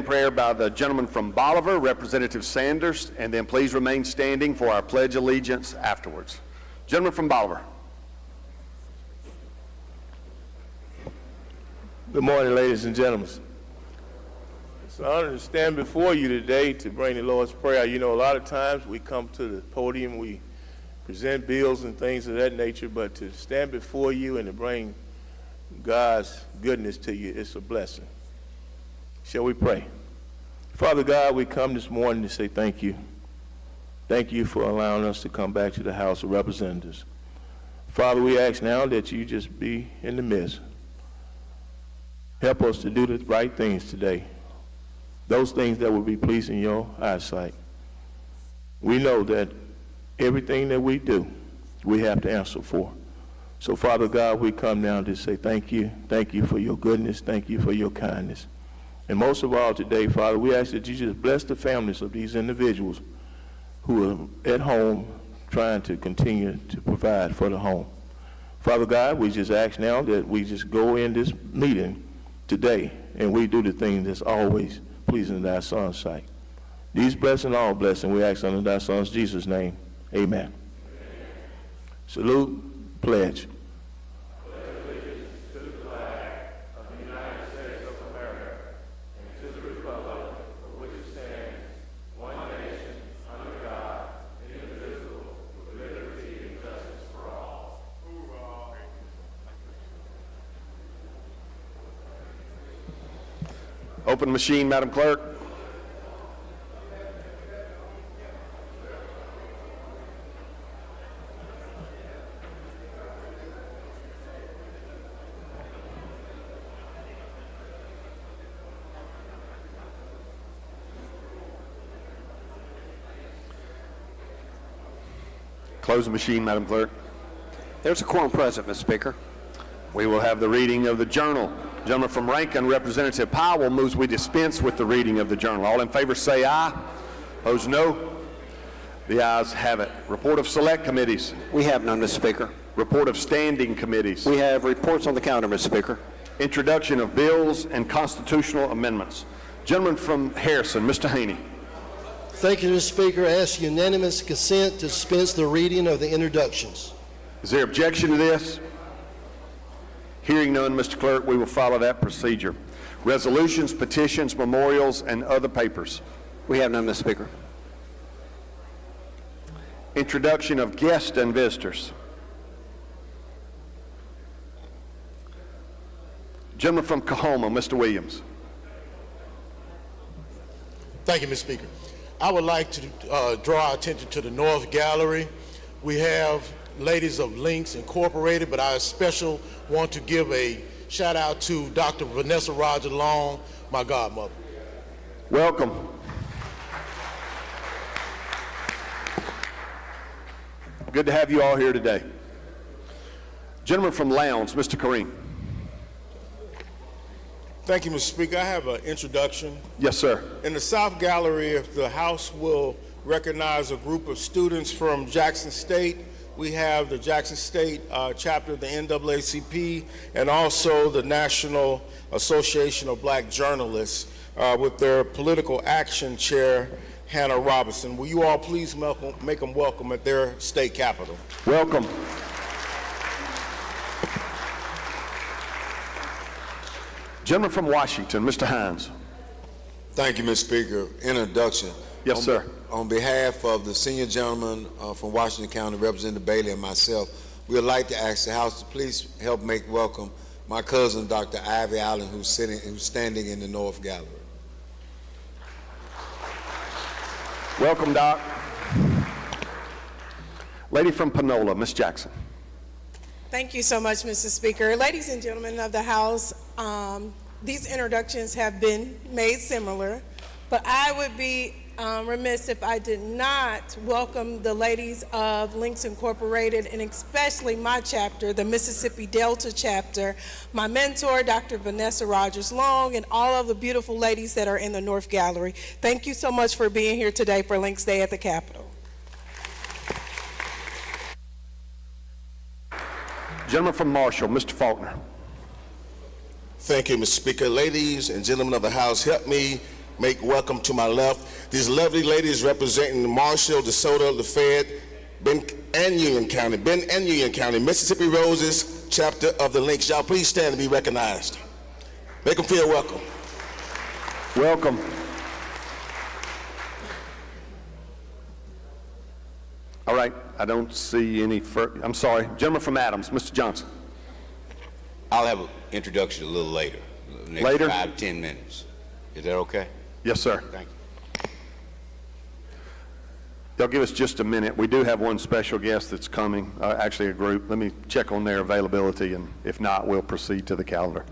Prayer by the gentleman from Bolivar, Representative Sanders, and then please remain standing for our Pledge of Allegiance afterwards. Gentleman from Bolivar. Good morning, ladies and gentlemen. It's an honor to stand before you today to bring the Lord's Prayer. You know, a lot of times we come to the podium, we present bills and things of that nature, but to stand before you and to bring God's goodness to you, it's a blessing. Shall we pray? Father God, we come this morning to say thank you. Thank you for allowing us to come back to the House of Representatives. Father, we ask now that you just be in the midst. Help us to do the right things today, those things that will be pleasing in your eyesight. We know that everything that we do, we have to answer for. So, Father God, we come now to say thank you. Thank you for your goodness. Thank you for your kindness. And most of all today, Father, we ask that you just bless the families of these individuals who are at home trying to continue to provide for the home. Father God, we just ask now that we just go in this meeting today and we do the thing that's always pleasing in thy Son's sight. These blessings, all blessings, we ask under thy Son's Jesus' name. Amen. Amen. Salute. Pledge. Open machine, Madam Clerk. Close the machine, Madam Clerk. There's a quorum present, Mr. Speaker. We will have the reading of the journal. Gentleman from Rankin, Representative Powell, moves we dispense with the reading of the journal. All in favor say aye. Opposed, no. The ayes have it. Report of select committees. We have none, Mr. Speaker. Report of standing committees. We have reports on the calendar, Mr. Speaker. Introduction of bills and constitutional amendments. Gentleman from Harrison, Mr. Haney. Thank you, Mr. Speaker. I ask unanimous consent to dispense the reading of the introductions. Is there objection to this? Hearing none, Mr. Clerk, we will follow that procedure. Resolutions, petitions, memorials, and other papers. We have none, Mr. Speaker. Introduction of guests and visitors. Gentleman from Coahoma, Mr. Williams. Thank you, Mr. Speaker. I would like to draw our attention to the North Gallery. We have Ladies of Links Incorporated, but I especially want to give a shout out to Dr. Vanessa Rogers Long, my godmother. Welcome. Good to have you all here today. Gentleman from Lowndes, Mr. Kareem. Thank you, Mr. Speaker. I have an introduction. Yes, sir. In the South Gallery, if the House will recognize a group of students from Jackson State, we have the Jackson State chapter of the NAACP and also the National Association of Black Journalists with their political action chair, Hannah Robinson. Will you all please make them welcome at their state capitol? Welcome. Gentleman from Washington, Mr. Hines. Thank you, Mr. Speaker. Introduction. Yes, sir. On behalf of the senior gentleman from Washington County, Representative Bailey, and myself, we would like to ask the House to please help make welcome my cousin, Dr. Ivy Allen, who's standing in the North Gallery. Welcome, Doc. Lady from Panola, Ms. Jackson. Thank you so much, Mr. Speaker. Ladies and gentlemen of the House, these introductions have been made similar, but I would be remiss if I did not welcome the ladies of Links Incorporated, and especially my chapter, the Mississippi Delta chapter, my mentor, Dr. Vanessa Rogers Long, and all of the beautiful ladies that are in the North Gallery. Thank you so much for being here today for Links Day at the Capitol. Gentleman from Marshall, Mr. Faulkner. Thank you, Mr. Speaker. Ladies and gentlemen of the House, help me make welcome to my left. These lovely ladies representing Marshall, DeSoto, Lafayette, and Union County, Mississippi Roses, chapter of the Links. Y'all please stand and be recognized. Make them feel welcome. Welcome. All right, I don't see any further. I'm sorry. Gentleman from Adams, Mr. Johnson. I'll have an introduction a little later. Next Later? 5 to 10 minutes. Is that okay? Yes, sir. Thank you. They'll give us just a minute. We do have one special guest that's coming, actually a group. Let me check on their availability, and if not, we'll proceed to the calendar.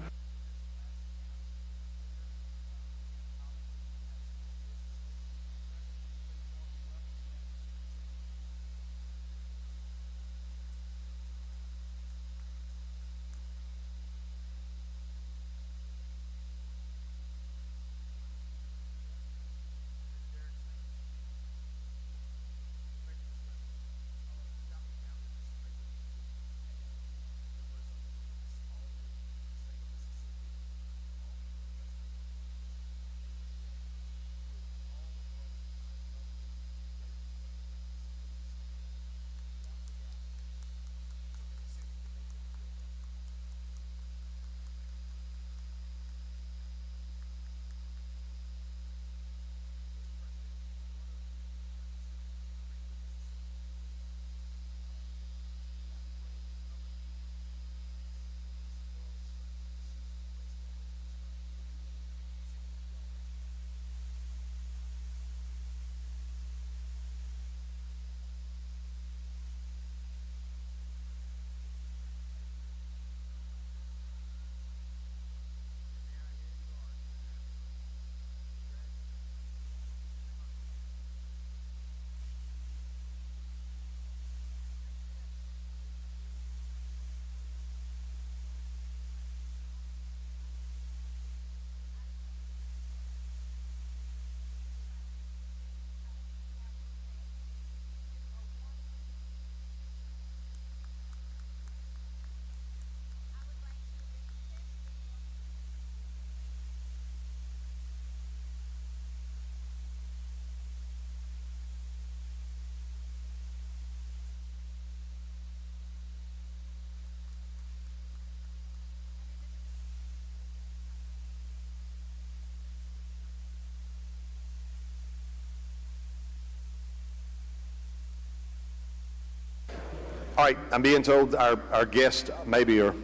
All right, I'm being told our guests maybe are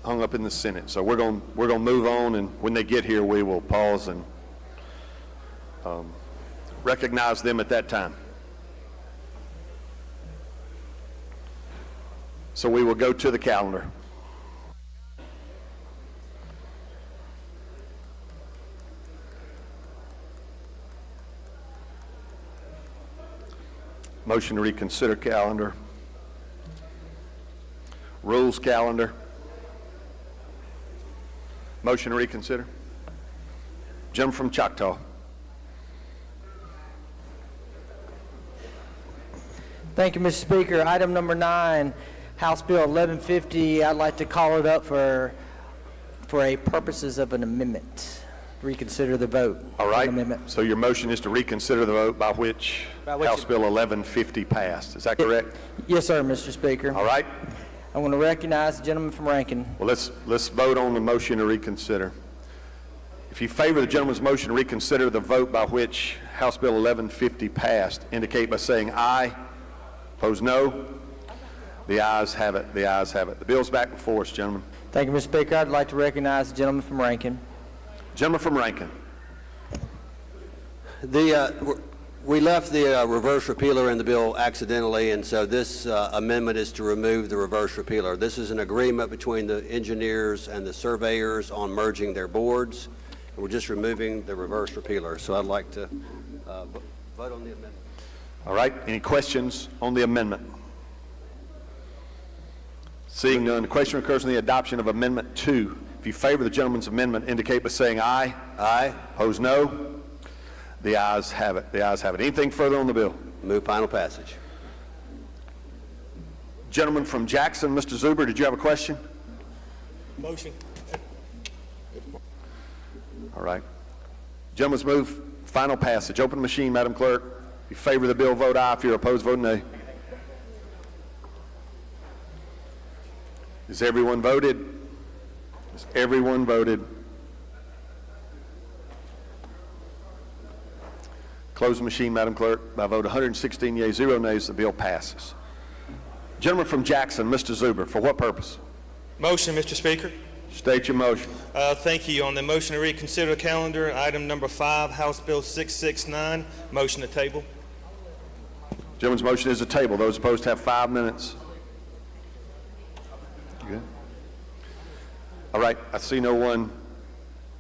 hung up in the Senate, so we're going to move on, and when they get here, we will pause and recognize them at that time. So we will go to the calendar. Motion to reconsider calendar. Rules calendar. Motion to reconsider. Jim from Choctaw. Thank you, Mr. Speaker. Item number 9, House Bill 1150. I'd like to call it up for a purposes of an amendment. Reconsider the vote. All right. Amendment. So your motion is to reconsider the vote by which House Bill 1150 passed. Is that correct? Yes, sir, Mr. Speaker. All right. I'm going to recognize the gentleman from Rankin. Well, let's vote on the motion to reconsider. If you favor the gentleman's motion to reconsider the vote by which House Bill 1150 passed, indicate by saying aye. Opposed, no. The ayes have it. The ayes have it. The bill's back before us, gentlemen. Thank you, Mr. Speaker. I'd like to recognize the gentleman from Rankin. Gentleman from Rankin. We left the reverse repealer in the bill accidentally, and so this amendment is to remove the reverse repealer. This is an agreement between the engineers and the surveyors on merging their boards. We're just removing the reverse repealer, so I'd like to vote on the amendment. All right. Any questions on the amendment? Seeing none, the question occurs on the adoption of Amendment 2. If you favor the gentleman's amendment, indicate by saying aye. Aye. Opposed, no. The ayes have it. The ayes have it. Anything further on the bill? Move final passage. Gentleman from Jackson, Mr. Zuber, did you have a question? Motion. All right. Gentlemen's move, final passage. Open the machine, Madam Clerk. If you favor the bill, vote aye. If you're opposed, vote nay. Has everyone voted? Has everyone voted? Close the machine, Madam Clerk. By a vote 116 yeas, 0 nays, the bill passes. Gentleman from Jackson, Mr. Zuber, for what purpose? Motion, Mr. Speaker. State your motion. Thank you. On the motion to reconsider the calendar, item number 5, House Bill 669, motion to table. Gentleman's motion is to table. Those opposed have 5 minutes. You good? All right, I see no one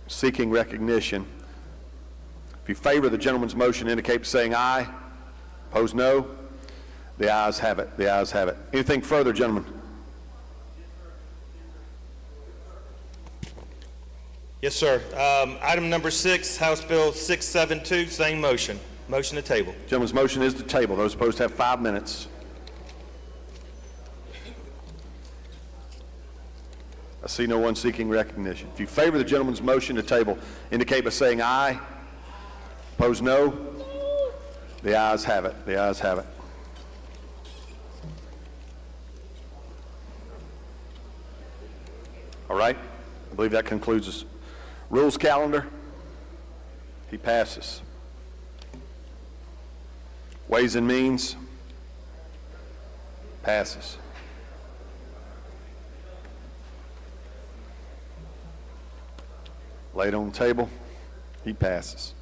seeking recognition. If you favor the gentleman's motion, indicate by saying aye. Opposed, no. The ayes have it. The ayes have it. Anything further, gentlemen? Yes, sir. Item number 6, House Bill 672, same motion. Motion to table. Gentleman's motion is to table. Those opposed have 5 minutes. I see no one seeking recognition. If you favor the gentleman's motion to table, indicate by saying aye. Opposed, no. The ayes have it. The ayes have it. All right. I believe that concludes this rules calendar. He passes. Ways and Means passes. Laid on the table. He passes.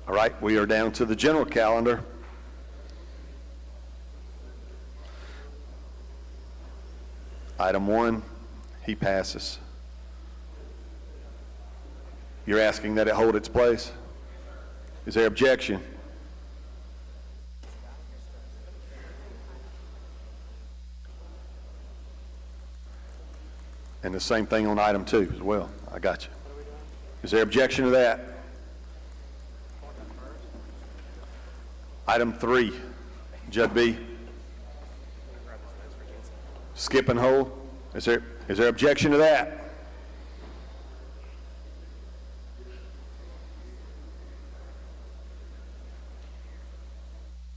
All right, we are down to the general calendar. Item 1, he passes. You're asking that it hold its place? Is there objection? And the same thing on item 2 as well. I got you. Is there objection to that? Item 3, Judd B. Skip and hold. Is there objection to that?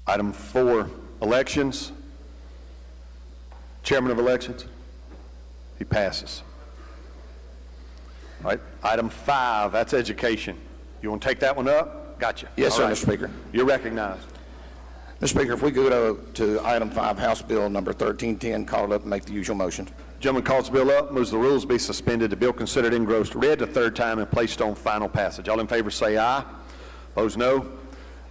Item 4, elections. Chairman of elections. He passes. All right. Item 5, that's education. You want to take that one up? Gotcha. Yes, All sir, right. Mr. Speaker. You're recognized. Mr. Speaker, if we could go to item 5, House Bill number 1310, call it up and make the usual motion. Gentleman calls the bill up, moves the rules be suspended, the bill considered engrossed, read the third time, and placed on final passage. All in favor say aye. Opposed, no.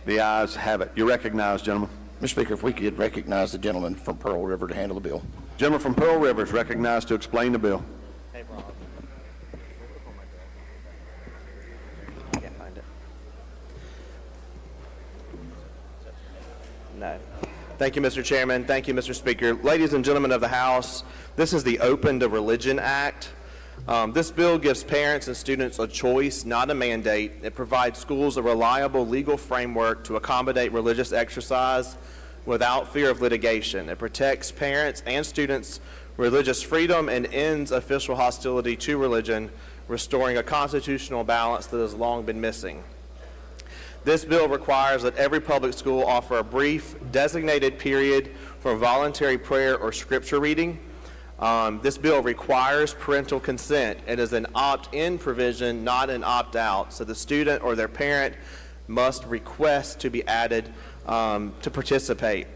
The ayes have it. You're recognized, gentlemen. Mr. Speaker, if we could recognize the gentleman from Pearl River to handle the bill. Gentleman from Pearl River is recognized to explain the bill. Hey, Rob. Can't find it. No. Thank you, Mr. Chairman. Thank you, Mr. Speaker. Ladies and gentlemen of the House, this is the Open to Religion Act. This bill gives parents and students a choice, not a mandate. It provides schools a reliable legal framework to accommodate religious exercise without fear of litigation. It protects parents and students' religious freedom and ends official hostility to religion, restoring a constitutional balance that has long been missing. This bill requires that every public school offer a brief, designated period for voluntary prayer or scripture reading. This bill requires parental consent. It is an opt-in provision, not an opt-out. So the student or their parent must request to be added to participate.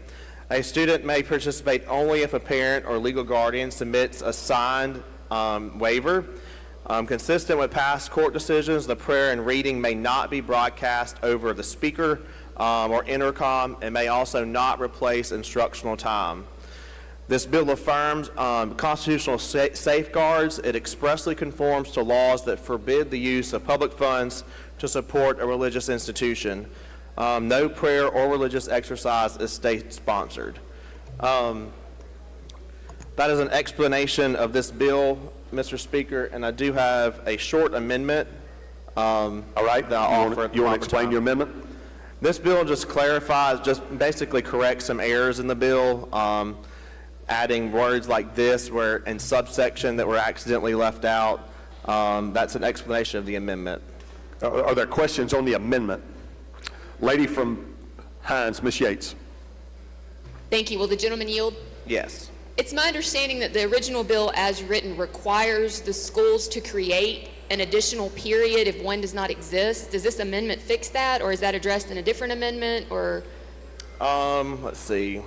A student may participate only if a parent or legal guardian submits a signed waiver. Consistent with past court decisions, the prayer and reading may not be broadcast over the speaker or intercom and may also not replace instructional time. This bill affirms constitutional safeguards. It expressly conforms to laws that forbid the use of public funds to support a religious institution. No prayer or religious exercise is state-sponsored. That is an explanation of this bill, Mr. Speaker, and I do have a short amendment. All right. That I'll offer. You want to explain your amendment? This bill just clarifies, just basically corrects some errors in the bill. adding words like this where in subsection that were accidentally left out. That's an explanation of the amendment. Are there questions on the amendment? Lady from Hines, Ms. Yates. Thank you. Will the gentleman yield? Yes. It's my understanding that the original bill as written requires the schools to create an additional period if one does not exist. Does this amendment fix that, or is that addressed in a different amendment, or? Let's see.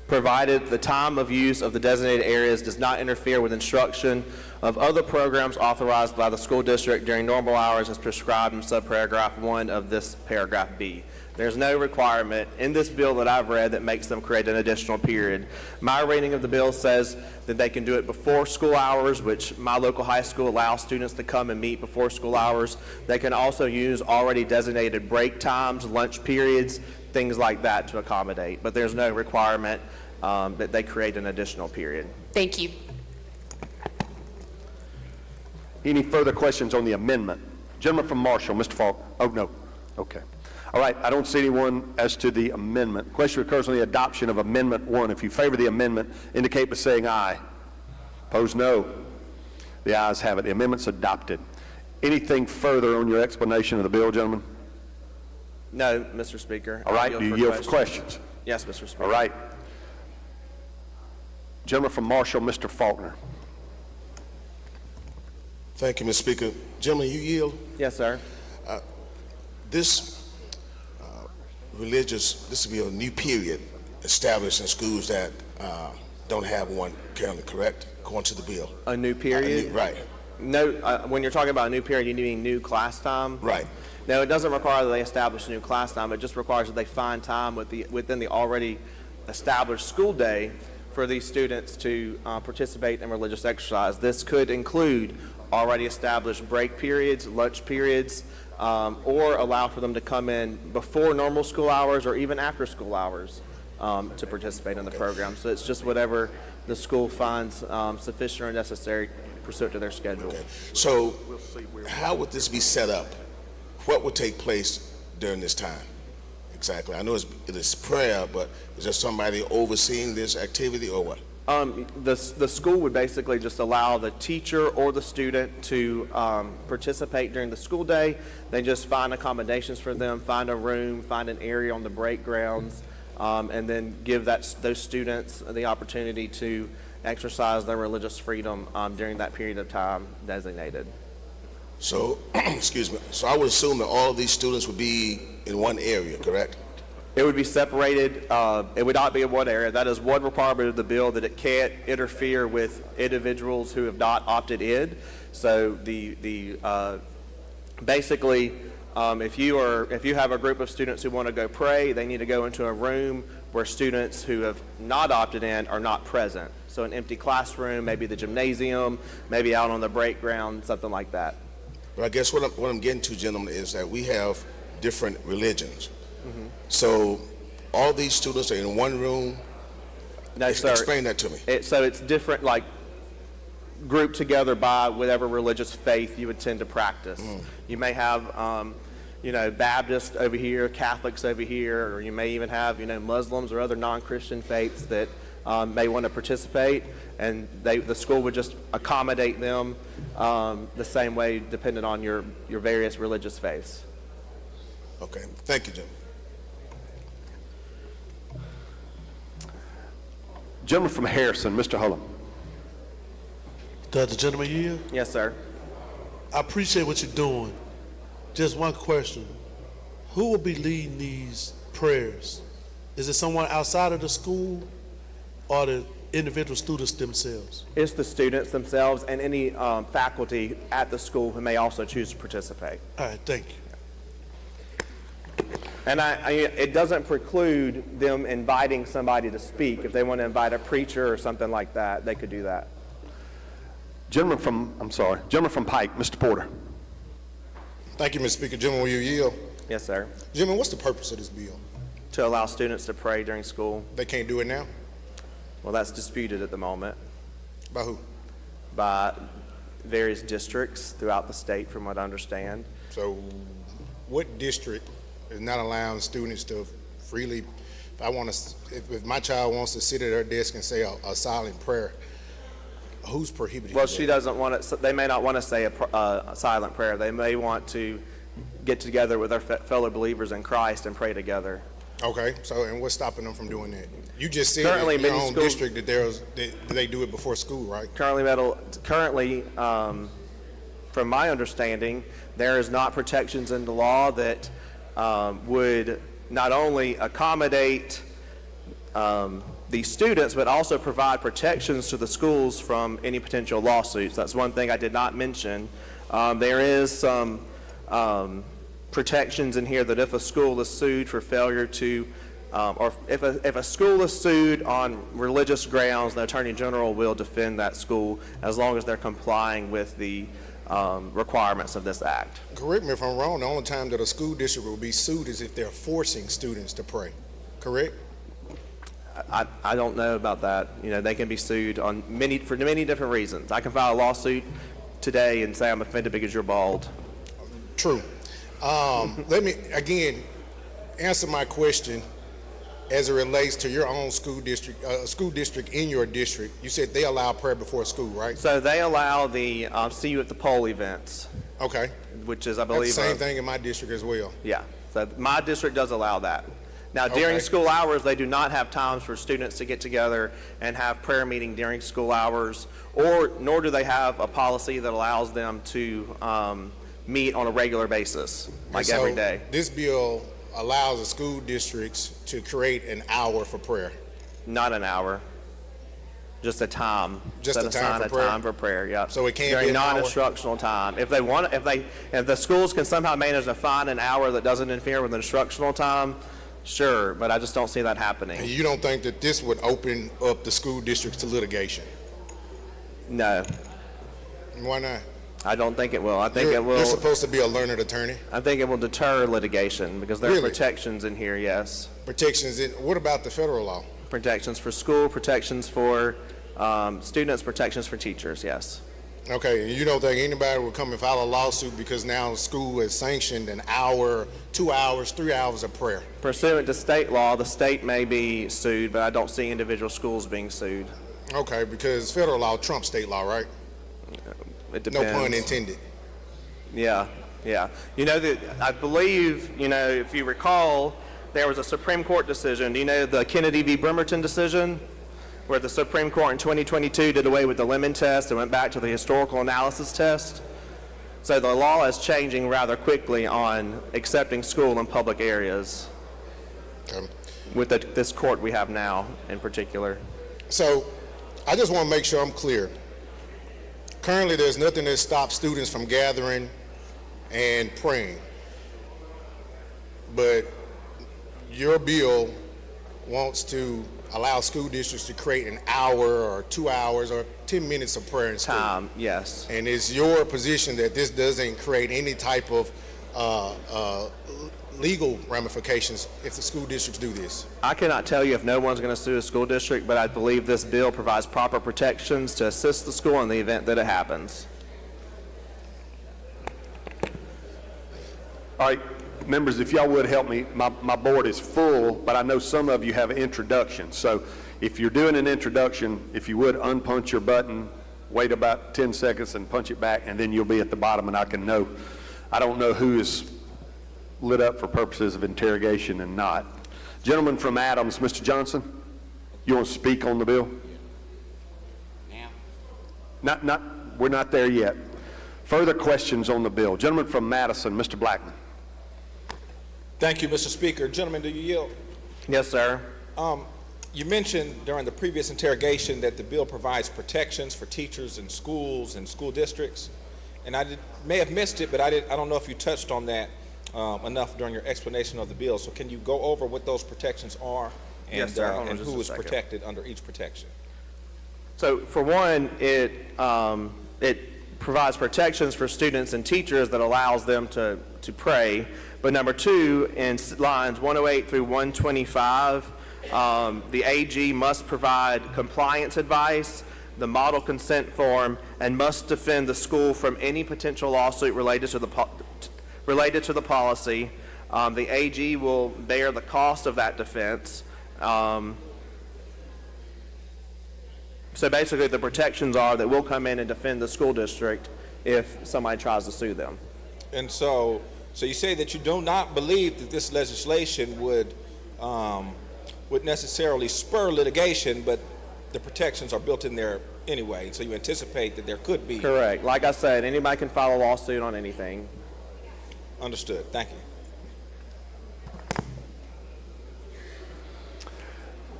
Provided the time of use of the designated areas does not interfere with instruction of other programs authorized by the school district during normal hours as prescribed in subparagraph 1 of this paragraph B. There's no requirement in this bill that I've read that makes them create an additional period. My reading of the bill says that they can do it before school hours, which my local high school allows students to come and meet before school hours. They can also use already designated break times, lunch periods, things like that to accommodate. But there's no requirement that they create an additional period. Thank you. Any further questions on the amendment? Gentleman from Marshall, Mr. Falk. Oh, no. Okay. All right, I don't see anyone as to the amendment. Question occurs on the adoption of Amendment 1. If you favor the amendment, indicate by saying aye. Opposed, no. The ayes have it. The amendment's adopted. Anything further on your explanation of the bill, gentlemen? No, Mr. Speaker. All right, do you yield for questions? Yes, Mr. Speaker. All right. Gentleman from Marshall, Mr. Faulkner. Thank you, Mr. Speaker. Gentlemen, you yield? Yes, sir. This this will be a new period established in schools that don't have one currently, correct, according to the bill? A new period? Right. No, when you're talking about a new period, you mean new class time? Right. No, it doesn't require that they establish a new class time. It just requires that they find time within the already established school day for these students to participate in religious exercise. This could include already established break periods, lunch periods, or allow for them to come in before normal school hours or even after school hours to participate in the program. So it's just whatever the school finds sufficient or necessary pursuant to their schedule. Okay. So how would this be set up? What would take place during this time? Exactly. I know it is prayer, but is there somebody overseeing this activity or what? The school would basically just allow the teacher or the student to participate during the school day. They just find accommodations for them, find a room, find an area on the break grounds, and then give those students the opportunity to exercise their religious freedom during that period of time designated. So, excuse me, so I would assume that all of these students would be in one area, correct? It would be separated. It would not be in one area. That is one requirement of the bill, that it can't interfere with individuals who have not opted in. So basically, if you have a group of students who want to go pray, they need to go into a room where students who have not opted in are not present. So an empty classroom, maybe the gymnasium, maybe out on the break ground, something like that. But I guess what I'm getting to, gentlemen, is that we have different religions. Mm-hmm. So all these students are in one room? No, sir. Explain that to me. So it's different, like grouped together by whatever religious faith you would tend to practice. Mm. You may have, Baptists over here, Catholics over here, or you may even have, Muslims or other non-Christian faiths that may want to participate, and the school would just accommodate them the same way depending on your various religious faiths. Okay. Thank you, Jim. Gentleman from Harrison, Mr. Hullum. Does the gentleman yield? Yes, sir. I appreciate what you're doing. Just one question. Who will be leading these prayers? Is it someone outside of the school or the individual students themselves? It's the students themselves and any faculty at the school who may also choose to participate. All right, thank you. And it doesn't preclude them inviting somebody to speak. If they want to invite a preacher or something like that, they could do that. Gentleman from Pike, Mr. Porter. Thank you, Mr. Speaker. Gentleman, will you yield? Yes, sir. Gentlemen, what's the purpose of this bill? To allow students to pray during school. They can't do it now? Well, that's disputed at the moment. By who? By various districts throughout the state, from what I understand. So what district is not allowing students to freely if my child wants to sit at her desk and say a silent prayer, who's prohibited? Well, she doesn't want to, they may not want to say a silent prayer. They may want to get together with their fellow believers in Christ and pray together. Okay, so, and what's stopping them from doing that? You just said Currently, in your many own schools- district that they do it before school, right? Currently, from my understanding, there is not protections in the law that would not only accommodate these students, but also provide protections to the schools from any potential lawsuits. That's one thing I did not mention. There is some protections in here that if a school is sued for failure to, or if a school is sued on religious grounds, the Attorney General will defend that school as long as they're complying with the requirements of this act. Correct me if I'm wrong, the only time that a school district will be sued is if they're forcing students to pray, correct? I don't know about that. You know, they can be sued on for many different reasons. I can file a lawsuit today and say I'm offended because you're bald. True. Let me, again, answer my question as it relates to your own school district in your district. You said they allow prayer before school, right? So they allow the see you at the poll events. Okay. Which is, I believe, that's the same thing in my district as well. Yeah. So my district does allow that. Now, during school hours, they do not have times for students to get together and have prayer meeting during school hours, nor do they have a policy that allows them to meet on a regular basis, like every day. This bill allows the school districts to create an hour for prayer. Not an hour, just a time. Just a time for prayer? Time for prayer, yeah. So it can't during be an hour? non-instructional time. If the schools can somehow manage to find an hour that doesn't interfere with instructional time, sure, but I just don't see that happening. And you don't think that this would open up the school districts to litigation? No. Why not? I don't think it will. I think it will. You're supposed to be a learned attorney. I think it will deter litigation because there are protections in here, yes. Protections in, what about the federal law? Protections for school, protections for students, protections for teachers, yes. Okay, and you don't think anybody would come and file a lawsuit because now school has sanctioned an hour, 2 hours, 3 hours of prayer? Pursuant to state law, the state may be sued, but I don't see individual schools being sued. Okay, because federal law trumps state law, right? It depends. No pun intended. Yeah, yeah. You know, I believe, you know, if you recall, there was a Supreme Court decision. Do you know the Kennedy v. Bremerton decision? Where the Supreme Court in 2022 did away with the Lemon test and went back to the historical analysis test. So the law is changing rather quickly on accepting school in public areas with this court we have now in particular. So I just want to make sure I'm clear. Currently, there's nothing that stops students from gathering and praying. But your bill wants to allow school districts to create an hour or 2 hours or 10 minutes of prayer in school. Time, yes. And it's your position that this doesn't create any type of legal ramifications if the school districts do this? I cannot tell you if no one's going to sue a school district, but I believe this bill provides proper protections to assist the school in the event that it happens. All right, members, if y'all would help me, my board is full, but I know some of you have introductions. So if you're doing an introduction, if you would unpunch your button, wait about 10 seconds and punch it back, and then you'll be at the bottom and I can know. I don't know who is lit up for purposes of interrogation and not. Gentleman from Adams, Mr. Johnson, you want to speak on the bill? Now? We're not there yet. Further questions on the bill. Gentleman from Madison, Mr. Blackman. Thank you, Mr. Speaker. Gentlemen, do you yield? Yes, sir. You mentioned during the previous interrogation that the bill provides protections for teachers in schools and school districts, and I may have missed it, but I don't know if you touched on that enough during your explanation of the bill. So can you go over what those protections are and, yes, sir. and who is protected under each protection? So for one, it provides protections for students and teachers that allows them to pray. But number two, in lines 108 through 125, the AG must provide compliance advice, the model consent form, and must defend the school from any potential lawsuit related to the policy. The AG will bear the cost of that defense, So basically, the protections are that we'll come in and defend the school district if somebody tries to sue them. And so you say that you do not believe that this legislation would necessarily spur litigation, but the protections are built in there anyway, so you anticipate that there could be. Correct. Like I said, anybody can file a lawsuit on anything. Understood. Thank you.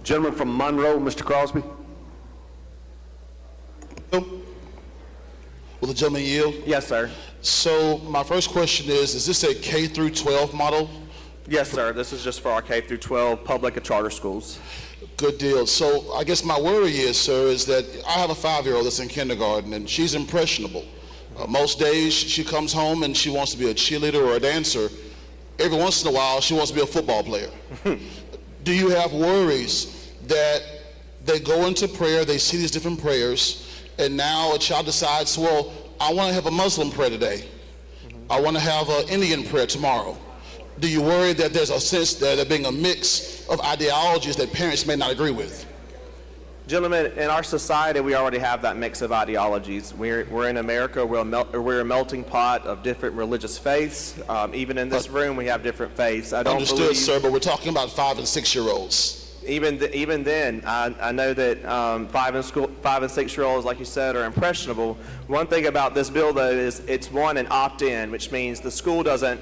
Gentleman from Monroe, Mr. Crosby. Will the gentleman yield? Yes, sir. So my first question is this a K through 12 model? Yes, sir. This is just for our K through 12 public and charter schools. Good deal. So I guess my worry is, sir, is that I have a 5-year-old that's in kindergarten, and she's impressionable. Most days she comes home and she wants to be a cheerleader or a dancer. Every once in a while she wants to be a football player. Do you have worries that they go into prayer, they see these different prayers, and now a child decides, well, I want to have a Muslim prayer today. I want to have an Indian prayer tomorrow. Do you worry that there's a sense that there being a mix of ideologies that parents may not agree with? Gentlemen, in our society, we already have that mix of ideologies. We're in America, we're a melting pot of different religious faiths. Even in this room, we have different faiths. I don't Understood, believe, sir, but we're talking about 5- and 6-year-olds. Even then, I know that 5- and 6-year-olds, like you said, are impressionable. One thing about this bill, though, is it's an opt-in, which means the school doesn't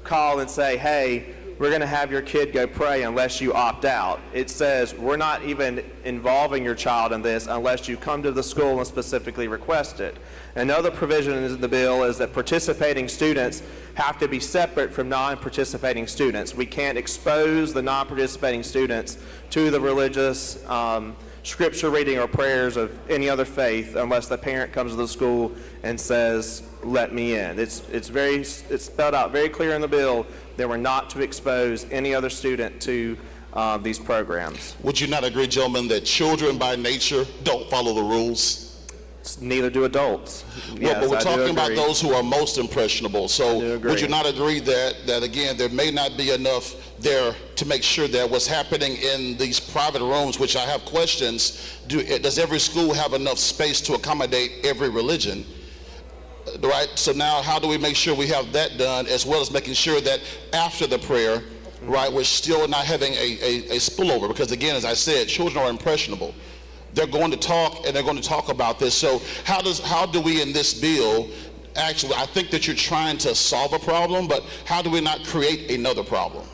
call and say, hey, we're going to have your kid go pray unless you opt out. It says we're not even involving your child in this unless you come to the school and specifically request it. Another provision in the bill is that participating students have to be separate from non-participating students. We can't expose the non-participating students to the religious scripture reading or prayers of any other faith unless the parent comes to the school and says, let me in. It's spelled out very clear in the bill that we're not to expose any other student to these programs. Would you not agree, gentlemen, that children by nature don't follow the rules? Neither do adults. Well, but we're talking about those who are most impressionable. So would you not agree that again, there may not be enough there to make sure that what's happening in these private rooms, which I have questions, does every school have enough space to accommodate every religion? Right? So now how do we make sure we have that done, as well as making sure that after the prayer, right, we're still not having a spillover? Because again, as I said, children are impressionable. They're going to talk, and they're going to talk about this. So how do we in this bill, actually, I think that you're trying to solve a problem, but how do we not create another problem?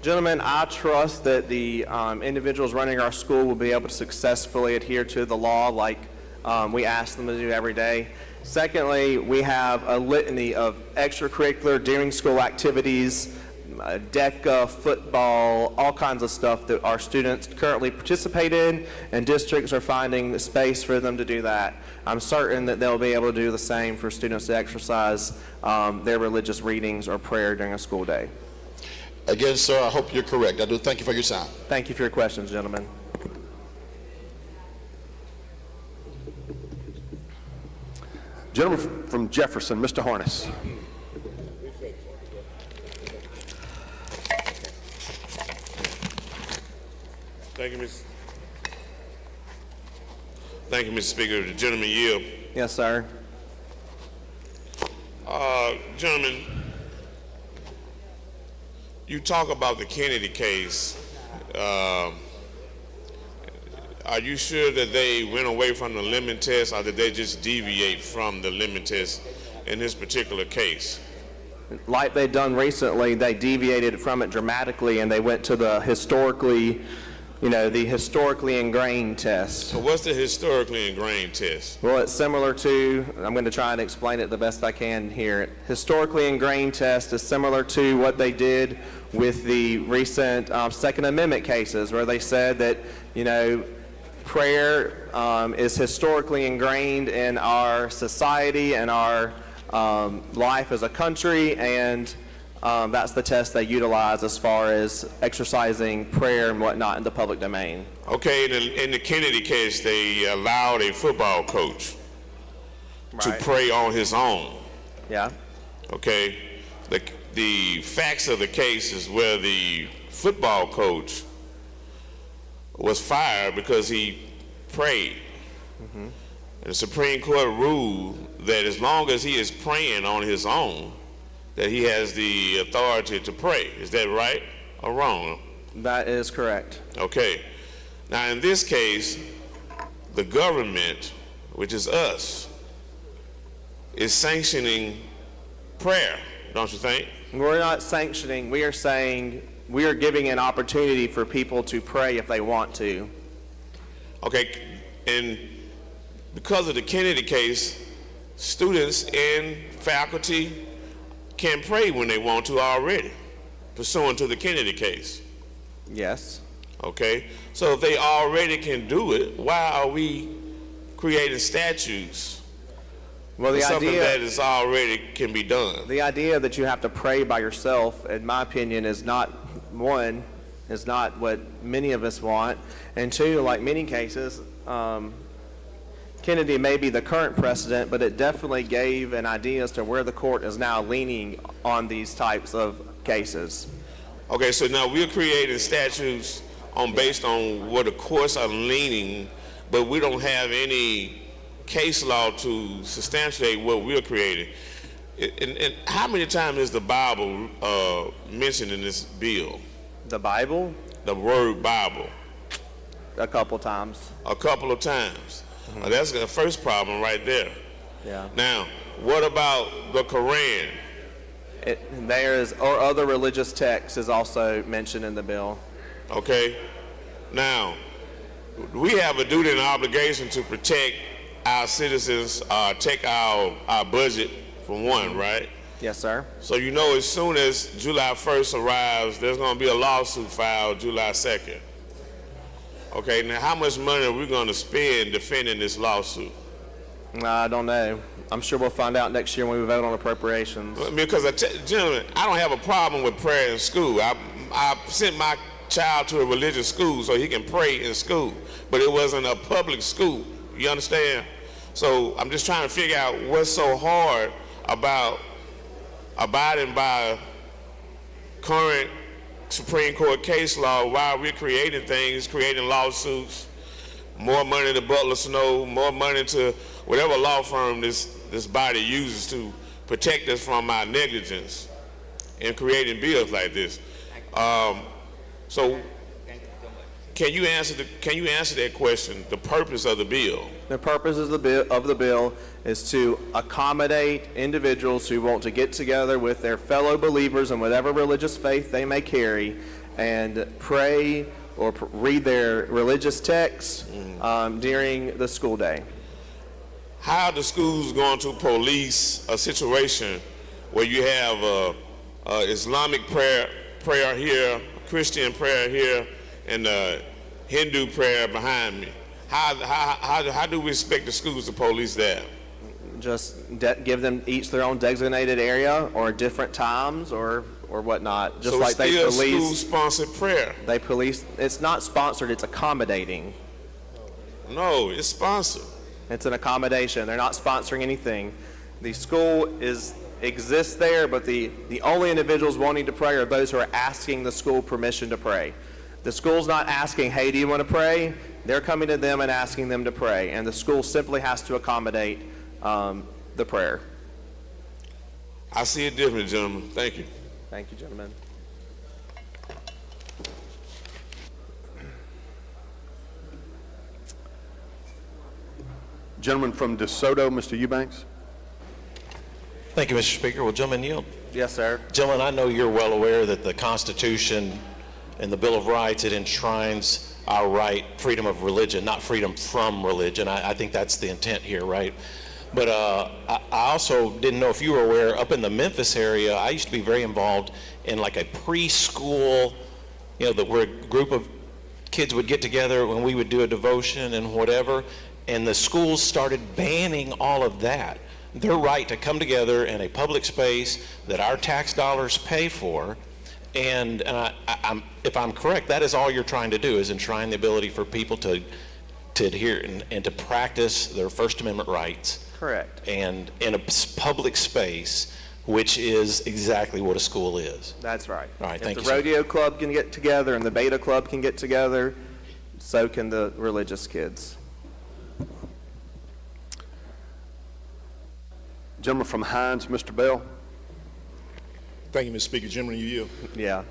Gentlemen, I trust that the individuals running our school will be able to successfully adhere to the law like we ask them to do every day. Secondly, we have a litany of extracurricular during school activities, DECA, football, all kinds of stuff that our students currently participate in, and districts are finding the space for them to do that. I'm certain that they'll be able to do the same for students to exercise their religious readings or prayer during a school day. Again, sir, I hope you're correct. I do thank you for your time. Thank you for your questions, gentlemen. Gentleman from Jefferson, Mr. Harness. Thank you, Mr. Speaker. The gentleman yield. Yes, sir. Gentlemen, you talk about the Kennedy case. Are you sure that they went away from the limit test, or did they just deviate from the limit test in this particular case? Like they've done recently, they deviated from it dramatically, and they went to the historically ingrained test. So what's the historically ingrained test? Well, it's similar to, I'm going to try and explain it the best I can here. Historically ingrained test is similar to what they did with the recent Second Amendment cases, where they said that, prayer is historically ingrained in our society and our life as a country, and that's the test they utilize as far as exercising prayer and whatnot in the public domain. Okay, in the Kennedy case, they allowed a football coach to pray on his own. Yeah. Okay, the facts of the case is where the football coach was fired because he prayed. And the Supreme Court ruled that as long as he is praying on his own, that he has the authority to pray. Is that right or wrong? That is correct. Okay. Now, in this case, the government, which is us, is sanctioning prayer, don't you think? We're not sanctioning. We are saying we are giving an opportunity for people to pray if they want to. Okay, and because of the Kennedy case, students and faculty can pray when they want to already, pursuant to the Kennedy case. Yes. Okay, so if they already can do it, why are we creating statutes Well, for the something idea that is already can be done? The idea that you have to pray by yourself, in my opinion, is not, one, is not what many of us want, and two, like many cases, Kennedy may be the current precedent, but it definitely gave an idea as to where the court is now leaning on these types of cases. Okay, so now we're creating statutes based on where the courts are leaning, but we don't have any case law to substantiate what we're creating. And how many times is the Bible mentioned in this bill? The Bible? The word Bible. A couple times. A couple of times. That's the first problem right there. Yeah. Now, what about the Quran? Or other religious texts is also mentioned in the bill. Okay. Now, we have a duty and obligation to protect our citizens, take our budget for one, right? Yes, sir. So you know as soon as July 1st arrives, there's going to be a lawsuit filed July 2nd. Okay, now how much money are we going to spend defending this lawsuit? I don't know. I'm sure we'll find out next year when we vote on appropriations. Because, gentlemen, I don't have a problem with prayer in school. I sent my child to a religious school so he can pray in school, but it wasn't a public school. You understand? So I'm just trying to figure out what's so hard about abiding by current Supreme Court case law while we're creating things, creating lawsuits, more money to Butler Snow, more money to whatever law firm this body uses to protect us from our negligence in creating bills like this. So can you answer that question, the purpose of the bill? The purpose of the bill is to accommodate individuals who want to get together with their fellow believers in whatever religious faith they may carry and pray or read their religious texts during the school day. How are the schools going to police a situation where you have Islamic prayer here, Christian prayer here, and Hindu prayer behind me? How do we expect the schools to police that? Just give them each their own designated area or different times or whatnot. Just so like they still police school-sponsored prayer. They police. It's not sponsored. It's accommodating. No, it's sponsored. It's an accommodation. They're not sponsoring anything. The school exists there, but the only individuals wanting to pray are those who are asking the school permission to pray. The school's not asking, hey, do you want to pray? They're coming to them and asking them to pray, and the school simply has to accommodate the prayer. I see it different, gentlemen. Thank you. Thank you, gentlemen. Gentleman from DeSoto, Mr. Eubanks. Thank you, Mr. Speaker. Will gentlemen yield? Yes, sir. Gentlemen, I know you're well aware that the Constitution and the Bill of Rights, it enshrines our right, freedom of religion, not freedom from religion. I think that's the intent here, right? But I also didn't know if you were aware, up in the Memphis area, I used to be very involved in like a preschool, where a group of kids would get together when we would do a devotion and whatever, and the schools started banning all of that. Their right to come together in a public space that our tax dollars pay for, and if I'm correct, that is all you're trying to do, is enshrine the ability for people to adhere and to practice their First Amendment rights. Correct. And in a public space, which is exactly what a school is. That's right. All right, thank you, If the sir. rodeo club can get together and the beta club can get together, So can the religious kids. Gentleman from Hines, Mr. Bell. Thank you, Mr. Speaker. Gentleman, you yield. Yeah.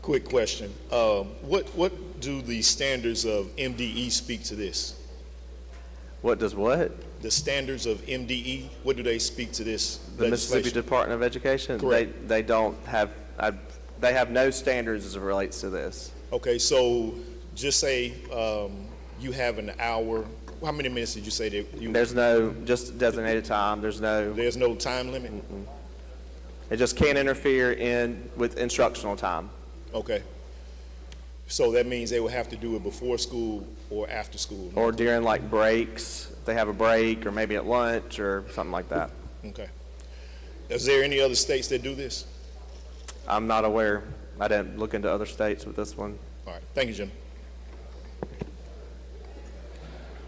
Quick question. What do the standards of MDE speak to this? What does what? The standards of MDE, what do they speak to this The Mississippi legislation? Department of Education? Correct. They don't have, they have no standards as it relates to this. Okay, so just say you have an hour. How many minutes did you say that you? There's no just designated time. There's no time limit? It just can't interfere with instructional time. Okay. So that means they will have to do it before school or after school? Or during like breaks, if they have a break, or maybe at lunch or something like that. Okay. Is there any other states that do this? I'm not aware. I didn't look into other states with this one. All right. Thank you, Jim.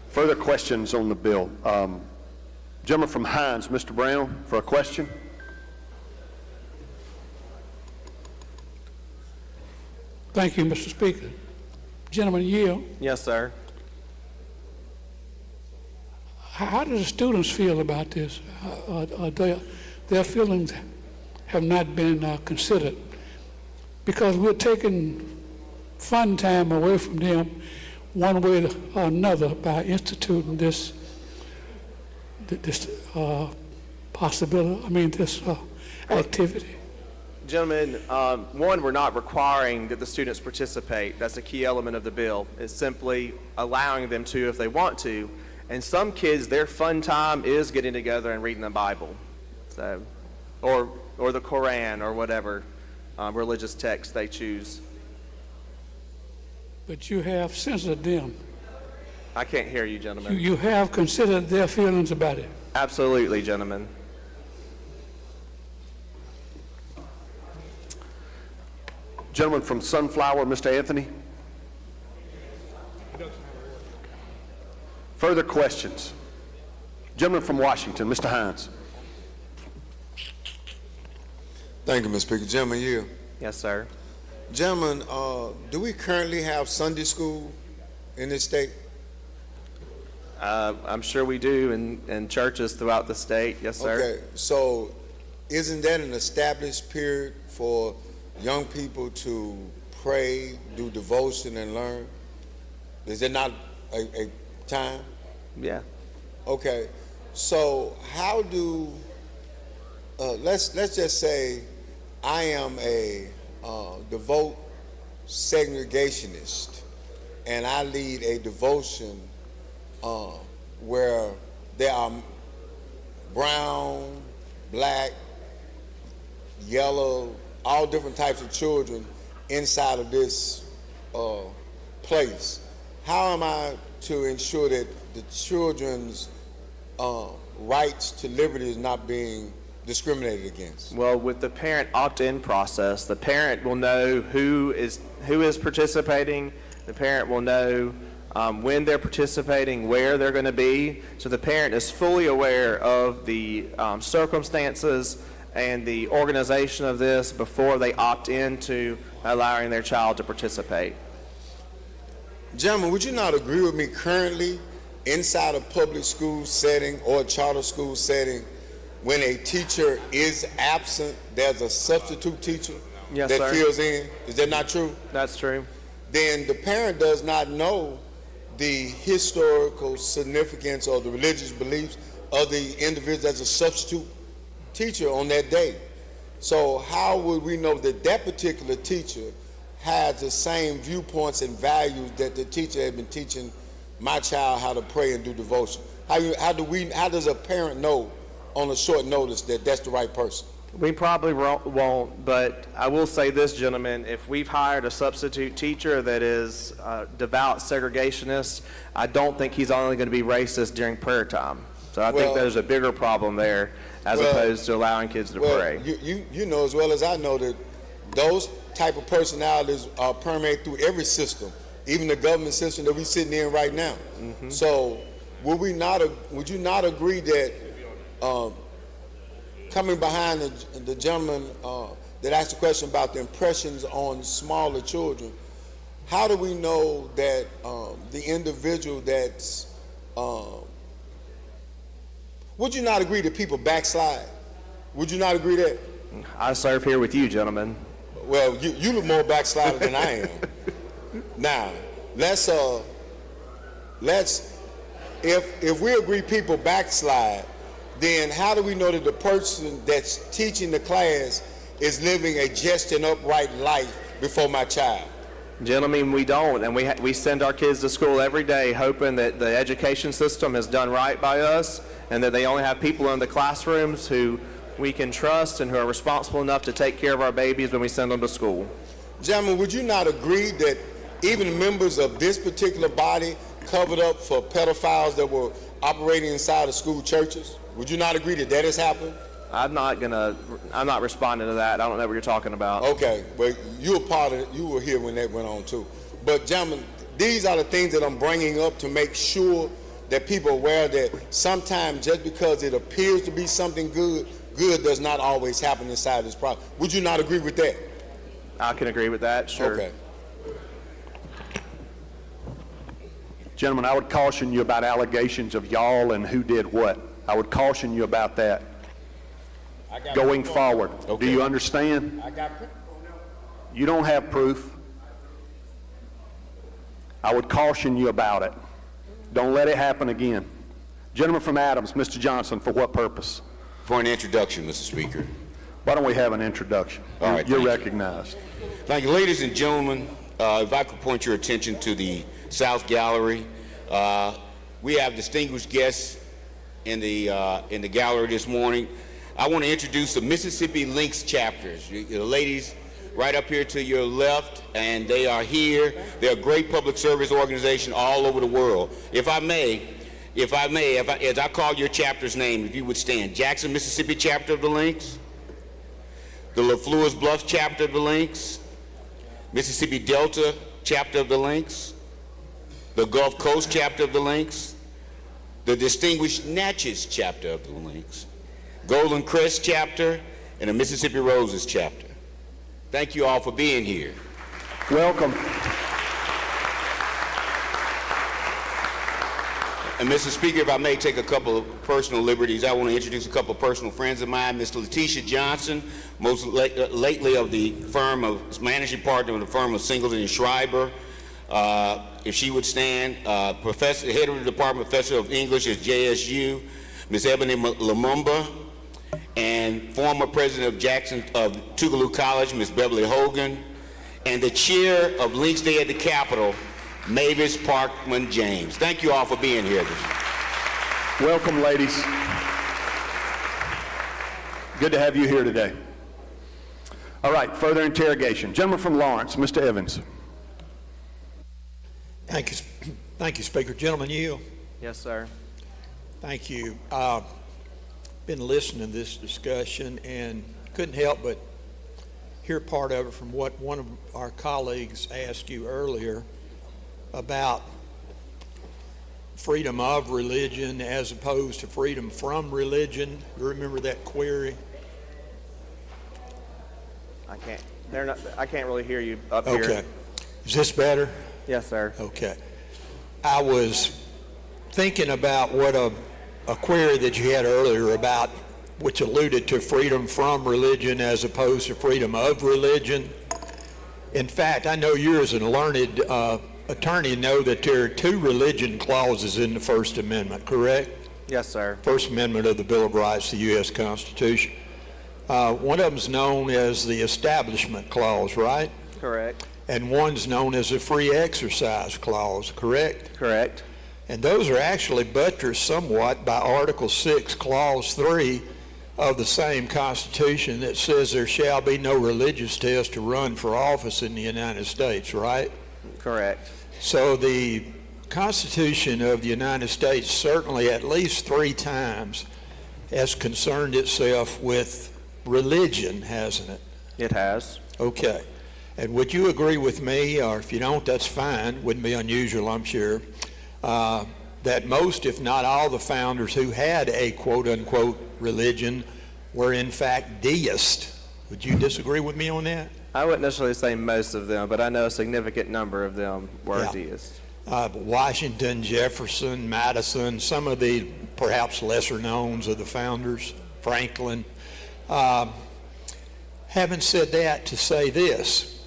Further questions on the bill? Gentleman from Hines, Mr. Brown, for a question. Thank you, Mr. Speaker. Gentleman yield. Yes, sir. How do the students feel about this? Their feelings have not been considered because we're taking fun time away from them one way or another by instituting this possibility, this activity. Gentlemen, one, we're not requiring that the students participate. That's a key element of the bill. It's simply allowing them to if they want to. And some kids, their fun time is getting together and reading the Bible, so, or the Quran, or whatever religious text they choose. But you have censored them. I can't hear you, gentlemen. You have considered their feelings about it. Absolutely, gentlemen. Gentleman from Sunflower, Mr. Anthony. Further questions? Gentleman from Washington, Mr. Hines. Thank you, Mr. Speaker. Gentleman, you. Yes, sir. Gentlemen, do we currently have Sunday school in this state? I'm sure we do in churches throughout the state. Yes, sir. Okay, so isn't that an established period for young people to pray, do devotion, and learn? Is there not a time? Yeah. Okay, so how do, let's just say I am a devout segregationist, and I lead a devotion where there are brown, black, yellow, all different types of children inside of this place. How am I to ensure that the children's rights to liberty is not being discriminated against? Well, with the parent opt-in process, the parent will know who is participating. The parent will know when they're participating, where they're going to be. So the parent is fully aware of the circumstances and the organization of this before they opt into allowing their child to participate. Gentlemen, would you not agree with me currently inside a public school setting or a charter school setting, when a teacher is absent, there's a substitute teacher Yes, that sir. fills in? Is that not true? That's true. Then the parent does not know the historical significance or the religious beliefs of the individual as a substitute teacher on that day. So how would we know that that particular teacher has the same viewpoints and values that the teacher has been teaching my child how to pray and do devotion? How does a parent know on a short notice that that's the right person? We probably won't, but I will say this, gentlemen, if we've hired a substitute teacher that is a devout segregationist, I don't think he's only going to be racist during prayer time. So I think there's a bigger problem there as opposed to allowing kids to pray. You know as well as I know that those type of personalities permeate through every system, even the government system that we're sitting in right now. Mm-hmm. So would you not agree that coming behind the gentleman that asked the question about the impressions on smaller children, how do we know that the individual that's, would you not agree that people backslide? Would you not agree that? I serve here with you, gentlemen. Well, you look more backslider than I am. Now, if we agree people backslide, then how do we know that the person that's teaching the class is living a just and upright life before my child? Gentlemen, we don't, and we send our kids to school every day hoping that the education system has done right by us and that they only have people in the classrooms who we can trust and who are responsible enough to take care of our babies when we send them to school. Gentlemen, would you not agree that even members of this particular body covered up for pedophiles that were operating inside of school churches? Would you not agree that that has happened? I'm not responding to that. I don't know what you're talking about. Okay, but you were here when that went on too. But gentlemen, these are the things that I'm bringing up to make sure that people are aware that sometimes just because it appears to be something good does not always happen inside this problem. Would you not agree with that? I can agree with that, sure. Okay. Gentlemen, I would caution you about allegations of y'all and who did what. I would caution you about that going forward. Okay. Do you understand? You don't have proof. I would caution you about it. Don't let it happen again. Gentleman from Adams, Mr. Johnson, for what purpose? For an introduction, Mr. Speaker. Why don't we have an introduction? All right, You're thank you. recognized. Thank you. Ladies and gentlemen, if I could point your attention to the South Gallery. We have distinguished guests in the gallery this morning. I want to introduce the Mississippi Links chapters. The ladies right up here to your left, and they are here. They're a great public service organization all over the world. If I may, as I call your chapter's name, if you would stand. Jackson, Mississippi chapter of the Links, the LaFleurs Bluff chapter of the Links, Mississippi Delta chapter of the Links, the Gulf Coast chapter of the Links, the Distinguished Natchez chapter of the Links, Golden Crest chapter, and the Mississippi Roses chapter. Thank you all for being here. Welcome. And Mr. Speaker, if I may take a couple of personal liberties, I want to introduce a couple of personal friends of mine. Ms. Letitia Johnson, most lately of the firm of managing partner of the firm of Singleton and Schreiber. If she would stand, professor, head of the department, professor of English at JSU, Ms. Ebony Lumumba, and former president of Tougaloo College, Ms. Beverly Hogan, and the chair of Links Day at the Capitol, Mavis Parkman James. Thank you all for being here. Welcome, ladies. Good to have you here today. All right, further interrogation. Gentleman from Lawrence, Mr. Evans. Thank you, Speaker. Gentleman Yield. Yes, sir. Thank you. Been listening to this discussion and couldn't help but hear part of it from what one of our colleagues asked you earlier about freedom of religion as opposed to freedom from religion. You remember that query? I can't really hear you up here. Okay. Is this better? Yes, sir. Okay. I was thinking about what a query that you had earlier about, which alluded to freedom from religion as opposed to freedom of religion. In fact, I know you as a learned attorney know that there are two religion clauses in the First Amendment, correct? Yes, sir. First Amendment of the Bill of Rights, the U.S. Constitution. One of them is known as the Establishment Clause, right? Correct. And one's known as the Free Exercise Clause, correct? Correct. And those are actually buttressed somewhat by Article 6, Clause 3 of the same Constitution that says there shall be no religious test to run for office in the United States, right? Correct. So the Constitution of the United States certainly at least 3 times has concerned itself with religion, hasn't it? It has. Okay. And would you agree with me, or if you don't, that's fine, wouldn't be unusual, I'm sure, that most, if not all, the founders who had a quote-unquote religion were in fact deists? Would you disagree with me on that? I wouldn't necessarily say most of them, but I know a significant number of them were Yeah. deists. Washington, Jefferson, Madison, some of the perhaps lesser knowns of the founders, Franklin. Having said that, to say this,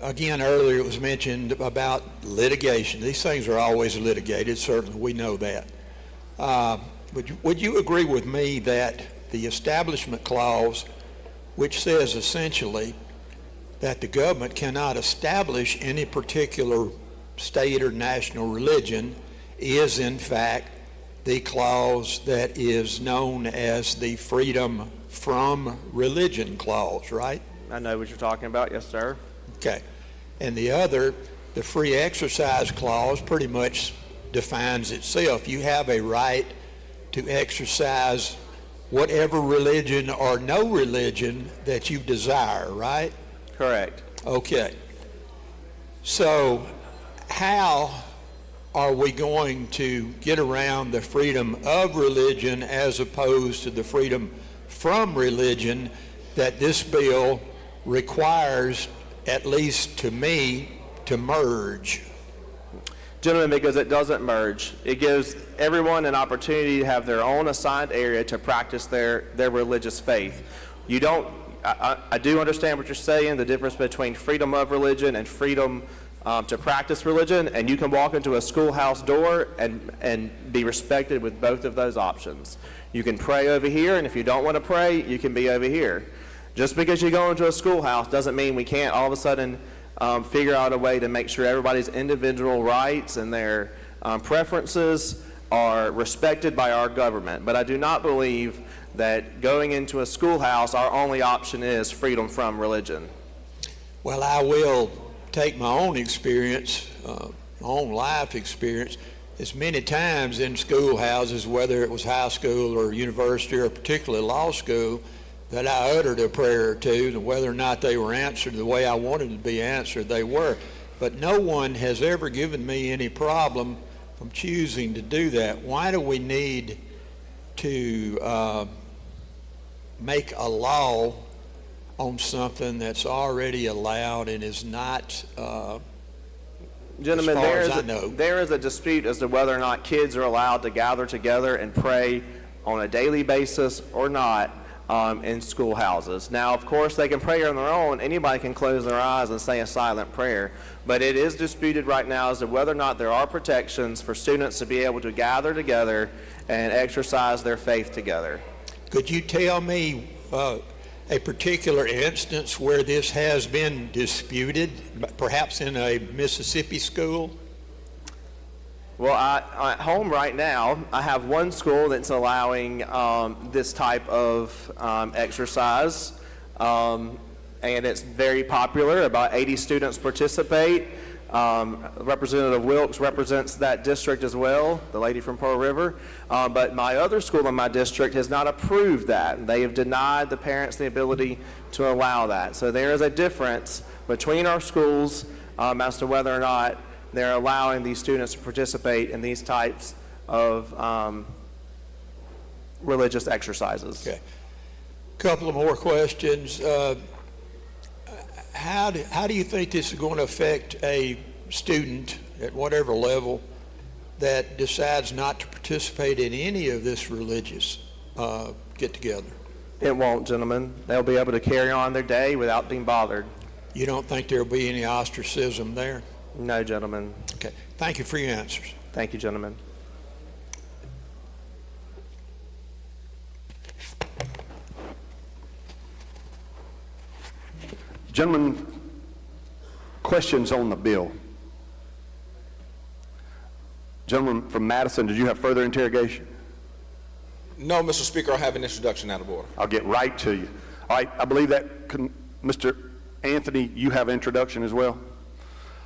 again, earlier it was mentioned about litigation. These things are always litigated, certainly we know that. Would you agree with me that the Establishment Clause, which says essentially that the government cannot establish any particular state or national religion, is in fact the clause that is known as the Freedom from Religion Clause, right? I know what you're talking about, yes, sir. Okay. And the other, the Free Exercise Clause, pretty much defines itself. You have a right to exercise whatever religion or no religion that you desire, right? Correct. Okay. So how are we going to get around the freedom of religion as opposed to the freedom from religion that this bill requires, at least to me, to merge? Gentlemen, because it doesn't merge. It gives everyone an opportunity to have their own assigned area to practice their religious faith. You don't, I do understand what you're saying, the difference between freedom of religion and freedom to practice religion, and you can walk into a schoolhouse door and be respected with both of those options. You can pray over here, and if you don't want to pray, you can be over here. Just because you go into a schoolhouse doesn't mean we can't all of a sudden figure out a way to make sure everybody's individual rights and their preferences are respected by our government. But I do not believe that going into a schoolhouse, our only option is freedom from religion. Well, I will take my own experience, my own life experience. As many times in schoolhouses, whether it was high school or university or particularly law school, that I uttered a prayer or two, and whether or not they were answered the way I wanted to be answered, they were. But no one has ever given me any problem from choosing to do that. Why do we need to make a law on something that's already allowed and is not, Gentlemen, as far as I know? there is a dispute as to whether or not kids are allowed to gather together and pray on a daily basis or not in schoolhouses. Now, of course, they can pray on their own. Anybody can close their eyes and say a silent prayer. But it is disputed right now as to whether or not there are protections for students to be able to gather together and exercise their faith together. Could you tell me a particular instance where this has been disputed, perhaps in a Mississippi school? Well, at home right now, I have one school that's allowing this type of exercise, and it's very popular. About 80 students participate. Representative Wilkes represents that district as well, the lady from Pearl River. But my other school in my district has not approved that. They have denied the parents the ability to allow that. So there is a difference between our schools as to whether or not they're allowing these students to participate in these types of religious exercises. Okay. Couple of more questions. How do you think this is going to affect a student at whatever level that decides not to participate in any of this religious get-together? It won't, gentlemen. They'll be able to carry on their day without being bothered. You don't think there'll be any ostracism there? No, gentlemen. Okay. Thank you for your answers. Thank you, gentlemen. Gentlemen, questions on the bill? Gentleman from Madison, did you have further interrogation? No, Mr. Speaker, I have an introduction out of order. I'll get right to you. All right, I believe that, Mr. Anthony, you have introduction as well?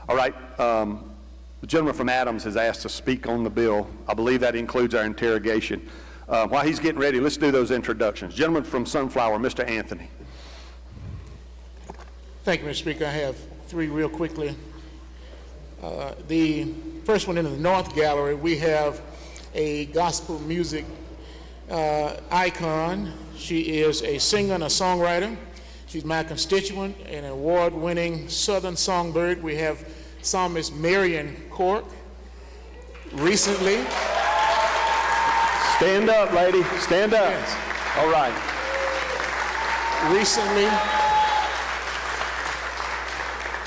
All right, the gentleman from Adams has asked to speak on the bill. I believe that includes our interrogation. While he's getting ready, let's do those introductions. Gentleman from Sunflower, Mr. Anthony. Thank you, Mr. Speaker. I have three real quickly. The first one in the North Gallery, we have a gospel music icon. She is a singer and a songwriter. She's my constituent and an award-winning Southern songbird. We have psalmist Marion Cork. Recently. Stand up, lady. Stand up. Yes. All right.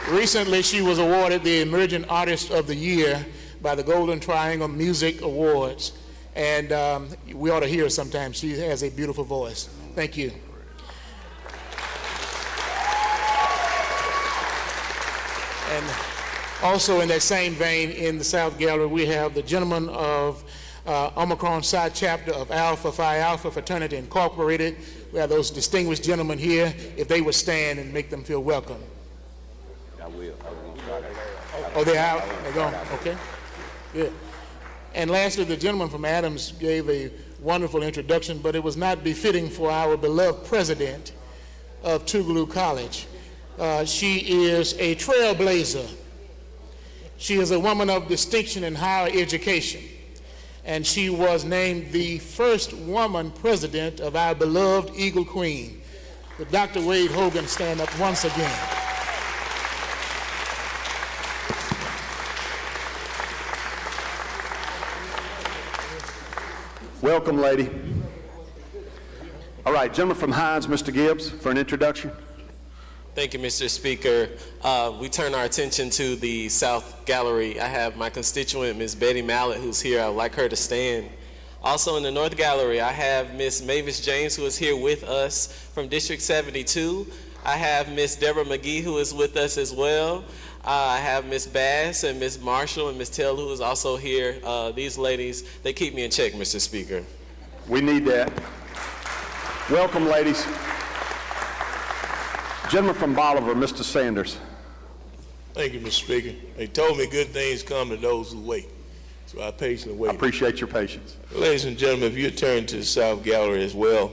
Recently, she was awarded the Emerging Artist of the Year by the Golden Triangle Music Awards. And we ought to hear her sometime. She has a beautiful voice. Thank you. And also in that same vein, in the South Gallery, we have the gentleman of Omicron Psi chapter of Alpha Phi Alpha Fraternity Incorporated. We have those distinguished gentlemen here. If they would stand and make them feel welcome. I will. Oh, they're out? They're gone? Okay. Good. And lastly, the gentleman from Adams gave a wonderful introduction, but it was not befitting for our beloved president of Tougaloo College. She is a trailblazer. She is a woman of distinction in higher education, and she was named the first woman president of our beloved Eagle Queen. Would Dr. Wade Hogan stand up once again? Welcome, lady. All right, gentleman from Hines, Mr. Gibbs, for an introduction. Thank you, Mr. Speaker. We turn our attention to the South Gallery. I have my constituent, Ms. Betty Mallett, who's here. I would like her to stand. Also in the North Gallery, I have Ms. Mavis James, who is here with us from District 72. I have Ms. Deborah McGee, who is with us as well. I have Ms. Bass and Ms. Marshall and Ms. Taylor, who is also here. These ladies, they keep me in check, Mr. Speaker. We need that. Welcome, ladies. Gentleman from Bolivar, Mr. Sanders. Thank you, Mr. Speaker. They told me good things come to those who wait, so I patiently wait. I appreciate your patience. Ladies and gentlemen, if you turn to the South Gallery as well,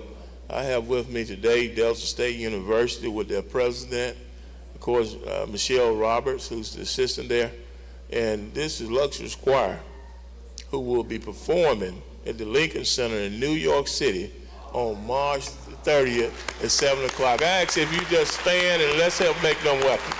I have with me today Delta State University with their president, of course, Michelle Roberts, who's the assistant there, and this is Luxor's Choir, who will be performing at the Lincoln Center in New York City on March 30th at 7 o'clock. I ask if you just stand and let's help make them welcome.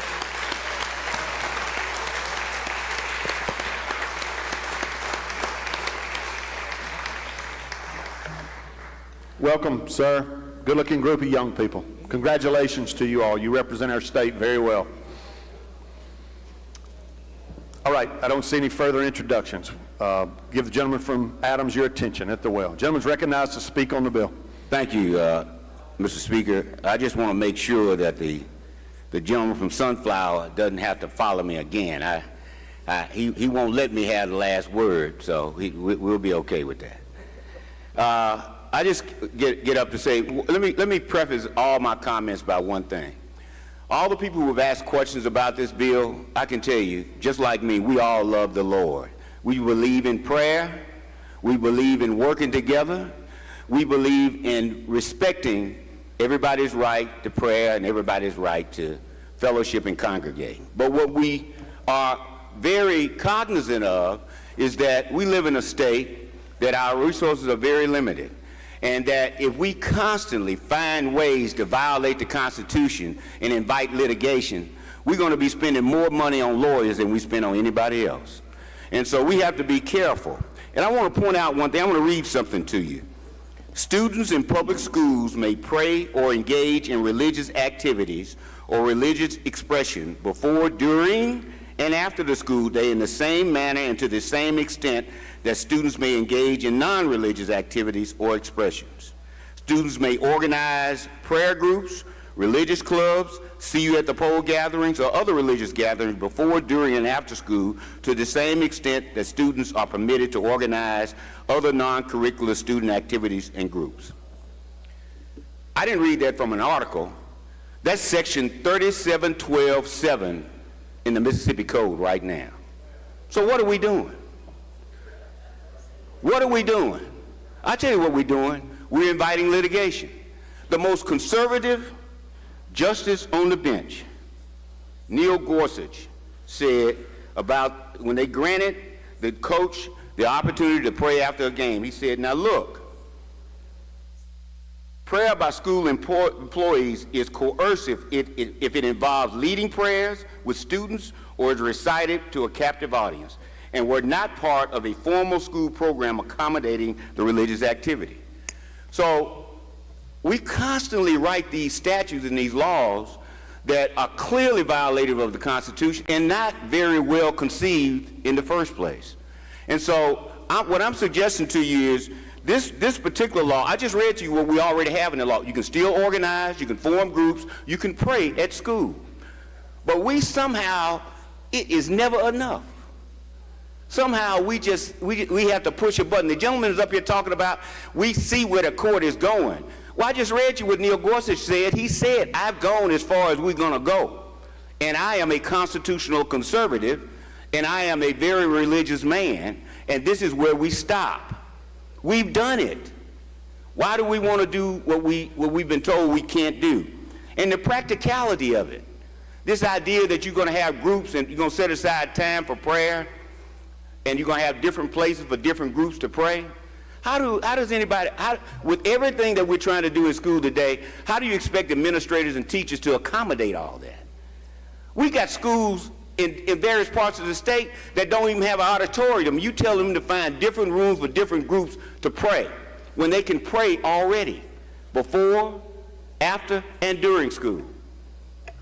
Welcome, sir. Good-looking group of young people. Congratulations to you all. You represent our state very well. All right, I don't see any further introductions. Give the gentleman from Adams your attention at the well. Gentleman's recognized to speak on the bill. Thank you, Mr. Speaker. I just want to make sure that the gentleman from Sunflower doesn't have to follow me again. He won't let me have the last word, so we'll be okay with that. I just get up to say, let me preface all my comments by one thing. All the people who have asked questions about this bill, I can tell you, just like me, we all love the Lord. We believe in prayer. We believe in working together. We believe in respecting everybody's right to prayer and everybody's right to fellowship and congregate. But what we are very cognizant of is that we live in a state that our resources are very limited, and that if we constantly find ways to violate the Constitution and invite litigation, we're going to be spending more money on lawyers than we spend on anybody else. And so we have to be careful. And I want to point out one thing. I want to read something to you. Students in public schools may pray or engage in religious activities or religious expression before, during, and after the school day in the same manner and to the same extent that students may engage in non-religious activities or expressions. Students may organize prayer groups, religious clubs, see you at the poll gatherings, or other religious gatherings before, during, and after school to the same extent that students are permitted to organize other non-curricular student activities and groups. I didn't read that from an article. That's section 3712.7 in the Mississippi Code right now. So what are we doing? What are we doing? I'll tell you what we're doing. We're inviting litigation. The most conservative justice on the bench, Neil Gorsuch, said about when they granted the coach the opportunity to pray after a game, he said, now look, Prayer by school employees is coercive if it involves leading prayers with students or is recited to a captive audience, and were not part of a formal school program accommodating the religious activity. So we constantly write these statutes and these laws that are clearly violative of the Constitution and not very well conceived in the first place. And so what I'm suggesting to you is this particular law, I just read to you what we already have in the law. You can still organize, you can form groups, you can pray at school. But we somehow, it is never enough. Somehow we have to push a button. The gentleman is up here talking about we see where the court is going. Well, I just read you what Neil Gorsuch said. He said, I've gone as far as we're going to go. And I am a constitutional conservative, and I am a very religious man, and this is where we stop. We've done it. Why do we want to do what we've been told we can't do? And the practicality of it. This idea that you're going to have groups and you're going to set aside time for prayer, and you're going to have different places for different groups to pray. How does anybody, with everything that we're trying to do in school today, how do you expect administrators and teachers to accommodate all that? We got schools in various parts of the state that don't even have an auditorium. You tell them to find different rooms for different groups to pray when they can pray already, before, after, and during school.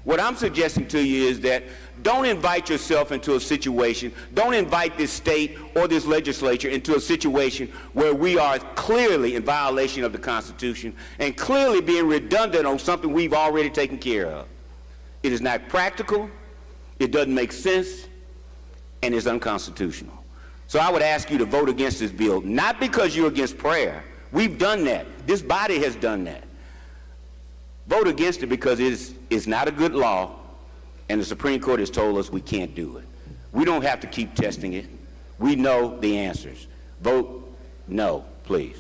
What I'm suggesting to you is that don't invite yourself into a situation, don't invite this state or this legislature into a situation where we are clearly in violation of the Constitution and clearly being redundant on something we've already taken care of. It is not practical, it doesn't make sense, and it's unconstitutional. So I would ask you to vote against this bill, not because you're against prayer. We've done that. This body has done that. Vote against it because it's not a good law, and the Supreme Court has told us we can't do it. We don't have to keep testing it. We know the answers. Vote no, please.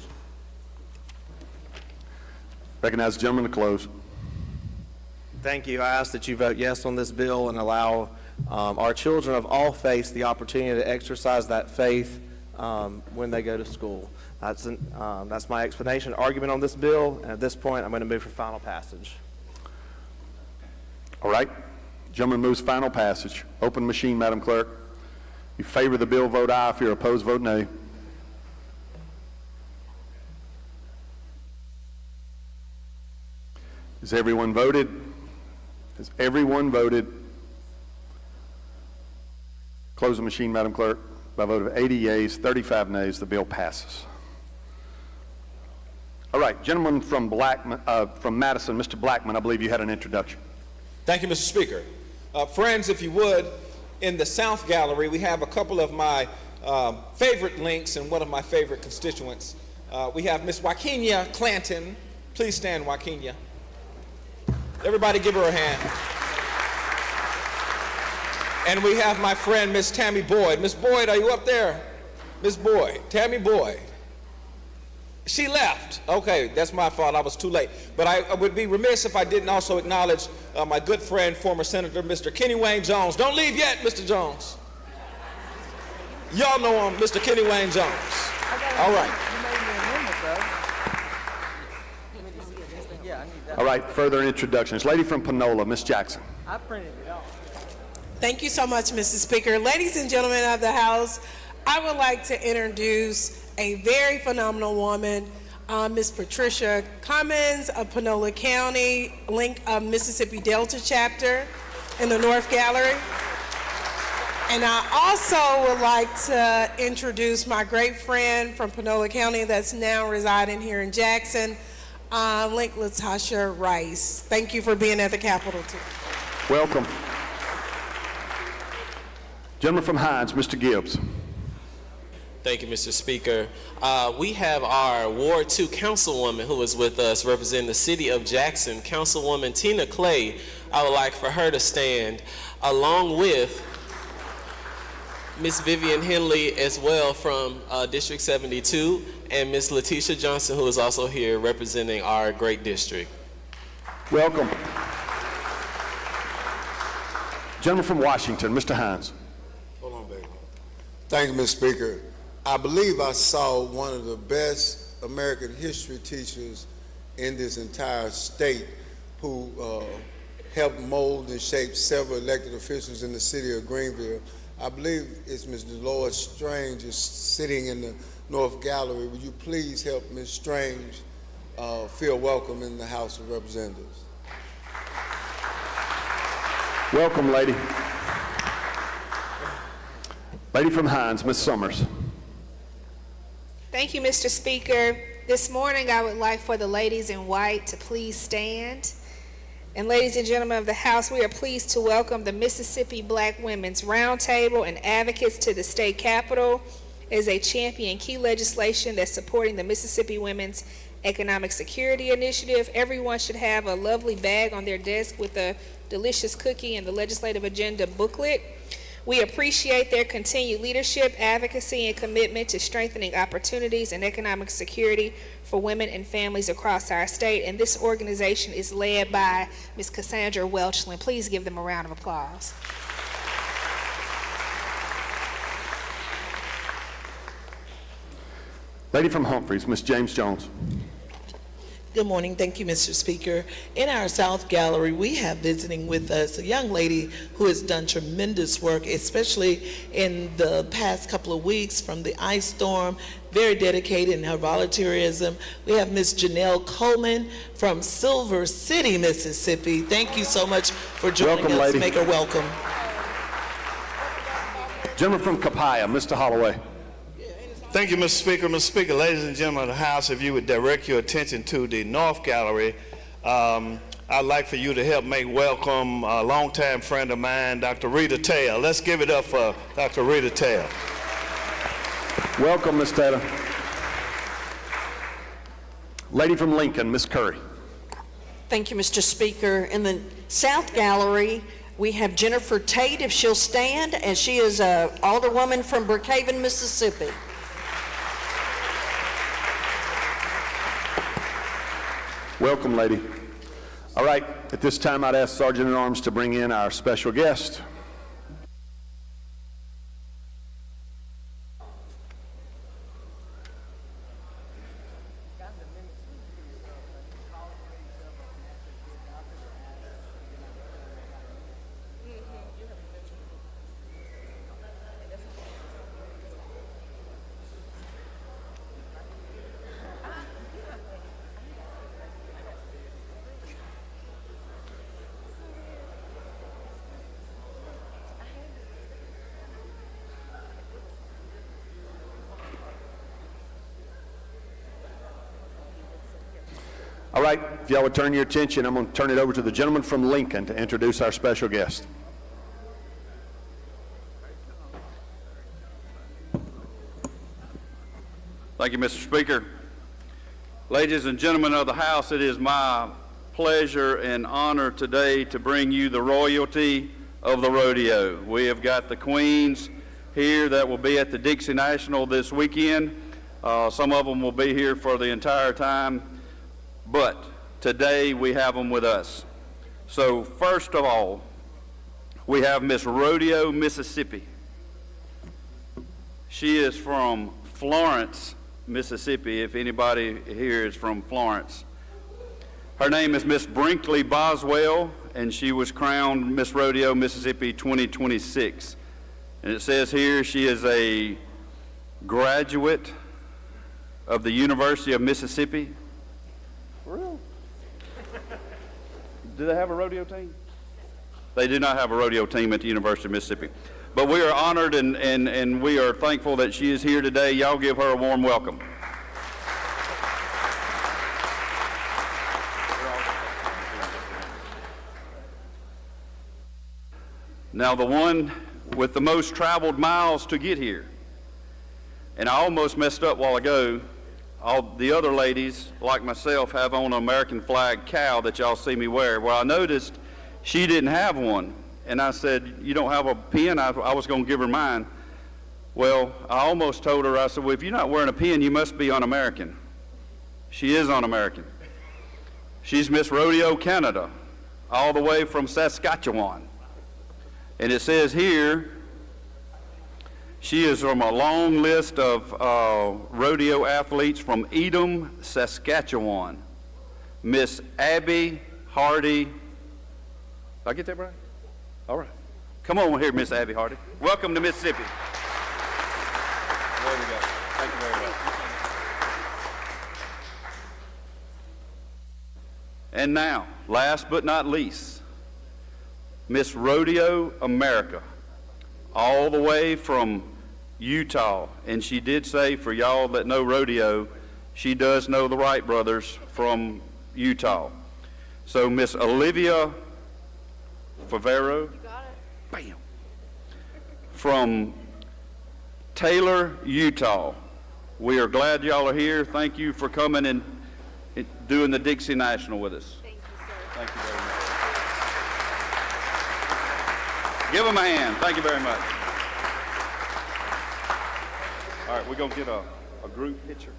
Recognize the gentleman to close. Thank you. I ask that you vote yes on this bill and allow our children of all faiths the opportunity to exercise that faith when they go to school. That's my explanation, argument on this bill, and at this point, I'm going to move for final passage. All right. Gentleman moves final passage. Open machine, Madam Clerk. If you favor the bill, vote aye. If you're opposed, vote nay. Has everyone voted? Has everyone voted? Close the machine, Madam Clerk. By a vote of 80 yeas, 35 nays, the bill passes. All right, gentleman from Madison, Mr. Blackman, I believe you had an introduction. Thank you, Mr. Speaker. Friends, if you would, in the South Gallery, we have a couple of my favorite links and one of my favorite constituents. We have Miss Wakinia Clanton. Please stand, Wakinia. Everybody give her a hand. And we have my friend, Miss Tammy Boyd. Miss Boyd, are you up there? Miss Boyd, Tammy Boyd. She left. Okay, that's my fault. I was too late. But I would be remiss if I didn't also acknowledge my good friend, former Senator Mr. Kenny Wayne Jones. Don't leave yet, Mr. Jones. Y'all know him, Mr. Kenny Wayne Jones. All right. All right, further introductions. Lady from Panola, Miss Jackson. I printed it off. Thank you so much, Mr. Speaker. Ladies and gentlemen of the House, I would like to introduce a very phenomenal woman, Ms. Patricia Cummins of Panola County, link of Mississippi Delta chapter in the North Gallery. And I also would like to introduce my great friend from Panola County that's now residing here in Jackson, Link Latasha Rice. Thank you for being at the Capitol today. Welcome. Gentleman from Hines, Mr. Gibbs. Thank you, Mr. Speaker. We have our Ward 2 councilwoman who is with us representing the city of Jackson, Councilwoman Tina Clay. I would like for her to stand along with Ms. Vivian Henley as well from District 72 and Ms. Letitia Johnson, who is also here representing our great district. Welcome. Gentleman from Washington, Mr. Hines. Hold on, baby. Thank you, Mr. Speaker. I believe I saw one of the best American history teachers in this entire state who helped mold and shape several elected officials in the city of Greenville. I believe it's Ms. Dolores Strange is sitting in the North Gallery. Would you please help Ms. Strange feel welcome in the House of Representatives? Welcome, lady. Lady from Hines, Ms. Summers. Thank you, Mr. Speaker. This morning, I would like for the ladies in white to please stand. And ladies and gentlemen of the House, we are pleased to welcome the Mississippi Black Women's Roundtable and advocates to the state capitol as they champion key legislation that's supporting the Mississippi Women's Economic Security Initiative. Everyone should have a lovely bag on their desk with a delicious cookie and the legislative agenda booklet. We appreciate their continued leadership, advocacy, and commitment to strengthening opportunities and economic security for women and families across our state. And this organization is led by Ms. Cassandra Welchland. Please give them a round of applause. Lady from Humphreys, Ms. James Jones. Good morning. Thank you, Mr. Speaker. In our South Gallery, we have visiting with us a young lady who has done tremendous work, especially in the past couple of weeks from the ice storm, very dedicated in her volunteerism. We have Ms. Janelle Coleman from Silver City, Mississippi. Thank you so much for joining welcome, us. Lady. Make her welcome. Gentleman from Copiah, Mr. Holloway. Thank you, Mr. Speaker. Mr. Speaker, ladies and gentlemen of the House, if you would direct your attention to the North Gallery, I'd like for you to help make welcome a longtime friend of mine, Dr. Rita Taylor. Let's give it up for Dr. Rita Taylor. Welcome, Ms. Taylor. Lady from Lincoln, Ms. Curry. Thank you, Mr. Speaker. In the South Gallery, we have Jennifer Tate, if she'll stand, and she is an alderwoman from Brookhaven, Mississippi. Welcome, lady. All right, at this time, I'd ask Sergeant at Arms to bring in our special guest. All right, if y'all would turn your attention, I'm going to turn it over to the gentleman from Lincoln to introduce our special guest. Thank you, Mr. Speaker. Ladies and gentlemen of the House, it is my pleasure and honor today to bring you the royalty of the rodeo. We have got the queens here that will be at the Dixie National this weekend. Some of them will be here for the entire time, but today we have them with us. So first of all, we have Miss Rodeo, Mississippi. She is from Florence, Mississippi, if anybody here is from Florence. Her name is Miss Brinkley Boswell, and she was crowned Miss Rodeo, Mississippi 2026. And it says here she is a graduate of the University of Mississippi. Really? Do they have a rodeo team? They do not have a rodeo team at the University of Mississippi. But we are honored and we are thankful that she is here today. Y'all give her a warm welcome. Now the one with the most traveled miles to get here. And I almost messed up a while ago. All the other ladies, like myself, have on an American flag cowl that y'all see me wear. Well, I noticed she didn't have one. And I said, you don't have a pin? I was going to give her mine. Well, I almost told her, I said, well, if you're not wearing a pin, you must be un-American. She is un-American. She's Miss Rodeo Canada, all the way from Saskatchewan. And it says here, she is from a long list of rodeo athletes from Edom, Saskatchewan. Miss Abby Hardy. Did I get that right? All right. Come on here, Miss Abby Hardy. Welcome to Mississippi. There we go. Thank you very much. And now, last but not least, Miss Rodeo America, all the way from Utah. And she did say, for y'all that know rodeo, she does know the Wright brothers from Utah. So Miss Olivia Favero, bam, from Taylor, Utah. We are glad y'all are here. Thank you for coming and doing the Dixie National with us. Thank you, sir. Thank you very much. Give them a hand. Thank you very much. All right, we're going to get a group picture.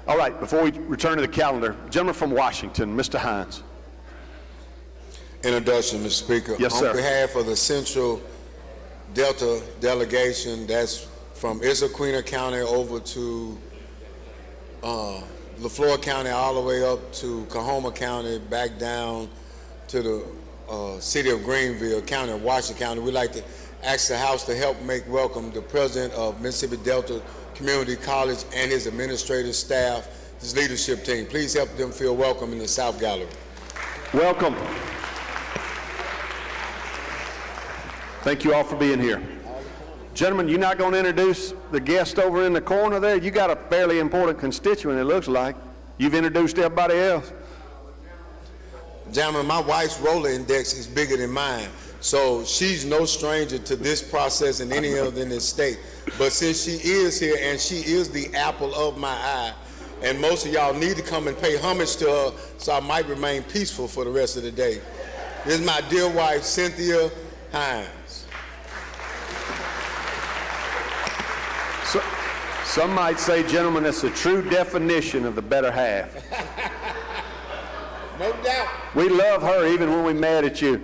All right, before we return to the calendar, gentleman from Washington, Mr. Hines. Introduction, Mr. Speaker. Yes, sir. On behalf of the Central Delta delegation, that's from Issaquah County over to LaFleur County, all the way up to Coahoma County, back down to the city of Greenville County, Washington County, we'd like to ask the House to help make welcome the president of Mississippi Delta Community College and his administrative staff, his leadership team. Please help them feel welcome in the South Gallery. Welcome. Thank you all for being here. Gentlemen, you're not going to introduce the guest over in the corner there? You got a fairly important constituent, it looks like. You've introduced everybody else. Gentlemen, my wife's roller index is bigger than mine, so she's no stranger to this process and any other in this state. But since she is here and she is the apple of my eye, and most of y'all need to come and pay homage to her so I might remain peaceful for the rest of the day. This is my dear wife, Cynthia Hines. Some might say, gentlemen, that's the true definition of the better half. No doubt. We love her even when we're mad at you.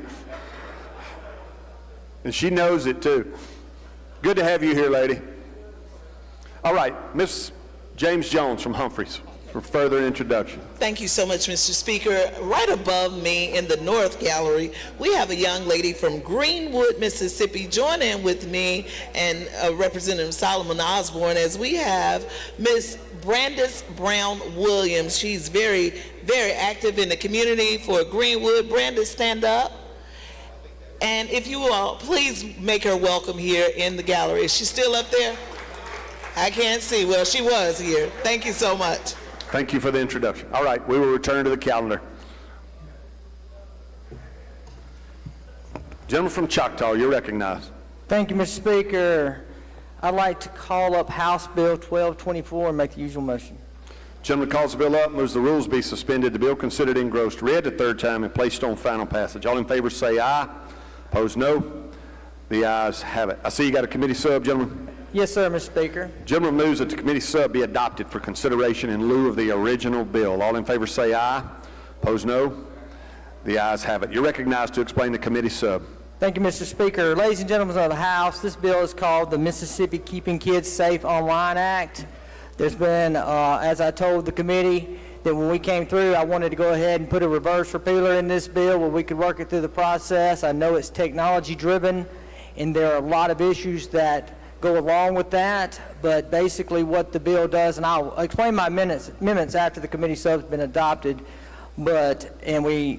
And she knows it too. Good to have you here, lady. All right, Miss James Jones from Humphreys for further introduction. Thank you so much, Mr. Speaker. Right above me in the North Gallery, we have a young lady from Greenwood, Mississippi. Join in with me and Representative Solomon Osborne as we have Miss Brandis Brown Williams. She's very, very active in the community for Greenwood. Brandis, stand up. And if you will, please make her welcome here in the gallery. Is she still up there? I can't see. Well, she was here. Thank you so much. Thank you for the introduction. All right, we will return to the calendar. Gentleman from Choctaw, you're recognized. Thank you, Mr. Speaker. I'd like to call up House Bill 1224 and make the usual motion. Gentleman calls the bill up, moves the rules be suspended, the bill considered engrossed, read the third time, and placed on final passage. All in favor say aye. Opposed, no. The ayes have it. I see you got a committee sub, gentlemen. Yes, sir, Mr. Speaker. Gentleman moves that the committee sub be adopted for consideration in lieu of the original bill. All in favor say aye. Opposed, no. The ayes have it. You're recognized to explain the committee sub. Thank you, Mr. Speaker. Ladies and gentlemen of the House, this bill is called the Mississippi Keeping Kids Safe Online Act. There's been, as I told the committee, that when we came through, I wanted to go ahead and put a reverse repealer in this bill where we could work it through the process. I know it's technology driven, and there are a lot of issues that go along with that, but basically what the bill does, and I'll explain my amendments after the committee sub's been adopted. and we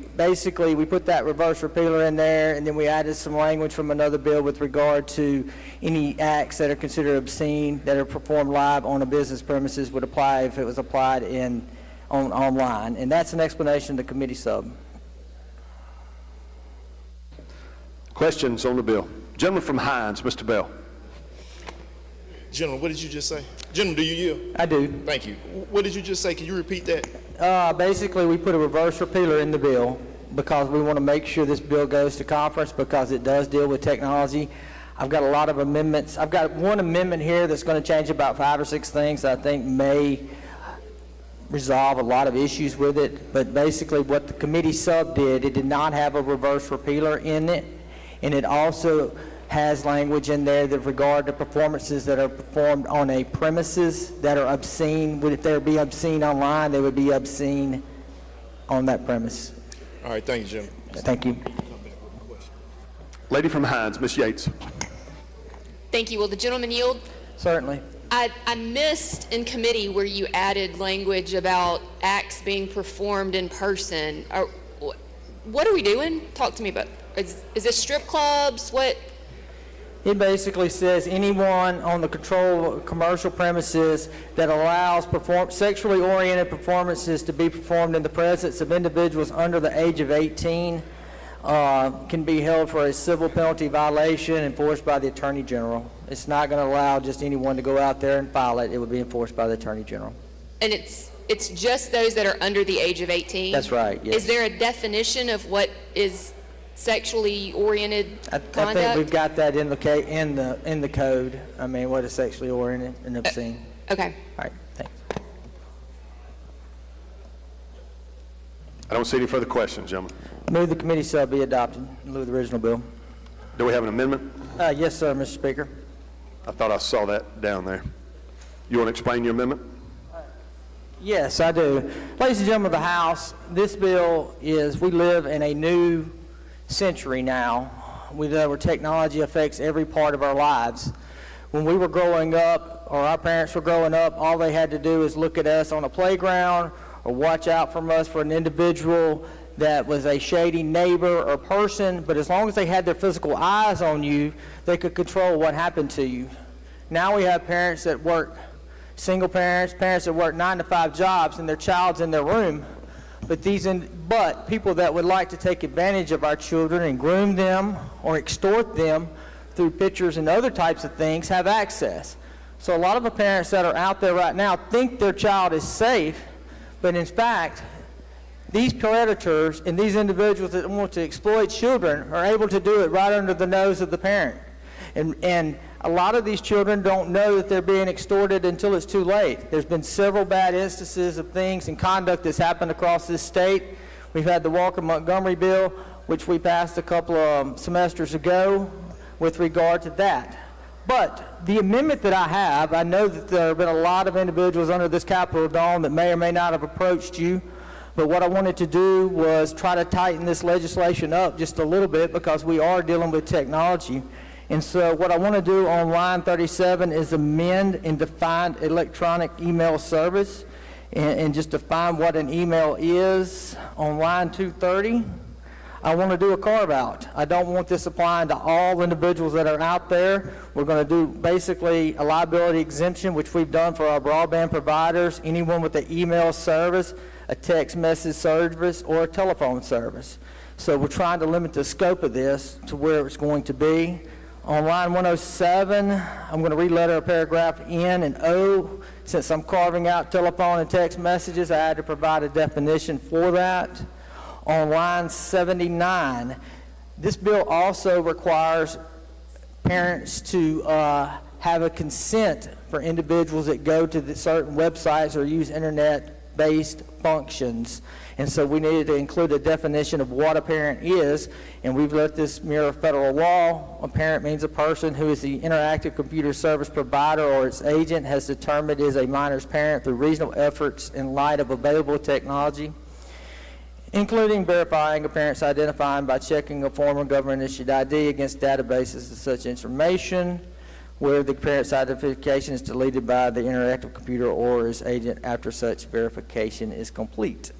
put that reverse repealer in there, and then we added some language from another bill with regard to any acts that are considered obscene that are performed live on a business premises would apply if it was applied online. And that's an explanation of the committee sub. Questions on the bill? Gentleman from Hines, Mr. Bell. Gentleman, what did you just say? Gentleman, do you yield? I do. Thank you. What did you just say? Can you repeat that? Basically, we put a reverse repealer in the bill because we want to make sure this bill goes to conference because it does deal with technology. I've got a lot of amendments. I've got one amendment here that's going to change about 5 or 6 things that I think may resolve a lot of issues with it. But basically, what the committee sub did, it did not have a reverse repealer in it, and it also has language in there that regard to performances that are performed on a premises that are obscene. If they would be obscene online, they would be obscene on that premise. All right, thank you, Jim. Thank you. Lady from Hines, Ms. Yates. Thank you. Will the gentleman yield? Certainly. I missed in committee where you added language about acts being performed in person. What are we doing? Talk to me about. Is this strip clubs? What? It basically says anyone on the controlled commercial premises that allows sexually oriented performances to be performed in the presence of individuals under the age of 18 can be held for a civil penalty violation enforced by the Attorney General. It's not going to allow just anyone to go out there and file it. It would be enforced by the Attorney General. And it's just those that are under the age of 18? That's right, yes. Is there a definition of what is sexually oriented conduct? I think we've got that in the code. I mean, what is sexually oriented and obscene. Okay. All right, thanks. I don't see any further questions, gentlemen. Move the committee sub be adopted in lieu of the original bill. Do we have an amendment? Yes, sir, Mr. Speaker. I thought I saw that down there. You want to explain your amendment? Yes, I do. Ladies and gentlemen of the House, this bill is, we live in a new century now, where technology affects every part of our lives. When we were growing up, or our parents were growing up, all they had to do is look at us on a playground or watch out from us for an individual that was a shady neighbor or person, but as long as they had their physical eyes on you, they could control what happened to you. Now we have parents that work, single parents, parents that work 9-to-5 jobs and their child's in their room. But people that would like to take advantage of our children and groom them or extort them through pictures and other types of things have access. So a lot of the parents that are out there right now think their child is safe, but in fact, these predators and these individuals that want to exploit children are able to do it right under the nose of the parent. And a lot of these children don't know that they're being extorted until it's too late. There's been several bad instances of things and conduct that's happened across this state. We've had the Walker-Montgomery bill, which we passed a couple of semesters ago with regard to that. But the amendment that I have, I know that there have been a lot of individuals under this Capitol dome that may or may not have approached you, but what I wanted to do was try to tighten this legislation up just a little bit because we are dealing with technology. And so what I want to do on line 37 is amend and define electronic email service and just define what an email is. On line 230, I want to do a carve out. I don't want this applying to all individuals that are out there. We're going to do basically a liability exemption, which we've done for our broadband providers, anyone with an email service, a text message service, or a telephone service. So we're trying to limit the scope of this to where it's going to be. On line 107, I'm going to re-letter a paragraph N and O. Since I'm carving out telephone and text messages, I had to provide a definition for that. On line 79, this bill also requires parents to have a consent for individuals that go to certain websites or use internet-based functions. And so we needed to include a definition of what a parent is, and we've let this mirror federal law. A parent means a person who is the interactive computer service provider or its agent has determined is a minor's parent through reasonable efforts in light of available technology, including verifying a parent's identifying by checking a form of government-issued ID against databases of such information, where the parent's identification is deleted by the interactive computer or its agent after such verification is complete.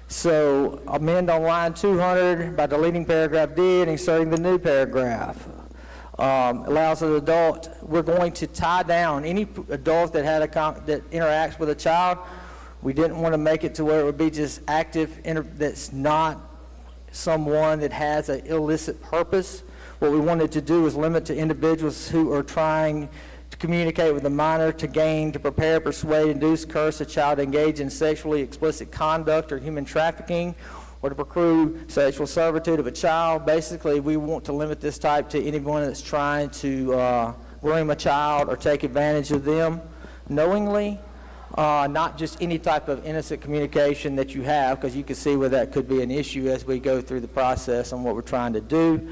So amend on line 200 by deleting paragraph D and inserting the new paragraph. Allows an adult, we're going to tie down any adult that that interacts with a child. We didn't want to make it to where it would be just active, that's not someone that has an illicit purpose. What we wanted to do is limit to individuals who are trying to communicate with a minor to gain, to prepare, persuade, induce, curse a child to engage in sexually explicit conduct or human trafficking, or to procure sexual servitude of a child. Basically, we want to limit this type to anyone that's trying to groom a child or take advantage of them knowingly, not just any type of innocent communication that you have, because you can see where that could be an issue as we go through the process on what we're trying to do.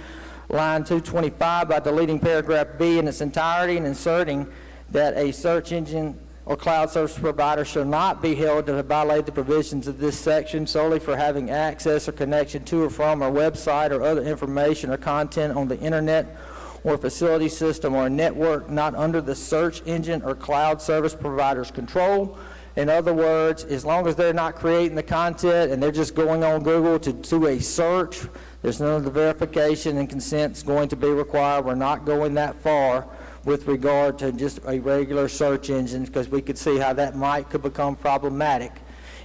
Line 225, by deleting paragraph B in its entirety and inserting that a search engine or cloud service provider shall not be held to violate the provisions of this section solely for having access or connection to or from a website or other information or content on the internet or facility system or a network not under the search engine or cloud service provider's control. In other words, as long as they're not creating the content and they're just going on Google to do a search, there's none of the verification and consent's going to be required. We're not going that far with regard to just a regular search engine, because we could see how that could become problematic,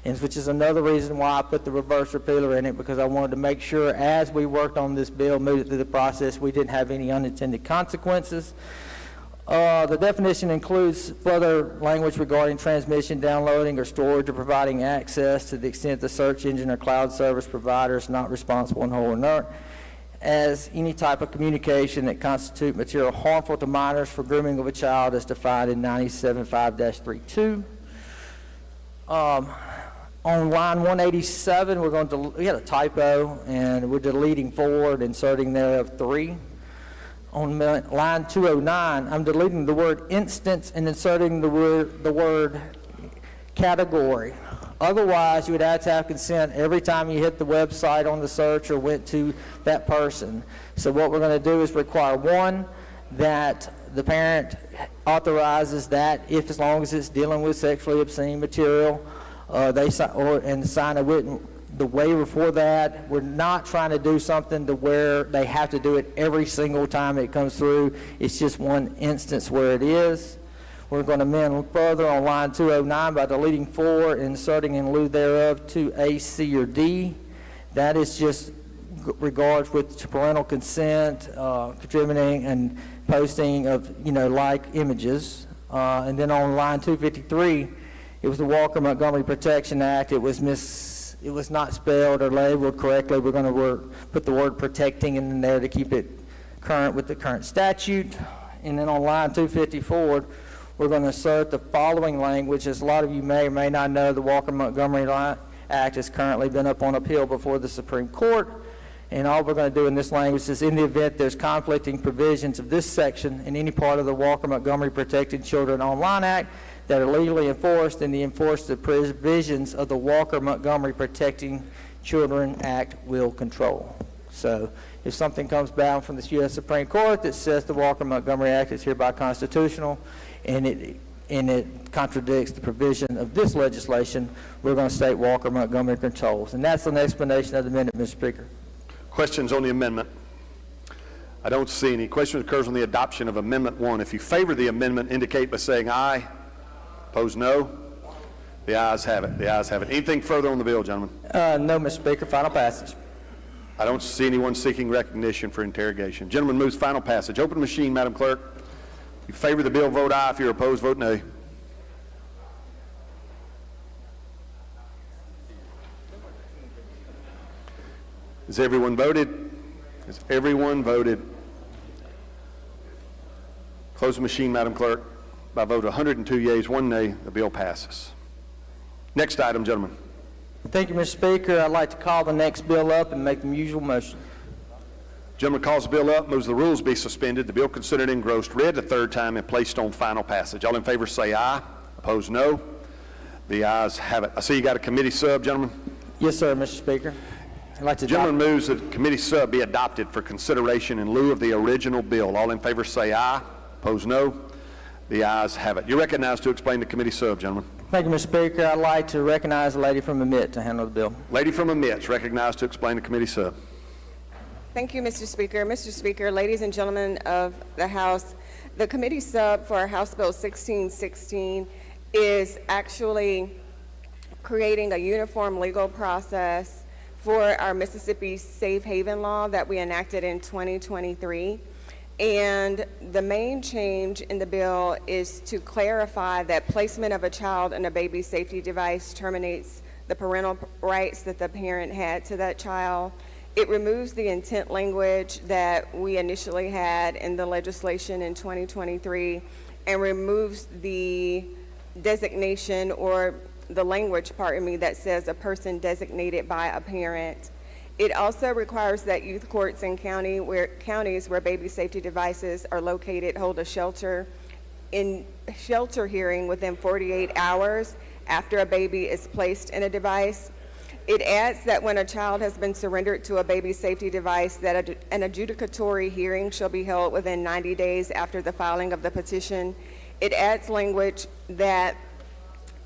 and which is another reason why I put the reverse repealer in it, because I wanted to make sure as we worked on this bill, moved it through the process, we didn't have any unintended consequences. The definition includes further language regarding transmission, downloading, or storage, or providing access to the extent the search engine or cloud service provider is not responsible in whole or not as any type of communication that constitute material harmful to minors for grooming of a child as defined in 97.5-32. On line 187, we had a typo, and we're deleting forward, inserting there of 3. On line 209, I'm deleting the word instance and inserting the word category. Otherwise, you would have to have consent every time you hit the website on the search or went to that person. So what we're going to do is require, one, that the parent authorizes that if, as long as it's dealing with sexually obscene material, sign the waiver for that. We're not trying to do something to where they have to do it every single time it comes through. It's just one instance where it is. We're going to amend further on line 209 by deleting 4, inserting in lieu thereof to A, C, or D. That is just regards with parental consent, contributing and posting of, like images. And then on line 253, it was the Walker-Montgomery Protection Act. It was not spelled or labeled correctly. We're going to put the word protecting in there to keep it current with the current statute. And then on line 254, we're going to insert the following language. As a lot of you may or may not know, the Walker-Montgomery Act has currently been up on appeal before the Supreme Court. And all we're going to do in this language is, in the event there's conflicting provisions of this section in any part of the Walker-Montgomery Protecting Children Online Act that are legally enforced, and the enforced provisions of the Walker-Montgomery Protecting Children Act will control. So if something comes down from the U.S. Supreme Court that says the Walker-Montgomery Act is hereby constitutional and it contradicts the provision of this legislation, we're going to state Walker-Montgomery controls. And that's an explanation of the amendment, Mr. Speaker. Questions on the amendment? I don't see any. Question occurs on the adoption of Amendment 1. If you favor the amendment, indicate by saying aye. Opposed, no. The ayes have it. The ayes have it. Anything further on the bill, gentlemen? No, Mr. Speaker. Final passage. I don't see anyone seeking recognition for interrogation. Gentleman moves final passage. Open the machine, Madam Clerk. If you favor the bill, vote aye. If you're opposed, vote nay. Has everyone voted? Has everyone voted? Close the machine, Madam Clerk. By vote 102 yeas, 1 nay, the bill passes. Next item, gentlemen. Thank you, Mr. Speaker. I'd like to call the next bill up and make the usual motion. Gentleman calls the bill up, moves the rules be suspended, the bill considered engrossed, read the third time, and placed on final passage. All in favor say aye. Opposed, no. The ayes have it. I see you got a committee sub, gentlemen. Yes, sir, Mr. Speaker. I'd like to gentleman moves that the committee sub be adopted for consideration in lieu of the original bill. All in favor say aye. Opposed, no. The ayes have it. You're recognized to explain the committee sub, gentlemen. Thank you, Mr. Speaker. I'd like to recognize the lady from Amite to handle the bill. Lady from Amite, recognized to explain the committee sub. Thank you, Mr. Speaker. Mr. Speaker, ladies and gentlemen of the House, the committee sub for House Bill 1616 is actually creating a uniform legal process for our Mississippi Safe Haven law that we enacted in 2023. And the main change in the bill is to clarify that placement of a child in a baby safety device terminates the parental rights that the parent had to that child. It removes the intent language that we initially had in the legislation in 2023 and removes the designation or the language, pardon me, that says a person designated by a parent. It also requires that youth courts in counties where baby safety devices are located hold a shelter hearing within 48 hours after a baby is placed in a device. It adds that when a child has been surrendered to a baby safety device, that an adjudicatory hearing shall be held within 90 days after the filing of the petition. It adds language that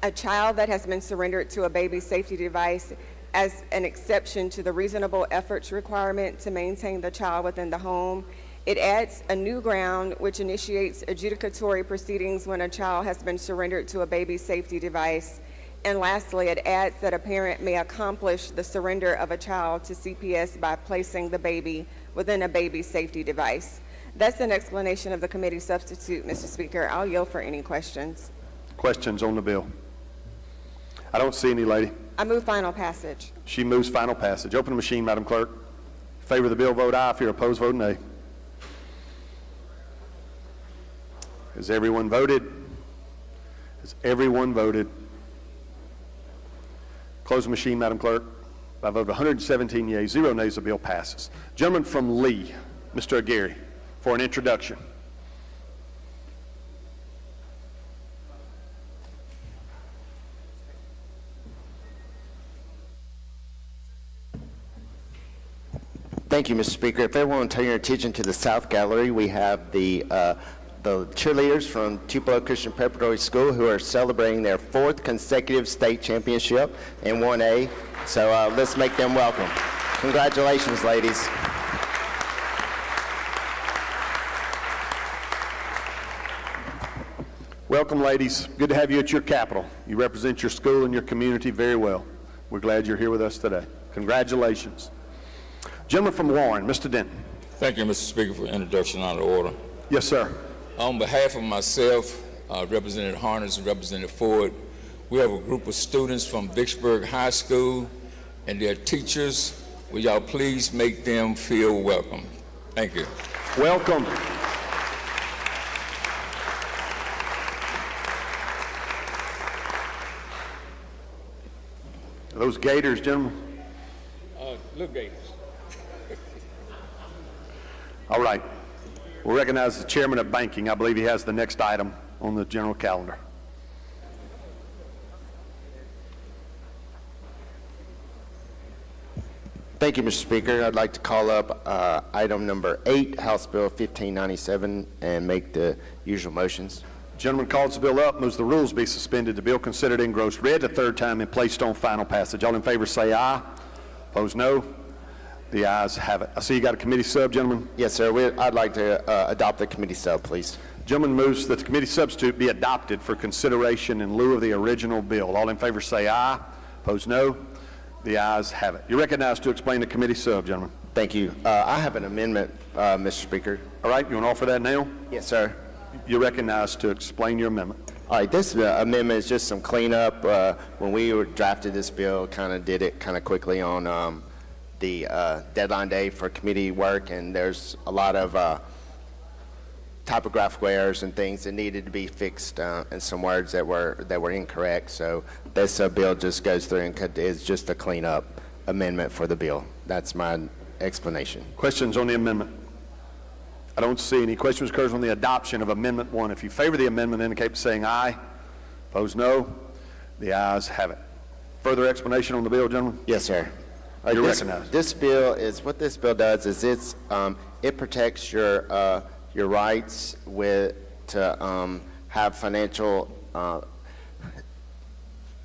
a child that has been surrendered to a baby safety device as an exception to the reasonable efforts requirement to maintain the child within the home. It adds a new ground which initiates adjudicatory proceedings when a child has been surrendered to a baby safety device. And lastly, it adds that a parent may accomplish the surrender of a child to CPS by placing the baby within a baby safety device. That's an explanation of the committee substitute, Mr. Speaker. I'll yield for any questions. Questions on the bill? I don't see any, lady. I move final passage. She moves final passage. Open the machine, Madam Clerk. In favor of the bill, vote aye. If you're opposed, vote nay. Has everyone voted? Has everyone voted? Close the machine, Madam Clerk. By a vote of 117 yeas, 0 nays, the bill passes. Gentleman from Lee, Mr. Aguirre, for an introduction. Thank you, Mr. Speaker. If everyone will turn your attention to the South Gallery, we have the cheerleaders from Tupelo Christian Preparatory School who are celebrating their 4th consecutive state championship in 1A. So let's make them welcome. Congratulations, ladies. Welcome, ladies. Good to have you at your capital. You represent your school and your community very well. We're glad you're here with us today. Congratulations. Gentleman from Warren, Mr. Denton. Thank you, Mr. Speaker, for the introduction out of order. Yes, sir. On behalf of myself, Representative Harness and Representative Ford, we have a group of students from Vicksburg High School and their teachers. Will y'all please make them feel welcome? Thank you. Welcome. Are those Gators, gentlemen? Little Gators. All right. We'll recognize the chairman of banking. I believe he has the next item on the general calendar. Thank you, Mr. Speaker. I'd like to call up item number 8, House Bill 1597, and make the usual motions. Gentleman calls the bill up, moves the rules be suspended, the bill considered engrossed, read the 3rd time, and placed on final passage. All in favor say aye. Opposed, no. The ayes have it. I see you got a committee sub, gentlemen. Yes, sir. I'd like to adopt the committee sub, please. Gentleman moves that the committee substitute be adopted for consideration in lieu of the original bill. All in favor say aye. Opposed, no. The ayes have it. You're recognized to explain the committee sub, gentlemen. Thank you. I have an amendment, Mr. Speaker. All right. You want to offer that now? Yes, sir. You're recognized to explain your amendment. All right. This amendment is just some cleanup. When we drafted this bill, kind of did it kind of quickly on the deadline day for committee work, and there's a lot of typographical errors and things that needed to be fixed, and some words that were incorrect. So this bill just goes through and is just a cleanup amendment for the bill. That's my explanation. Questions on the amendment? I don't see any. Questions occurs on the adoption of Amendment 1. If you favor the amendment, indicate by saying aye. Opposed, no. The ayes have it. Further explanation on the bill, gentlemen? Yes, sir. You're recognized. This bill is what this bill does is it protects your rights to have financial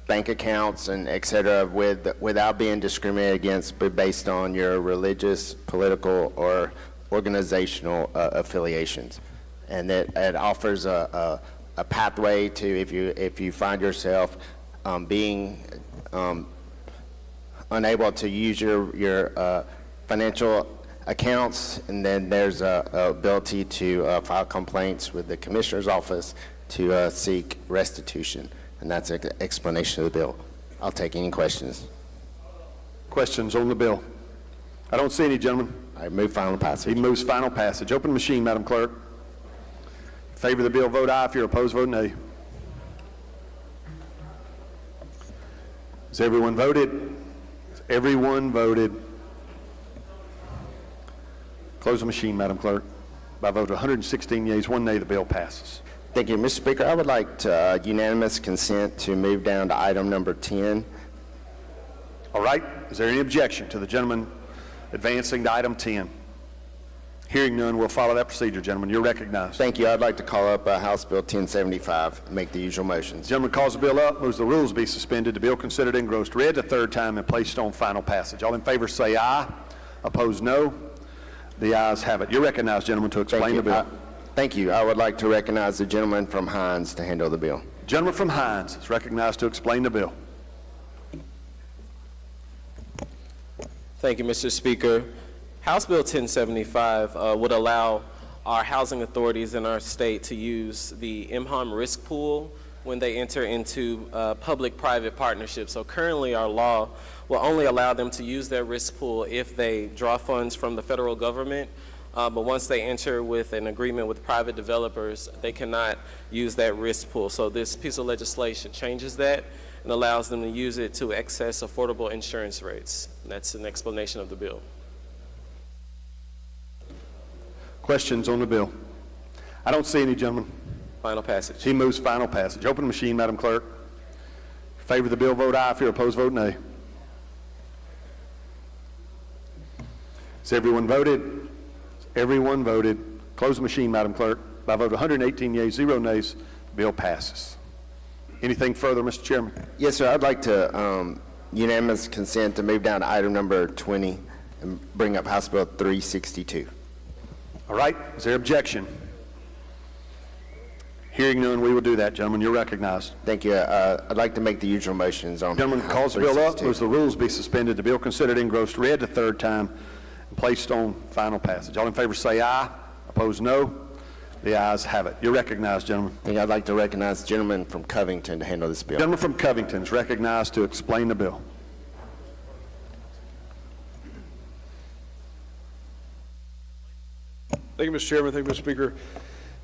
bank accounts and et cetera without being discriminated against based on your religious, political, or organizational affiliations. And that it offers a pathway to, if you find yourself being unable to use your financial accounts, and then there's a ability to file complaints with the Commissioner's Office to seek restitution. And that's an explanation of the bill. I'll take any questions. Questions on the bill? I don't see any, gentlemen. I move final passage. He moves final passage. Open the machine, Madam Clerk. In favor of the bill, vote aye. If you're opposed, vote nay. Has everyone voted? Has everyone voted? Close the machine, Madam Clerk. By a vote of 116 yeas, 1 nay, the bill passes. Thank you, Mr. Speaker. I would like unanimous consent to move down to item number 10. All right. Is there any objection to the gentleman advancing to item 10? Hearing none, we'll follow that procedure, gentlemen. You're recognized. Thank you. I'd like to call up House Bill 1075 and make the usual motions. The gentleman calls the bill up, moves the rules be suspended, the bill considered engrossed, read the third time, and placed on final passage. All in favor say aye. Opposed, no. The ayes have it. You're recognized, gentlemen, to explain the bill. Thank you. I would like to recognize the gentleman from Hines to handle the bill. Gentleman from Hines is recognized to explain the bill. Thank you, Mr. Speaker. House Bill 1075 would allow our housing authorities in our state to use the MHOM risk pool when they enter into public-private partnerships. So currently our law will only allow them to use their risk pool if they draw funds from the federal government. But once they enter with an agreement with private developers, they cannot use that risk pool. So this piece of legislation changes that and allows them to use it to access affordable insurance rates. And that's an explanation of the bill. Questions on the bill? I don't see any, gentlemen. Final passage. He moves final passage. Open the machine, Madam Clerk. In favor of the bill, vote aye. If you're opposed, vote nay. Has everyone voted? Everyone voted. Close the machine, Madam Clerk. By a vote of 118 yeas, 0 nays, the bill passes. Anything further, Mr. Chairman? Yes, sir. I'd like to unanimous consent to move down to item number 20 and bring up House Bill 362. All right. Is there objection? Hearing none, we will do that, gentlemen. You're recognized. Thank you. I'd like to make the usual motions on. Gentleman calls the bill up, moves the rules be suspended, the bill considered engrossed, read the third time, and placed on final passage. All in favor say aye. Opposed, no. The ayes have it. You're recognized, gentlemen. I'd like to recognize the gentleman from Covington to handle this bill. Gentleman from Covington is recognized to explain the bill. Thank you, Mr. Chairman. Thank you, Mr. Speaker.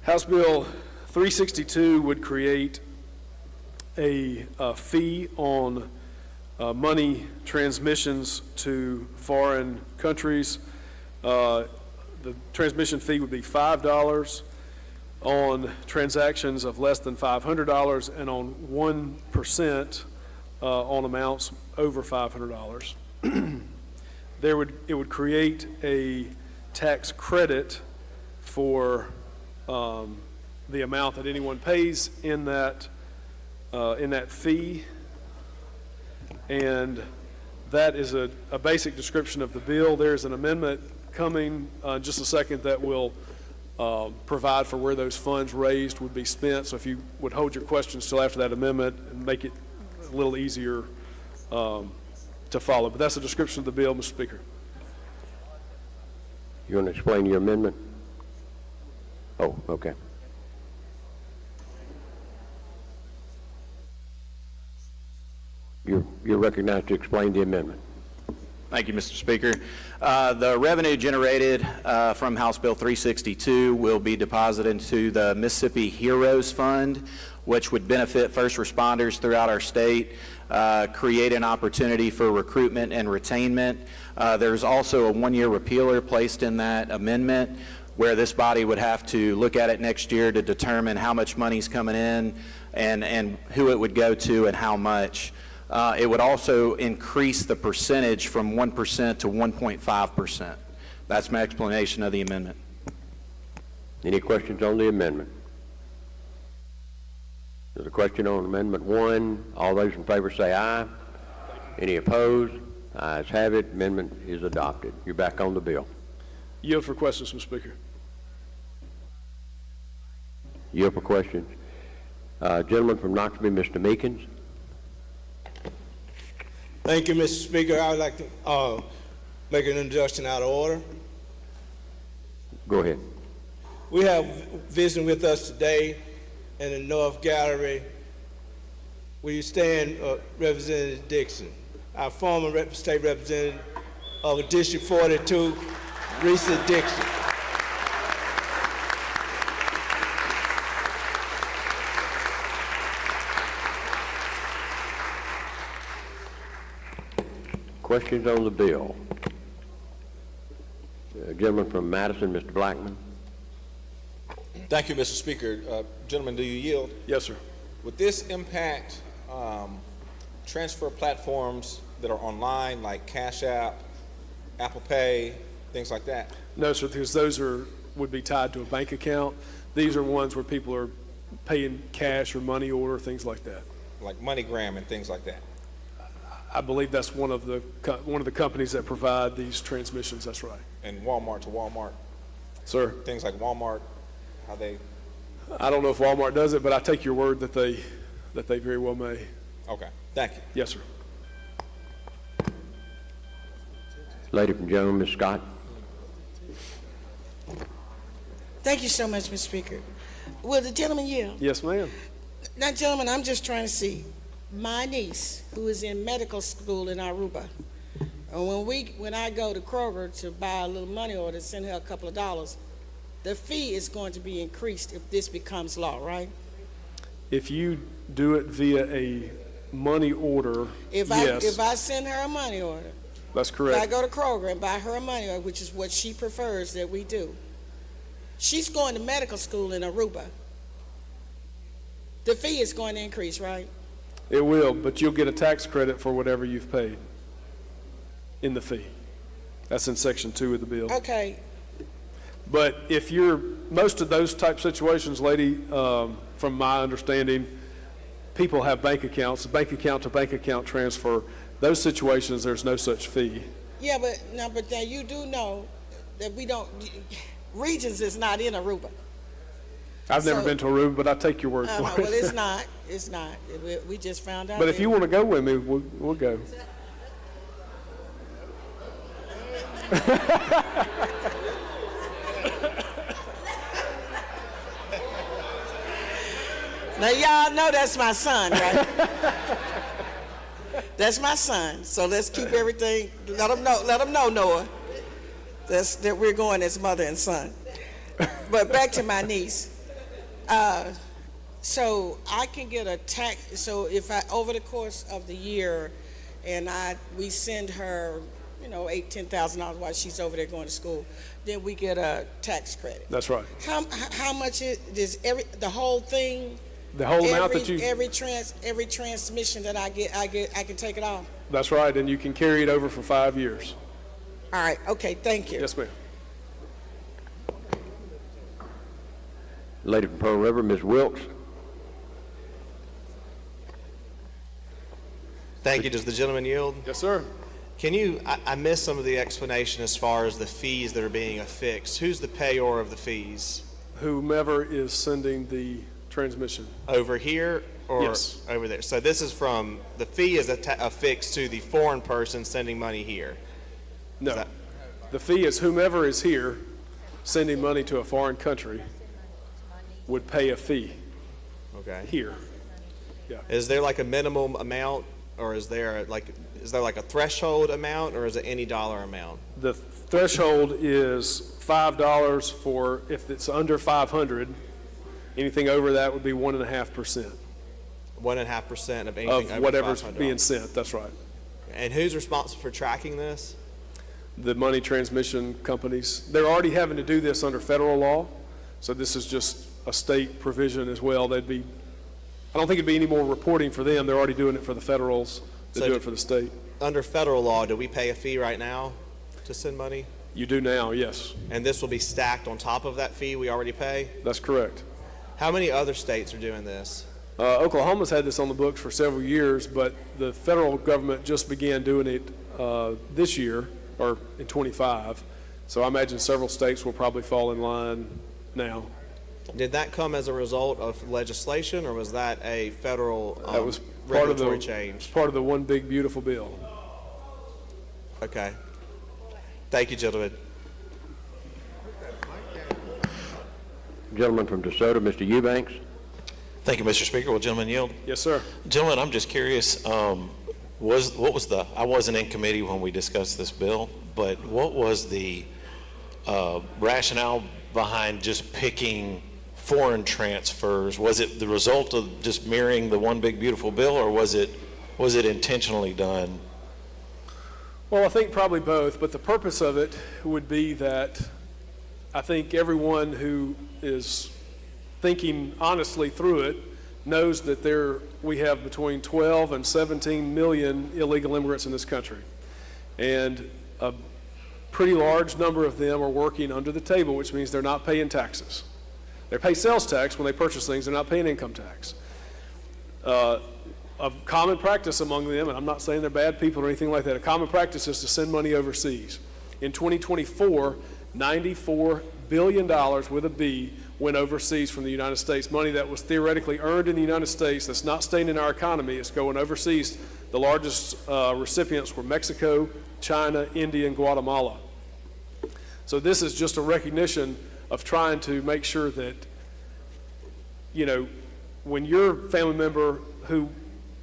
House Bill 362 would create a fee on money transmissions to foreign countries. The transmission fee would be $5 on transactions of less than $500 and on 1% on amounts over $500. It would create a tax credit for the amount that anyone pays in that fee, and that is a basic description of the bill. There's an amendment coming in just a second that will provide for where those funds raised would be spent. So if you would hold your questions till after that amendment and make it a little easier to follow. But that's a description of the bill, Mr. Speaker. You want to explain your amendment? Oh, okay. You're recognized to explain the amendment. Thank you, Mr. Speaker. The revenue generated from House Bill 362 will be deposited into the Mississippi Heroes Fund, which would benefit first responders throughout our state, create an opportunity for recruitment and retainment. There's also a one-year repealer placed in that amendment where this body would have to look at it next year to determine how much money's coming in and who it would go to and how much. It would also increase the percentage from 1% to 1.5%. That's my explanation of the amendment. Any questions on the amendment? Does the question on Amendment 1? All those in favor say aye. Any opposed? Ayes have it. Amendment is adopted. You're back on the bill. Yield for questions, Mr. Speaker. Yield for questions. Gentleman from Knoxville, Mr. Meekins. Thank you, Mr. Speaker. I would like to make an introduction out of order. Go ahead. We have visiting with us today in the North Gallery. Will you stand, Representative Dixon, our former state representative of District 42, Risa Dixon. Questions on the bill? Gentleman from Madison, Mr. Blackman. Thank you, Mr. Speaker. Gentlemen, do you yield? Yes, sir. Would this impact transfer platforms that are online, like Cash App, Apple Pay, things like that? No, sir, because those would be tied to a bank account. These are ones where people are paying cash or money order, things like that. Like MoneyGram and things like that? I believe that's one of the companies that provide these transmissions. That's right. And Walmart to Walmart? Sir? Things like Walmart, how they? I don't know if Walmart does it, but I take your word that they very well may. Okay, thank you. Yes, sir. Lady from Jones, Ms. Scott. Thank you so much, Mr. Speaker. Will the gentleman yield? Yes, ma'am. Now, gentlemen, I'm just trying to see. My niece, who is in medical school in Aruba, and when I go to Kroger to buy a little money order, send her a couple of dollars, the fee is going to be increased if this becomes law, right? If you do it via a money order, yes. If I send her a money order, that's correct. if I go to Kroger and buy her a money order, which is what she prefers that we do, she's going to medical school in Aruba. The fee is going to increase, right? It will, but you'll get a tax credit for whatever you've paid in the fee. That's in Section 2 of the bill. Okay. But if most of those type situations, lady, from my understanding, people have bank accounts, bank account to bank account transfer. Those situations, there's no such fee. Yeah, but now you do know that Regions is not in Aruba. I've never been to Aruba, but I take your word for it. Well, it's not. It's not. We just found out. But if you want to go with me, we'll go. Now, y'all know that's my son, right? That's my son. So let's keep everything. Let them know, Noah, that we're going as mother and son. But back to my niece. So I can get a tax. So if over the course of the year, and we send her, $8,000-$10,000 while she's over there going to school, then we get a tax credit. That's right. How much is the whole thing? The whole amount that you every transmission that I can take it off. That's right, and you can carry it over for 5 years. All right. Okay. Thank you. Yes, ma'am. Lady from Pearl River, Ms. Wilkes. Thank you. Does the gentleman yield? Yes, sir. I missed some of the explanation as far as the fees that are being affixed. Who's the payor of the fees? Whomever is sending the transmission. Over here or yes. Over there? So this is from, the fee is affixed to the foreign person sending money here? No. The fee is whomever is here sending money to a foreign country would pay a fee. Okay. Here. Yeah. Is there like a minimum amount, or is there like a threshold amount, or is it any dollar amount? The threshold is $5 for if it's under 500. Anything over that would be 1.5%. 1.5% of anything of over whatever's $500. being sent. That's right. And who's responsible for tracking this? The money transmission companies. They're already having to do this under federal law, so this is just a state provision as well. I don't think it'd be any more reporting for them. They're already doing it for the federals. They do it for the state. Under federal law, do we pay a fee right now to send money? You do now, yes. And this will be stacked on top of that fee we already pay? That's correct. How many other states are doing this? Oklahoma's had this on the books for several years, but the federal government just began doing it this year, or in '25. So I imagine several states will probably fall in line now. Did that come as a result of legislation, or was that a federal That was part of regulatory the change? part of the one big beautiful bill. Okay. Thank you, gentlemen. Gentleman from DeSoto, Mr. Eubanks. Thank you, Mr. Speaker. Will gentlemen yield? Yes, sir. Gentlemen, I'm just curious, I wasn't in committee when we discussed this bill, but what was the rationale behind just picking foreign transfers? Was it the result of just mirroring the one big beautiful bill, or was it intentionally done? Well, I think probably both, but the purpose of it would be that I think everyone who is thinking honestly through it knows that we have between 12 and 17 million illegal immigrants in this country. And a pretty large number of them are working under the table, which means they're not paying taxes. They pay sales tax when they purchase things, they're not paying income tax. A common practice among them, and I'm not saying they're bad people or anything like that, a common practice is to send money overseas. In 2024, $94 billion with a B went overseas from the United States. Money that was theoretically earned in the United States that's not staying in our economy, it's going overseas. The largest recipients were Mexico, China, India, and Guatemala. So this is just a recognition of trying to make sure that, you know, when your family member who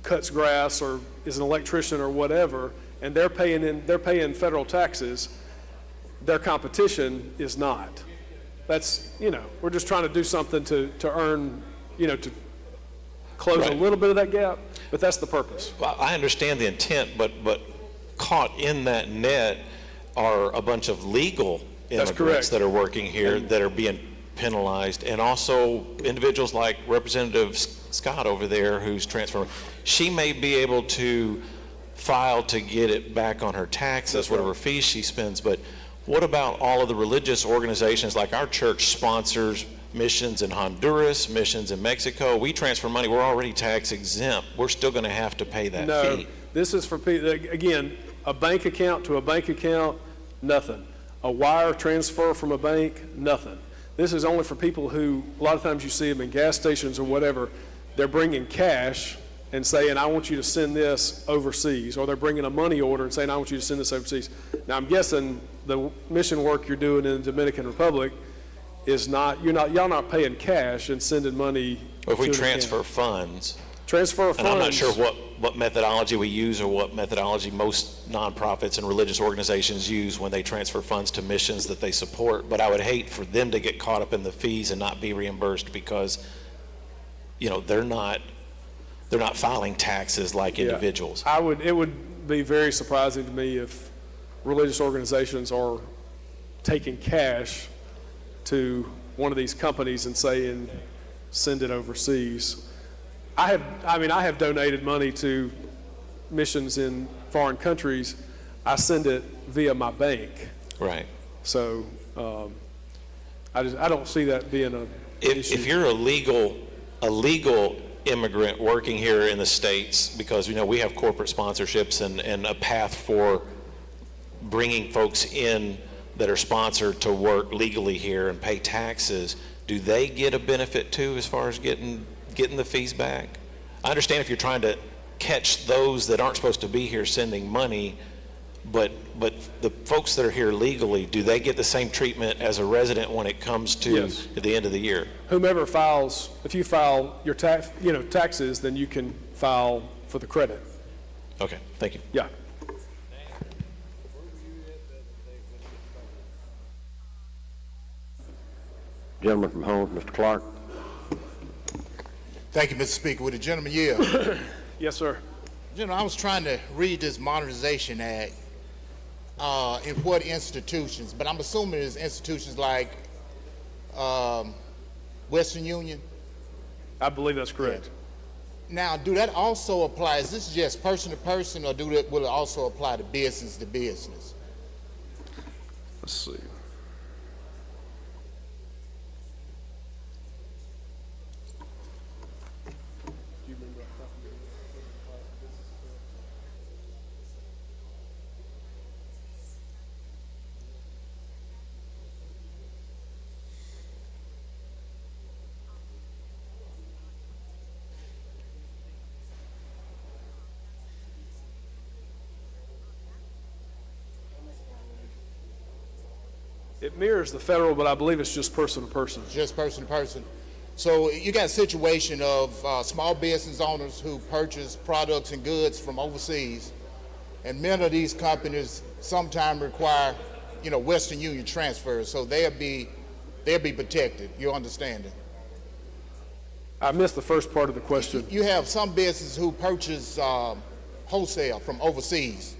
cuts grass or is an electrician or whatever, and they're paying federal taxes, their competition is not. That's, you know, we're just trying to do something to earn, you know, to close a little bit of that gap, but that's the purpose. Well, I understand the intent, but caught in that net are a bunch of legal immigrants that are working here that are being penalized, and also individuals like Representative Scott over there who's transferring. She may be able to file to get it back on her taxes, whatever fees she spends, but what about all of the religious organizations like our church sponsors missions in Honduras, missions in Mexico? We transfer money, we're already tax exempt. We're still going to have to pay that fee. No, this is for people, again, a bank account to a bank account, nothing. A wire transfer from a bank, nothing. This is only for people who, a lot of times you see them in gas stations or whatever, they're bringing cash and saying, I want you to send this overseas, or they're bringing a money order and saying, I want you to send this overseas. Now, I'm guessing the mission work you're doing in the Dominican Republic is not, y'all not paying cash and sending money. If we transfer funds. Transfer of funds. And I'm not sure what methodology we use or what methodology most nonprofits and religious organizations use when they transfer funds to missions that they support, but I would hate for them to get caught up in the fees and not be reimbursed because, you know, they're not filing taxes like individuals. It would be very surprising to me if religious organizations are taking cash to one of these companies and saying, send it overseas. I have donated money to missions in foreign countries. I send it via my bank. Right. So I don't see that being an issue. If you're a legal immigrant working here in the States, because you know we have corporate sponsorships and a path for bringing folks in that are sponsored to work legally here and pay taxes, do they get a benefit too as far as getting the fees back? I understand if you're trying to catch those that aren't supposed to be here sending money, but the folks that are here legally, do they get the same treatment as a resident when it comes to at the end of the year? Whomever files, if you file your taxes, then you can file for the credit. Okay, thank you. Yeah. Gentleman from Holmes, Mr. Clark. Thank you, Mr. Speaker. Would the gentleman yield? Yes, sir. Gentlemen, I was trying to read this Modernization Act in what institutions, but I'm assuming it's institutions like Western Union. I believe that's correct. Yeah. Now, do that also apply? Is this just person to person, or will it also apply to business to business? Let's see. It mirrors the federal, but I believe it's just person to person. Just person to person. So you got a situation of small business owners who purchase products and goods from overseas, and many of these companies sometimes require, Western Union transfers, so they'll be protected. You understand it? I missed the first part of the question. You have some businesses who purchase wholesale from overseas,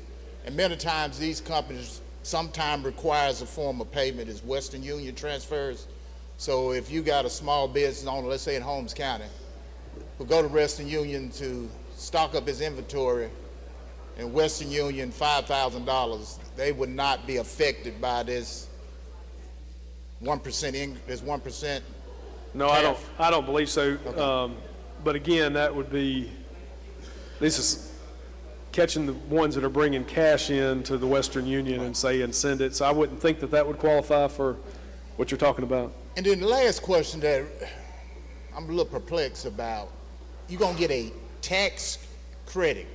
and many times these companies sometimes requires a form of payment as Western Union transfers. So if you got a small business owner, let's say in Holmes County, who go to Western Union to stock up his inventory, and Western Union $5,000, they would not be affected by this 1%. No, I don't believe so. Okay. But again, that would be, this is catching the ones that are bringing cash in to the Western Union and send it. So I wouldn't think that would qualify for what you're talking about. And then the last question that I'm a little perplexed about, you're going to get a tax credit,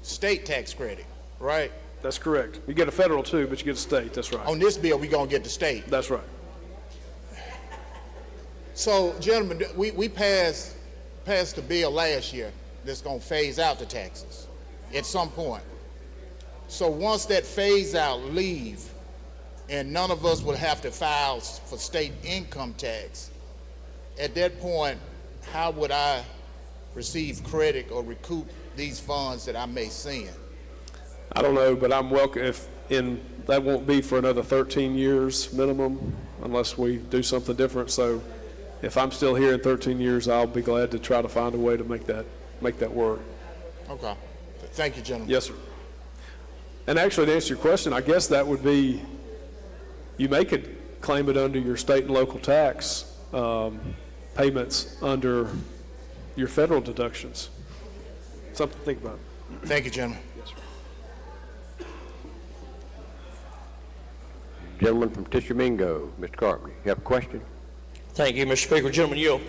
state tax credit, right? That's correct. You get a federal too, but you get a state, that's right. On this bill, we're going to get the state. That's right. So, gentlemen, we passed the bill last year that's going to phase out the taxes at some point. So once that phase out leave, and none of us will have to file for state income tax, at that point, how would I receive credit or recoup these funds that I may send? I don't know, but I'm welcome that won't be for another 13 years minimum unless we do something different. So if I'm still here in 13 years, I'll be glad to try to find a way to make that work. Okay. Thank you, gentlemen. Yes, sir. And actually, to answer your question, I guess that would be, you could claim it under your state and local tax payments under your federal deductions. Something to think about. Thank you, gentlemen. Yes, sir. Gentleman from Tishomingo, Mr. Carpenter, you have a question? Thank you, Mr. Speaker. Gentleman Yield.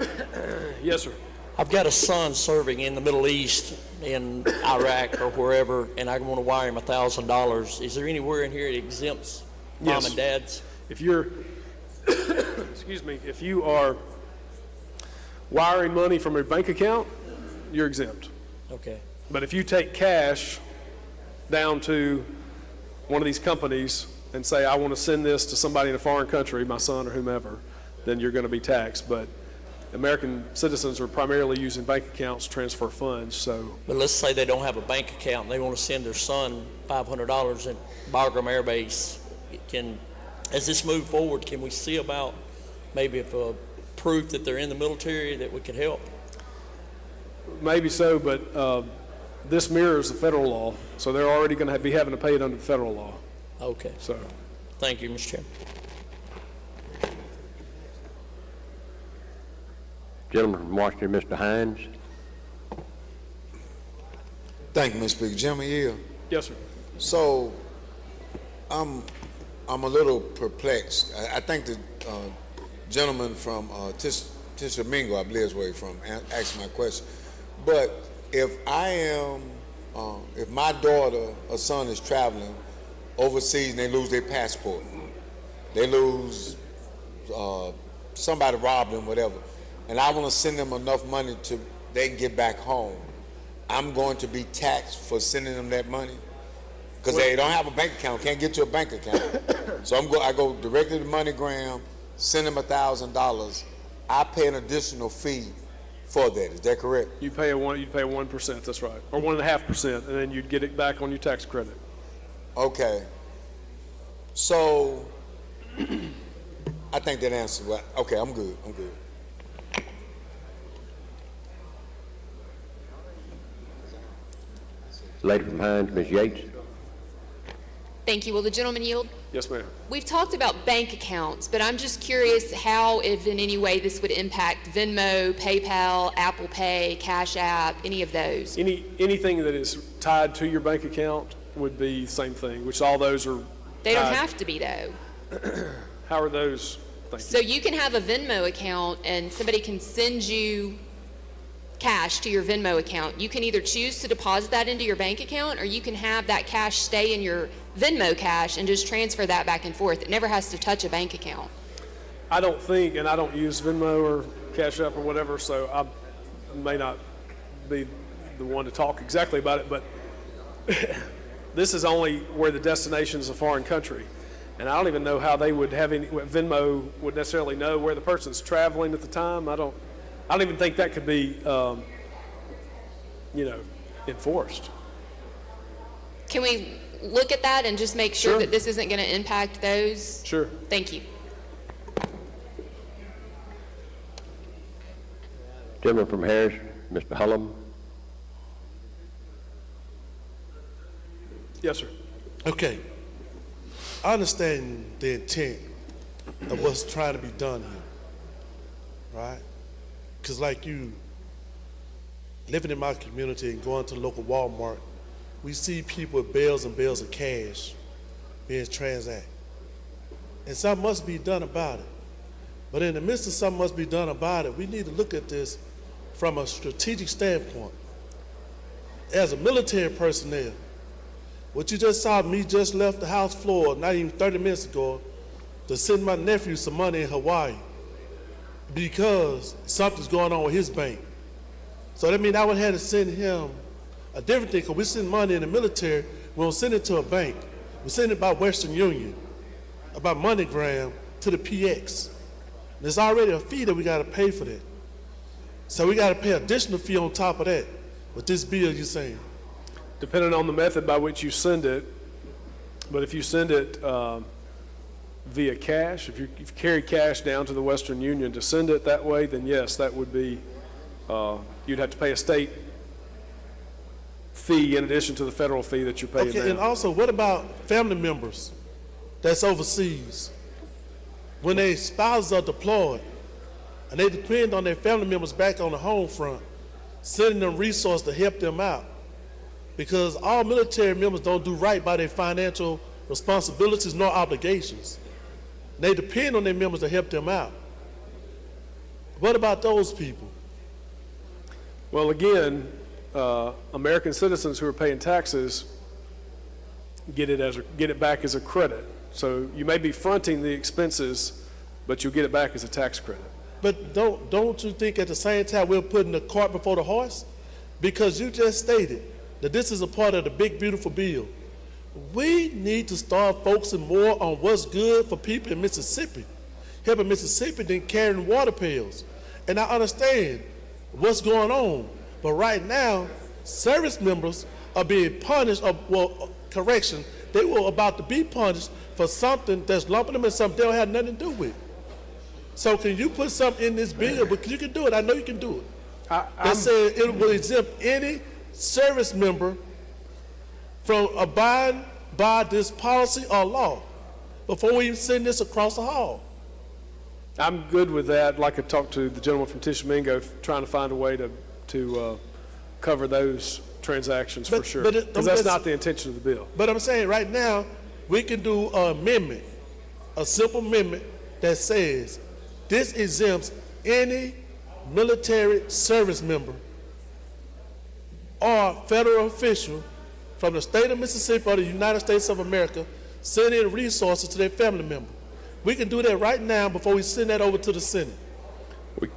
Yes, sir. I've got a son serving in the Middle East, in Iraq or wherever, and I want to wire him $1,000. Is there anywhere in here it exempts mom and dads? If you're, excuse me, if you are wiring money from a bank account, you're exempt. Okay. But if you take cash down to one of these companies and say, I want to send this to somebody in a foreign country, my son or whomever, then you're going to be taxed. But American citizens are primarily using bank accounts to transfer funds, so. But let's say they don't have a bank account and they want to send their son $500 at Bagram Air Base. As this move forward, can we see about maybe if proof that they're in the military that we could help? Maybe so, but this mirrors the federal law, so they're already going to be having to pay it under the federal law. Okay. So. Thank you, Mr. Chairman. Gentleman from Washington, Mr. Hines. Thank you, Mr. Speaker. Gentleman Yield. Yes, sir. So, I'm a little perplexed. I think the gentleman from Tishomingo, I believe is where he's from, asked my question. But if if my daughter or son is traveling overseas and they lose their passport, they lose, somebody robbed them, whatever, and I want to send them enough money to they can get back home, I'm going to be taxed for sending them that money? Because they don't have a bank account, can't get to a bank account. So I go directly to MoneyGram, send them $1,000. I pay an additional fee for that. Is that correct? You pay 1%. That's right, or 1.5%, and then you'd get it back on your tax credit. Okay. So I think that answers. Okay, I'm good. I'm good. Lady from Hines, Ms. Yates. Thank you. Will the gentleman yield? Yes, ma'am. We've talked about bank accounts, but I'm just curious how, if in any way, this would impact Venmo, PayPal, Apple Pay, Cash App, any of those. Anything that is tied to your bank account would be the same thing, which all those are. They don't have to be, though. How are those? So you can have a Venmo account and somebody can send you cash to your Venmo account. You can either choose to deposit that into your bank account, or you can have that cash stay in your Venmo cash and just transfer that back and forth. It never has to touch a bank account. I don't think, and I don't use Venmo or Cash App or whatever, so I may not be the one to talk exactly about it, but this is only where the destination is a foreign country. And I don't even know how they would have any, Venmo would necessarily know where the person's traveling at the time. I don't even think that could be, enforced. Can we look at that and just make sure that this isn't going to impact those? Sure. Thank you. Gentleman from Harris, Mr. Hullum. Yes, sir. Okay. I understand the intent of what's trying to be done here, right? Because like you, living in my community and going to the local Walmart, we see people with bales and bales of cash being transacted. And something must be done about it. But in the midst of something must be done about it, we need to look at this from a strategic standpoint. As a military personnel, what you just saw, me just left the House floor not even 30 minutes ago to send my nephew some money in Hawaii because something's going on with his bank. So that means I would have to send him a different thing, because we send money in the military, we don't send it to a bank. We send it by Western Union, about MoneyGram to the PX. There's already a fee that we got to pay for that. So we got to pay additional fee on top of that with this bill you're saying. Depending on the method by which you send it, but if you send it via cash, if you carry cash down to the Western Union to send it that way, then yes, that would be, you'd have to pay a state fee in addition to the federal fee that you're paying now. And also, what about family members that's overseas? When their spouses are deployed and they depend on their family members back on the home front, sending them resources to help them out. Because all military members don't do right by their financial responsibilities nor obligations. They depend on their members to help them out. What about those people? Well, again, American citizens who are paying taxes get it back as a credit. So you may be fronting the expenses, but you'll get it back as a tax credit. But don't you think at the same time we're putting the cart before the horse? Because you just stated that this is a part of the big, beautiful bill. We need to start focusing more on what's good for people in Mississippi, helping Mississippi than carrying water pails. And I understand what's going on, but right now, service members are being punished, they were about to be punished for something that's lumping them in something they don't have nothing to do with. So can you put something in this bill, because you can do it, I know you can do it, that says it will exempt any service member from abiding by this policy or law before we even send this across the hall? I'm good with that. Like I talked to the gentleman from Tishomingo, trying to find a way to cover those transactions for sure. Because that's not the intention of the bill. But I'm saying right now, we can do an amendment, a simple amendment that says this exempts any military service member or federal official from the state of Mississippi or the United States of America sending resources to their family member. We can do that right now before we send that over to the Senate.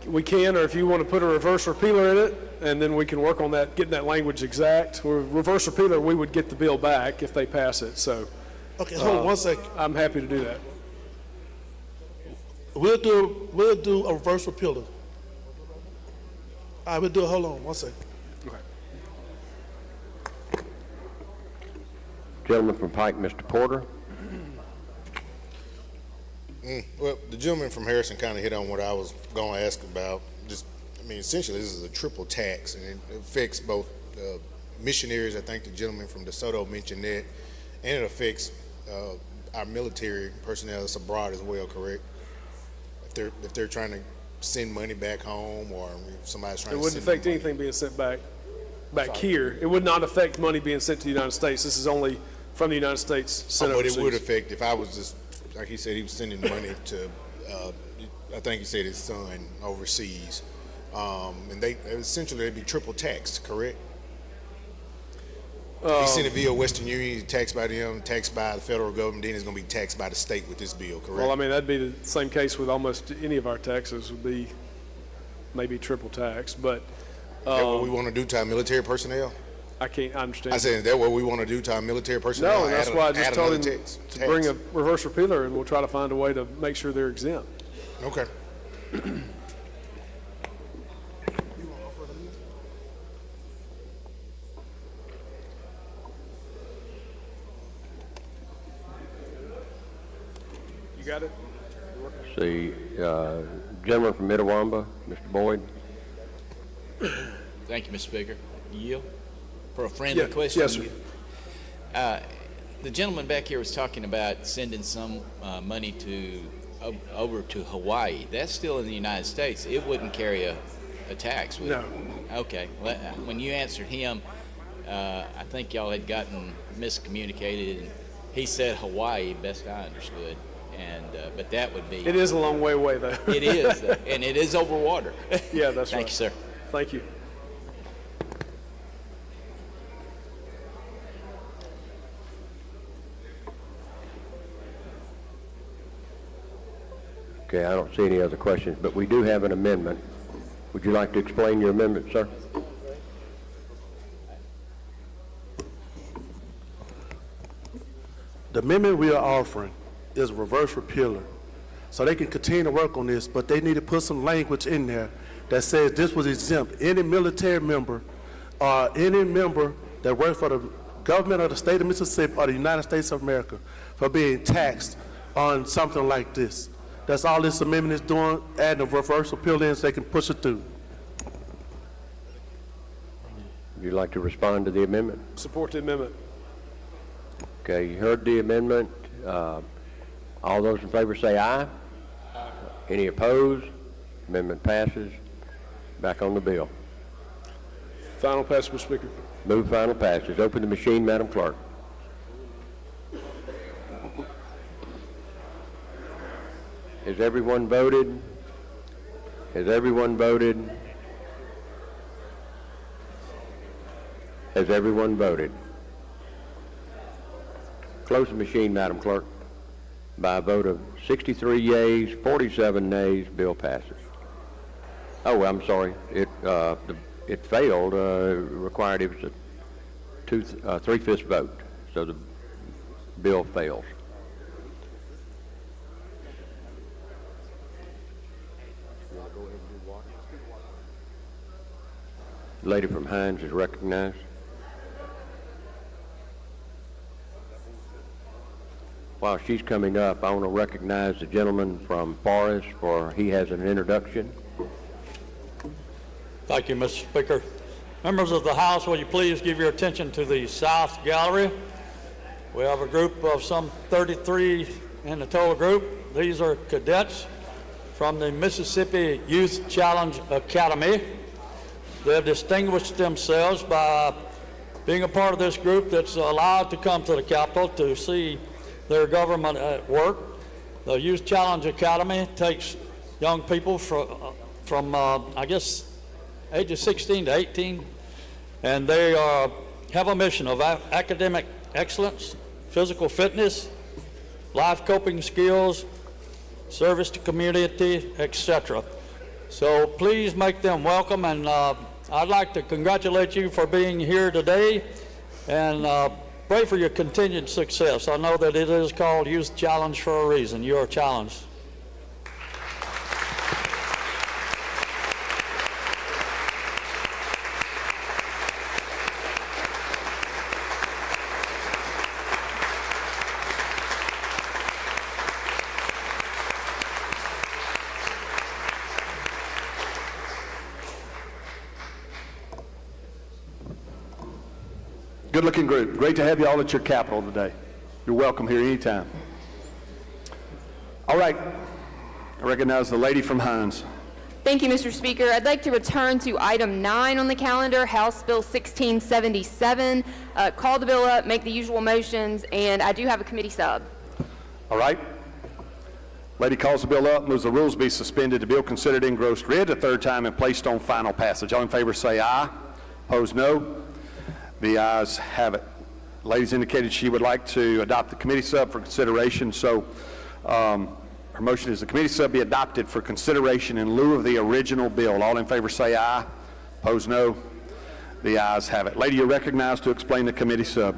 We can, or if you want to put a reverse repealer in it, and then we can work on that, getting that language exact. Or reverse repealer, we would get the bill back if they pass it. So, okay, hold on 1 second. I'm happy to do that. We'll do a reverse repealer. All right, we'll do it. Hold on 1 second. Gentleman from Pike, Mr. Porter. Well, the gentleman from Harrison kind of hit on what I was going to ask about. Essentially, this is a triple tax, and it affects both missionaries. I think the gentleman from DeSoto mentioned that, and it affects our military personnel that's abroad as well. Correct? If they're trying to send money back home, or if somebody's trying to. It wouldn't affect anything being sent back here. It would not affect money being sent to the United States. This is only from the United States sent overseas. But it would affect if I was just, like he said, he was sending money to, I think he said his son overseas. And essentially they'd be triple taxed, correct? He sent a bill, Western Union, taxed by them, taxed by the federal government, then it's going to be taxed by the state with this bill, correct? Well, I mean, that'd be the same case with almost any of our taxes would be maybe triple tax, but. Is that what we want to do to our military personnel? I understand. I said, is that what we want to do to our military personnel? No, that's why I just told him tax? to bring a reverse repealer, and we'll try to find a way to make sure they're exempt. Okay. You got it? The gentleman from Mitawamba, Mr. Boyd. Thank you, Mr. Speaker. Yield for a friendly question. Yes, sir. The gentleman back here was talking about sending some money over to Hawaii. That's still in the United States. It wouldn't carry a tax, would it? No. Okay. Well, when you answered him, I think y'all had gotten miscommunicated, and he said Hawaii, best I understood. And but that would be. It is a long way away, though. It is, and it is over water. Yeah, that's right. Thank you, sir. Thank you. Okay, I don't see any other questions, but we do have an amendment. Would you like to explain your amendment, sir? The amendment we are offering is a reverse repealer. So they can continue to work on this, but they need to put some language in there that says this was exempt. Any military member or any member that works for the government of the state of Mississippi or the United States of America for being taxed on something like this. That's all this amendment is doing, adding a reverse repeal in so they can push it through. Would you like to respond to the amendment? Support the amendment. Okay, you heard the amendment. All those in favor say aye. Aye. Any opposed? Amendment passes. Back on the bill. Final passage, Mr. Speaker. Move final passage. Open the machine, Madam Clerk. Has everyone voted? Has everyone voted? Has everyone voted? Close the machine, Madam Clerk. By a vote of 63 yeas, 47 nays, bill passes. Oh, I'm sorry. It failed. Required it was a 3/5 vote, so the bill fails. The lady from Hines is recognized. While she's coming up, I want to recognize the gentleman from Forest for he has an introduction. Thank you, Mr. Speaker. Members of the House, will you please give your attention to the South Gallery? We have a group of some 33 in the total group. These are cadets from the Mississippi Youth Challenge Academy. They have distinguished themselves by being a part of this group that's allowed to come to the Capitol to see their government at work. The Youth Challenge Academy takes young people from I guess, ages 16 to 18, and they have a mission of academic excellence, physical fitness, life coping skills, service to community, etc. So please make them welcome, and I'd like to congratulate you for being here today, and pray for your continued success. I know that it is called Youth Challenge for a reason. You're challenged. Good-looking group. Great to have you all at your Capitol today. You're welcome here anytime. All right. I recognize the lady from Hines. Thank you, Mr. Speaker. I'd like to return to item 9 on the calendar, House Bill 1677. Call the bill up, make the usual motions, and I do have a committee sub. All right. Lady calls the bill up, moves the rules be suspended, the bill considered engrossed, read the third time, and placed on final passage. All in favor say aye. Opposed, no. The ayes have it. Ladies indicated she would like to adopt the committee sub for consideration, so her motion is the committee sub be adopted for consideration in lieu of the original bill. All in favor say aye. Opposed, no. The ayes have it. Lady, you're recognized to explain the committee sub.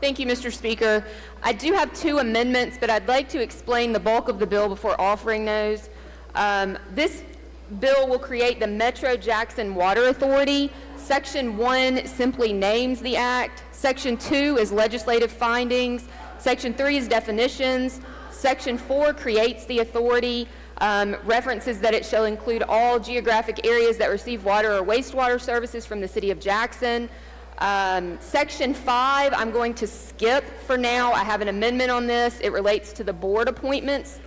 Thank you, Mr. Speaker. I do have 2 amendments, but I'd like to explain the bulk of the bill before offering those. This bill will create the Metro Jackson Water Authority. Section 1 simply names the act. Section 2 is legislative findings. Section 3 is definitions. Section 4 creates the authority, references that it shall include all geographic areas that receive water or wastewater services from the city of Jackson. Section 5, I'm going to skip for now. I have an amendment on this. It relates to the board appointments.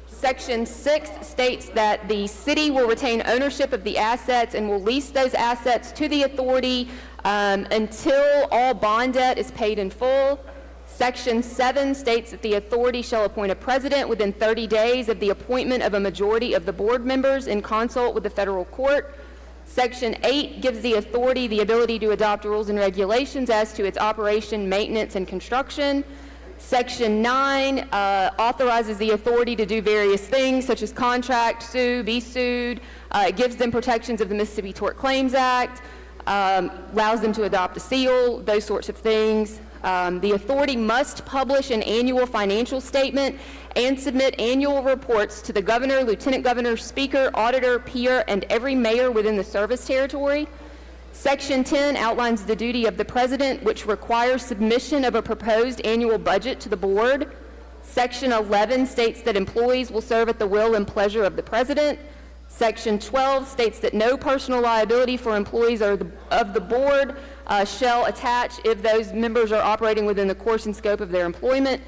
Section 6 states that the city will retain ownership of the assets and will lease those assets to the authority until all bond debt is paid in full. Section 7 states that the authority shall appoint a president within 30 days of the appointment of a majority of the board members in consult with the federal court. Section 8 gives the authority the ability to adopt rules and regulations as to its operation, maintenance, and construction. Section 9 authorizes the authority to do various things, such as contract, sue, be sued. It gives them protections of the Mississippi Tort Claims Act, allows them to adopt a seal, those sorts of things. The authority must publish an annual financial statement and submit annual reports to the governor, lieutenant governor, speaker, auditor, peer, and every mayor within the service territory. Section 10 outlines the duty of the president, which requires submission of a proposed annual budget to the board. Section 11 states that employees will serve at the will and pleasure of the president. Section 12 states that no personal liability for employees of the board shall attach if those members are operating within the course and scope of their employment.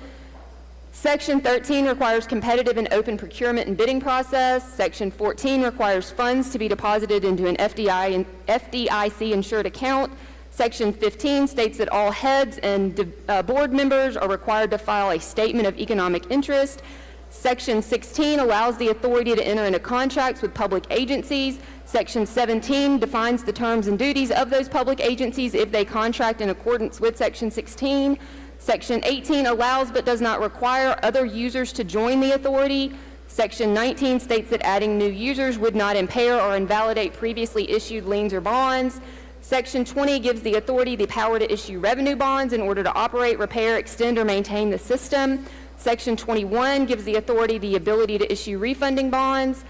Section 13 requires competitive and open procurement and bidding process. Section 14 requires funds to be deposited into an FDIC-insured account. Section 15 states that all heads and board members are required to file a statement of economic interest. Section 16 allows the authority to enter into contracts with public agencies. Section 17 defines the terms and duties of those public agencies if they contract in accordance with Section 16. Section 18 allows but does not require other users to join the authority. Section 19 states that adding new users would not impair or invalidate previously issued liens or bonds. Section 20 gives the authority the power to issue revenue bonds in order to operate, repair, extend, or maintain the system. Section 21 gives the authority the ability to issue refunding bonds.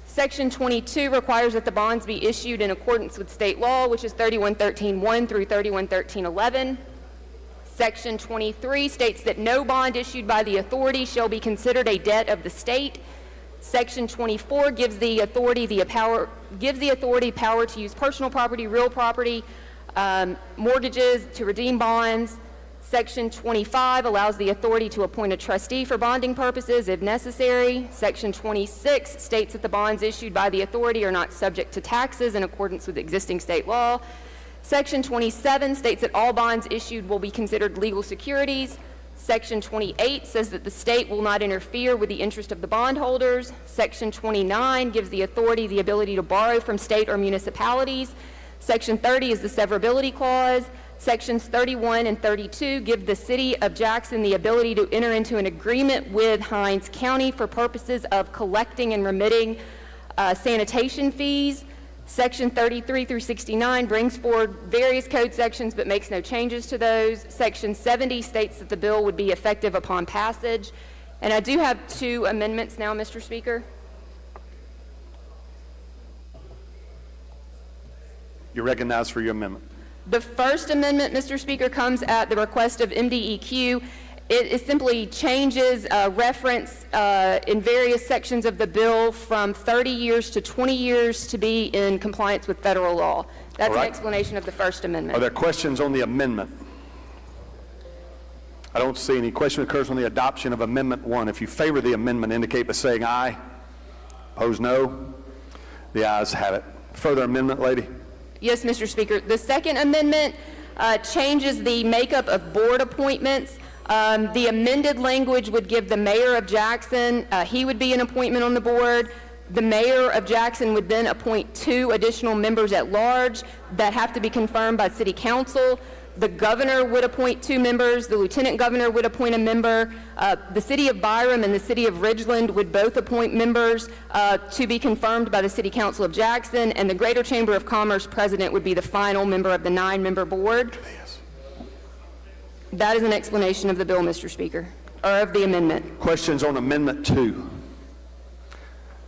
Section 22 requires that the bonds be issued in accordance with state law, which is 3113.1 through 3113.11. Section 23 states that no bond issued by the authority shall be considered a debt of the state. Section 24 gives the authority power to use personal property, real property, mortgages to redeem bonds. Section 25 allows the authority to appoint a trustee for bonding purposes if necessary. Section 26 states that the bonds issued by the authority are not subject to taxes in accordance with existing state law. Section 27 states that all bonds issued will be considered legal securities. Section 28 says that the state will not interfere with the interest of the bondholders. Section 29 gives the authority the ability to borrow from state or municipalities. Section 30 is the severability clause. Sections 31 and 32 give the city of Jackson the ability to enter into an agreement with Hinds County for purposes of collecting and remitting sanitation fees. Section 33 through 69 brings forward various code sections but makes no changes to those. Section 70 states that the bill would be effective upon passage. And I do have 2 amendments now, Mr. Speaker. You're recognized for your amendment. The first amendment, Mr. Speaker, comes at the request of MDEQ. It simply changes reference in various sections of the bill from 30 years to 20 years to be in compliance with federal law. That's an explanation of the First Amendment. Are there questions on the amendment? I don't see any. Question occurs on the adoption of Amendment 1. If you favor the amendment, indicate by saying aye. Opposed, no. The ayes have it. Further amendment, lady? Yes, Mr. Speaker. The Second Amendment changes the makeup of board appointments. The amended language would give the mayor of Jackson, he would be an appointment on the board. The mayor of Jackson would then appoint 2 additional members at large that have to be confirmed by city council. The governor would appoint 2 members. The lieutenant governor would appoint a member. The city of Byram and the city of Ridgeland would both appoint members to be confirmed by the city council of Jackson, and the Greater Chamber of Commerce president would be the final member of the 9-member board. That is an explanation of the bill, Mr. Speaker, or of the amendment. Questions on Amendment 2?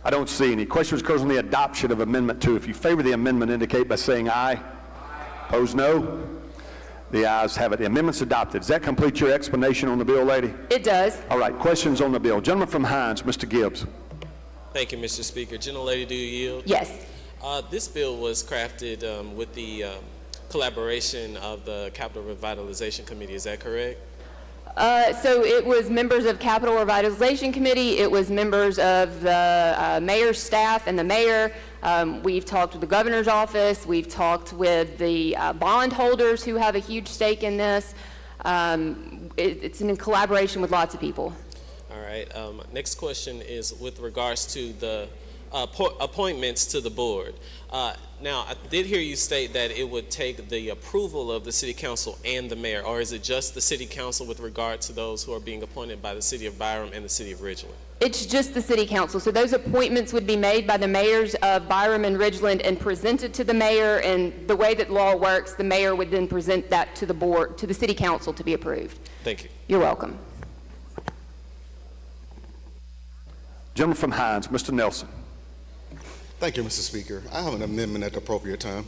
I don't see any. Questions occurs on the adoption of Amendment 2. If you favor the amendment, indicate by saying aye. Opposed, no. The ayes have it. The amendment's adopted. Does that complete your explanation on the bill, lady? It does. All right. Questions on the bill. Gentleman from Hines, Mr. Gibbs. Thank you, Mr. Speaker. Gentlelady, do you yield? Yes. This bill was crafted with the collaboration of the Capital Revitalization Committee. Is that correct? So it was members of Capital Revitalization Committee, it was members of the mayor's staff and the mayor. We've talked with the governor's office, we've talked with the bondholders who have a huge stake in this. It's in collaboration with lots of people. All right. Next question is with regards to the appointments to the board. Now, I did hear you state that it would take the approval of the city council and the mayor, or is it just the city council with regard to those who are being appointed by the city of Byram and the city of Ridgeland? It's just the city council. So those appointments would be made by the mayors of Byram and Ridgeland and presented to the mayor, and the way that law works, the mayor would then present that to the board, to the city council to be approved. Thank you. You're welcome. Gentleman from Hines, Mr. Nelson. Thank you, Mr. Speaker. I have an amendment at the appropriate time.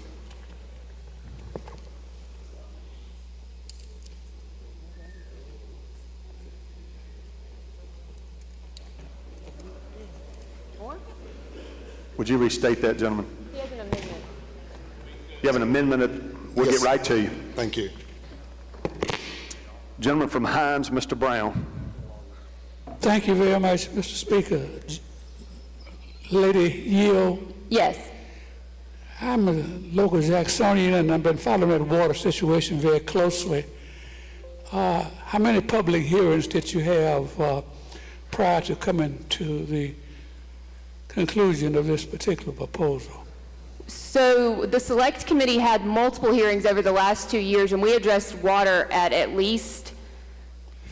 Would you restate that, gentleman? He has an amendment. You have an amendment? We'll get right to you. Thank you. Gentleman from Hines, Mr. Brown. Thank you very much, Mr. Speaker. Lady Yield. Yes. I'm a local Jacksonian and I've been following the water situation very closely. How many public hearings did you have prior to coming to the conclusion of this particular proposal? So the select committee had multiple hearings over the last 2 years, and we addressed water at least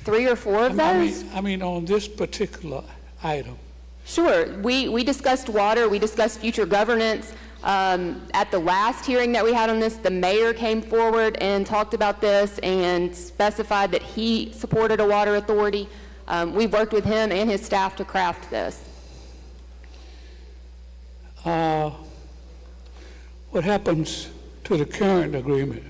3 or 4 of those. I mean on this particular item. Sure. We discussed water. We discussed future governance. At the last hearing that we had on this, the mayor came forward and talked about this and specified that he supported a water authority. We've worked with him and his staff to craft this. What happens to the current agreement?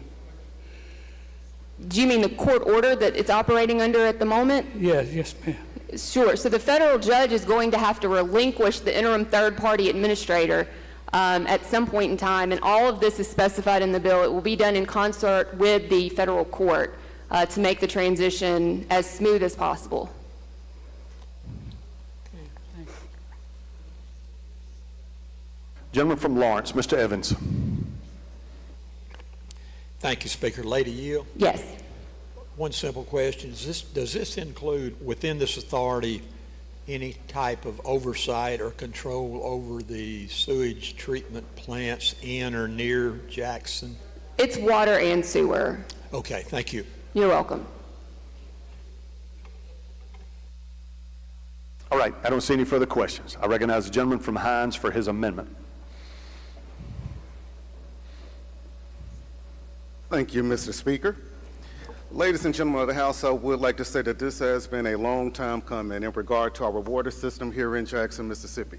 Do you mean the court order that it's operating under at the moment? Yes, ma'am. Sure. So the federal judge is going to have to relinquish the interim third-party administrator at some point in time, and all of this is specified in the bill. It will be done in concert with the federal court to make the transition as smooth as possible. Gentleman from Lawrence, Mr. Evans. Thank you, Speaker. Lady Yield? Yes. One simple question. Does this include within this authority any type of oversight or control over the sewage treatment plants in or near Jackson? It's water and sewer. Okay, thank you. You're welcome. All right, I don't see any further questions. I recognize the gentleman from Hines for his amendment. Thank you, Mr. Speaker. Ladies and gentlemen of the House, I would like to say that this has been a long time coming in regard to our water system here in Jackson, Mississippi.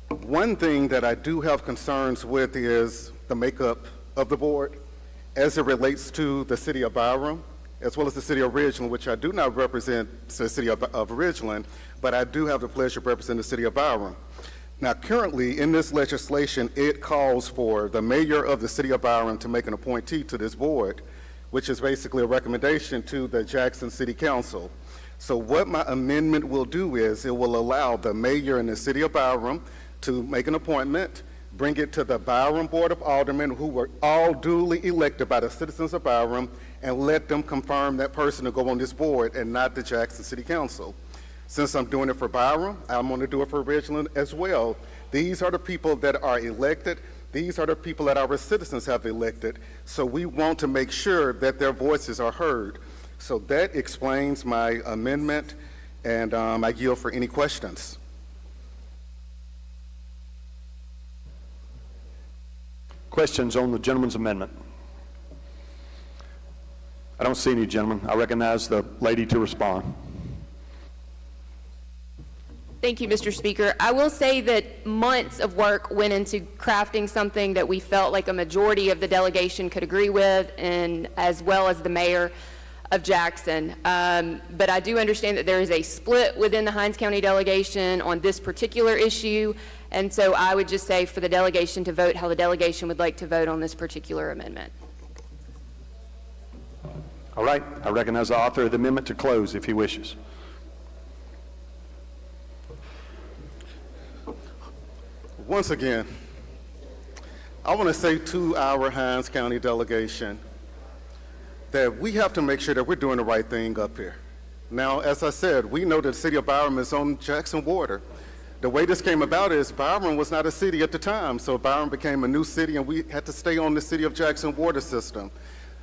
One thing that I do have concerns with is the makeup of the board as it relates to the city of Byram, as well as the city of Ridgeland, which I do not represent the city of Ridgeland, but I do have the pleasure of representing the city of Byram. Now, currently, in this legislation, it calls for the mayor of the city of Byram to make an appointee to this board, which is basically a recommendation to the Jackson City Council. So what my amendment will do is it will allow the mayor in the city of Byram to make an appointment. bring it to the Byram Board of Aldermen, who were all duly elected by the citizens of Byram, and let them confirm that person to go on this board and not the Jackson City Council. Since I'm doing it for Byram, I'm going to do it for Ridgeland as well. These are the people that are elected. These are the people that our citizens have elected. So we want to make sure that their voices are heard. So that explains my amendment, and I yield for any questions. Questions on the gentleman's amendment? I don't see any, gentlemen. I recognize the lady to respond. Thank you, Mr. Speaker. I will say that months of work went into crafting something that we felt like a majority of the delegation could agree with, and as well as the mayor of Jackson. But I do understand that there is a split within the Hinds County delegation on this particular issue, and so I would just say for the delegation to vote how the delegation would like to vote on this particular amendment. All right. I recognize the author of the amendment to close if he wishes. Once again, I want to say to our Hinds County delegation that we have to make sure that we're doing the right thing up here. Now, as I said, we know that the city of Byram is on Jackson water. The way this came about is Byram was not a city at the time, so Byram became a new city, and we had to stay on the city of Jackson water system.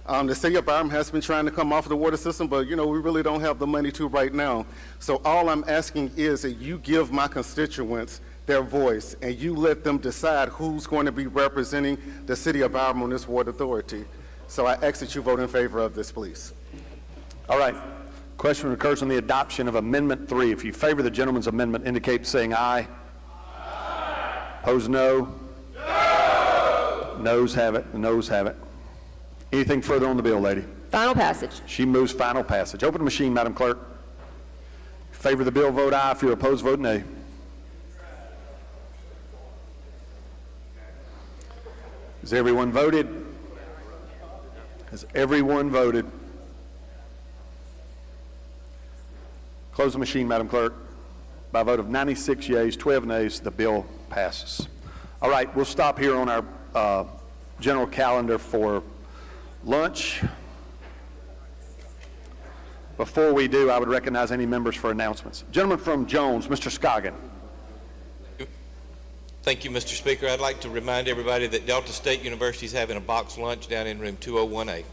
The city of Byram has been trying to come off of the water system, but we really don't have the money to right now. So all I'm asking is that you give my constituents their voice, and you let them decide who's going to be representing the city of Byram on this water authority. So I ask that you vote in favor of this, please. All right. Question occurs on the adoption of Amendment 3. If you favor the gentleman's amendment, indicate saying aye. Aye. Opposed, no. No. Noes have it. The noes have it. Anything further on the bill, lady? Final passage. She moves final passage. Open the machine, Madam Clerk. If you favor the bill, vote aye. If you're opposed, vote nay. Has everyone voted? Has everyone voted? Close the machine, Madam Clerk. By a vote of 96 yeas, 12 nays, the bill passes. All right, we'll stop here on our general calendar for lunch. Before we do, I would recognize any members for announcements. Gentleman from Jones, Mr. Scoggin. Thank you, Mr. Speaker. I'd like to remind everybody that Delta State University is having a box lunch down in room 201A.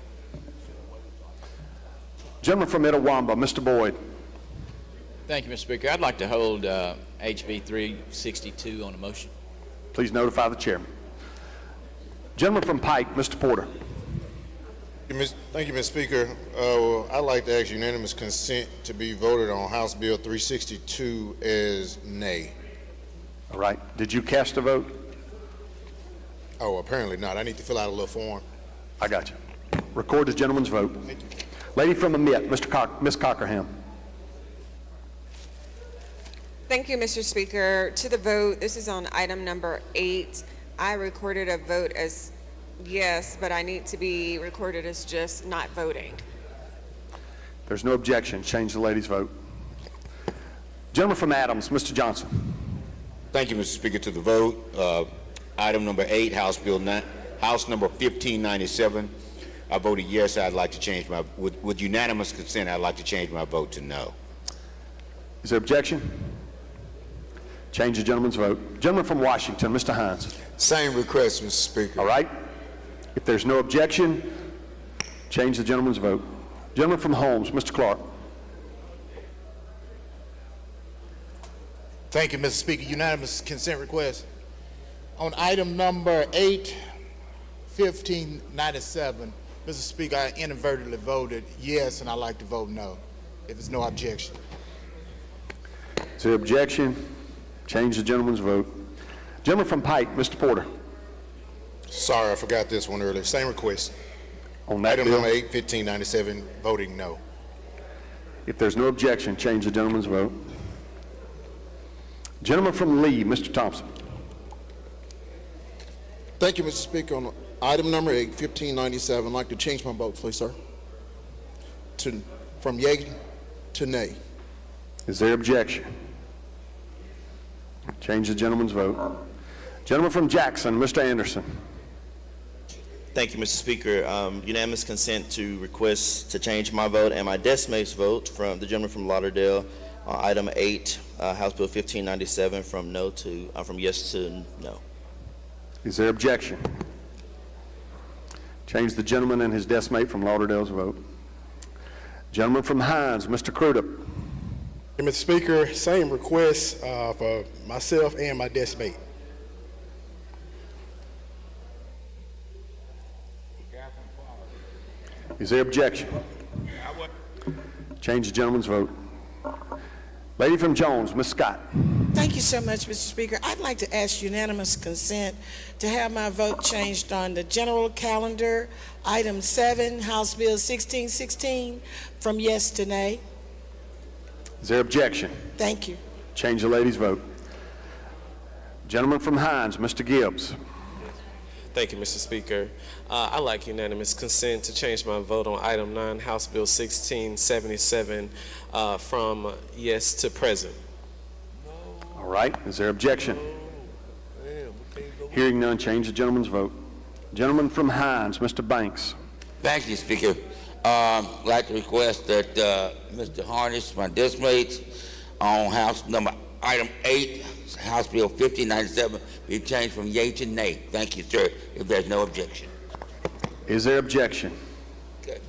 Gentleman from Itawamba, Mr. Boyd. Thank you, Mr. Speaker. I'd like to hold HB 362 on a motion. Please notify the chairman. Gentleman from Pike, Mr. Porter. Thank you, Mr. Speaker. I'd like to ask unanimous consent to be voted on House Bill 362 as nay. All right. Did you cast a vote? Oh, apparently not. I need to fill out a little form. I got you. Record the gentleman's vote. Thank you. Lady from Amite, Ms. Cockerham. Thank you, Mr. Speaker. To the vote, this is on item number 8. I recorded a vote as yes, but I need to be recorded as just not voting. There's no objection. Change the lady's vote. Gentleman from Adams, Mr. Johnson. Thank you, Mr. Speaker. To the vote, item number 8, House number 1597. I voted yes. I'd like to change my, with unanimous consent, I'd like to change my vote to no. Is there objection? Change the gentleman's vote. Gentleman from Washington, Mr. Hines. Same request, Mr. Speaker. All right. If there's no objection, change the gentleman's vote. Gentleman from Holmes, Mr. Clark. Thank you, Mr. Speaker. Unanimous consent request. On item number 8, 1597, Mr. Speaker, I inadvertently voted yes, and I'd like to vote no, if there's no objection. Is there objection? Change the gentleman's vote. Gentleman from Pike, Mr. Porter. Sorry, I forgot this one earlier. Same request. On that item bill? number 8, 1597, voting no. If there's no objection, change the gentleman's vote. Gentleman from Lee, Mr. Thompson. Thank you, Mr. Speaker. On item number 8, 1597, I'd like to change my vote, please, sir. From yea to nay. Is there objection? Change the gentleman's vote. Gentleman from Jackson, Mr. Anderson. Thank you, Mr. Speaker. Unanimous consent to request to change my vote and my deskmate's vote from the gentleman from Lauderdale on item 8, House Bill 1597, from yes to no. Is there objection? Change the gentleman and his deskmate from Lauderdale's vote. Gentleman from Hines, Mr. Crudup. Mr. Speaker, same request for myself and my deskmate. Is there objection? Change the gentleman's vote. Lady from Jones, Ms. Scott. Thank you so much, Mr. Speaker. I'd like to ask unanimous consent to have my vote changed on the general calendar, item 7, House Bill 1616, from yes to nay. Is there objection? Thank you. Change the lady's vote. Gentleman from Hines, Mr. Gibbs. Thank you, Mr. Speaker. I'd like unanimous consent to change my vote on item 9, House Bill 1677, from yes to present. All right. Is there objection? Hearing none, change the gentleman's vote. Gentleman from Hines, Mr. Banks. Thank you, Speaker. I'd like to request that Mr. Harnish, my deskmates, on item 8, House Bill 1597, be changed from yea to nay. Thank you, sir, if there's no objection. Is there objection? Okay.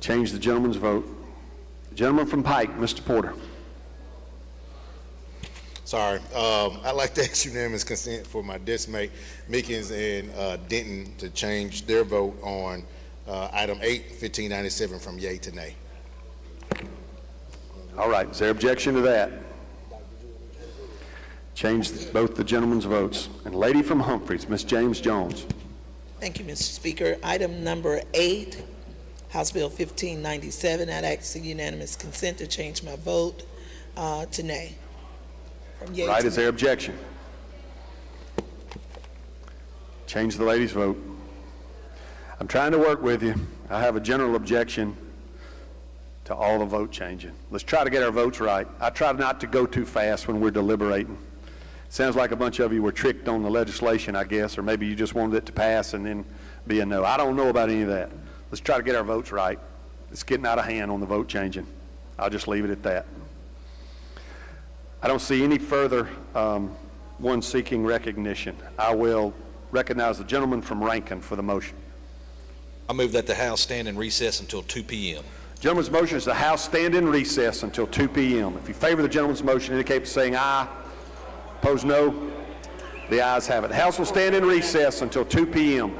Change the gentleman's vote. Gentleman from Pike, Mr. Porter. Sorry. I'd like to ask unanimous consent for my deskmate, Mickens and Denton, to change their vote on item 8, 1597, from yea to nay. All right. Is there objection to that? Change both the gentlemen's votes. And lady from Humphreys, Ms. James Jones. Thank you, Mr. Speaker. Item number 8, House Bill 1597, I'd ask the unanimous consent to change my vote to nay. From yea Right. to Is there objection? Change the lady's vote. I'm trying to work with you. I have a general objection to all the vote changing. Let's try to get our votes right. I try not to go too fast when we're deliberating. Sounds like a bunch of you were tricked on the legislation, I guess, or maybe you just wanted it to pass and then be a no. I don't know about any of that. Let's try to get our votes right. It's getting out of hand on the vote changing. I'll just leave it at that. I don't see any further one seeking recognition. I will recognize the gentleman from Rankin for the motion. I move that the House stand in recess until 2 p.m. Gentleman's motion is the House stand in recess until 2 p.m. If you favor the gentleman's motion, indicate by saying aye. Opposed, no. The ayes have it. The House will stand in recess until 2 p.m.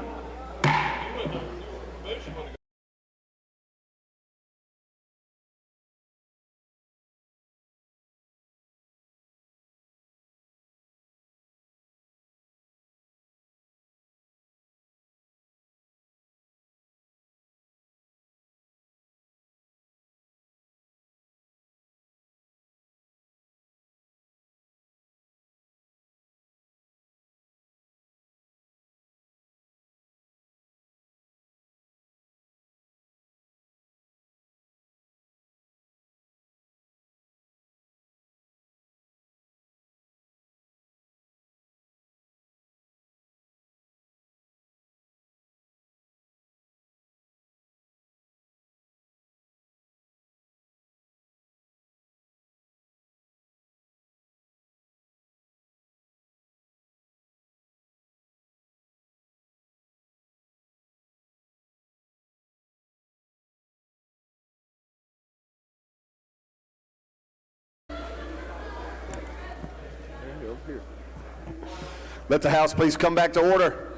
Let the House please come back to order.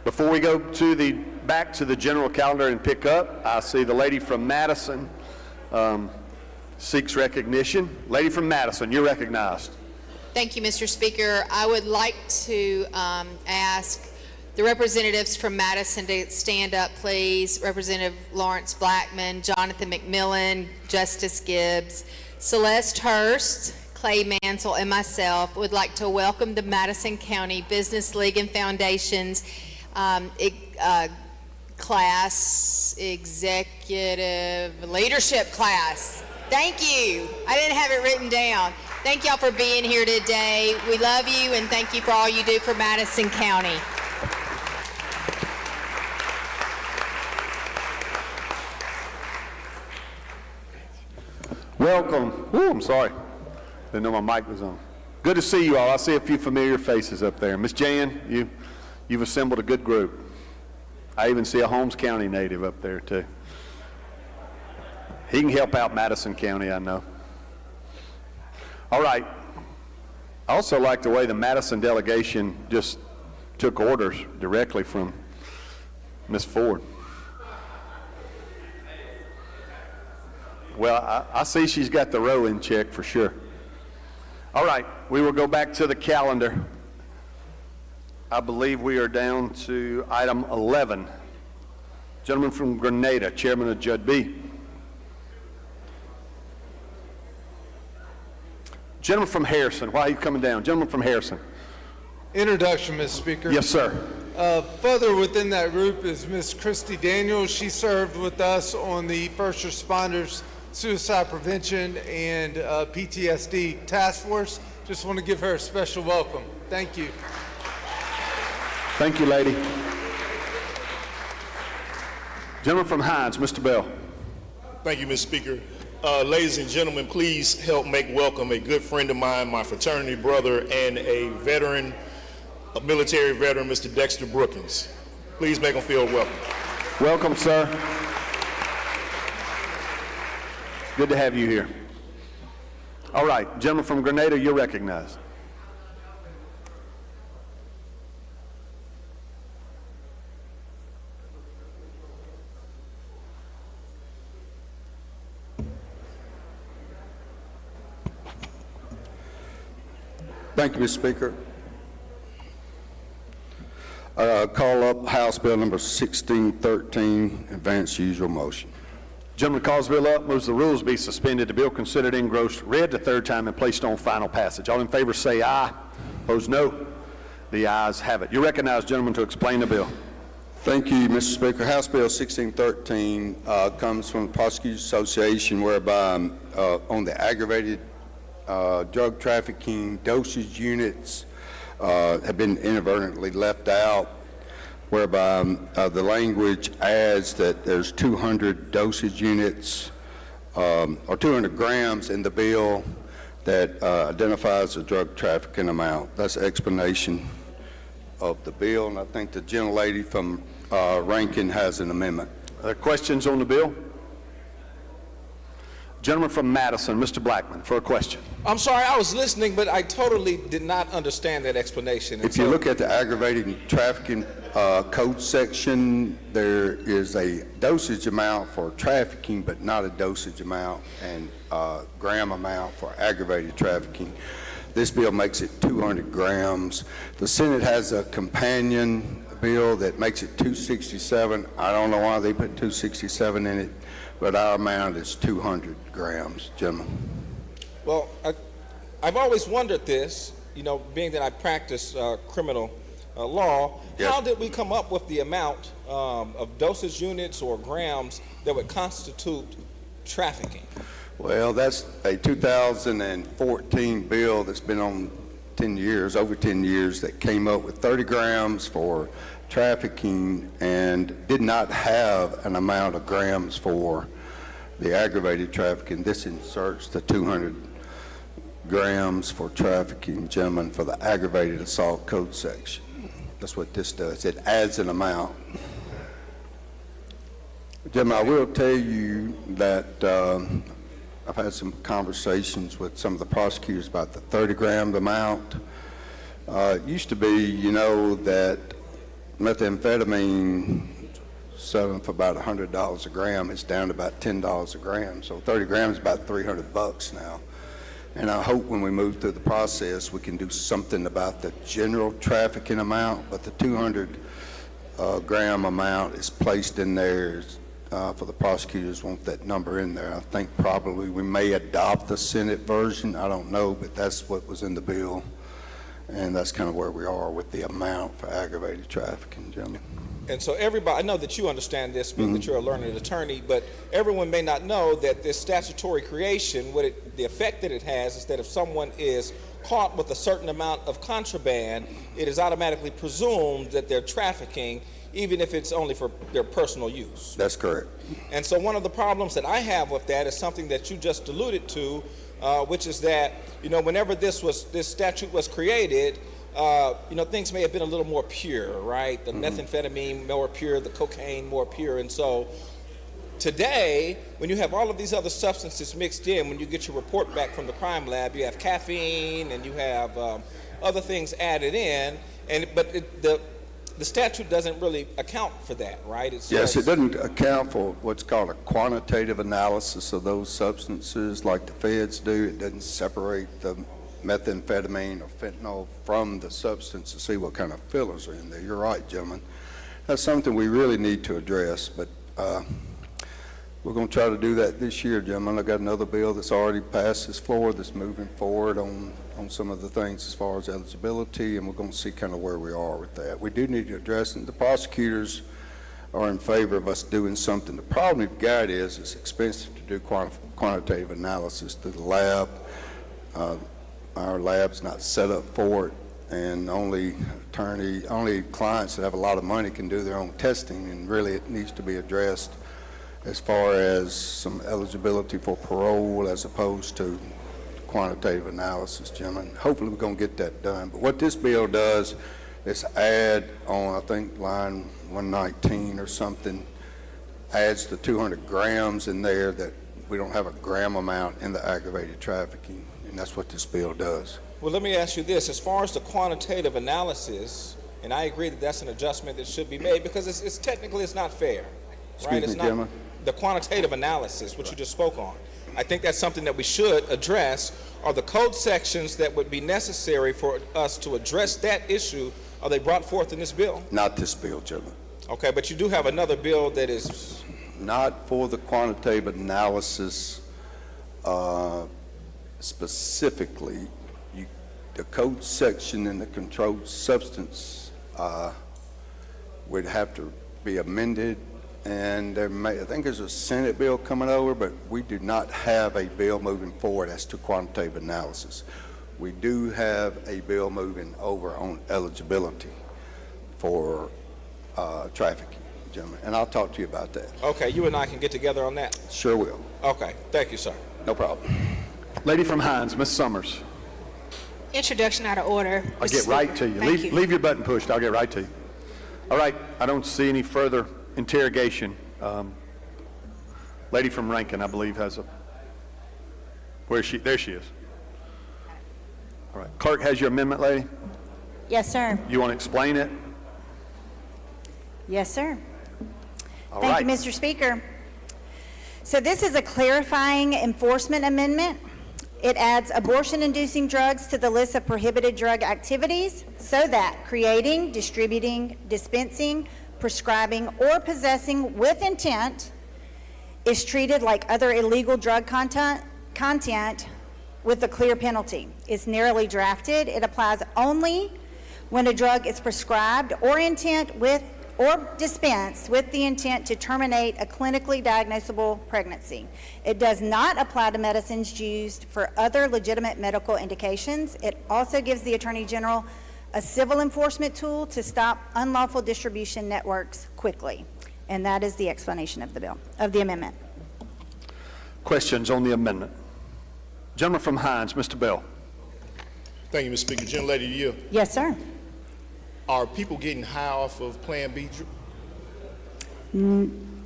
Before we go to back to the general calendar and pick up, I see the lady from Madison seeks recognition. Lady from Madison, you're recognized. Thank you, Mr. Speaker. I would like to ask the representatives from Madison to stand up, please. Representative Lawrence Blackman, Jonathan McMillan, Justice Gibbs, Celeste Hurst, Clay Mansell, and myself would like to welcome the Madison County Business League and Foundations class, executive leadership class. Thank you. I didn't have it written down. Thank y'all for being here today. We love you and thank you for all you do for Madison County. Welcome. Ooh, I'm sorry. Didn't know my mic was on. Good to see you all. I see a few familiar faces up there. Miss Jan, you've assembled a good group. I even see a Holmes County native up there too. He can help out Madison County, I know. All right. I also like the way the Madison delegation just took orders directly from Ms. Ford. Well, I see she's got the row in check for sure. All right, we will go back to the calendar. I believe we are down to item 11. Gentleman from Grenada, Chairman of Judd B. Gentleman from Harrison, why are you coming down? Gentleman from Harrison. Introduction, Mr. Speaker. Yes, sir. Further within that group is Ms. Christy Daniels. She served with us on the First Responders Suicide Prevention and PTSD Task Force. Just want to give her a special welcome. Thank you. Thank you, lady. Gentleman from Hines, Mr. Bell. Thank you, Mr. Speaker. Ladies and gentlemen, please help make welcome a good friend of mine, my fraternity brother, and a veteran, a military veteran, Mr. Dexter Brookins. Please make him feel welcome. Welcome, sir. Good to have you here. All right, gentleman from Grenada, you're recognized. Thank you, Mr. Speaker. Call up House Bill number 1613, advance usual motion. Gentleman calls the bill up, moves the rules be suspended, the bill considered engrossed, read the third time, and placed on final passage. All in favor say aye. Opposed, no. The ayes have it. You recognize, gentleman, to explain the bill. Thank you, Mr. Speaker. House Bill 1613 comes from the Prosecutors Association, whereby on the aggravated drug trafficking dosage units have been inadvertently left out, whereby the language adds that there's 200 dosage units or 200 grams in the bill that identifies the drug trafficking amount. That's the explanation of the bill, and I think the gentlelady from Rankin has an amendment. Questions on the bill? Gentleman from Madison, Mr. Blackman, for a question. I'm sorry, I was listening, but I totally did not understand that explanation. If you look at the aggravated trafficking code section, there is a dosage amount for trafficking, but not a dosage amount and gram amount for aggravated trafficking. This bill makes it 200 grams. The Senate has a companion bill that makes it 267. I don't know why they put 267 in it, but our amount is 200 grams, gentlemen. Well, I've always wondered this, you know, being that I practice criminal law, yes. How did we come up with the amount of dosage units or grams that would constitute trafficking? Well, that's a 2014 bill that's been on 10 years, over 10 years, that came up with 30 grams for trafficking and did not have an amount of grams for the aggravated trafficking. This inserts the 200 grams for trafficking, gentlemen, for the aggravated assault code section. That's what this does. It adds an amount. Gentlemen, I will tell you that I've had some conversations with some of the prosecutors about the 30-gram amount. It used to be, you know, that methamphetamine selling for about $100 a gram. It's down to about $10 a gram. So 30 grams is about $300 now. And I hope when we move through the process, we can do something about the general trafficking amount, but the 200 gram amount is placed in there for the prosecutors want that number in there. I think probably we may adopt the Senate version. I don't know, but that's what was in the bill. And that's kind of where we are with the amount for aggravated trafficking, gentlemen. And so everybody, I know that you understand this, being that you're a learned attorney, but everyone may not know that this statutory creation, the effect that it has is that if someone is caught with a certain amount of contraband, it is automatically presumed that they're trafficking, even if it's only for their personal use. That's correct. And so one of the problems that I have with that is something that you just alluded to, which is that, whenever this statute was created, things may have been a little more pure, right? The methamphetamine more pure, the cocaine more pure. And so today, when you have all of these other substances mixed in, when you get your report back from the crime lab, you have caffeine and you have other things added in, but the statute doesn't really account for that, right? Yes, it doesn't account for what's called a quantitative analysis of those substances like the feds do. It doesn't separate the methamphetamine or fentanyl from the substance to see what kind of fillers are in there. You're right, gentlemen. That's something we really need to address, but we're going to try to do that this year, gentlemen. I've got another bill that's already passed this floor that's moving forward on some of the things as far as eligibility, and we're going to see kind of where we are with that. We do need to address it. The prosecutors are in favor of us doing something. The problem we've got is it's expensive to do quantitative analysis through the lab. Our lab's not set up for it, and only clients that have a lot of money can do their own testing, and really it needs to be addressed as far as some eligibility for parole as opposed to quantitative analysis, gentlemen. Hopefully we're going to get that done. But what this bill does is add on, I think, line 119 or something, adds the 200 grams in there that we don't have a gram amount in the aggravated trafficking, and that's what this bill does. Well, let me ask you this. As far as the quantitative analysis, and I agree that that's an adjustment that should be made because it's technically it's not fair, right? Excuse me, gentlemen. The quantitative analysis, which you just spoke on. I think that's something that we should address. Are the code sections that would be necessary for us to address that issue, are they brought forth in this bill? Not this bill, gentlemen. Okay, but you do have another bill that is... Not for the quantitative analysis specifically. The code section in the controlled substance would have to be amended, and I think there's a Senate bill coming over, but we do not have a bill moving forward as to quantitative analysis. We do have a bill moving over on eligibility for trafficking, gentlemen, and I'll talk to you about that. Okay, you and I can get together on that. Sure will. Okay, thank you, sir. No problem. Lady from Hines, Ms. Summers. Introduction out of order. I'll get right to you. Leave your button pushed. I'll get right to you. All right. I don't see any further interrogation. Lady from Rankin, I believe, has a... Where is she? There she is. All right. Clerk has your amendment, lady? Yes, sir. You want to explain it? Yes, sir. Thank you, Mr. Speaker. So this is a clarifying enforcement amendment. It adds abortion-inducing drugs to the list of prohibited drug activities so that creating, distributing, dispensing, prescribing, or possessing with intent is treated like other illegal drug content with a clear penalty. It's narrowly drafted. It applies only when a drug is prescribed or dispensed with the intent to terminate a clinically diagnosable pregnancy. It does not apply to medicines used for other legitimate medical indications. It also gives the Attorney General a civil enforcement tool to stop unlawful distribution networks quickly. And that is the explanation of the bill, of the amendment. Questions on the amendment? Gentleman from Hines, Mr. Bell. Thank you, Mr. Speaker. Gentlelady, to you. Yes, sir. Are people getting high off of Plan B?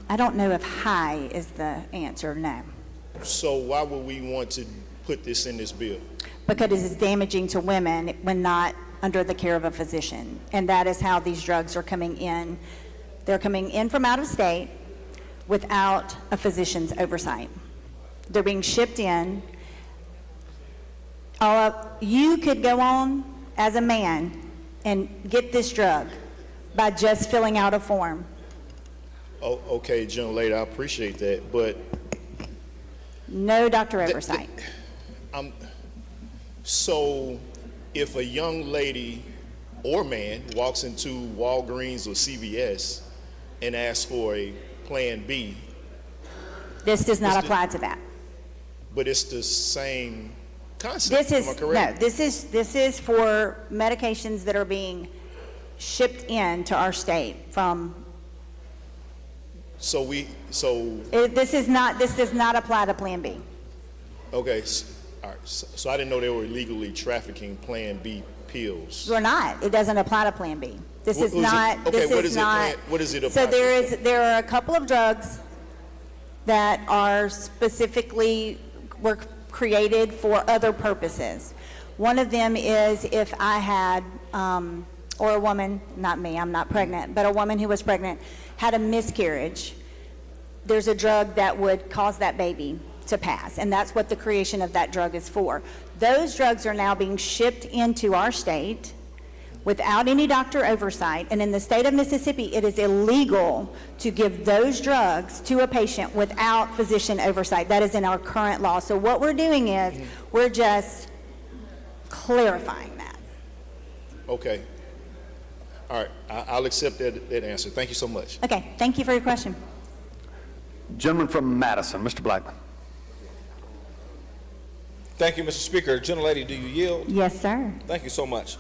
I don't know if high is the answer, no. So why would we want to put this in this bill? Because it is damaging to women when not under the care of a physician. And that is how these drugs are coming in. They're coming in from out of state without a physician's oversight. They're being shipped in. You could go on as a man and get this drug by just filling out a form. Oh, okay, gentlelady, I appreciate that, but... No doctor oversight. So if a young lady or man walks into Walgreens or CVS and ask for a Plan B, This does not apply to that. but it's the same concept. This is, Am I correct? no, this is for medications that are being shipped in to our state from, This this does not apply to Plan B. Okay, all right. So I didn't know they were illegally trafficking Plan B pills. We're not. It doesn't apply to Plan B. This is What is it? not, Okay, this what is is it not. what is it So apply to? there are a couple of drugs that are specifically, were created for other purposes. One of them is if I had, or a woman, not me, I'm not pregnant, but a woman who was pregnant had a miscarriage, there's a drug that would cause that baby to pass, and that's what the creation of that drug is for. Those drugs are now being shipped into our state without any doctor oversight, and in the state of Mississippi, it is illegal to give those drugs to a patient without physician oversight. That is in our current law. So what we're doing is, we're just clarifying that. Okay. All right, I'll accept that answer. Thank you so much. Okay, thank you for your question. Gentleman from Madison, Mr. Blackman. Thank you, Mr. Speaker. Gentlelady, do you yield? Yes, sir. Thank you so much.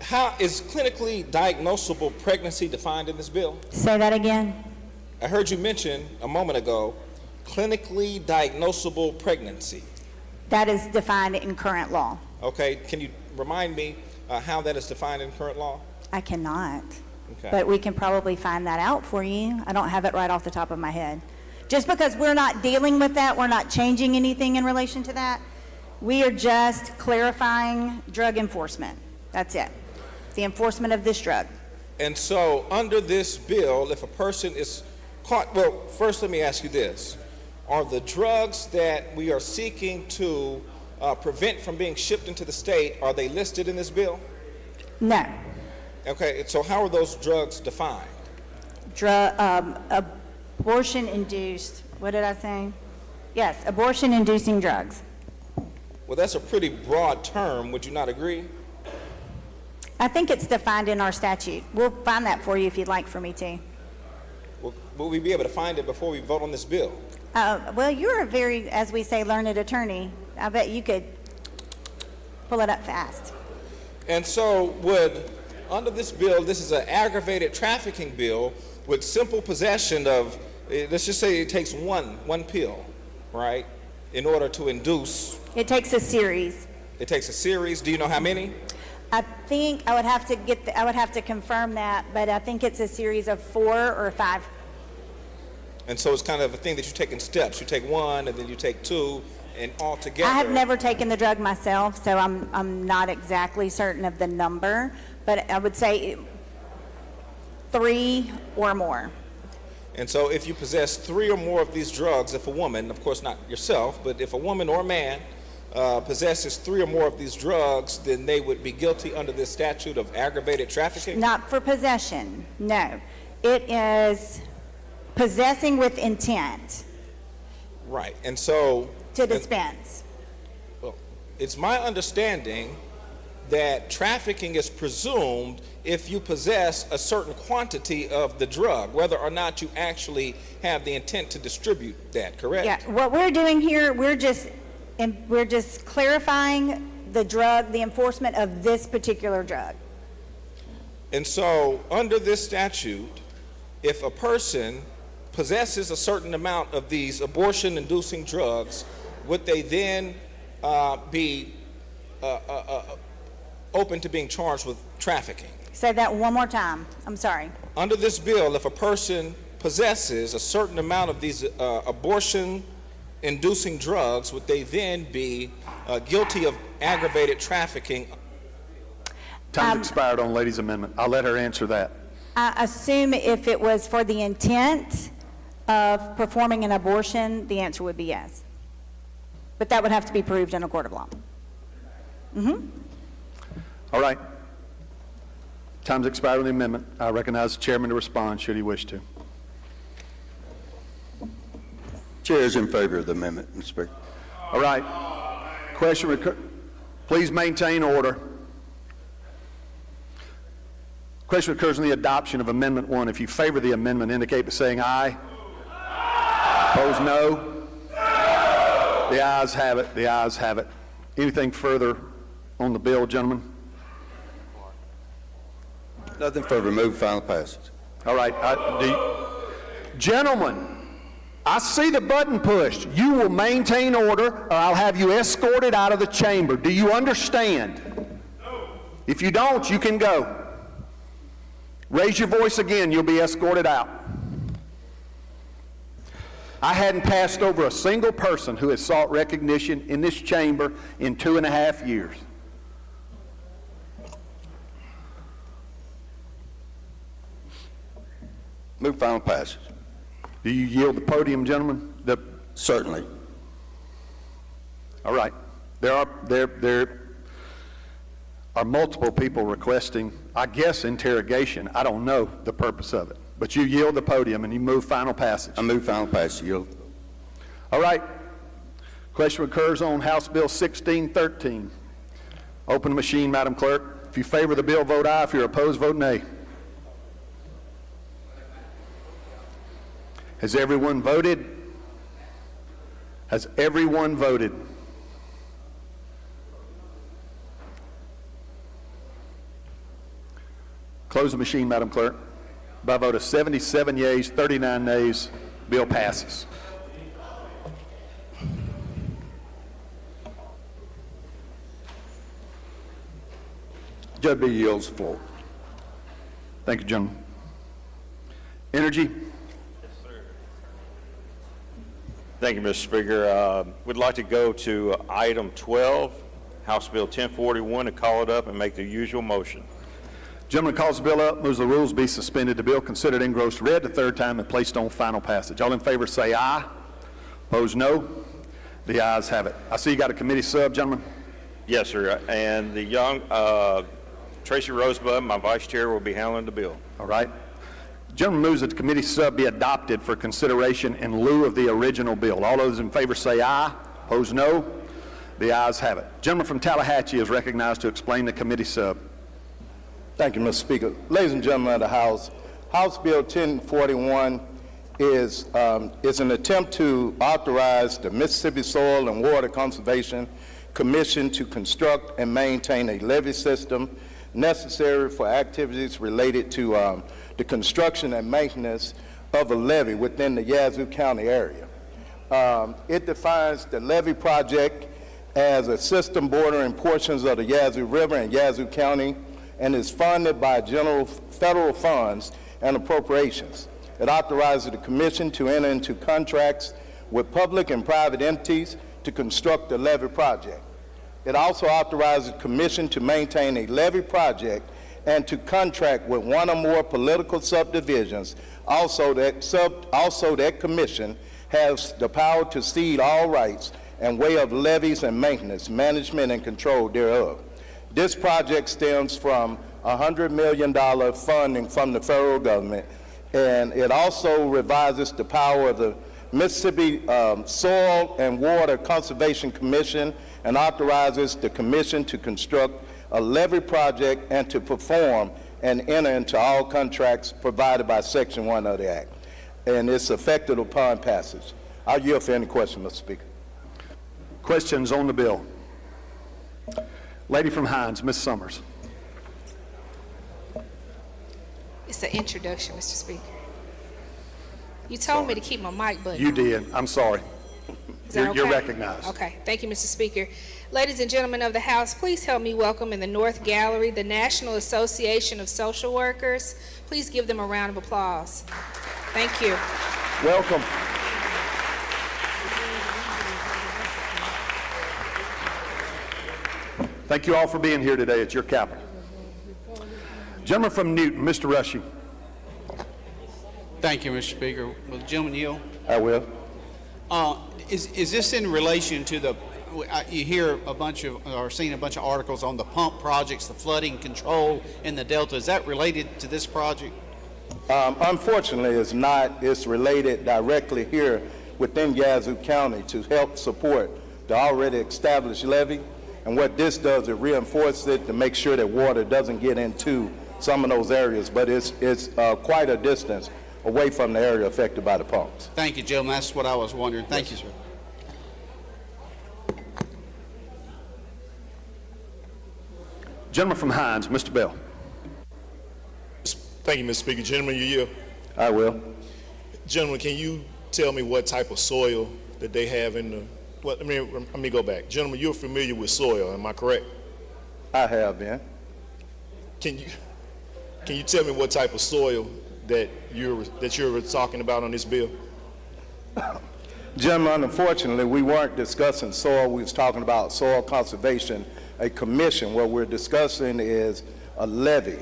How is clinically diagnosable pregnancy defined in this bill? Say that again. I heard you mention a moment ago clinically diagnosable pregnancy. That is defined in current law. Okay, can you remind me how that is defined in current law? I cannot. Okay. But we can probably find that out for you. I don't have it right off the top of my head. Just because we're not dealing with that, we're not changing anything in relation to that. We are just clarifying drug enforcement. That's it. The enforcement of this drug. And so under this bill, if a person is caught, well, first let me ask you this. Are the drugs that we are seeking to prevent from being shipped into the state, are they listed in this bill? No. Okay, so how are those drugs defined? Abortion-induced, what did I say? Yes, abortion-inducing drugs. Well, that's a pretty broad term, would you not agree? I think it's defined in our statute. We'll find that for you if you'd like for me to. Will we be able to find it before we vote on this bill? Well, you're a very, as we say, learned attorney. I bet you could pull it up fast. And so would, under this bill, this is an aggravated trafficking bill with simple possession of, let's just say it takes one pill, right, in order to induce. It takes a series. It takes a series. Do you know how many? I think I would have to I would have to confirm that, but I think it's a series of 4 or 5. And so it's kind of a thing that you take in steps. You take one, and then you take two, and all together. I have never taken the drug myself, so I'm not exactly certain of the number, but I would say 3 or more. And so if you possess 3 or more of these drugs, if a woman, of course not yourself, but if a woman or a man possesses 3 or more of these drugs, then they would be guilty under this statute of aggravated trafficking? Not for possession, no. It is possessing with intent. Right, and so. To dispense. Well, it's my understanding that trafficking is presumed if you possess a certain quantity of the drug, whether or not you actually have the intent to distribute that, correct? Yeah, what we're doing here, we're just clarifying the drug, the enforcement of this particular drug. And so under this statute, if a person possesses a certain amount of these abortion-inducing drugs, would they then be open to being charged with trafficking? Say that one more time. I'm sorry. Under this bill, if a person possesses a certain amount of these abortion-inducing drugs, would they then be guilty of aggravated trafficking? Time's expired on Lady's amendment. I'll let her answer that. I assume if it was for the intent of performing an abortion, the answer would be yes. But that would have to be proved in a court of law. All right. Time's expired on the amendment. I recognize the chairman to respond should he wish to. Chair is in favor of the amendment, Mr. Speaker. All right. Question, please maintain order. Question occurs on the adoption of Amendment 1. If you favor the amendment, indicate by saying aye. Opposed, no. The ayes have it. The ayes have it. Anything further on the bill, gentlemen? Nothing further. Move final passage. All right. Gentlemen, I see the button pushed. You will maintain order, or I'll have you escorted out of the chamber. Do you understand? No. If you don't, you can go. Raise your voice again. You'll be escorted out. I hadn't passed over a single person who has sought recognition in this chamber in 2.5 years. Move final passage. Do you yield the podium, gentlemen? Certainly. All right. There are multiple people requesting, I guess, interrogation. I don't know the purpose of it. But you yield the podium and you move final passage. I move final passage. Yield. All right. Question occurs on House Bill 1613. Open the machine, Madam Clerk. If you favor the bill, vote aye. If you're opposed, vote nay. Has everyone voted? Has everyone voted? Close the machine, Madam Clerk. By a vote of 77 yeas, 39 nays, bill passes. Judge B yields the floor. Thank you, gentlemen. Energy. Thank you, Mr. Speaker. We'd like to go to item 12, House Bill 1041, and call it up and make the usual motion. Gentleman calls the bill up, moves the rules be suspended. The bill considered engrossed read the third time and placed on final passage. All in favor say aye. Opposed, no. The ayes have it. I see you got a committee sub, gentlemen. Yes, sir. And the young Tracy Rosebud, my vice chair, will be handling the bill. All right. Gentleman moves that the committee sub be adopted for consideration in lieu of the original bill. All those in favor say aye. Opposed, no. The ayes have it. Gentleman from Tallahatchie is recognized to explain the committee sub. Thank you, Mr. Speaker. Ladies and gentlemen of the House, House Bill 1041 is an attempt to authorize the Mississippi Soil and Water Conservation Commission to construct and maintain a levee system necessary for activities related to the construction and maintenance of a levee within the Yazoo County area. It defines the levee project as a system bordering portions of the Yazoo River and Yazoo County and is funded by general federal funds and appropriations. It authorizes the Commission to enter into contracts with public and private entities to construct the levee project. It also authorizes the Commission to maintain a levee project and to contract with one or more political subdivisions. Also, that Commission has the power to cede all rights and way of levies and maintenance, management, and control thereof. This project stems from $100 million funding from the federal government, and it also revises the power of the Mississippi Soil and Water Conservation Commission and authorizes the Commission to construct a levee project and to perform and enter into all contracts provided by Section 1 of the Act. And it's effective upon passage. I'll yield for any question, Mr. Speaker. Questions on the bill? Lady from Hines, Ms. Summers. It's an introduction, Mr. Speaker. You told me to keep my mic button. You did. I'm sorry. Is that You're okay? recognized. Okay. Thank you, Mr. Speaker. Ladies and gentlemen of the House, please help me welcome in the North Gallery the National Association of Social Workers. Please give them a round of applause. Thank you. Welcome. Thank you all for being here today at your capital. Gentleman from Newton, Mr. Rushing. Thank you, Mr. Speaker. Will the gentleman yield? I will. Is this in relation to the, you hear a bunch of, or seen a bunch of articles on the pump projects, the flooding control in the Delta. Is that related to this project? Unfortunately, it's not. It's related directly here within Yazoo County to help support the already established levee. And what this does, it reinforces it to make sure that water doesn't get into some of those areas, but it's quite a distance away from the area affected by the pumps. Thank you, gentlemen. That's what I was wondering. Thank you, sir. Gentleman from Hines, Mr. Bell. Thank you, Mr. Speaker. Gentlemen, you yield. I will. Gentlemen, can you tell me what type of soil that they have in the, well, let me go back. Gentlemen, you're familiar with soil, am I correct? I have been. Can you tell me what type of soil that you're talking about on this bill? Gentlemen, unfortunately, we weren't discussing soil. We was talking about soil conservation, a commission. What we're discussing is a levy,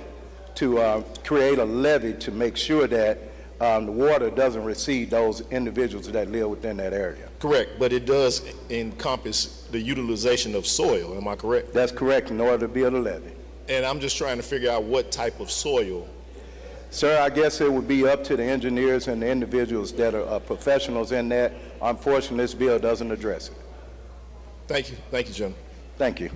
to create a levy to make sure that the water doesn't receive those individuals that live within that area. Correct, but it does encompass the utilization of soil, am I correct? That's correct, in order to build a levy. And I'm just trying to figure out what type of soil. Sir, I guess it would be up to the engineers and the individuals that are professionals in that. Unfortunately, this bill doesn't address it. Thank you. Thank you, Jim. Thank you.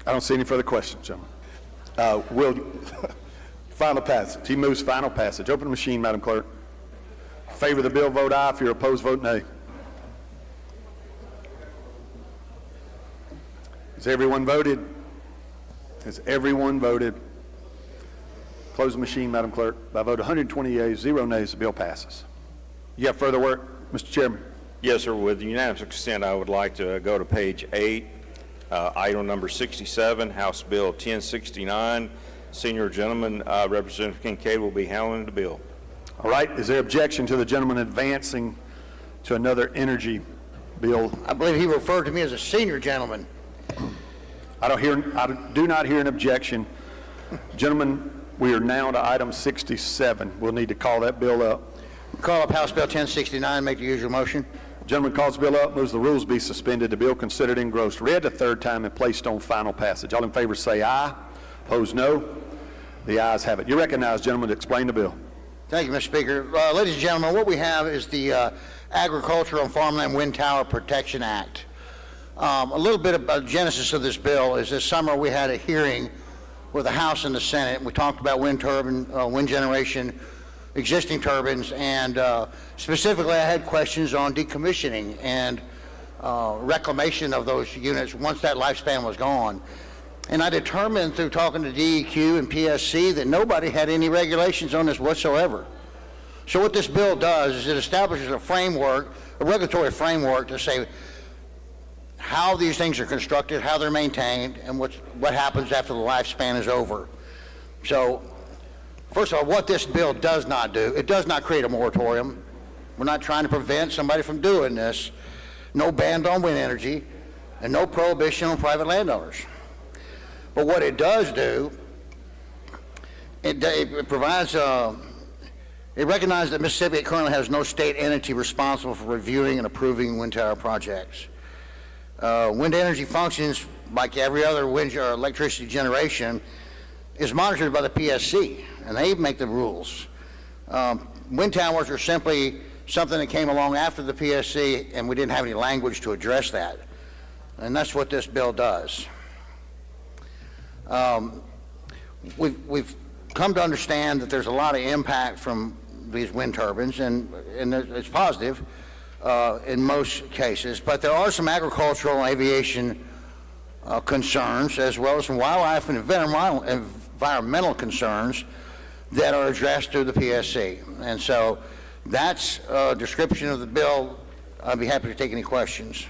I don't see any further questions, gentlemen. Final passage. He moves final passage. Open the machine, Madam Clerk. In favor of the bill, vote aye. If you're opposed, vote nay. Has everyone voted? Has everyone voted? Close the machine, Madam Clerk. By a vote of 120 yeas, 0 nays, the bill passes. You have further work, Mr. Chairman? Yes, sir. With unanimous consent, I would like to go to page 8, item number 67, House Bill 1069. Senior gentleman, Representative Kincaid, will be handling the bill. All right. Is there objection to the gentleman advancing to another energy bill? I believe he referred to me as a senior gentleman. I do not hear an objection. Gentlemen, we are now to item 67. We'll need to call that bill up. Call up House Bill 1069, make the usual motion. Gentleman calls the bill up, moves the rules be suspended, the bill considered engrossed, read the third time, and placed on final passage. All in favor say aye. Opposed, no. The ayes have it. You're recognized, gentlemen, to explain the bill. Thank you, Mr. Speaker. Ladies and gentlemen, what we have is the Agricultural and Farmland Wind Tower Protection Act. A little bit about the genesis of this bill is this summer we had a hearing with the House and the Senate. We talked about wind generation, existing turbines, and specifically I had questions on decommissioning and reclamation of those units once that lifespan was gone. And I determined through talking to DEQ and PSC that nobody had any regulations on this whatsoever. So what this bill does is it establishes a framework, a regulatory framework to say how these things are constructed, how they're maintained, and what happens after the lifespan is over. So, first of all, what this bill does not do, it does not create a moratorium. We're not trying to prevent somebody from doing this. No ban on wind energy, and no prohibition on private landowners. But what it does do, it provides, it recognizes that Mississippi currently has no state entity responsible for reviewing and approving wind tower projects. Wind energy functions like every other wind or electricity generation is monitored by the PSC, and they make the rules. Wind towers are simply something that came along after the PSC, and we didn't have any language to address that. And that's what this bill does. We've come to understand that there's a lot of impact from these wind turbines, and it's positive in most cases, but there are some agricultural and aviation concerns, as well as some wildlife and environmental concerns that are addressed through the PSC. And so that's a description of the bill. I'd be happy to take any questions.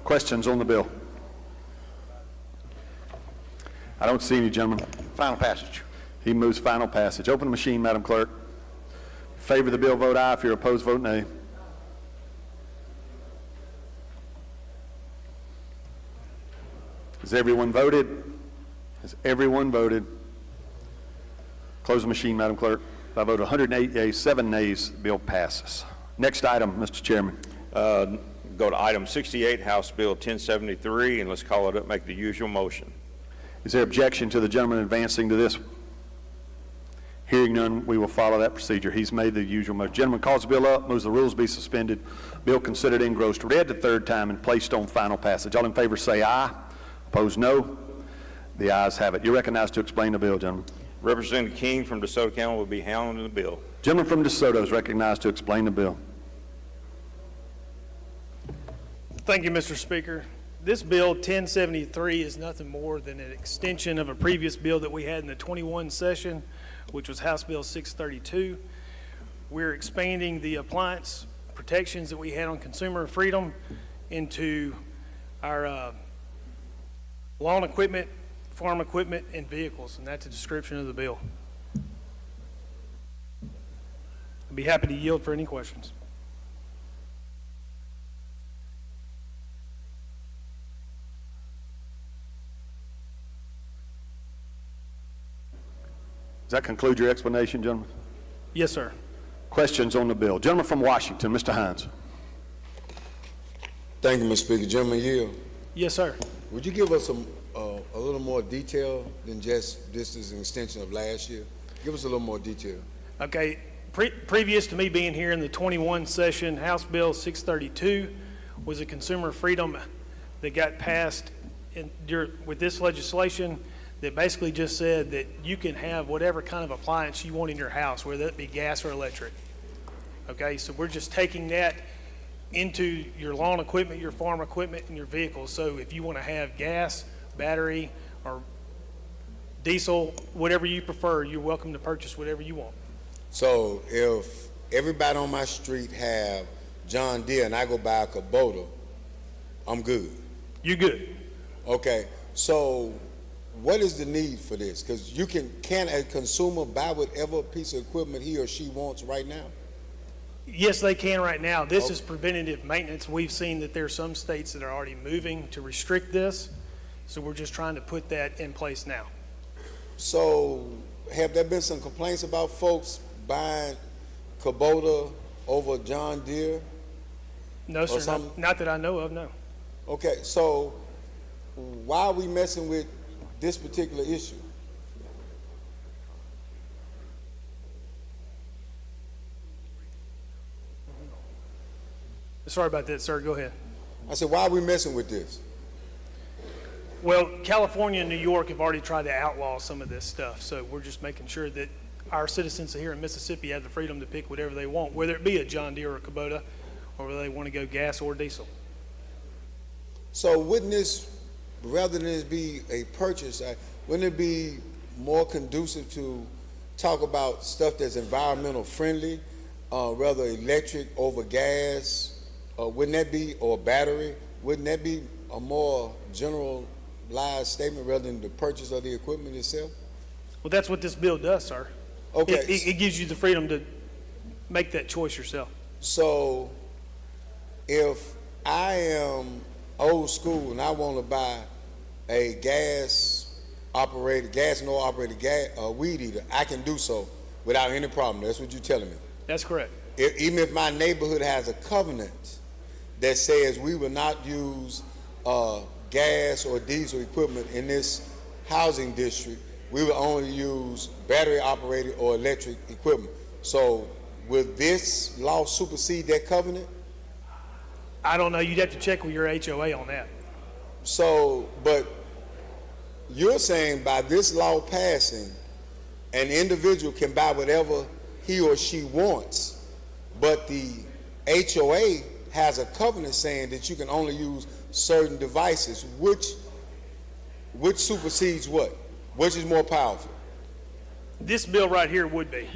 Questions on the bill? I don't see any, gentlemen. Final passage. He moves final passage. Open the machine, Madam Clerk. In favor of the bill, vote aye. If you're opposed, vote nay. Has everyone voted? Has everyone voted? Close the machine, Madam Clerk. By a vote of 108 yeas, 7 nays, the bill passes. Next item, Mr. Chairman. Go to item 68, House Bill 1073, and let's call it up, make the usual motion. Is there objection to the gentleman advancing to this? Hearing none, we will follow that procedure. He's made the usual motion. Gentleman calls the bill up, moves the rules be suspended. Bill considered engrossed, read the third time, and placed on final passage. All in favor say aye. Opposed, no. The ayes have it. You're recognized to explain the bill, gentlemen. Representative King from DeSoto County will be handling the bill. Gentleman from DeSoto is recognized to explain the bill. Thank you, Mr. Speaker. This bill 1073 is nothing more than an extension of a previous bill that we had in the 21 session, which was House Bill 632. We're expanding the appliance protections that we had on consumer freedom into our lawn equipment, farm equipment, and vehicles, and that's a description of the bill. I'd be happy to yield for any questions. Does that conclude your explanation, gentlemen? Yes, sir. Questions on the bill? Gentleman from Washington, Mr. Hines. Thank you, Mr. Speaker. Gentleman Yield. Yes, sir. Would you give us a little more detail than just this is an extension of last year? Give us a little more detail. Okay. Previous to me being here in the 21 session, House Bill 632 was a consumer freedom that got passed with this legislation that basically just said that you can have whatever kind of appliance you want in your house, whether it be gas or electric. Okay, so we're just taking that into your lawn equipment, your farm equipment, and your vehicles. So if you want to have gas, battery, or diesel, whatever you prefer, you're welcome to purchase whatever you want. So if everybody on my street have John Deere and I go buy a Kubota, I'm good. You good. Okay, so what is the need for this? Because can a consumer buy whatever piece of equipment he or she wants right now? Yes, they can right now. This is preventative maintenance. We've seen that there are some states that are already moving to restrict this, so we're just trying to put that in place now. So have there been some complaints about folks buying Kubota over John Deere? No, sir, not that I know of, no. Okay, so why are we messing with this particular issue? Sorry about that, sir. Go ahead. I said, why are we messing with this? Well, California and New York have already tried to outlaw some of this stuff, so we're just making sure that our citizens here in Mississippi have the freedom to pick whatever they want, whether it be a John Deere or a Kubota, or whether they want to go gas or diesel. So wouldn't this, rather than this be a purchase, wouldn't it be more conducive to talk about stuff that's environmental friendly, rather electric over gas? Wouldn't that be, or battery? Wouldn't that be a more generalized statement rather than the purchase of the equipment itself? Well, that's what this bill does, sir. Okay. It gives you the freedom to make that choice yourself. So if I am old school and I want to buy a gas and oil operated weed eater, I can do so without any problem. That's what you're telling me. That's correct. Even if my neighborhood has a covenant that says we will not use gas or diesel equipment in this housing district, we will only use battery operated or electric equipment. So will this law supersede that covenant? I don't know. You'd have to check with your HOA on that. So, but you're saying by this law passing, an individual can buy whatever he or she wants, but the HOA has a covenant saying that you can only use certain devices. Which supersedes what? Which is more powerful? This bill right here would be.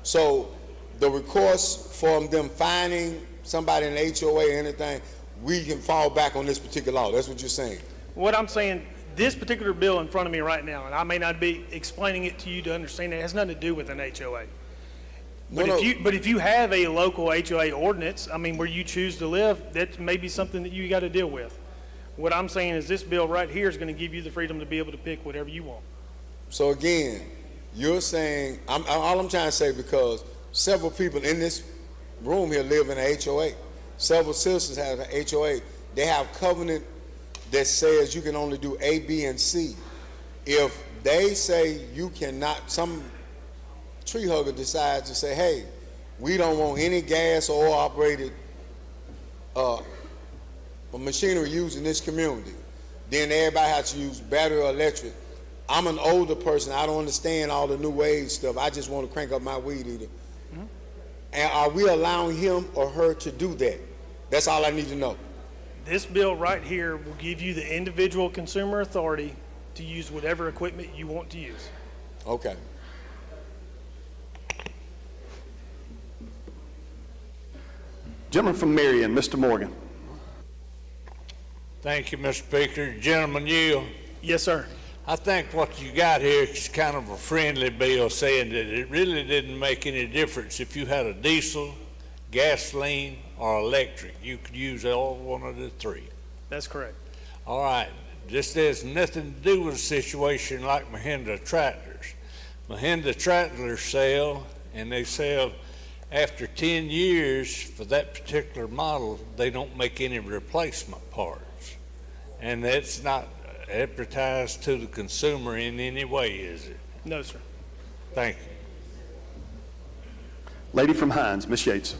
So the recourse from them finding somebody in the HOA or anything, we can fall back on this particular law. That's what you're saying. What I'm saying, this particular bill in front of me right now, and I may not be explaining it to you to understand it has nothing to do with an HOA. But if you have a local HOA ordinance, I mean, where you choose to live, that may be something that you got to deal with. What I'm saying is this bill right here is going to give you the freedom to be able to pick whatever you want. So again, you're saying, all I'm trying to say, because several people in this room here live in a HOA. Several citizens have an HOA. They have covenant that says you can only do A, B, and C. If they say you cannot, some tree hugger decides to say, hey, we don't want any gas or oil operated machinery used in this community. then everybody has to use battery or electric. I'm an older person. I don't understand all the new age stuff. I just want to crank up my weed eater. And are we allowing him or her to do that? That's all I need to know. This bill right here will give you the individual consumer authority to use whatever equipment you want to use. Okay. Gentleman from Marion, Mr. Morgan. Thank you, Mr. Speaker. Gentleman Yield. Yes, sir. I think what you got here is kind of a friendly bill saying that it really didn't make any difference if you had a diesel, gasoline, or electric. You could use all one of the three. That's correct. All right. This has nothing to do with a situation like Mahindra tractors. Mahindra tractors sell, and they sell after 10 years for that particular model, they don't make any replacement parts. And that's not advertised to the consumer in any way, is it? No, sir. Thank you. Lady from Hines, Ms. Yates.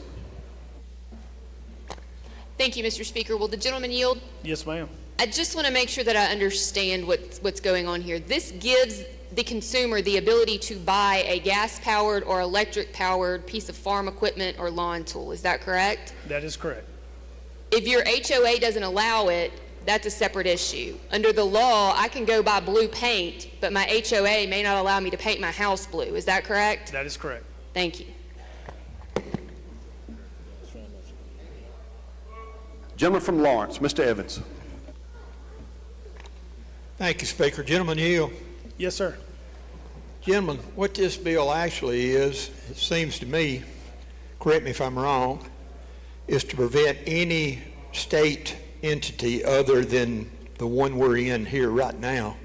Thank you, Mr. Speaker. Will the gentleman yield? Yes, ma'am. I just want to make sure that I understand what's going on here. This gives the consumer the ability to buy a gas-powered or electric-powered piece of farm equipment or lawn tool. Is that correct? That is correct. If your HOA doesn't allow it, that's a separate issue. Under the law, I can go buy blue paint, but my HOA may not allow me to paint my house blue. Is that correct? That is correct. Thank you. Gentleman from Lawrence, Mr. Evans. Thank you, Speaker. Gentleman Hill. Yes, sir. Gentlemen, what this bill actually is, it seems to me, correct me if I'm wrong, is to prevent any state entity other than the one we're in here right now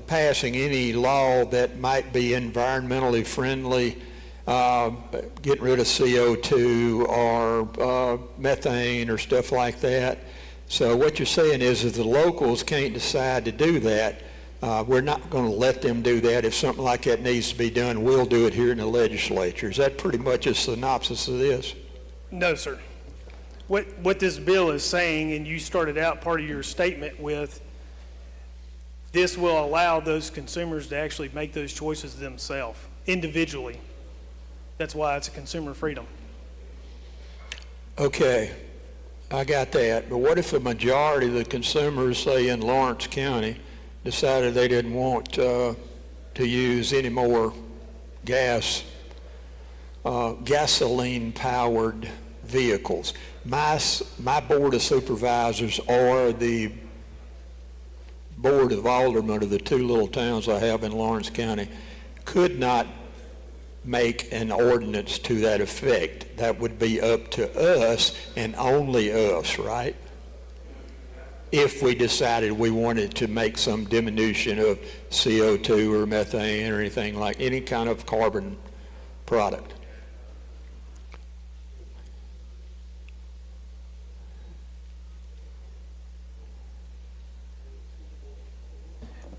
passing any law that might be environmentally friendly, getting rid of CO2 or methane or stuff like that. So what you're saying is if the locals can't decide to do that, we're not going to let them do that. If something like that needs to be done, we'll do it here in the legislature. Is that pretty much a synopsis of this? No, sir. What this bill is saying, and you started out part of your statement with, this will allow those consumers to actually make those choices themselves, individually. That's why it's a consumer freedom. Okay, I got that. But what if the majority of the consumers, say in Lawrence County, decided they didn't want to use any more gasoline-powered vehicles? My board of supervisors or the board of aldermen of the two little towns I have in Lawrence County could not make an ordinance to that effect. That would be up to us and only us, right? If we decided we wanted to make some diminution of CO2 or methane or anything like any kind of carbon product.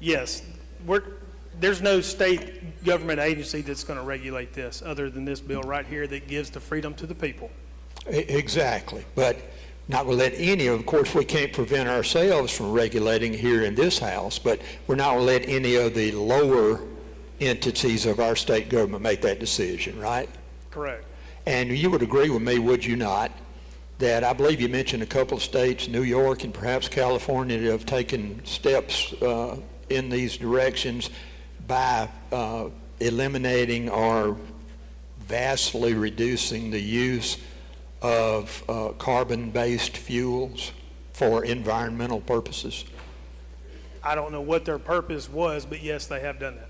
Yes, there's no state government agency that's going to regulate this other than this bill right here that gives the freedom to the people. Exactly, but not going to let any of course, we can't prevent ourselves from regulating here in this house, but we're not going to let any of the lower entities of our state government make that decision, right? Correct. And you would agree with me, would you not, that I believe you mentioned a couple of states, New York and perhaps California, that have taken steps in these directions by eliminating or vastly reducing the use of carbon-based fuels for environmental purposes? I don't know what their purpose was, but yes, they have done that.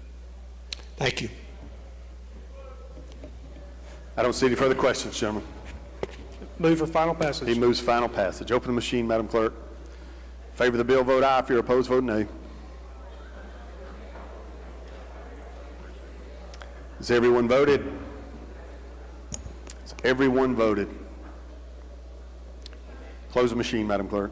Thank you. I don't see any further questions, gentlemen. Move for final passage. He moves final passage. Open the machine, Madam Clerk. In favor of the bill, vote aye. If you're opposed, vote nay. Has everyone voted? Has everyone voted? Close the machine, Madam Clerk.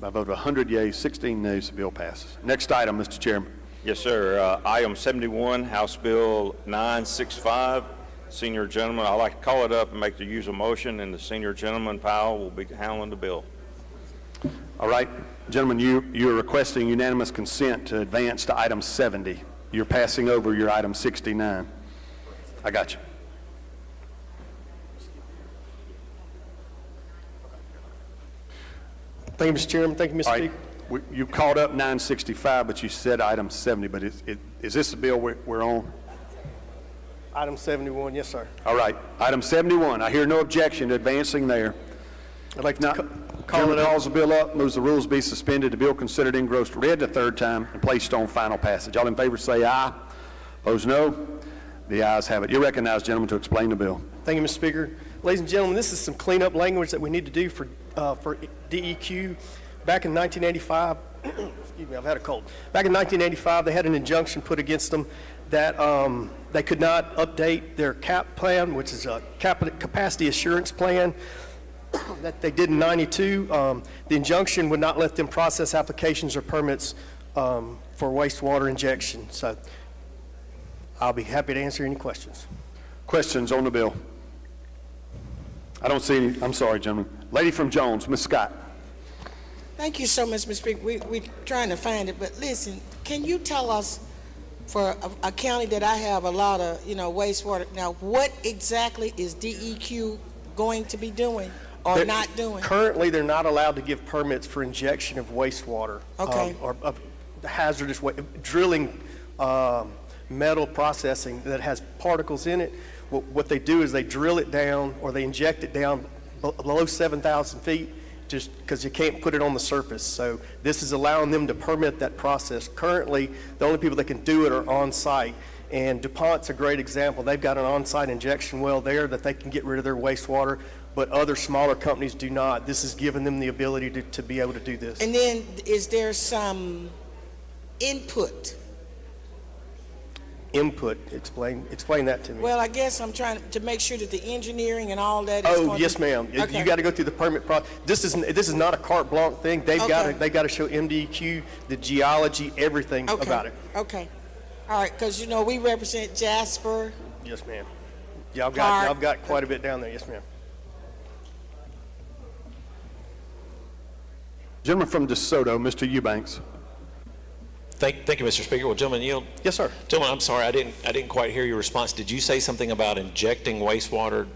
By a vote of 100 yeas, 16 nays, the bill passes. Next item, Mr. Chairman. Yes, sir. Item 71, House Bill 965. Senior gentleman, I'd like to call it up and make the usual motion, and the senior gentleman, Powell, will be handling the bill. All right. Gentlemen, you're requesting unanimous consent to advance to item 70. You're passing over your item 69. I got you. Thank you, Mr. Chairman. Thank you, Mr. All right. Speaker. You called up 965, but you said item 70. But is this the bill we're on? Item 71, yes, sir. All right. Item 71. I hear no objection to advancing there. I'd like to Chairman calls the bill up, moves the rules be suspended, the bill considered engrossed read the third time, and placed on final passage. All in favor say aye. Opposed, no. The ayes have it. You're recognized, gentlemen, to explain the bill. Thank you, Mr. Speaker. Ladies and gentlemen, this is some cleanup language that we need to do for DEQ. Back in 1985, excuse me, I've had a cold. Back in 1985, they had an injunction put against them that they could not update their CAP plan, which is a capacity assurance plan that they did in 92. The injunction would not let them process applications or permits for wastewater injection. So I'll be happy to answer any questions. Questions on the bill? I don't see any. I'm sorry, gentlemen. Lady from Jones, Ms. Scott. Thank you so much, Mr. Speaker. We're trying to find it, but listen, can you tell us, for a county that I have a lot of, wastewater, now what exactly is DEQ going to be doing or not doing? Currently, they're not allowed to give permits for injection of wastewater. Okay. Or hazardous drilling, metal processing that has particles in it. What they do is they drill it down or they inject it down below 7,000 feet just because you can't put it on the surface. So this is allowing them to permit that process. Currently, the only people that can do it are on site. And DuPont's a great example. They've got an on-site injection well there that they can get rid of their wastewater, but other smaller companies do not. This has given them the ability to be able to do this. And then is there some input? Explain that to me. Well, I guess I'm trying to make sure that the engineering and all that is going yes, ma'am. Okay. You got to go through the permit process. This is not a carte blanche thing. They've got to show MDEQ, the geology, everything about it. Okay. All right, because we represent Jasper. Yes, ma'am. Y'all got quite a bit down there. Yes, ma'am. Gentleman from DeSoto, Mr. Eubanks. Thank you, Mr. Speaker. Well, gentlemen, yes, sir. Gentlemen, I'm sorry, I didn't quite hear your response. Did you say something about injecting wastewater?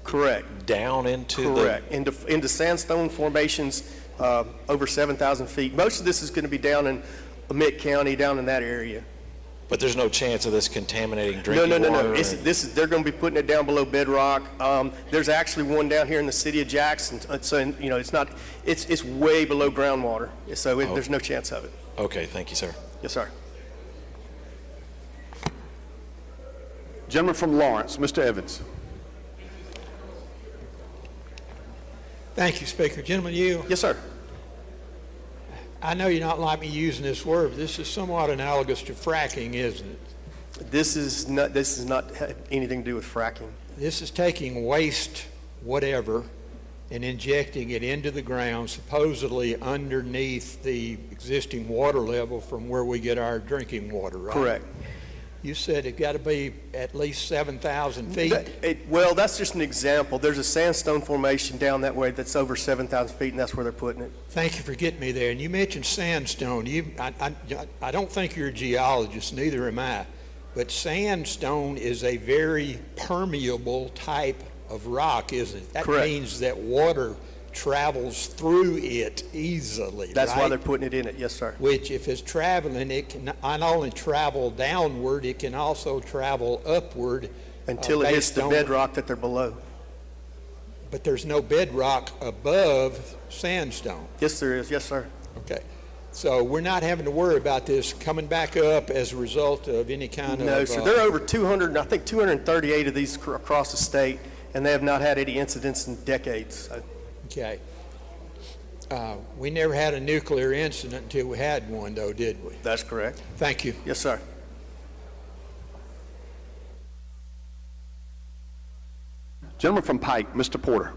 Correct. Down into Correct. Into sandstone formations over 7,000 feet. Most of this is going to be down in Emmett County, down in that area. But there's no chance of this contaminating drinking water? No. They're going to be putting it down below bedrock. There's actually one down here in the city of Jackson. So it's way below groundwater. So there's no chance of it. Okay, thank you, sir. Yes, sir. Gentleman from Lawrence, Mr. Evans. Thank you, Speaker. Gentleman, you. Yes, sir. I know you're not like me using this word, but this is somewhat analogous to fracking, isn't it? This is not anything to do with fracking. This is taking waste, whatever, and injecting it into the ground, supposedly underneath the existing water level from where we get our drinking water, right? Correct. You said it got to be at least 7,000 feet. Well, that's just an example. There's a sandstone formation down that way that's over 7,000 feet, and that's where they're putting it. Thank you for getting me there. And you mentioned sandstone. I don't think you're a geologist, neither am I, but sandstone is a very permeable type of rock, isn't it? That Correct. means that water travels through it easily. That's why right? they're putting it in it. Yes, sir. Which, if it's traveling, it can not only travel downward, it can also travel upward until it hits the bedrock that they're below. But there's no bedrock above sandstone. Yes, there is. Yes, sir. Okay. So we're not having to worry about this coming back up as a result of any kind of... No, sir. There are over 200, I think 238 of these across the state, and they have not had any incidents in decades. So. Okay. We never had a nuclear incident until we had one, though, did we? That's correct. Thank you. Yes, sir. Gentleman from Pike, Mr. Porter.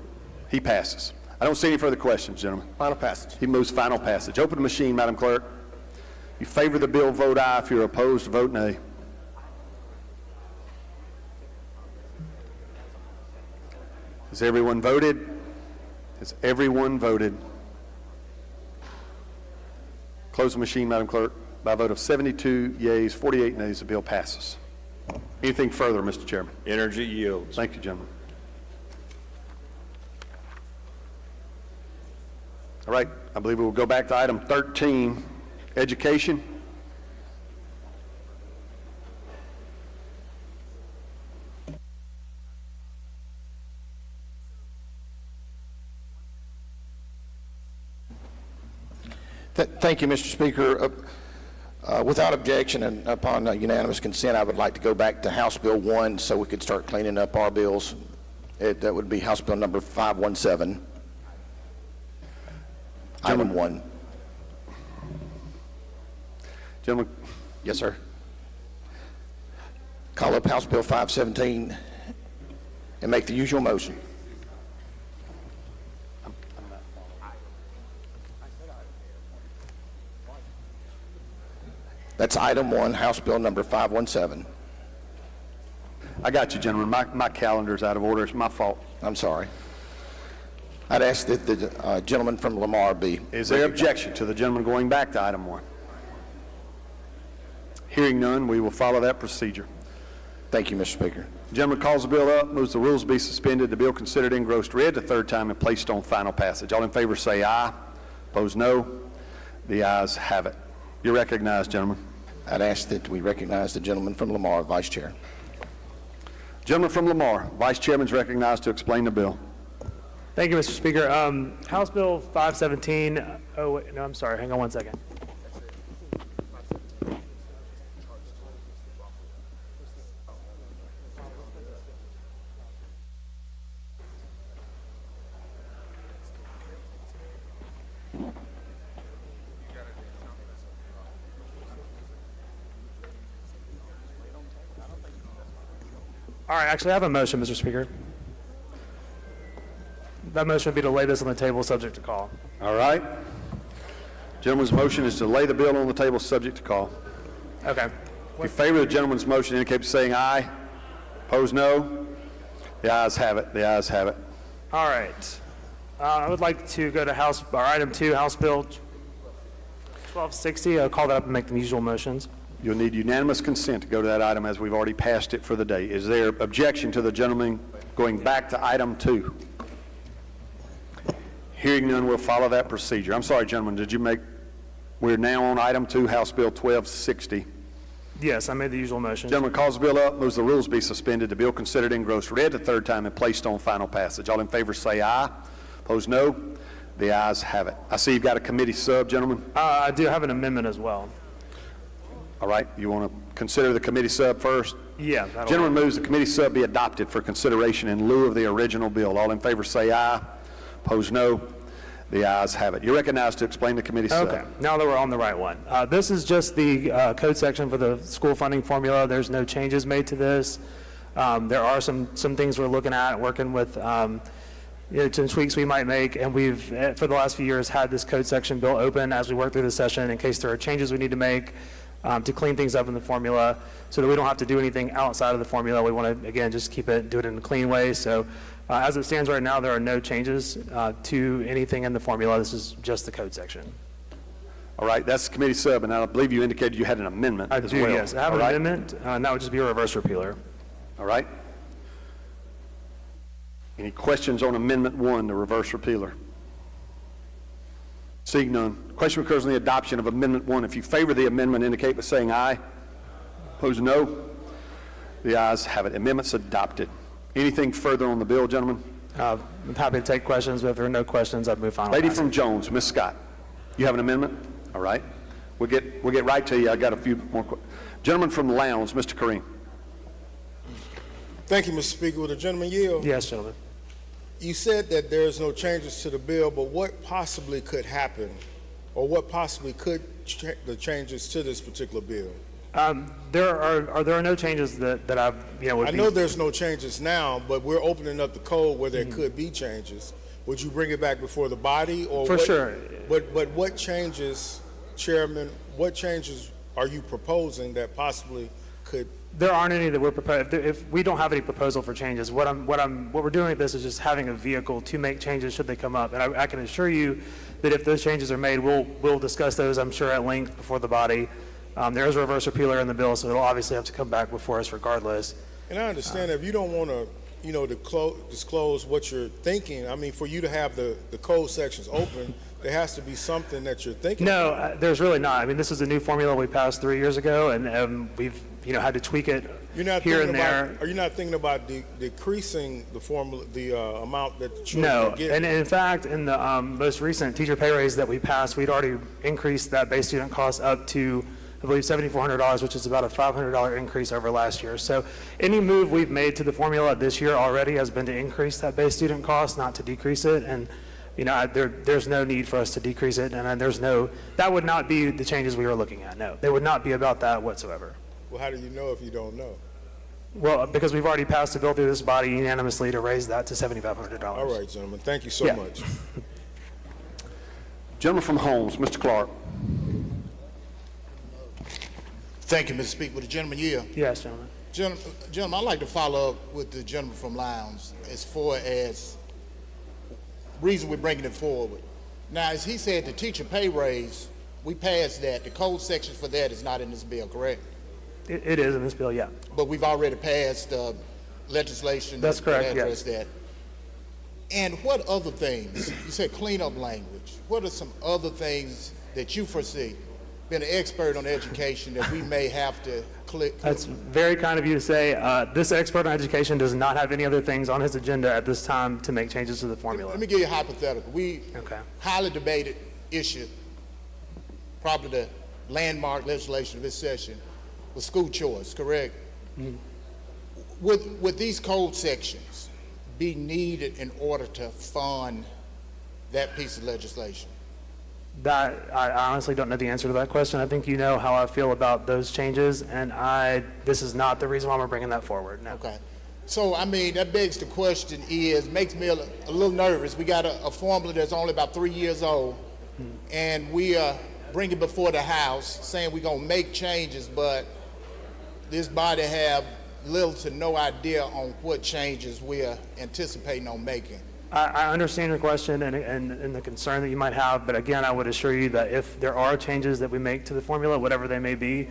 He passes. I don't see any further questions, gentlemen. Final passage. He moves final passage. Open the machine, Madam Clerk. If you favor the bill, vote aye. If you're opposed, vote nay. Has everyone voted? Has everyone voted? Close the machine, Madam Clerk. By a vote of 72 yeas, 48 nays, the bill passes. Anything further, Mr. Chairman? Energy yields. Thank you, gentlemen. All right, I believe we will go back to item 13, education. Thank you, Mr. Speaker. Without objection and upon unanimous consent, I would like to go back to House Bill 1 so we could start cleaning up our bills. That would be House Bill number 517, item 1. Gentlemen. Yes, sir. Call up House Bill 517 and make the usual motion. That's item 1, House Bill number 517. I got you, gentlemen. My calendar's out of order. It's my fault. I'm sorry. I'd ask that the gentleman from Lamar be... Is there objection to the gentleman going back to item 1? Hearing none, we will follow that procedure. Thank you, Mr. Speaker. The gentleman calls the bill up, moves the rules be suspended, the bill considered engrossed read the third time and placed on final passage. All in favor say aye. Opposed, no. The ayes have it. You're recognized, gentlemen. I'd ask that we recognize the gentleman from Lamar, Vice Chair. Gentleman from Lamar, Vice Chairman is recognized to explain the bill. Thank you, Mr. Speaker. House Bill 517, oh, wait, no, I'm sorry, hang on one second. All right, actually, I have a motion, Mr. Speaker. That motion would be to lay this on the table, subject to call. All right. Gentleman's motion is to lay the bill on the table, subject to call. Okay. If you favor the gentleman's motion, indicate by saying aye. Opposed, no. The ayes have it. The ayes have it. All right. I would like to go to item 2, House Bill 1260. I'll call that up and make the usual motions. You'll need unanimous consent to go to that item as we've already passed it for the day. Is there objection to the gentleman going back to item 2? Hearing none, we'll follow that procedure. I'm sorry, gentlemen, we're now on item 2, House Bill 1260. Yes, I made the usual motion. Gentleman calls the bill up, moves the rules be suspended, the bill considered engrossed read the third time and placed on final passage. All in favor say aye. Opposed, no. The ayes have it. I see you've got a committee sub, gentlemen. I do have an amendment as well. All right, you want to consider the committee sub first? Yeah. Gentleman moves the committee sub be adopted for consideration in lieu of the original bill. All in favor say aye. Opposed, no. The ayes have it. You're recognized to explain the committee sub. Okay, now that we're on the right one. This is just the code section for the school funding formula. There's no changes made to this. There are some things we're looking at, working with some tweaks we might make, and we've, for the last few years, had this code section bill open as we work through the session in case there are changes we need to make to clean things up in the formula so that we don't have to do anything outside of the formula. We want to, again, just do it in a clean way. So as it stands right now, there are no changes to anything in the formula. This is just the code section. All right, that's the committee sub, and I believe you indicated you had an amendment as do, well. yes. I have an amendment, and that would just be a reverse repealer. All right. Any questions on Amendment 1, the reverse repealer? Seeing none. Question occurs on the adoption of Amendment 1. If you favor the amendment, indicate by saying aye. Opposed, no. The ayes have it. Amendment's adopted. Anything further on the bill, gentlemen? I'm happy to take questions, but if there are no questions, I'd move final Lady passage. from Jones, Ms. Scott, you have an amendment? All right. We'll get right to you. I got a few more questions. Gentleman from Lowndes, Mr. Kareem. Thank you, Mr. Speaker. Will the gentleman yield? Yes, gentlemen. You said that there's no changes to the bill, but what possibly could happen, or what possibly could the changes to this particular bill? There are no changes that I've, would I know there's no changes now, but we're opening up the code where there could be changes. Would you bring it back before the body, or For sure. But what changes, Chairman? What changes are you proposing that possibly could There aren't any that we're proposing. If we don't have any proposal for changes, what we're doing with this is just having a vehicle to make changes should they come up. And I can assure you that if those changes are made, we'll discuss those, I'm sure, at length before the body. There is a reverse repealer in the bill, so it'll obviously have to come back before us regardless. And I understand if you don't want to, disclose what you're thinking, I mean, for you to have the code sections open, there has to be something that you're thinking about. No, there's really not. I mean, this is a new formula we passed 3 years ago, and we've had to tweak it here and there. Are you not thinking about decreasing the formula, the amount that the children No, get? and in fact, in the most recent teacher pay raise that we passed, we'd already increased that base student cost up to, I believe, $7,400, which is about a $500 increase over last year. So any move we've made to the formula this year already has been to increase that base student cost, not to decrease it. And there's no need for us to decrease it, and that would not be the changes we were looking at. No, they would not be about that whatsoever. Well, how do you know if you don't know? Well, because we've already passed a bill through this body unanimously to raise that to $7,500. All right, gentlemen. Thank you so much. Gentleman from Holmes, Mr. Clark. Thank you, Mr. Speaker. Would the gentleman yield? Yes, gentlemen. Gentlemen, I'd like to follow up with the gentleman from Lowndes as far as reason we're bringing it forward. Now, as he said, the teacher pay raise, we passed that. The code section for that is not in this bill, correct? It is in this bill, yeah. But we've already passed legislation That's correct, address that. And what other things? You said cleanup language. What are some other things that you foresee? Been an expert on education that we may have to click. That's very kind of you to say. This expert on education does not have any other things on his agenda at this time to make changes to the formula. Let me give you a hypothetical. Highly debated issue, probably the landmark legislation of this session, was school choice, correct? Mm-hmm. Would these code sections be needed in order to fund that piece of legislation? That I honestly don't know the answer to that question. I think you know how I feel about those changes, and this is not the reason why we're bringing that forward. No. Okay. So, I mean, that begs the question makes me a little nervous. We got a formula that's only about 3 years old, and we bring it before the House saying we're going to make changes, but this body have little to no idea on what changes we are anticipating on making. I understand your question and the concern that you might have, but again, I would assure you that if there are changes that we make to the formula, whatever they may be,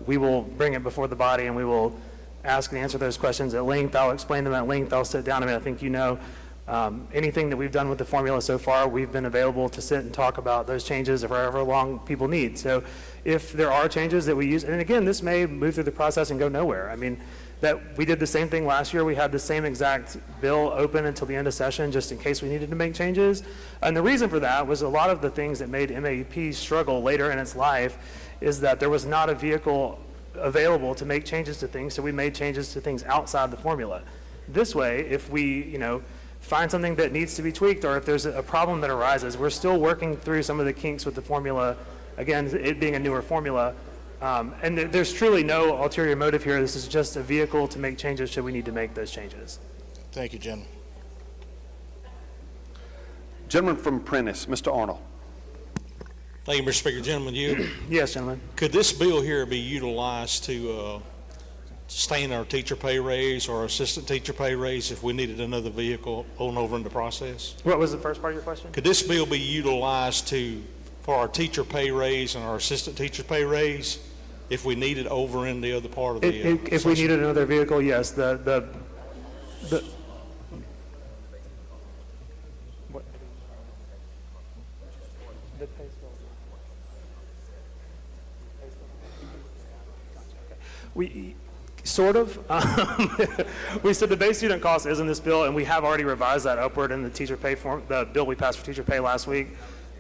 we will bring it before the body and we will ask and answer those questions at length. I'll explain them at length. I'll sit down. I mean, I think you know anything that we've done with the formula so far, we've been available to sit and talk about those changes for however long people need. So if there are changes that we use, and again, this may move through the process and go nowhere. I mean, that we did the same thing last year. We had the same exact bill open until the end of session just in case we needed to make changes. And the reason for that was a lot of the things that made MAEP struggle later in its life is that there was not a vehicle available to make changes to things, so we made changes to things outside the formula. This way, if we, find something that needs to be tweaked or if there's a problem that arises, we're still working through some of the kinks with the formula, again, it being a newer formula. And there's truly no ulterior motive here. This is just a vehicle to make changes should we need to make those changes. Thank you, gentlemen. Gentleman from Prentice, Mr. Arnold. Thank you, Mr. Speaker. Gentlemen, you? Yes, gentlemen. Could this bill here be utilized to sustain our teacher pay raise or assistant teacher pay raise if we needed another vehicle on over in the process? What was the first part of your question? Could this bill be utilized for our teacher pay raise and our assistant teacher pay raise if we needed over in the other part of the if we needed another vehicle, yes. What? We sort of. We said the base student cost is in this bill, and we have already revised that upward in the teacher pay form, the bill we passed for teacher pay last week.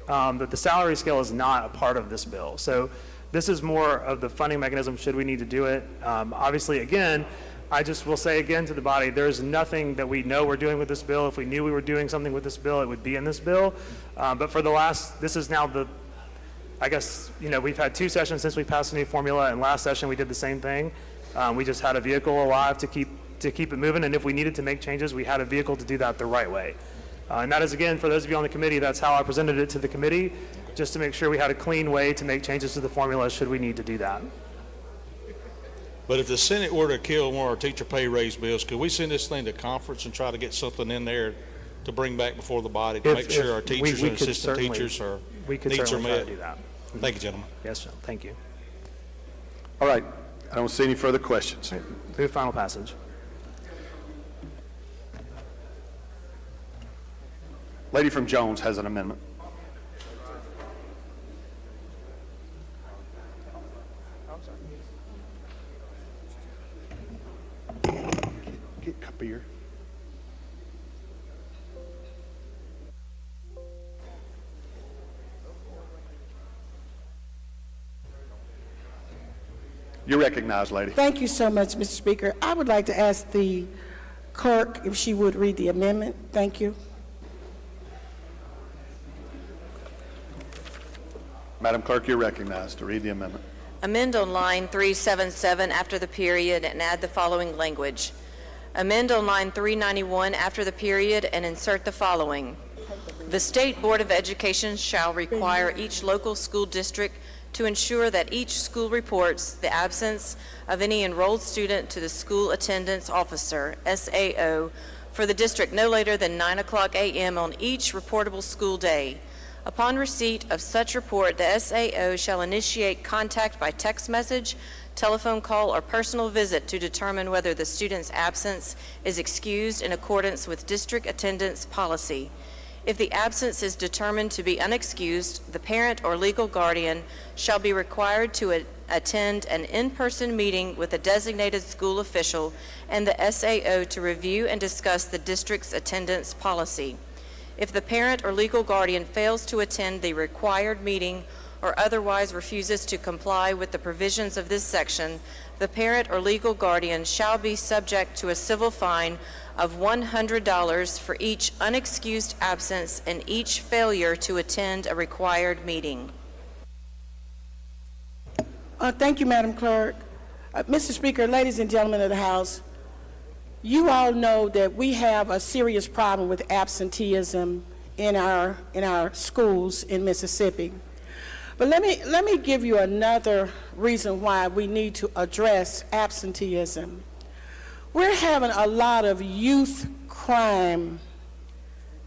But the salary scale is not a part of this bill. So this is more of the funding mechanism should we need to do it. Obviously, again, I just will say again to the body, there's nothing that we know we're doing with this bill. If we knew we were doing something with this bill, it would be in this bill. But for this is now I guess, we've had 2 sessions since we passed the new formula, and last session we did the same thing. We just had a vehicle alive to keep it moving, and if we needed to make changes, we had a vehicle to do that the right way. And that is, again, for those of you on the committee, that's how I presented it to the committee, just to make sure we had a clean way to make changes to the formula should we need to do that. But if the Senate were to kill one of our teacher pay raise bills, could we send this thing to conference and try to get something in there to bring back before the body to make sure our teachers and assistant teachers are needs are met? Try to do that. Thank you, gentlemen. Yes, sir. Thank you. All right. I don't see any further questions. Move final passage. Lady from Jones has an amendment. Get a cup of beer. You're recognized, lady. Thank you so much, Mr. Speaker. I would like to ask the clerk if she would read the amendment. Thank you. Madam Clerk, you're recognized to read the amendment. Amend on line 377 after the period and add the following language. Amend on line 391 after the period and insert the following. The State Board of Education shall require each local school district to ensure that each school reports the absence of any enrolled student to the school attendance officer, SAO, for the district no later than 9:00 a.m. on each reportable school day. Upon receipt of such report, the SAO shall initiate contact by text message, telephone call, or personal visit to determine whether the student's absence is excused in accordance with district attendance policy. If the absence is determined to be unexcused, the parent or legal guardian shall be required to attend an in-person meeting with a designated school official and the SAO to review and discuss the district's attendance policy. If the parent or legal guardian fails to attend the required meeting or otherwise refuses to comply with the provisions of this section, the parent or legal guardian shall be subject to a civil fine of $100 for each unexcused absence and each failure to attend a required meeting. Thank you, Madam Clerk. Mr. Speaker, ladies and gentlemen of the House, you all know that we have a serious problem with absenteeism in our schools in Mississippi. But let me give you another reason why we need to address absenteeism. We're having a lot of youth crime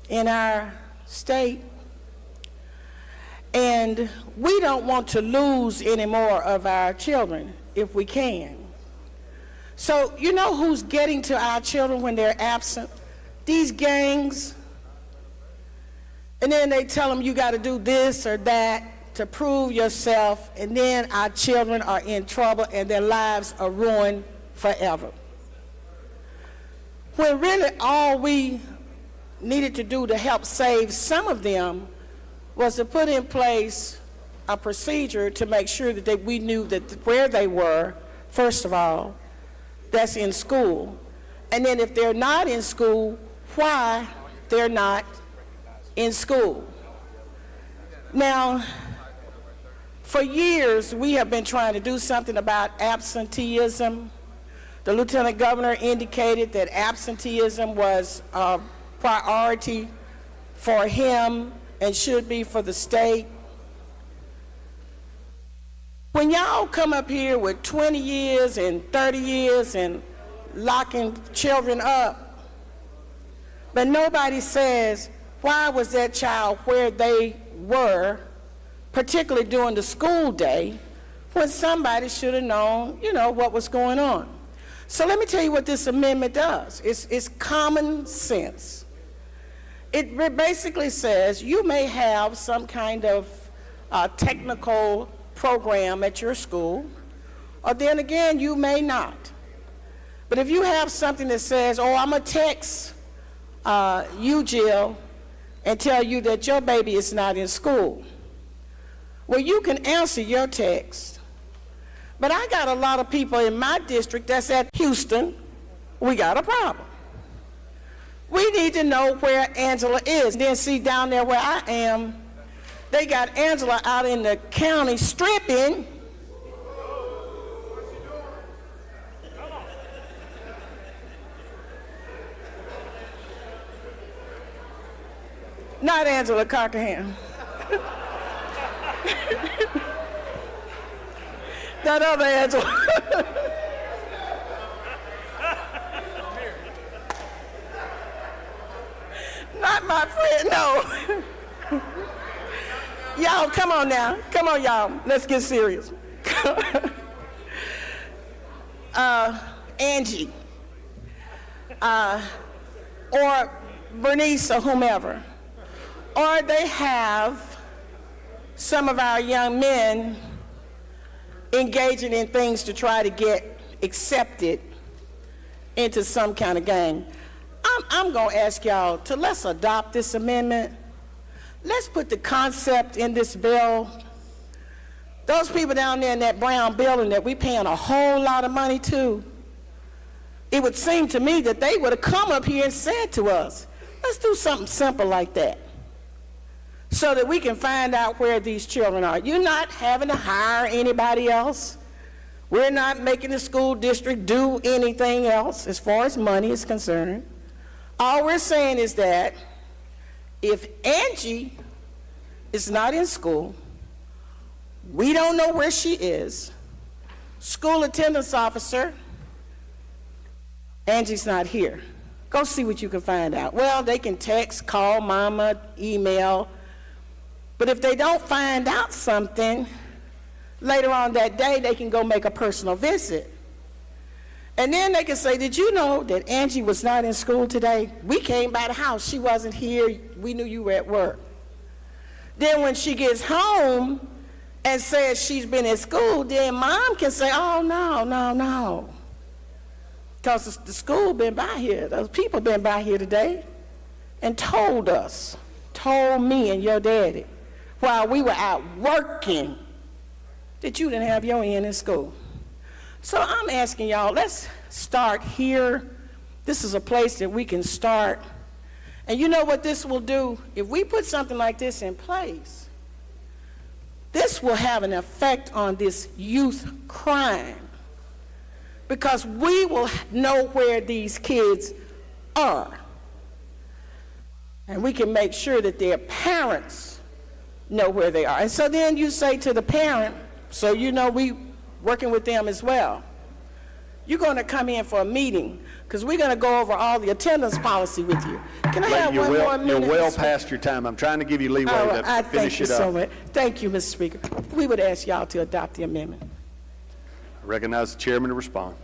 in our state, and we don't want to lose any more of our children if we can. So you know who's getting to our children when they're absent? These gangs. And then they tell them you got to do this or that to prove yourself, and then our children are in trouble and their lives are ruined forever. When really all we needed to do to help save some of them was to put in place a procedure to make sure that we knew that where they were, first of all, that's in school. And then if they're not in school, why they're not in school. Now, for years, we have been trying to do something about absenteeism. The Lieutenant Governor indicated that absenteeism was a priority for him and should be for the state. When y'all come up here with 20 years and 30 years and locking children up, but nobody says, why was that child where they were, particularly during the school day, when somebody should have known, what was going on. So let me tell you what this amendment does. It's common sense. It basically says you may have some kind of technical program at your school, or then again, you may not. But if you have something that says, I'm going to text you, Jill, and tell you that your baby is not in school, well, you can answer your text. But I got a lot of people in my district that's at Houston. We got a problem. We need to know where Angela is. Then see down there where I am, they got Angela out in the county stripping. Not Angela Cockerham. That other Angela. not my friend, no. Y'all, come on now. Come on, y'all. Let's get serious. Angie, or Bernice or whomever, or they have some of our young men engaging in things to try to get accepted into some kind of gang. I'm going to ask y'all to let's adopt this amendment. Let's put the concept in this bill. Those people down there in that brown building that we paying a whole lot of money to, it would seem to me that they would have come up here and said to us, let's do something simple like that so that we can find out where these children are. You're not having to hire anybody else. We're not making the school district do anything else as far as money is concerned. All we're saying is that if Angie is not in school, we don't know where she is, school attendance officer, Angie's not here. Go see what you can find out. Well, they can text, call mama, email, but if they don't find out something, later on that day, they can go make a personal visit. And then they can say, did you know that Angie was not in school today? We came by the house. She wasn't here. We knew you were at work. Then when she gets home and says she's been at school, then mom can say, oh, no. Because the school been by here. Those people been by here today and told me and your daddy, while we were out working, that you didn't have your end in school. So I'm asking y'all, let's start here. This is a place that we can start. And you know what this will do? If we put something like this in place, this will have an effect on this youth crime, because we will know where these kids are. And we can make sure that their parents know where they are. And so then you say to the parent, so you know we working with them as well, you're going to come in for a meeting because we're going to go over all the attendance policy with you. Can I have one more minute? You're well past your time. I'm trying to give you leeway to finish it up. So much. Thank you, Mr. Speaker. We would ask y'all to adopt the amendment. I recognize the chairman to respond.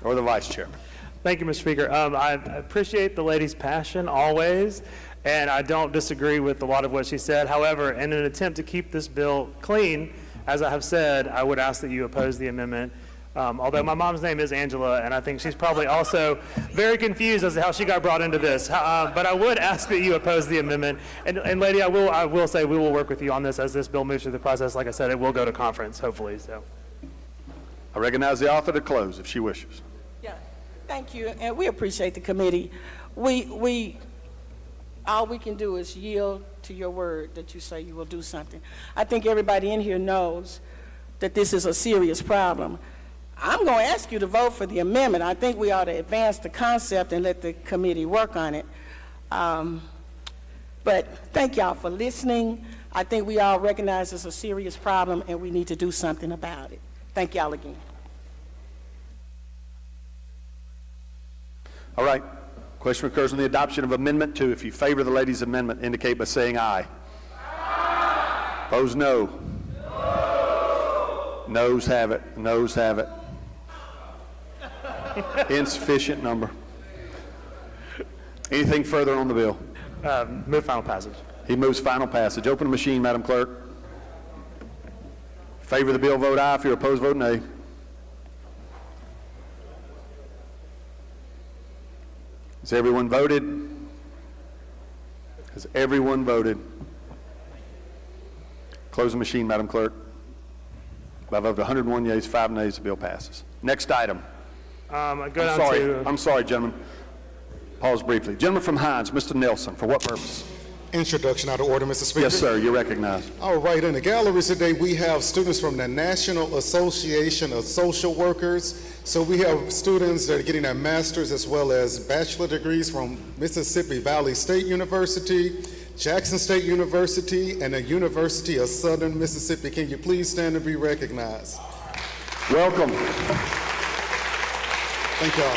Or the vice chairman. Thank you, Mr. Speaker. I appreciate the lady's passion always, and I don't disagree with a lot of what she said. However, in an attempt to keep this bill clean, as I have said, I would ask that you oppose the amendment. Although my mom's name is Angela, and I think she's probably also very confused as to how she got brought into this. But I would ask that you oppose the amendment. And lady, I will say we will work with you on this as this bill moves through the process. Like I said, it will go to conference, hopefully. So, I recognize the author to close if she wishes. Yeah, thank you, and we appreciate the committee. All we can do is yield to your word that you say you will do something. I think everybody in here knows that this is a serious problem. I'm going to ask you to vote for the amendment. I think we ought to advance the concept and let the committee work on it. But thank y'all for listening. I think we all recognize it's a serious problem and we need to do something about it. Thank y'all again. All right. Question occurs on the adoption of Amendment 2. If you favor the lady's amendment, indicate by saying aye. Aye. Opposed, no. No. Noes have it. Noes have it. Insufficient number. Anything further on the bill? Move final passage. He moves final passage. Open the machine, Madam Clerk. Favor the bill, vote aye. If you're opposed, vote nay. Has everyone voted? Has everyone voted? Close the machine, Madam Clerk. By a vote of 101 yeas, 5 nays, the bill passes. Next item. I'm sorry, gentlemen. Pause briefly. Gentleman from Hines, Mr. Nelson, for what purpose? Introduction out of order, Mr. Speaker. Yes, sir. You're recognized. All right. In the galleries today, we have students from the National Association of Social Workers. So we have students that are getting their master's as well as bachelor degrees from Mississippi Valley State University, Jackson State University, and the University of Southern Mississippi. Can you please stand and be recognized? Welcome. Thank y'all.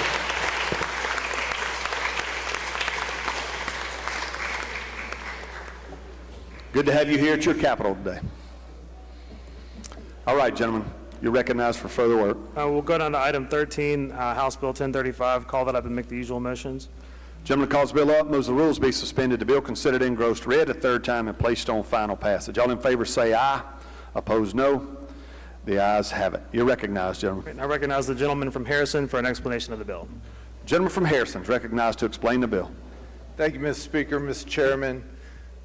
Good to have you here at your Capitol today. All right, gentlemen, you're recognized for further work. We'll go down to item 13, House Bill 1035. Call that up and make the usual motions. Gentleman calls the bill up, moves the rules be suspended, the bill considered engrossed, read a third time, and placed on final passage. All in favor say aye. Opposed, no. The ayes have it. You're recognized, gentlemen. I recognize the gentleman from Harrison for an explanation of the bill. Gentleman from Harrison is recognized to explain the bill. Thank you, Mr. Speaker, Mr. Chairman.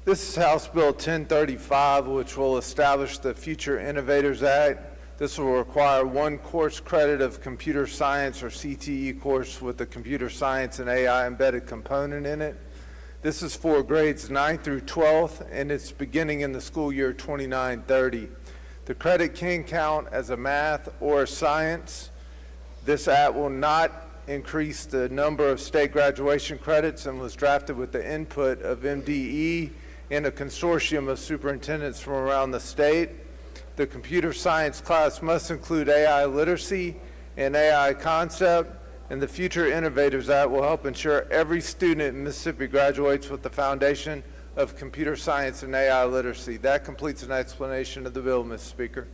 This is House Bill 1035, which will establish the Future Innovators Act. This will require one course credit of computer science or CTE course with a computer science and AI embedded component in it. This is for grades 9 through 12th, and it's beginning in the school year 29-30. The credit can count as a math or a science. This act will not increase the number of state graduation credits and was drafted with the input of MDE and a consortium of superintendents from around the state. The computer science class must include AI literacy and AI concept, and the Future Innovators Act will help ensure every student in Mississippi graduates with the foundation of computer science and AI literacy. That completes an explanation of the bill, Mr. Speaker.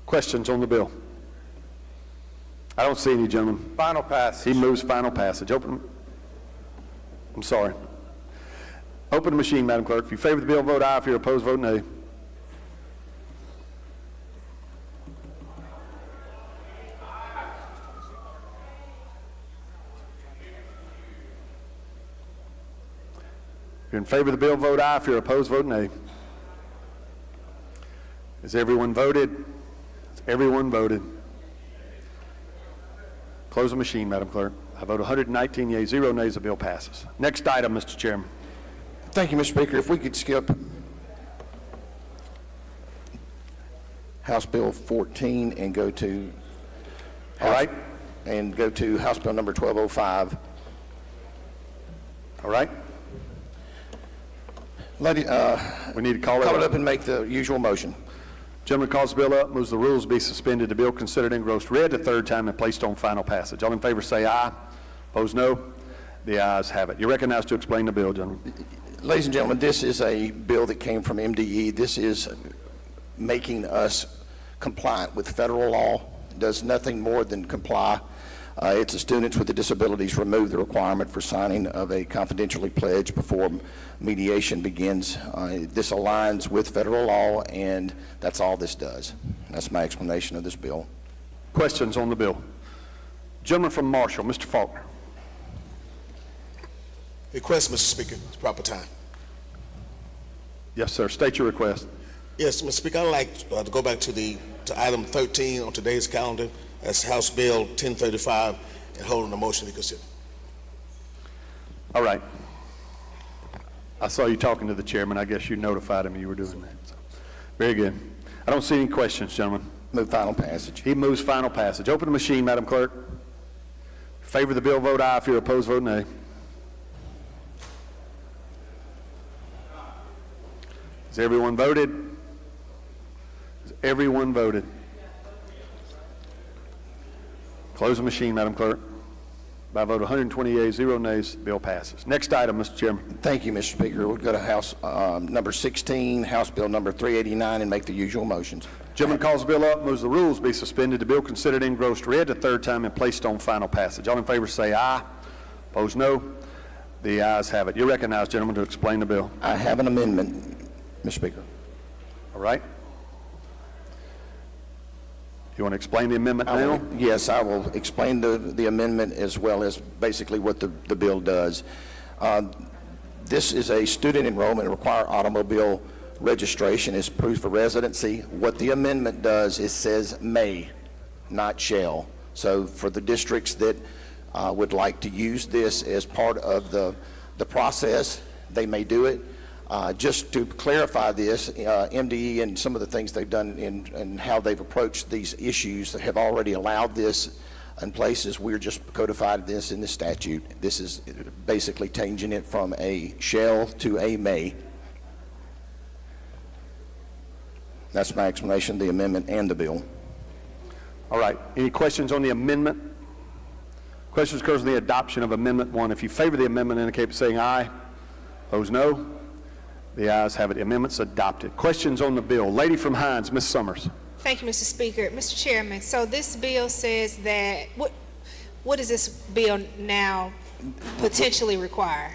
Questions on the bill? I don't see any, gentlemen. Final passage. He moves final passage. I'm sorry. Open the machine, Madam Clerk. If you favor the bill, vote aye. If you're opposed, vote nay. If you're in favor of the bill, vote aye. If you're opposed, vote nay. Has everyone voted? Has everyone voted? Close the machine, Madam Clerk. I vote 119 yeas, 0 nays. The bill passes. Next item, Mr. Chairman. Thank you, Mr. Speaker. If we could skip House Bill 14 and go to House Bill number 1205. All right. We need to call it up and make the usual motion. Gentleman calls the bill up, moves the rules be suspended, the bill considered engrossed, read the third time, and placed on final passage. All in favor say aye. Opposed, no. The ayes have it. You're recognized to explain the bill, gentlemen. Ladies and gentlemen, this is a bill that came from MDE. This is making us compliant with federal law. It does nothing more than comply. It's the students with the disabilities remove the requirement for signing of a confidentially pledge before mediation begins. This aligns with federal law, and that's all this does. That's my explanation of this bill. Questions on the bill? Gentleman from Marshall, Mr. Faulkner. Request, Mr. Speaker. It's proper time. Yes, sir. State your request. Yes, Mr. Speaker, I'd like to go back to item 13 on today's calendar. That's House Bill 1035, and holding the motion to consider. All right. I saw you talking to the chairman. I guess you notified him you were doing that. So, very good. I don't see any questions, gentlemen. Move final passage. He moves final passage. Open the machine, Madam Clerk. Favor the bill, vote aye. If you're opposed, vote nay. Has everyone voted? Has everyone voted? Close the machine, Madam Clerk. By a vote of 120 yeas, 0 nays, the bill passes. Next item, Mr. Chairman. Thank you, Mr. Speaker. We'll go to House number 16, House Bill number 389, and make the usual motions. Gentleman calls the bill up, moves the rules be suspended, the bill considered engrossed, read the third time, and placed on final passage. All in favor say aye. Opposed, no. The ayes have it. You're recognized, gentlemen, to explain the bill. I have an amendment, Mr. Speaker. All right. You want to explain the amendment now? Yes, I will explain the amendment as well as basically what the bill does. This is a student enrollment require automobile registration as proof of residency. What the amendment does is says may, not shall. So for the districts that would like to use this as part of the process, they may do it. Just to clarify this, MDE and some of the things they've done and how they've approached these issues that have already allowed this in places. We're just codified this in the statute. This is basically changing it from a shall to a may. That's my explanation of the amendment and the bill. All right. Any questions on the amendment? Questions occurs on the adoption of Amendment 1. If you favor the amendment, indicate by saying aye. Opposed, no. The ayes have it. The amendment's adopted. Questions on the bill? Lady from Hines, Ms. Summers. Thank you, Mr. Speaker. Mr. Chairman, so this bill says that, what does this bill now potentially require?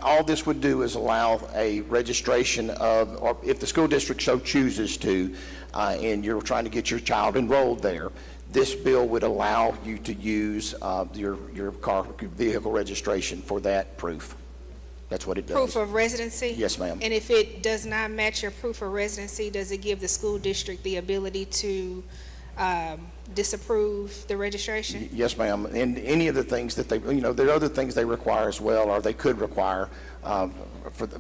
All this would do is allow a registration of, or if the school district so chooses to, and you're trying to get your child enrolled there, this bill would allow you to use your vehicle registration for that proof. That's what it does. Proof of residency? Yes, ma'am. And if it does not match your proof of residency, does it give the school district the ability to disapprove the registration? Yes, ma'am. And any of the things that they, there are other things they require as well, or they could require,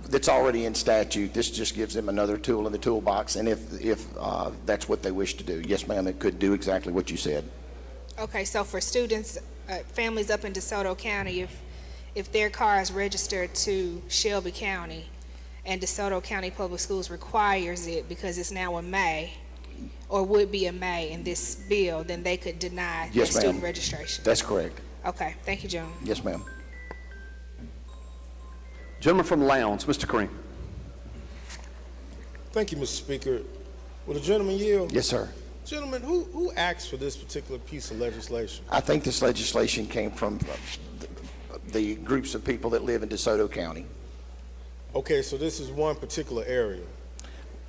that's already in statute. This just gives them another tool in the toolbox. And if that's what they wish to do, yes, ma'am, it could do exactly what you said. Okay, so for students, families up in DeSoto County, if their car is registered to Shelby County and DeSoto County Public Schools requires it because it's now a May, or would be a May in this bill, then they could deny their student registration. That's correct. Okay, thank you, gentlemen. Yes, ma'am. Gentleman from Lowndes, Mr. Kareem. Thank you, Mr. Speaker. Will the gentleman yield? Yes, sir. Gentlemen, who asked for this particular piece of legislation? I think this legislation came from the groups of people that live in DeSoto County. Okay, so this is one particular area.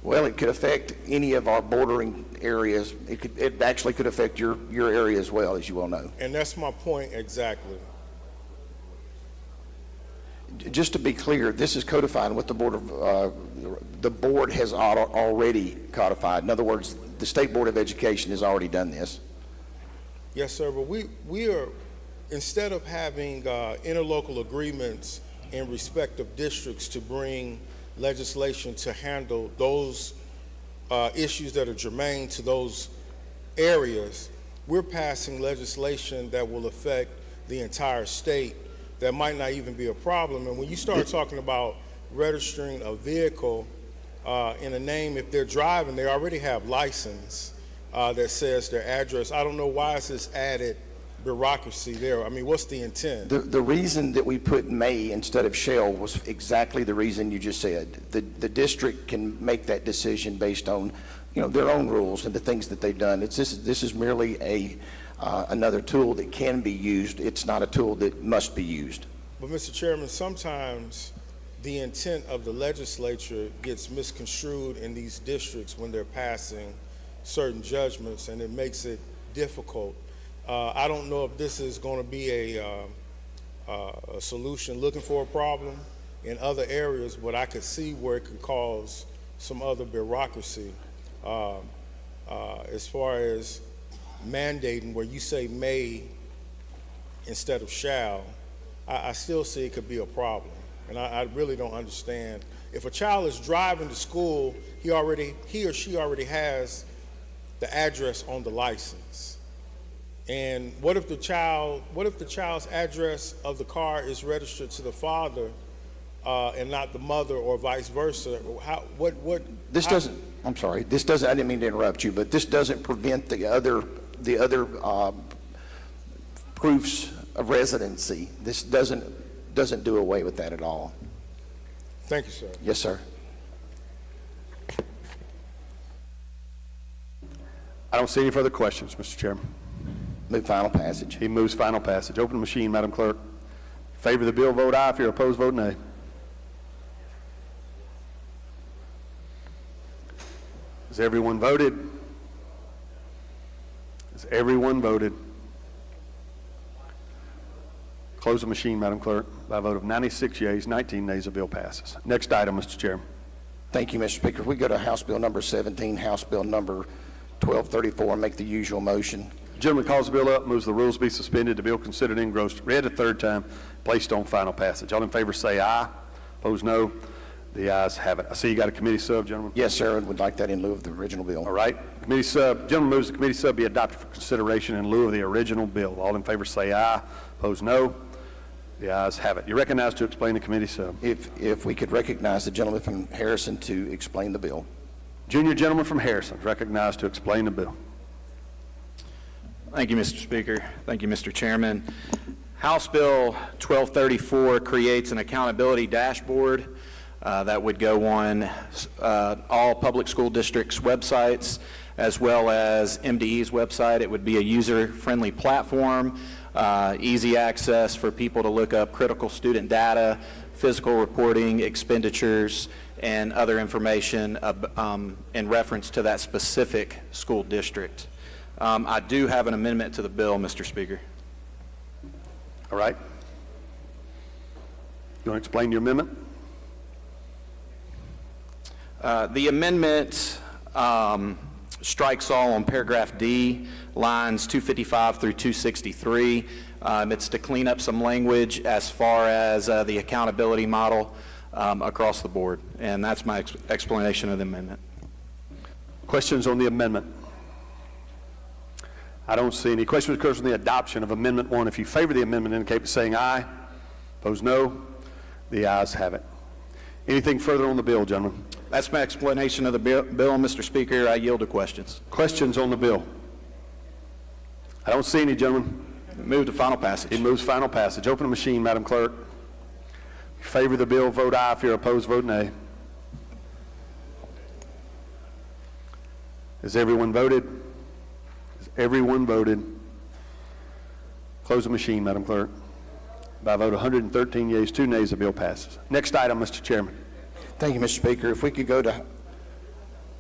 Well, it could affect any of our bordering areas. It actually could affect your area as well, as you well know. And that's my point exactly. Just to be clear, this is codified what the board has already codified. In other words, the State Board of Education has already done this. Yes, sir, but we are, instead of having interlocal agreements in respective districts to bring legislation to handle those issues that are germane to those areas, we're passing legislation that will affect the entire state that might not even be a problem. And when you start talking about registering a vehicle in a name, if they're driving, they already have license that says their address. I don't know why is this added bureaucracy there. I mean, what's the intent? The reason that we put may instead of shall was exactly the reason you just said. The district can make that decision based on, their own rules and the things that they've done. This is merely another tool that can be used. It's not a tool that must be used. But Mr. Chairman, sometimes the intent of the legislature gets misconstrued in these districts when they're passing certain judgments, and it makes it difficult. I don't know if this is going to be a solution looking for a problem in other areas, but I could see where it could cause some other bureaucracy as far as mandating where you say may instead of shall. I still see it could be a problem, and I really don't understand. If a child is driving to school, he or she already has the address on the license. And what if the child's address of the car is registered to the father and not the mother, or vice versa? I'm sorry. This doesn't. I didn't mean to interrupt you, but this doesn't prevent the other proofs of residency. This doesn't do away with that at all. Thank you, sir. Yes, sir. I don't see any further questions, Mr. Chairman. Move final passage. He moves final passage. Open the machine, Madam Clerk. In favor of the bill, vote aye. If you're opposed, vote nay. Has everyone voted? Has everyone voted? Close the machine, Madam Clerk. By a vote of 96 yeas, 19 nays, the bill passes. Next item, Mr. Chairman. Thank you, Mr. Speaker. If we go to House Bill number 17, House Bill number 1234, make the usual motion. The gentleman calls the bill up, moves the rules be suspended, the bill considered engrossed, read a third time, placed on final passage. All in favor say aye. Opposed, no. The ayes have it. I see you got a committee sub, gentlemen. Yes, sir, and would like that in lieu of the original bill. All right. Committee sub, gentleman moves the committee sub be adopted for consideration in lieu of the original bill. All in favor say aye. Opposed, no. The ayes have it. You're recognized to explain the committee sub. If we could recognize the gentleman from Harrison to explain the bill. Junior gentleman from Harrison is recognized to explain the bill. Thank you, Mr. Speaker. Thank you, Mr. Chairman. House Bill 1234 creates an accountability dashboard that would go on all public school districts' websites as well as MDE's website. It would be a user-friendly platform, easy access for people to look up critical student data, physical reporting, expenditures, and other information in reference to that specific school district. I do have an amendment to the bill, Mr. Speaker. All right. You want to explain your amendment? The amendment strikes all on paragraph D, lines 255 through 263. It's to clean up some language as far as the accountability model across the board. And that's my explanation of the amendment. Questions on the amendment? I don't see any. Questions occurs on the adoption of Amendment 1. If you favor the amendment, indicate by saying aye. Opposed, no. The ayes have it. Anything further on the bill, gentlemen? That's my explanation of the bill, Mr. Speaker. I yield to questions. Questions on the bill? I don't see any, gentlemen. Move to final passage. It moves final passage. Open the machine, Madam Clerk. If you favor the bill, vote aye. If you're opposed, vote nay. Has everyone voted? Has everyone voted? Close the machine, Madam Clerk. By a vote of 113 yeas, 2 nays, the bill passes. Next item, Mr. Chairman. Thank you, Mr. Speaker. If we could go to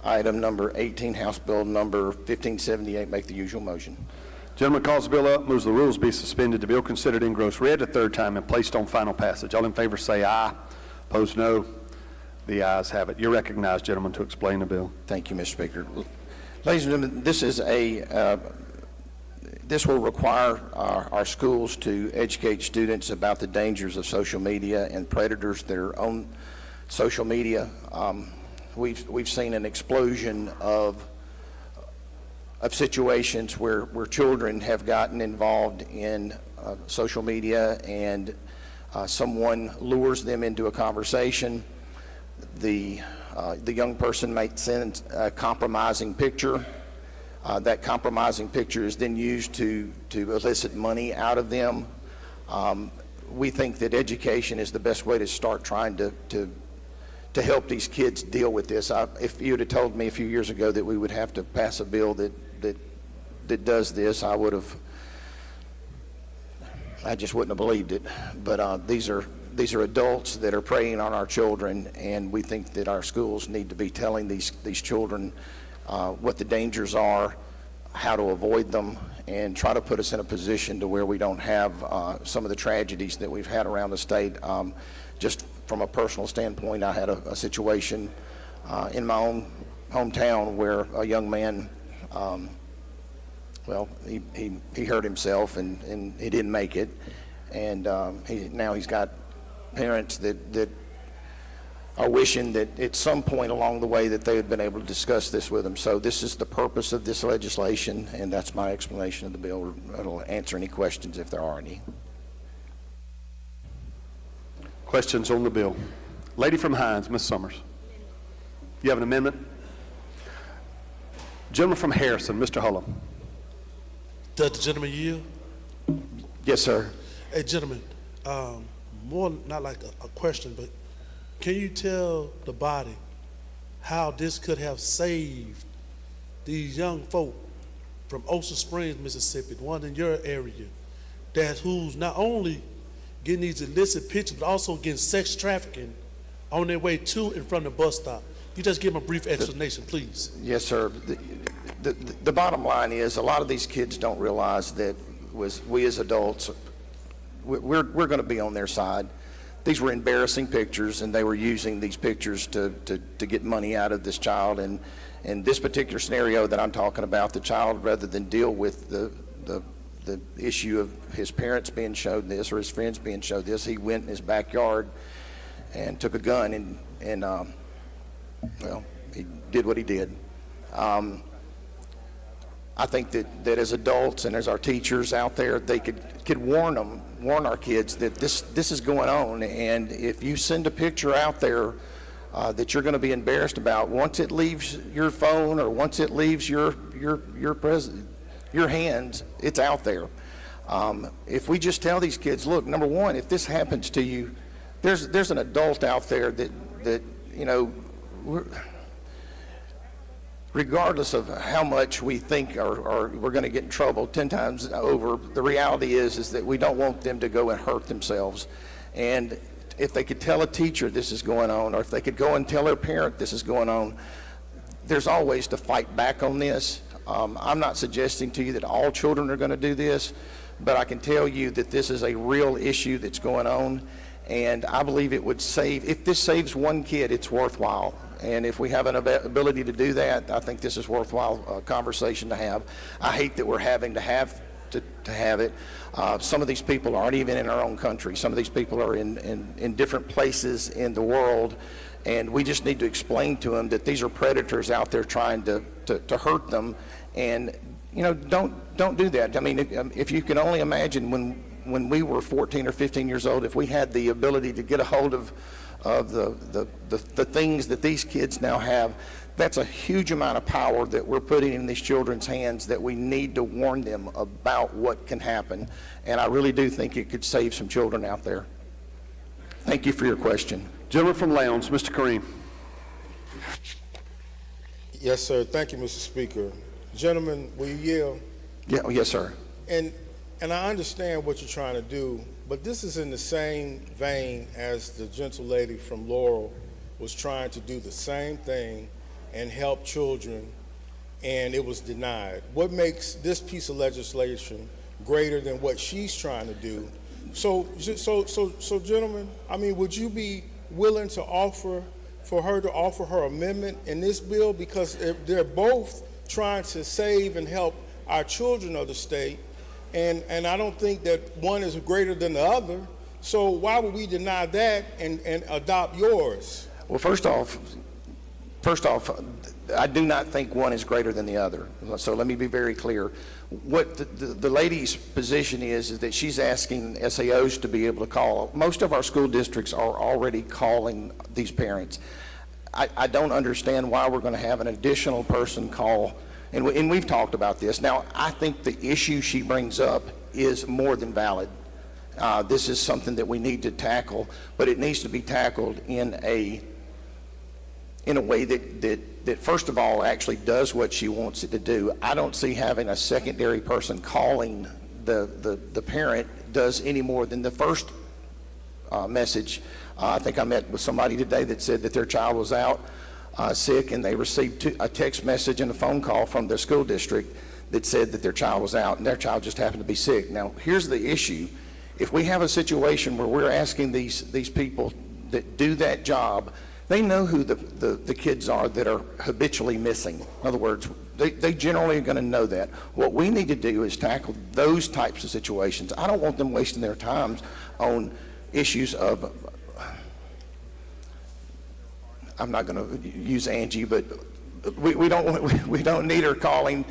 item number 18, House Bill number 1578, make the usual motion. Gentleman calls the bill up, moves the rules be suspended. The bill considered engrossed read a third time and placed on final passage. All in favor say aye. Opposed, no. The ayes have it. You're recognized, gentlemen, to explain the bill. Thank you, Mr. Speaker. Ladies and gentlemen, this will require our schools to educate students about the dangers of social media and predators that are on social media. We've seen an explosion of situations where children have gotten involved in social media, and someone lures them into a conversation. The young person might send a compromising picture. That compromising picture is then used to elicit money out of them. We think that education is the best way to start trying to help these kids deal with this. If you would have told me a few years ago that we would have to pass a bill that does this, I just wouldn't have believed it. But these are adults that are preying on our children, and we think that our schools need to be telling these children what the dangers are, how to avoid them, and try to put us in a position to where we don't have some of the tragedies that we've had around the state. Just from a personal standpoint, I had a situation in my own hometown where a young man, he hurt himself and he didn't make it, and now he's got parents that are wishing that at some point along the way that they had been able to discuss this with him. So this is the purpose of this legislation, and that's my explanation of the bill. It'll answer any questions if there are any. Questions on the bill? Lady from Hines, Ms. Summers. You have an amendment? Gentleman from Harrison, Mr. Hullum. Does the gentleman yield? Yes, sir. Hey, gentlemen, more not like a question, but can you tell the body how this could have saved these young folk from Ocean Springs, Mississippi, the one in your area, who's not only getting these illicit pictures, but also getting sex trafficking on their way to and from the bus stop? You just give them a brief explanation, please. Yes, sir. The bottom line is a lot of these kids don't realize that we as adults, we're going to be on their side. These were embarrassing pictures, and they were using these pictures to get money out of this child. And in this particular scenario that I'm talking about, the child, rather than deal with the issue of his parents being showed this or his friends being showed this, he went in his backyard and took a gun and he did what he did. I think that as adults and as our teachers out there, they could warn our kids that this is going on, and if you send a picture out there that you're going to be embarrassed about, once it leaves your phone or once it leaves your hands, it's out there. If we just tell these kids, look, number one, if this happens to you, there's an adult out there that you know, regardless of how much we think or we're going to get in trouble 10 times over, the reality is that we don't want them to go and hurt themselves. And if they could tell a teacher this is going on, or if they could go and tell their parent this is going on, there's always to fight back on this. I'm not suggesting to you that all children are going to do this, but I can tell you that this is a real issue that's going on, and I believe it would save, if this saves one kid, it's worthwhile. And if we have an ability to do that, I think this is worthwhile conversation to have. I hate that we're having to have it. Some of these people aren't even in our own country. Some of these people are in different places in the world, and we just need to explain to them that these are predators out there trying to hurt them. And you know, don't do that. I mean, if you can only imagine when we were 14 or 15 years old, if we had the ability to get a hold of the things that these kids now have, that's a huge amount of power that we're putting in these children's hands, that we need to warn them about what can happen. And I really do think it could save some children out there. Thank you for your question. Gentleman from Lowndes, Mr. Kareem. Yes, sir. Thank you, Mr. Speaker. Gentlemen, will you yield? Yeah, yes, sir. And I understand what you're trying to do, but this is in the same vein as the gentle lady from Laurel was trying to do the same thing and help children, and it was denied. What makes this piece of legislation greater than what she's trying to do? So gentlemen, I mean, would you be willing to offer her amendment in this bill? Because they're both trying to save and help our children of the state, and I don't think that one is greater than the other. So why would we deny that and adopt yours? Well, first off, I do not think one is greater than the other. So let me be very clear. What the lady's position is that she's asking SAOs to be able to call. Most of our school districts are already calling these parents. I don't understand why we're going to have an additional person call, and we've talked about this. Now, I think the issue she brings up is more than valid. This is something that we need to tackle, but it needs to be tackled in a way that first of all actually does what she wants it to do. I don't see having a secondary person calling the parent does any more than the first message. I think I met with somebody today that said that their child was out sick, and they received a text message and a phone call from their school district that said that their child was out, and their child just happened to be sick. Now, here's the issue. If we have a situation where we're asking these people that do that job, they know who the kids are that are habitually missing. In other words, they generally are going to know that. What we need to do is tackle those types of situations. I don't want them wasting their time on issues of, I'm not going to use Angie, but we don't need her calling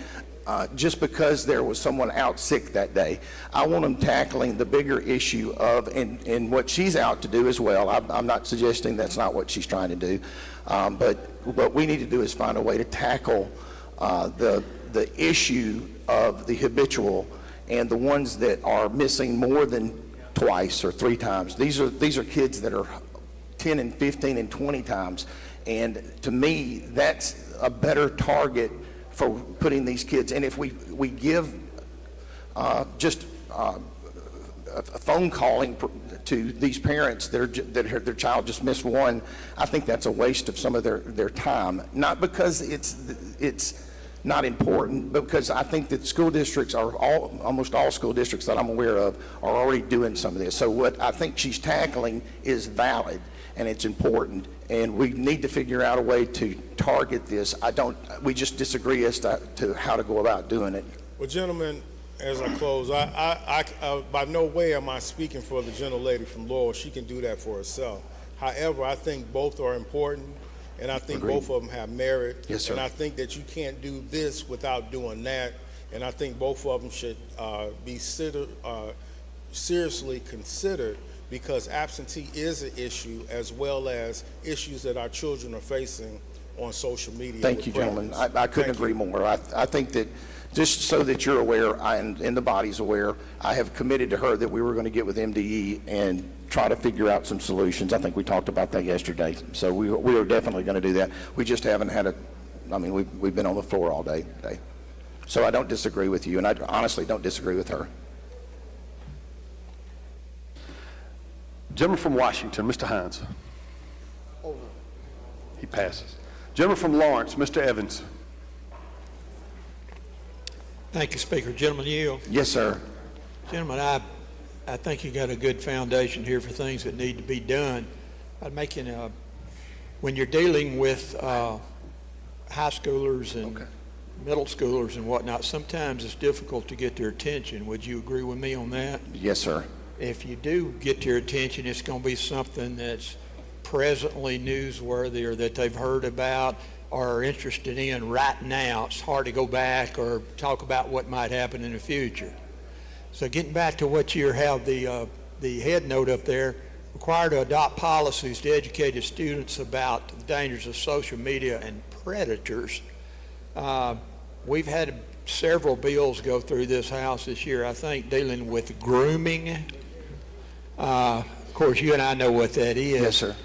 just because there was someone out sick that day. I want them tackling the bigger issue of, and what she's out to do as well. I'm not suggesting that's not what she's trying to do, but what we need to do is find a way to tackle the issue of the habitual and the ones that are missing more than twice or 3 times. These are kids that are 10 and 15 and 20 times, and to me, that's a better target for putting these kids. And if we give just a phone calling to these parents that their child just missed one, I think that's a waste of some of their time. Not because it's not important, but because I think that school districts are almost all school districts that I'm aware of are already doing some of this. So what I think she's tackling is valid and it's important, and we need to figure out a way to target this. We just disagree as to how to go about doing it. Well, gentlemen, as I close, I by no way am I speaking for the gentle lady from Laurel. She can do that for herself. However, I think both are important, and I think Agreed. both of them have merit. Yes, sir. And I think that you can't do this without doing that, and I think both of them should be seriously considered, because absentee is an issue, as well as issues that our children are facing on social media. Thank you, gentlemen. I couldn't agree more. I think that, just so that you're aware and the body's aware, I have committed to her that we were going to get with MDE and try to figure out some solutions. I think we talked about that yesterday. So we are definitely going to do that. We just haven't had we've been on the floor all day today. So I don't disagree with you, and I honestly don't disagree with her. Gentleman from Washington, Mr. Hines. He passes. Gentleman from Lawrence, Mr. Evans. Thank you, Speaker. Gentleman yield. Yes, sir. Gentlemen, I think you got a good foundation here for things that need to be done. I'd make when you're dealing with high schoolers and middle schoolers and whatnot, sometimes it's difficult to get their attention. Would you agree with me on that? Yes, sir. If you do get their attention, it's going to be something that's presently newsworthy or that they've heard about or are interested in right now. It's hard to go back or talk about what might happen in the future. So getting back to what you have the head note up there, required to adopt policies to educate students about the dangers of social media and predators. We've had several bills go through this House this year, I think, dealing with grooming. Of course, you and I know what that is. Yes, sir.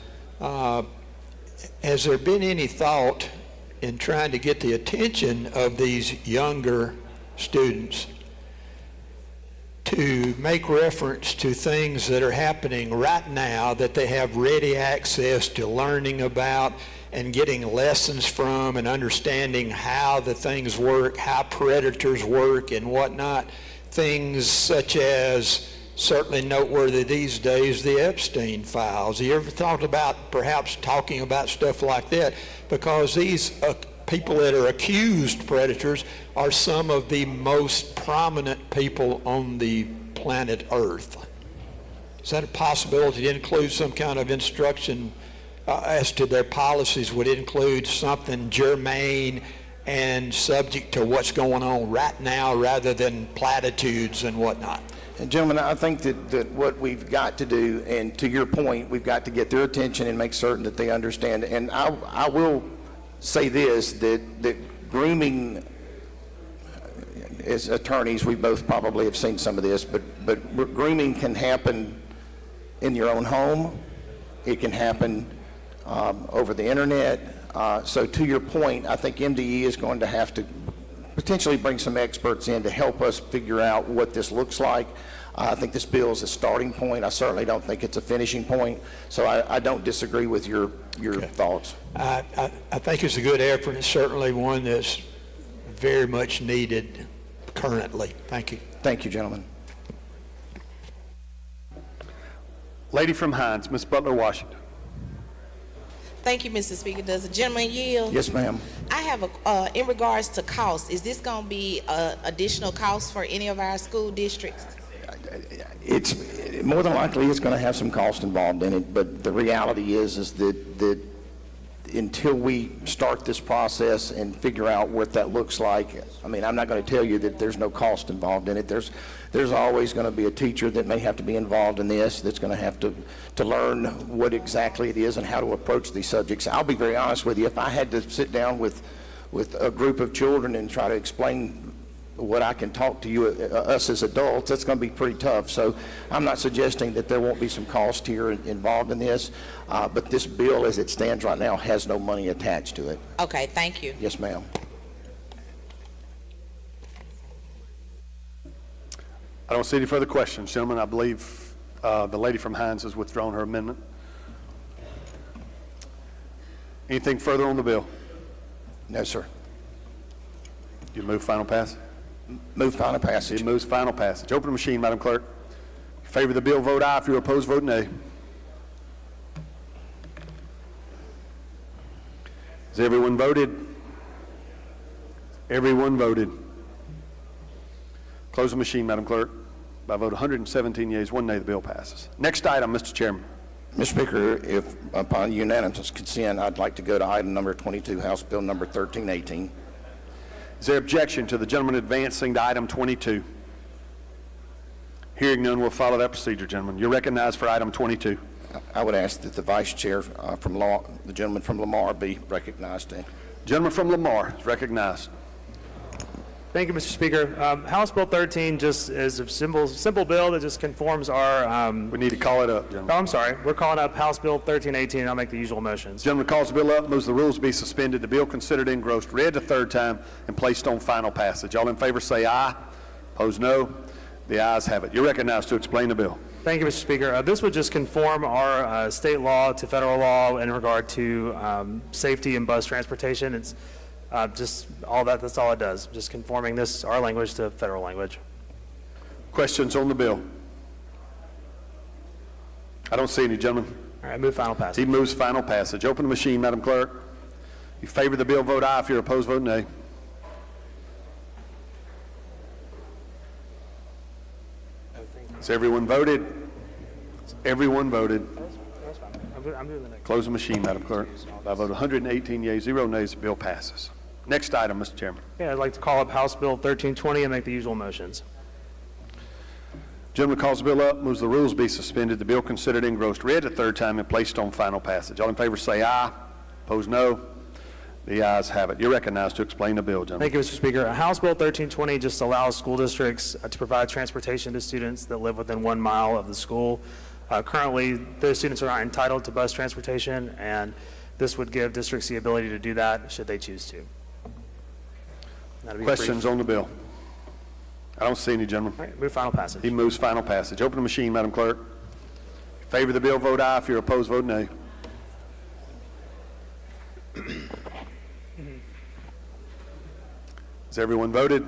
Has there been any thought in trying to get the attention of these younger students to make reference to things that are happening right now that they have ready access to learning about and getting lessons from and understanding how the things work, how predators work and whatnot? Things such as, certainly noteworthy these days, the Epstein files. You ever thought about perhaps talking about stuff like that? Because these people that are accused predators are some of the most prominent people on the planet Earth. Is that a possibility to include some kind of instruction as to their policies would include something germane and subject to what's going on right now rather than platitudes and whatnot? And gentlemen, I think that what we've got to do, and to your point, we've got to get their attention and make certain that they understand. And I will say this, that grooming, as attorneys, we both probably have seen some of this, but grooming can happen in your own home. It can happen over the internet. So to your point, I think MDE is going to have to potentially bring some experts in to help us figure out what this looks like. I think this bill is a starting point. I certainly don't think it's a finishing point. So I don't disagree with your thoughts. I think it's a good effort. It's certainly one that's very much needed currently. Thank you. Thank you, gentlemen. Lady from Hines, Ms. Butler, Washington. Thank you, Mr. Speaker. Does the gentleman yield? Yes, ma'am. I have in regards to cost, is this going to be additional cost for any of our school districts? It's more than likely it's going to have some cost involved in it, but the reality is that until we start this process and figure out what that looks like, I mean, I'm not going to tell you that there's no cost involved in it. There's always going to be a teacher that may have to be involved in this, that's going to have to learn what exactly it is and how to approach these subjects. I'll be very honest with you. If I had to sit down with a group of children and try to explain what I can talk to you, us as adults, that's going to be pretty tough. So I'm not suggesting that there won't be some cost here involved in this, but this bill as it stands right now has no money attached to it. Okay, thank you. Yes, ma'am. I don't see any further questions, gentlemen. I believe the lady from Hines has withdrawn her amendment. Anything further on the bill? No, sir. You move final passage? Move final passage. It moves final passage. Open the machine, Madam Clerk. If you favor the bill, vote aye. If you're opposed, vote nay. Has everyone voted? Everyone voted. Close the machine, Madam Clerk. By a vote of 117 yeas, 1 nay, the bill passes. Next item, Mr. Chairman. Mr. Speaker, if upon unanimous consent, I'd like to go to item number 22, House Bill number 1318. Is there objection to the gentleman advancing to item 22? Hearing none, we'll follow that procedure, gentlemen. You're recognized for item 22. I would ask that the vice chair from Law, the gentleman from Lamar, be recognized. Gentleman from Lamar is recognized. Thank you, Mr. Speaker. House Bill 13 just is a simple bill that just conforms our... we need to call it up, gentlemen. Oh, I'm sorry. We're calling up House Bill 1318, and I'll make the usual motions. Gentleman calls the bill up, moves the rules be suspended, the bill considered engrossed, read the third time, and placed on final passage. All in favor say aye. Opposed, no. The ayes have it. You're recognized to explain the bill. Thank you, Mr. Speaker. This would just conform our state law to federal law in regard to safety and bus transportation. It's just all that. That's all it does. Just conforming our language to federal language. Questions on the bill? I don't see any, gentlemen. All right, move final passage. He moves final passage. Open the machine, Madam Clerk. If you favor the bill, vote aye. If you're opposed, vote nay. Has everyone voted? Everyone voted. I'm doing the next. Close the machine, Madam Clerk. By a vote of 118 yeas, 0 nays, the bill passes. Next item, Mr. Chairman. Yeah, I'd like to call up House Bill 1320 and make the usual motions. Gentleman calls the bill up, moves the rules be suspended, the bill considered engrossed, read the third time, and placed on final passage. All in favor say aye. Opposed, no. The ayes have it. You're recognized to explain the bill, gentlemen. Thank you, Mr. Speaker. House Bill 1320 just allows school districts to provide transportation to students that live within 1 mile of the school. Currently, those students are not entitled to bus transportation, and this would give districts the ability to do that should they choose to. Questions on the bill? I don't see any, gentlemen. All right, move final passage. He moves final passage. Open the machine, Madam Clerk. If you favor the bill, vote aye. If you're opposed, vote nay. Has everyone voted?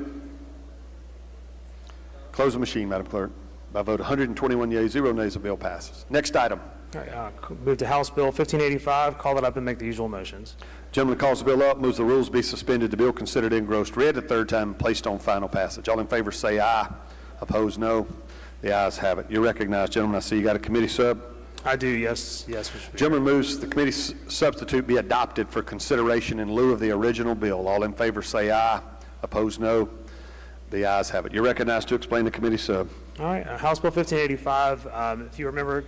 Close the machine, Madam Clerk. By a vote of 121 yeas, 0 nays, the bill passes. Next item. All right, move to House Bill 1585, call it up and make the usual motions. Gentleman calls the bill up, moves the rules be suspended, the bill considered engrossed, read the third time, and placed on final passage. All in favor say aye. Opposed, no. The ayes have it. You're recognized, gentlemen. I see you got a committee sub. I do, yes, Mr. Speaker. Gentleman moves the committee substitute be adopted for consideration in lieu of the original bill. All in favor say aye. Opposed, no. The ayes have it. You're recognized to explain the committee sub. All right, House Bill 1585. If you remember,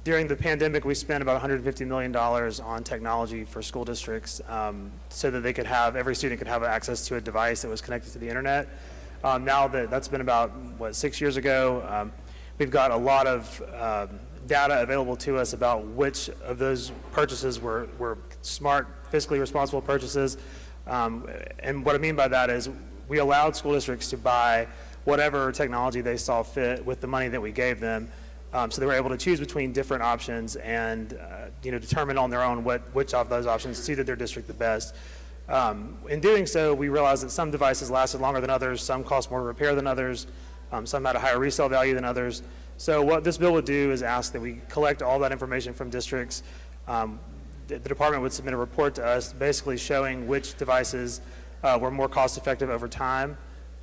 during the pandemic, we spent about $150 million on technology for school districts so that they could have, every student could have access to a device that was connected to the internet. Now that that's been about, 6 years ago, we've got a lot of data available to us about which of those purchases were smart, fiscally responsible purchases. And what I mean by that is we allowed school districts to buy whatever technology they saw fit with the money that we gave them. So they were able to choose between different options and determine on their own which of those options suited their district the best. In doing so, we realized that some devices lasted longer than others, some cost more to repair than others, some had a higher resale value than others. So what this bill would do is ask that we collect all that information from districts. The department would submit a report to us basically showing which devices were more cost effective over time.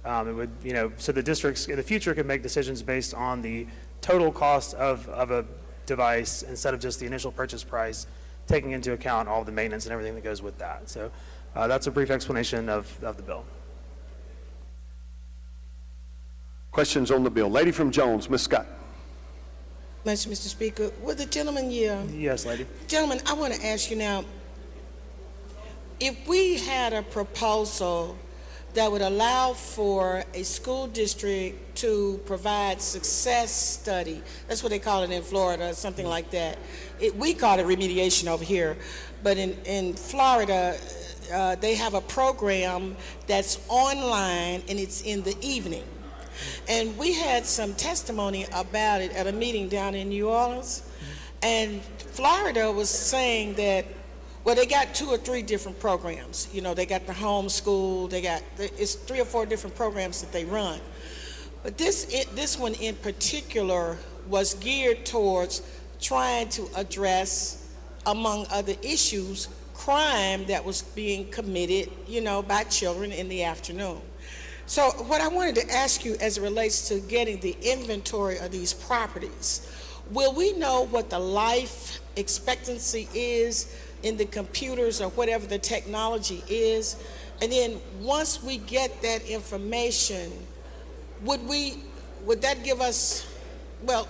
It would, so the districts in the future could make decisions based on the total cost of a device instead of just the initial purchase price, taking into account all the maintenance and everything that goes with that. So that's a brief explanation of the bill. Questions on the bill? Lady from Jones, Ms. Scott. Much, Mr. Speaker. Would the gentleman yield? Yes, lady. Gentlemen, I want to ask you now, if we had a proposal that would allow for a school district to provide success study, that's what they call it in Florida, something like that. We call it remediation over here, but in Florida, they have a program that's online and it's in the evening. And we had some testimony about it at a meeting down in New Orleans, and Florida was saying that, well, they got 2 or 3 different programs. They got the homeschool, it's 3 or 4 different programs that they run. But this one in particular was geared towards trying to address, among other issues, crime that was being committed, by children in the afternoon. So what I wanted to ask you as it relates to getting the inventory of these properties, will we know what the life expectancy is in the computers or whatever the technology is? And then once we get that information, would that give us, well,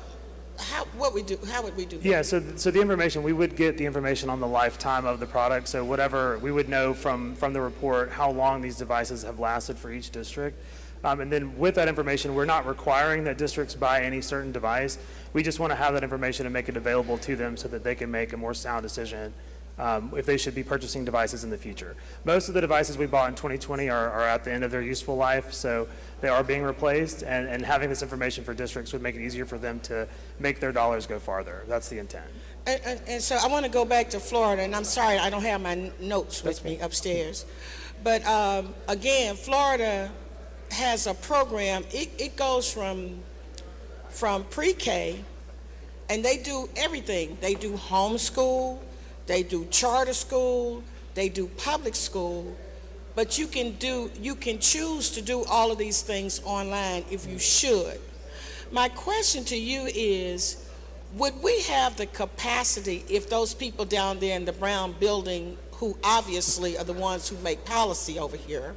how would we do that? Yeah, so the information, we would get the information on the lifetime of the product. So whatever, we would know from the report how long these devices have lasted for each district. And then with that information, we're not requiring that districts buy any certain device. We just want to have that information and make it available to them so that they can make a more sound decision if they should be purchasing devices in the future. Most of the devices we bought in 2020 are at the end of their useful life, so they are being replaced, and having this information for districts would make it easier for them to make their dollars go farther. That's the intent. And so I want to go back to Florida, and I'm sorry I don't have my notes with me upstairs. But again, Florida has a program. It goes from pre-K, and they do everything. They do homeschool, they do charter school, they do public school, but you can choose to do all of these things online if you should. My question to you is, would we have the capacity if those people down there in the Brown building, who obviously are the ones who make policy over here,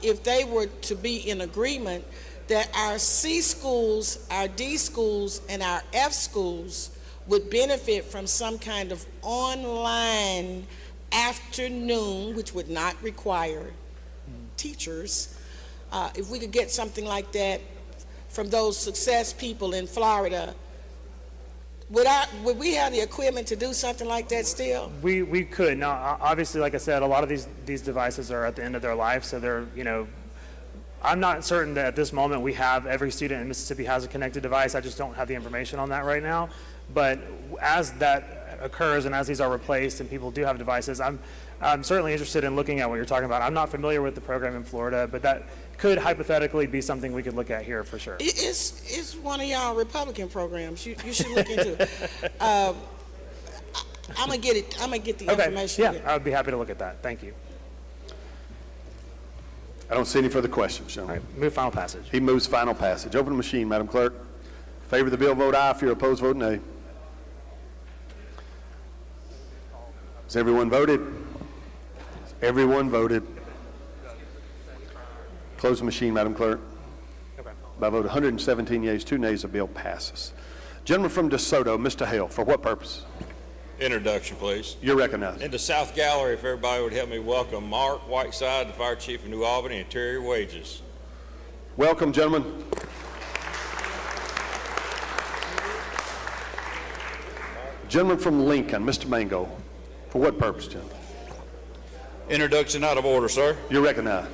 if they were to be in agreement that our C schools, our D schools, and our F schools would benefit from some kind of online afternoon, which would not require teachers, if we could get something like that from those success people in Florida, would we have the equipment to do something like that still? We could. Now, obviously, like I said, a lot of these devices are at the end of their life, so they're, I'm not certain that at this moment we have every student in Mississippi has a connected device. I just don't have the information on that right now. But as that occurs and as these are replaced and people do have devices, I'm certainly interested in looking at what you're talking about. I'm not familiar with the program in Florida, but that could hypothetically be something we could look at here for sure. It's one of y'all Republican programs. You should look into it. I'm gonna get it. I'm gonna get the information. Yeah, I would be happy to look at that. Thank you. I don't see any further questions, gentlemen. All right, move final passage. He moves final passage. Open the machine, Madam Clerk. In favor of the bill, vote aye. If you're opposed, vote nay. Has everyone voted? Everyone voted. Close the machine, Madam Clerk. Okay. By vote 117 yeas, 2 nays, the bill passes. Gentleman from DeSoto, Mr. Hale, for what purpose? Introduction, please. You're recognized. In the South Gallery, if everybody would help me welcome Mark Whiteside, the Fire Chief of New Albany, and Terry Wages. Welcome, gentlemen. Gentleman from Lincoln, Mr. Mango, for what purpose, gentlemen? Introduction out of order, sir. You're recognized.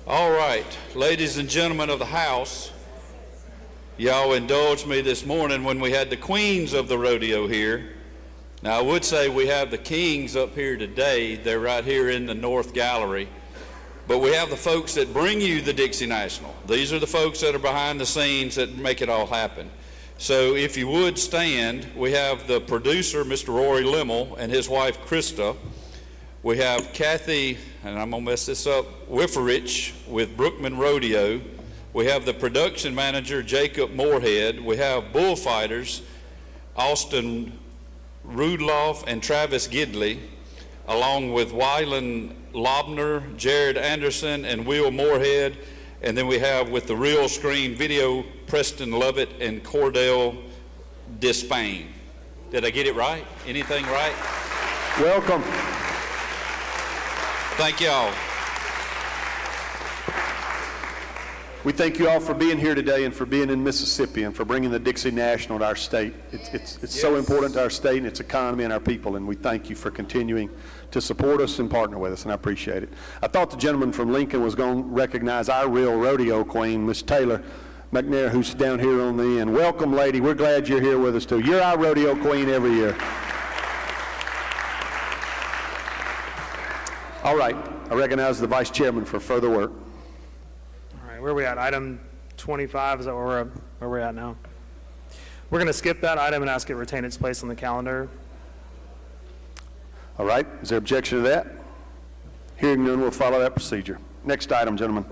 All right, ladies and gentlemen of the House, y'all indulged me this morning when we had the queens of the rodeo here. Now, I would say we have the kings up here today. They're right here in the North Gallery. But we have the folks that bring you the Dixie National. These are the folks that are behind the scenes that make it all happen. So if you would stand, we have the producer, Mr. Rory Limmel, and his wife, Krista. We have Kathy, and I'm going to mess this up, Wifferich with Brookman Rodeo. We have the production manager, Jacob Moorhead. We have bullfighters, Austin Rudloff and Travis Gidley, along with Wyland Lobner, Jared Anderson, and Will Moorhead. And then we have with the real screen video, Preston Lovett and Cordell Despain. Did I get it right? Anything right? Welcome. Thank y'all. We thank you all for being here today and for being in Mississippi and for bringing the Dixie National to our state. It's so important to our state and its economy and our people, and we thank you for continuing to support us and partner with us, and I appreciate it. I thought the gentleman from Lincoln was going to recognize our real rodeo queen, Miss Taylor McNair, who's down here on the end. Welcome, lady. We're glad you're here with us, too. You're our rodeo queen every year. All right. I recognize the vice chairman for further work. All right, where are we at? Item 25, is that where we're at now? We're going to skip that item and ask it retain its place on the calendar. All right. Is there objection to that? Hearing none, we'll follow that procedure. Next item, gentlemen.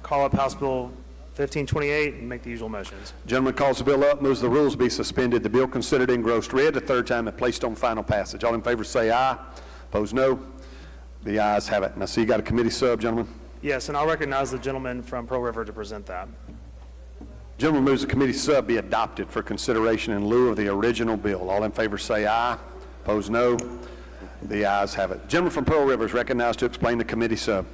Call up House Bill 1528 and make the usual motions. Gentleman calls the bill up, moves the rules be suspended. The bill considered engrossed read the third time and placed on final passage. All in favor say aye. Opposed, no. The ayes have it. And I see you got a committee sub, gentlemen. Yes, and I'll recognize the gentleman from Pearl River to present that. Gentleman moves the committee sub be adopted for consideration in lieu of the original bill. All in favor say aye. Opposed, no. The ayes have it. Gentleman from Pearl River is recognized to explain the committee sub.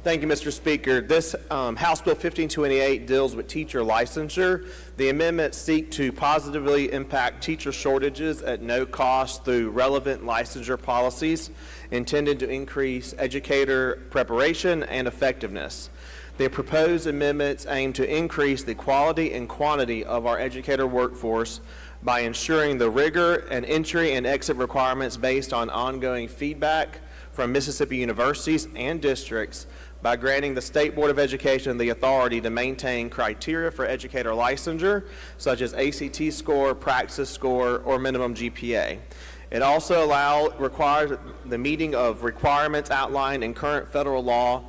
Thank you, Mr. Speaker. This House Bill 1528 deals with teacher licensure. The amendments seek to positively impact teacher shortages at no cost through relevant licensure policies intended to increase educator preparation and effectiveness. The proposed amendments aim to increase the quality and quantity of our educator workforce by ensuring the rigor and entry and exit requirements based on ongoing feedback from Mississippi universities and districts, by granting the State Board of Education the authority to maintain criteria for educator licensure, such as ACT score, praxis score, or minimum GPA. It also requires the meeting of requirements outlined in current federal law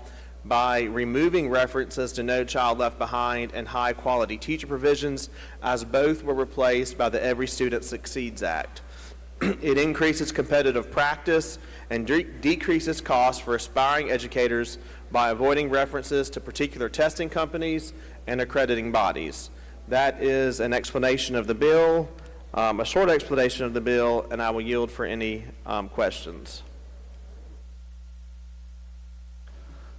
by removing references to No Child Left Behind and high-quality teacher provisions, as both were replaced by the Every Student Succeeds Act. It increases competitive practice and decreases costs for aspiring educators by avoiding references to particular testing companies and accrediting bodies. That is an explanation of the bill, a short explanation of the bill, and I will yield for any questions.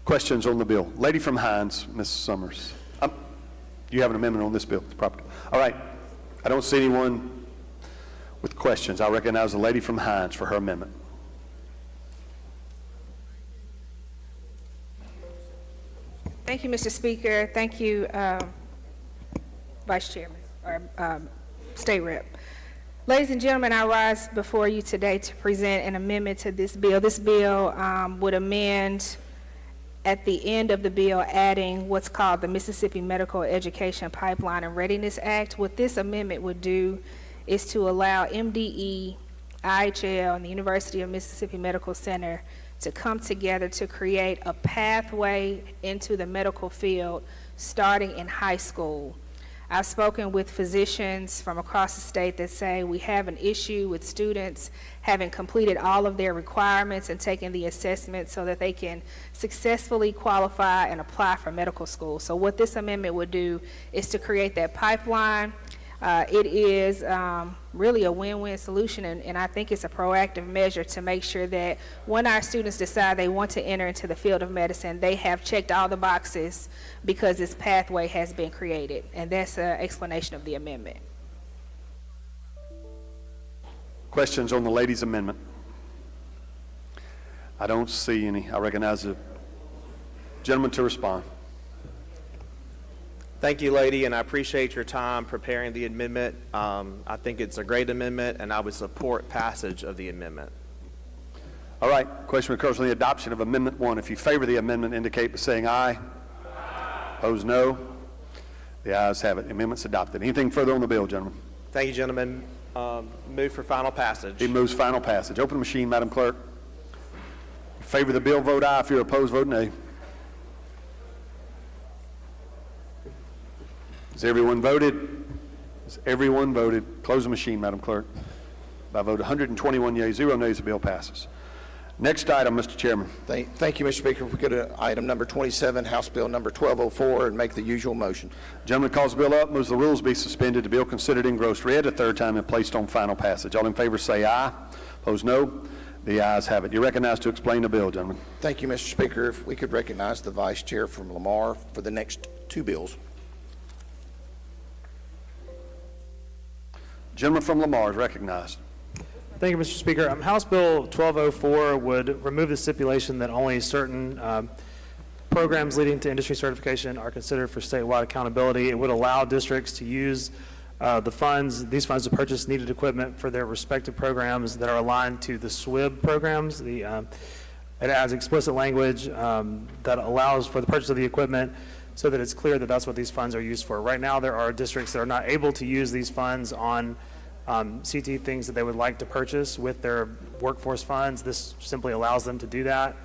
Questions on the bill? Lady from Hines, Ms. Summers. You have an amendment on this bill? Property. All right. I don't see anyone with questions. I recognize the lady from Hines for her amendment. Thank you, Mr. Speaker. Thank you, Vice Chairman, or State Rep. Ladies and gentlemen, I rise before you today to present an amendment to this bill. This bill would amend at the end of the bill, adding what's called the Mississippi Medical Education Pipeline and Readiness Act. What this amendment would do is to allow MDE, IHL, and the University of Mississippi Medical Center to come together to create a pathway into the medical field starting in high school. I've spoken with physicians from across the state that say we have an issue with students having completed all of their requirements and taken the assessment so that they can successfully qualify and apply for medical school. So what this amendment would do is to create that pipeline. It is really a win-win solution, and I think it's a proactive measure to make sure that when our students decide they want to enter into the field of medicine, they have checked all the boxes because this pathway has been created. And that's an explanation of the amendment. Questions on the lady's amendment? I don't see any. I recognize the gentleman to respond. Thank you, lady, and I appreciate your time preparing the amendment. I think it's a great amendment, and I would support passage of the amendment. All right. Question recurs on the adoption of Amendment 1. If you favor the amendment, indicate by saying aye. Opposed, no. The ayes have it. The amendment's adopted. Anything further on the bill, gentlemen? Thank you, gentlemen. Move for final passage. He moves final passage. Open the machine, Madam Clerk. If you favor the bill, vote aye. If you're opposed, vote nay. Has everyone voted? Has everyone voted? Close the machine, Madam Clerk. By vote 121 yeas, 0 nays, the bill passes. Next item, Mr. Chairman. Thank you, Mr. Speaker. If we go to item number 27, House Bill number 1204, and make the usual motion. Gentleman calls the bill up, moves the rules be suspended, the bill considered engrossed read a third time and placed on final passage. All in favor say aye. Opposed, no. The ayes have it. You're recognized to explain the bill, gentlemen. Thank you, Mr. Speaker. If we could recognize the Vice Chair from Lamar for the next two bills. Gentleman from Lamar is recognized. Thank you, Mr. Speaker. House Bill 1204 would remove the stipulation that only certain programs leading to industry certification are considered for statewide accountability. It would allow districts to use these funds to purchase needed equipment for their respective programs that are aligned to the SWIB programs. It adds explicit language that allows for the purchase of the equipment so that it's clear that that's what these funds are used for. Right now, there are districts that are not able to use these funds on CT things that they would like to purchase with their workforce funds. This simply allows them to do that.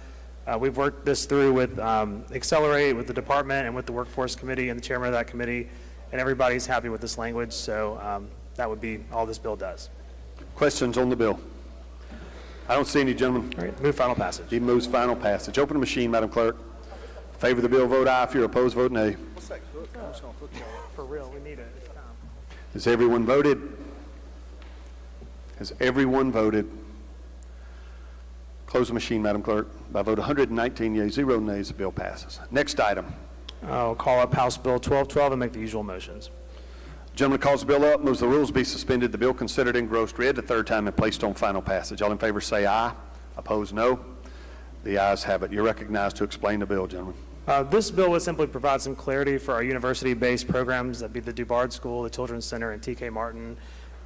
We've worked this through with Accelerate, with the department, and with the workforce committee and the chairman of that committee, and everybody's happy with this language, so that would be all this bill does. Questions on the bill? I don't see any, gentlemen. All right, move final passage. He moves final passage. Open the machine, Madam Clerk. Favor the bill, vote aye. If you're opposed, vote nay. I'm just gonna hook y'all up. For real, we need it. It's time. Has everyone voted? Has everyone voted? Close the machine, Madam Clerk. By a vote of 119 yeas, 0 nays, the bill passes. Next item. I'll call up House Bill 1212 and make the usual motions. Gentleman calls the bill up, moves the rules be suspended, the bill considered engrossed read the third time and placed on final passage. All in favor say aye. Opposed, no. The ayes have it. You're recognized to explain the bill, gentlemen. This bill would simply provide some clarity for our university-based programs, that'd be the DuBard School, the Children's Center, and TK Martin.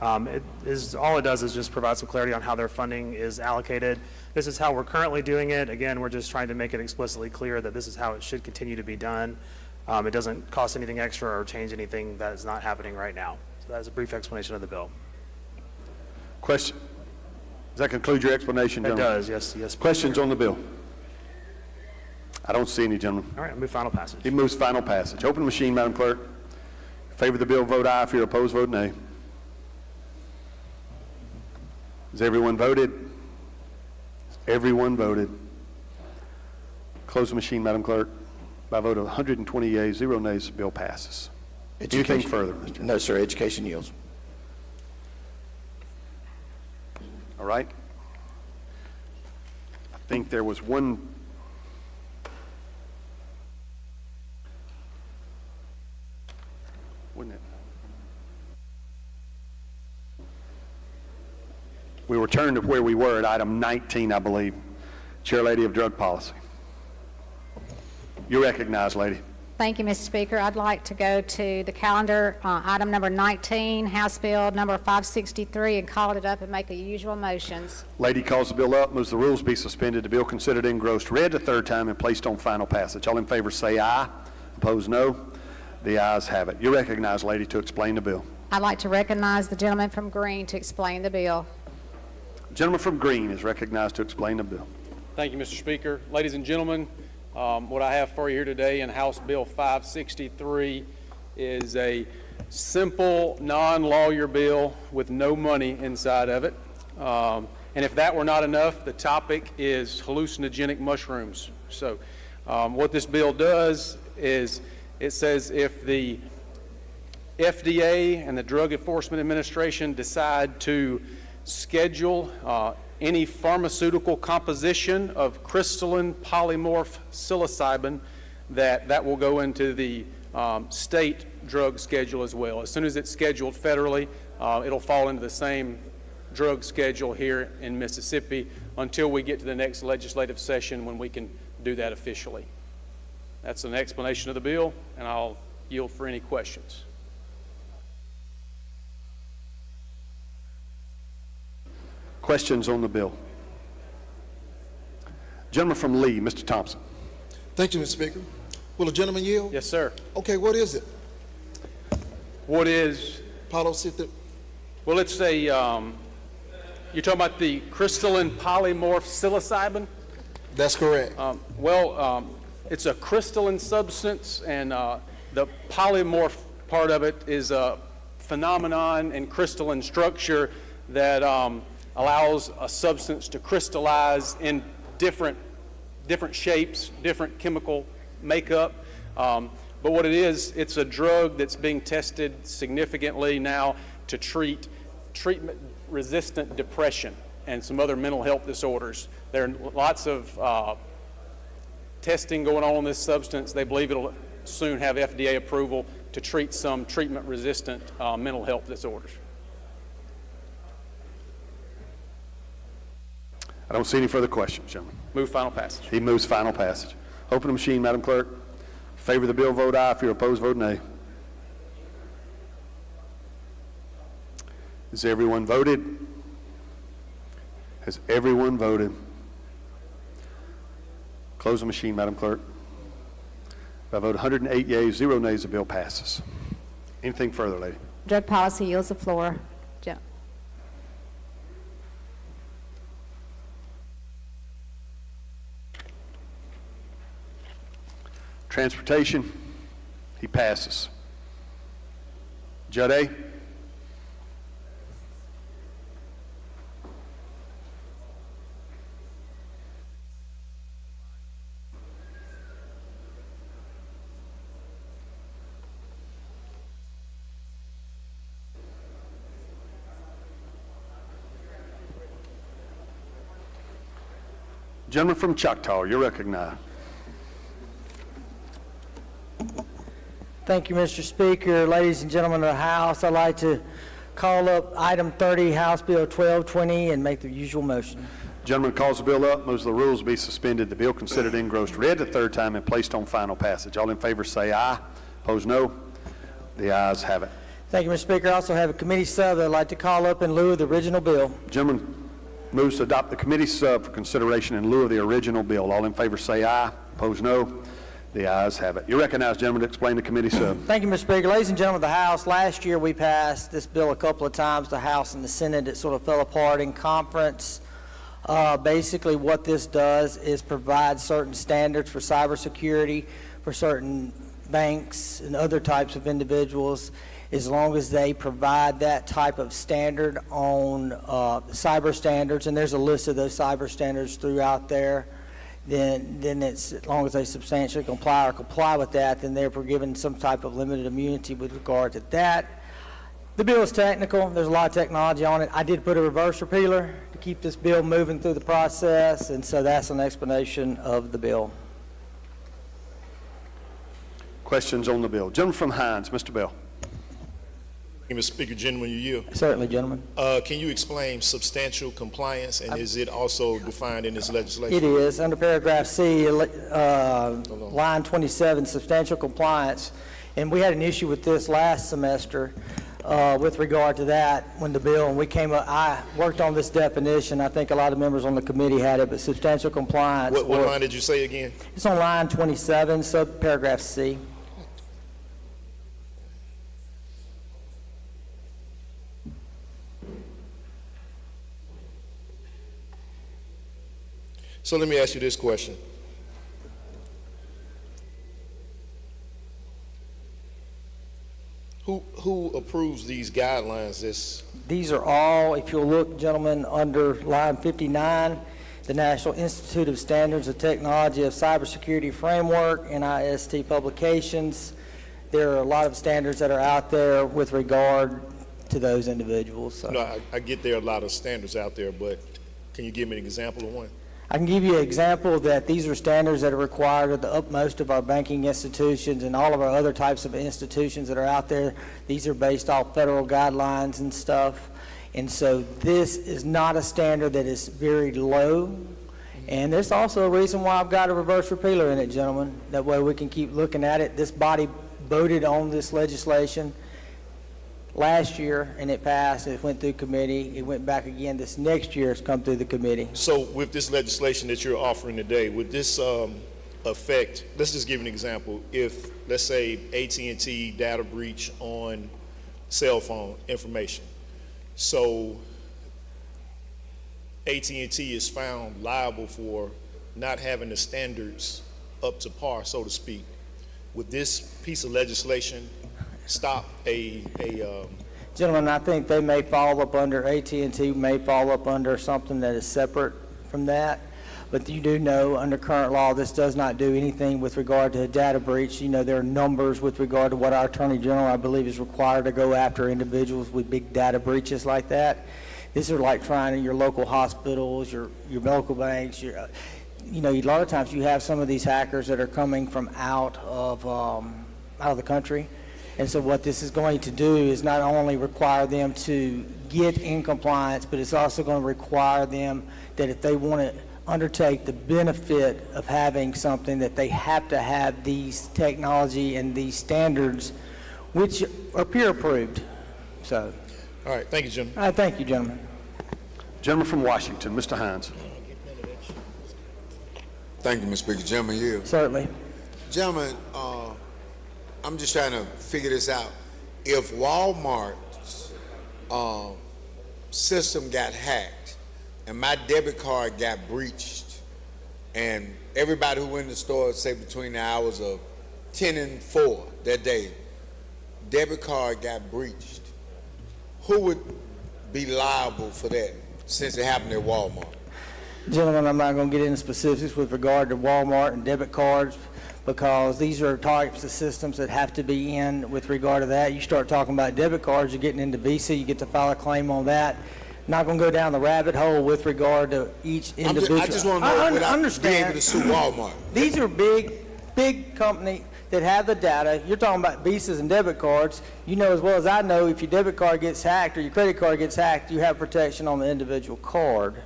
All it does is just provide some clarity on how their funding is allocated. This is how we're currently doing it. Again, we're just trying to make it explicitly clear that this is how it should continue to be done. It doesn't cost anything extra or change anything that is not happening right now. So that is a brief explanation of the bill. Question? Does that conclude your explanation, It gentlemen? does, yes. Questions on the bill? I don't see any, gentlemen. All right, I'll move final passage. He moves final passage. Open the machine, Madam Clerk. In favor of the bill, vote aye. If you're opposed, vote nay. Has everyone voted? Has everyone voted? Close the machine, Madam Clerk. By a vote of 120 yeas, 0 nays, the bill passes. Anything further, Mr.? No, sir. Education yields. All right. I think there was one. Wouldn't it? We returned to where we were at item 19, I believe. Chair Lady of Drug Policy. You're recognized, lady. Thank you, Mr. Speaker. I'd like to go to the calendar, item number 19, House Bill number 563, and call it up and make the usual motions. Lady calls the bill up, moves the rules be suspended, the bill considered engrossed, read the third time, and placed on final passage. All in favor say aye. Opposed, no. The ayes have it. You're recognized, lady, to explain the bill. I'd like to recognize the gentleman from Green to explain the bill. The gentleman from Green is recognized to explain the bill. Thank you, Mr. Speaker. Ladies and gentlemen, what I have for you here today in House Bill 563 is a simple, non-lawyer bill with no money inside of it. And if that were not enough, the topic is hallucinogenic mushrooms. So what this bill does is it says if the FDA and the Drug Enforcement Administration decide to schedule any pharmaceutical composition of crystalline polymorph psilocybin, that will go into the state drug schedule as well. As soon as it's scheduled federally, it'll fall into the same drug schedule here in Mississippi until we get to the next legislative session when we can do that officially. That's an explanation of the bill, and I'll yield for any questions. Questions on the bill? Gentleman from Lee, Mr. Thompson. Thank you, Mr. Speaker. Will the gentleman yield? Yes, sir. Okay, what is it? What is? Policy. Well, it's a, you're talking about the crystalline polymorph psilocybin? That's correct. It's a crystalline substance, and the polymorph part of it is a phenomenon in crystalline structure that allows a substance to crystallize in different shapes, different chemical makeup. But what it is, it's a drug that's being tested significantly now to treat treatment-resistant depression and some other mental health disorders. There are lots of testing going on this substance. They believe it'll soon have FDA approval to treat some treatment-resistant mental health disorders. I don't see any further questions, gentlemen. Move final passage. He moves final passage. Open the machine, Madam Clerk. Favor the bill, vote aye. If you're opposed, vote nay. Has everyone voted? Has everyone voted? Close the machine, Madam Clerk. By a vote 108 yeas, 0 nays, the bill passes. Anything further, lady? Drug policy yields the floor. Transportation, he passes. Judd A. Gentleman from Choctaw, you're recognized. Thank you, Mr. Speaker. Ladies and gentlemen of the House, I'd like to call up item 30, House Bill 1220, and make the usual motion. Gentleman calls the bill up, moves the rules be suspended, the bill considered engrossed, read the third time, and placed on final passage. All in favor say aye. Opposed, no. The ayes have it. Thank you, Mr. Speaker. I also have a committee sub that I'd like to call up in lieu of the original bill. Gentleman moves to adopt the committee sub for consideration in lieu of the original bill. All in favor say aye. Opposed, no. The ayes have it. You're recognized, gentlemen, to explain the committee sub. Thank you, Mr. Speaker. Ladies and gentlemen of the House, last year we passed this bill a couple of times, the House and the Senate. It sort of fell apart in conference. Basically, what this does is provide certain standards for cybersecurity for certain banks and other types of individuals, as long as they provide that type of standard on cyber standards, and there's a list of those cyber standards throughout there. Then it's, as long as they substantially comply with that, then they're given some type of limited immunity with regard to that. The bill is technical. There's a lot of technology on it. I did put a reverse repealer to keep this bill moving through the process, and so that's an explanation of the bill. Questions on the bill? Gentleman from Hines, Mr. Bell. Thank you, Mr. Speaker. Gentlemen, you yield. Certainly, gentlemen. Can you explain substantial compliance, and is it also defined in this legislation? It is. Under paragraph C, line 27, substantial compliance. And we had an issue with this last semester with regard to that when the bill, and we came up, I worked on this definition. I think a lot of members on the committee had it, but substantial compliance. What line did you say again? It's on line 27, subparagraph C. So let me ask you this question. Who approves these guidelines? These are all, if you'll look, gentlemen, under line 59, the National Institute of Standards of Technology of Cybersecurity Framework, NIST publications. There are a lot of standards that are out there with regard to those individuals. So. No, I get there are a lot of standards out there, but can you give me an example of one? I can give you an example that these are standards that are required at the utmost of our banking institutions and all of our other types of institutions that are out there. These are based off federal guidelines and stuff. And so this is not a standard that is very low. And there's also a reason why I've got a reverse repealer in it, gentlemen. That way we can keep looking at it. This body voted on this legislation last year, and it passed. It went through committee. It went back again this next year. It's come through the committee. So with this legislation that you're offering today, would this affect, let's just give an example. If, let's say, AT&T data breach on cell phone information. So AT&T is found liable for not having the standards up to par, so to speak. Would this piece of legislation stop Gentlemen, I think they may fall up under, AT&T may fall up under something that is separate from that. But you do know under current law this does not do anything with regard to a data breach. You know, there are numbers with regard to what our Attorney General, I believe, is required to go after individuals with big data breaches like that. These are like trying in your local hospitals, your local banks, you know, a lot of times you have some of these hackers that are coming from out of the country. And so what this is going to do is not only require them to get in compliance, but it's also going to require them that if they want to undertake the benefit of having something, that they have to have these technology and these standards, which are peer approved. So. All right, thank you, gentlemen. All right, thank you, gentlemen. Gentleman from Washington, Mr. Hines. Thank you, Mr. Speaker. Gentlemen, you. Certainly. Gentlemen, I'm just trying to figure this out. If Walmart's system got hacked and my debit card got breached and everybody who went in the store, say between the hours of 10 and 4 that day, debit card got breached, who would be liable for that since it happened at Walmart? Gentlemen, I'm not going to get into specifics with regard to Walmart and debit cards, because these are types of systems that have to be in with regard to that. You start talking about debit cards, you're getting into Visa, you get to file a claim on that. not going to go down the rabbit hole with regard to each individual. I just want to know without being able to sue Walmart. These are big company that have the data. You're talking about visas and debit cards. You know as well as I know, if your debit card gets hacked or your credit card gets hacked, you have protection on the individual card.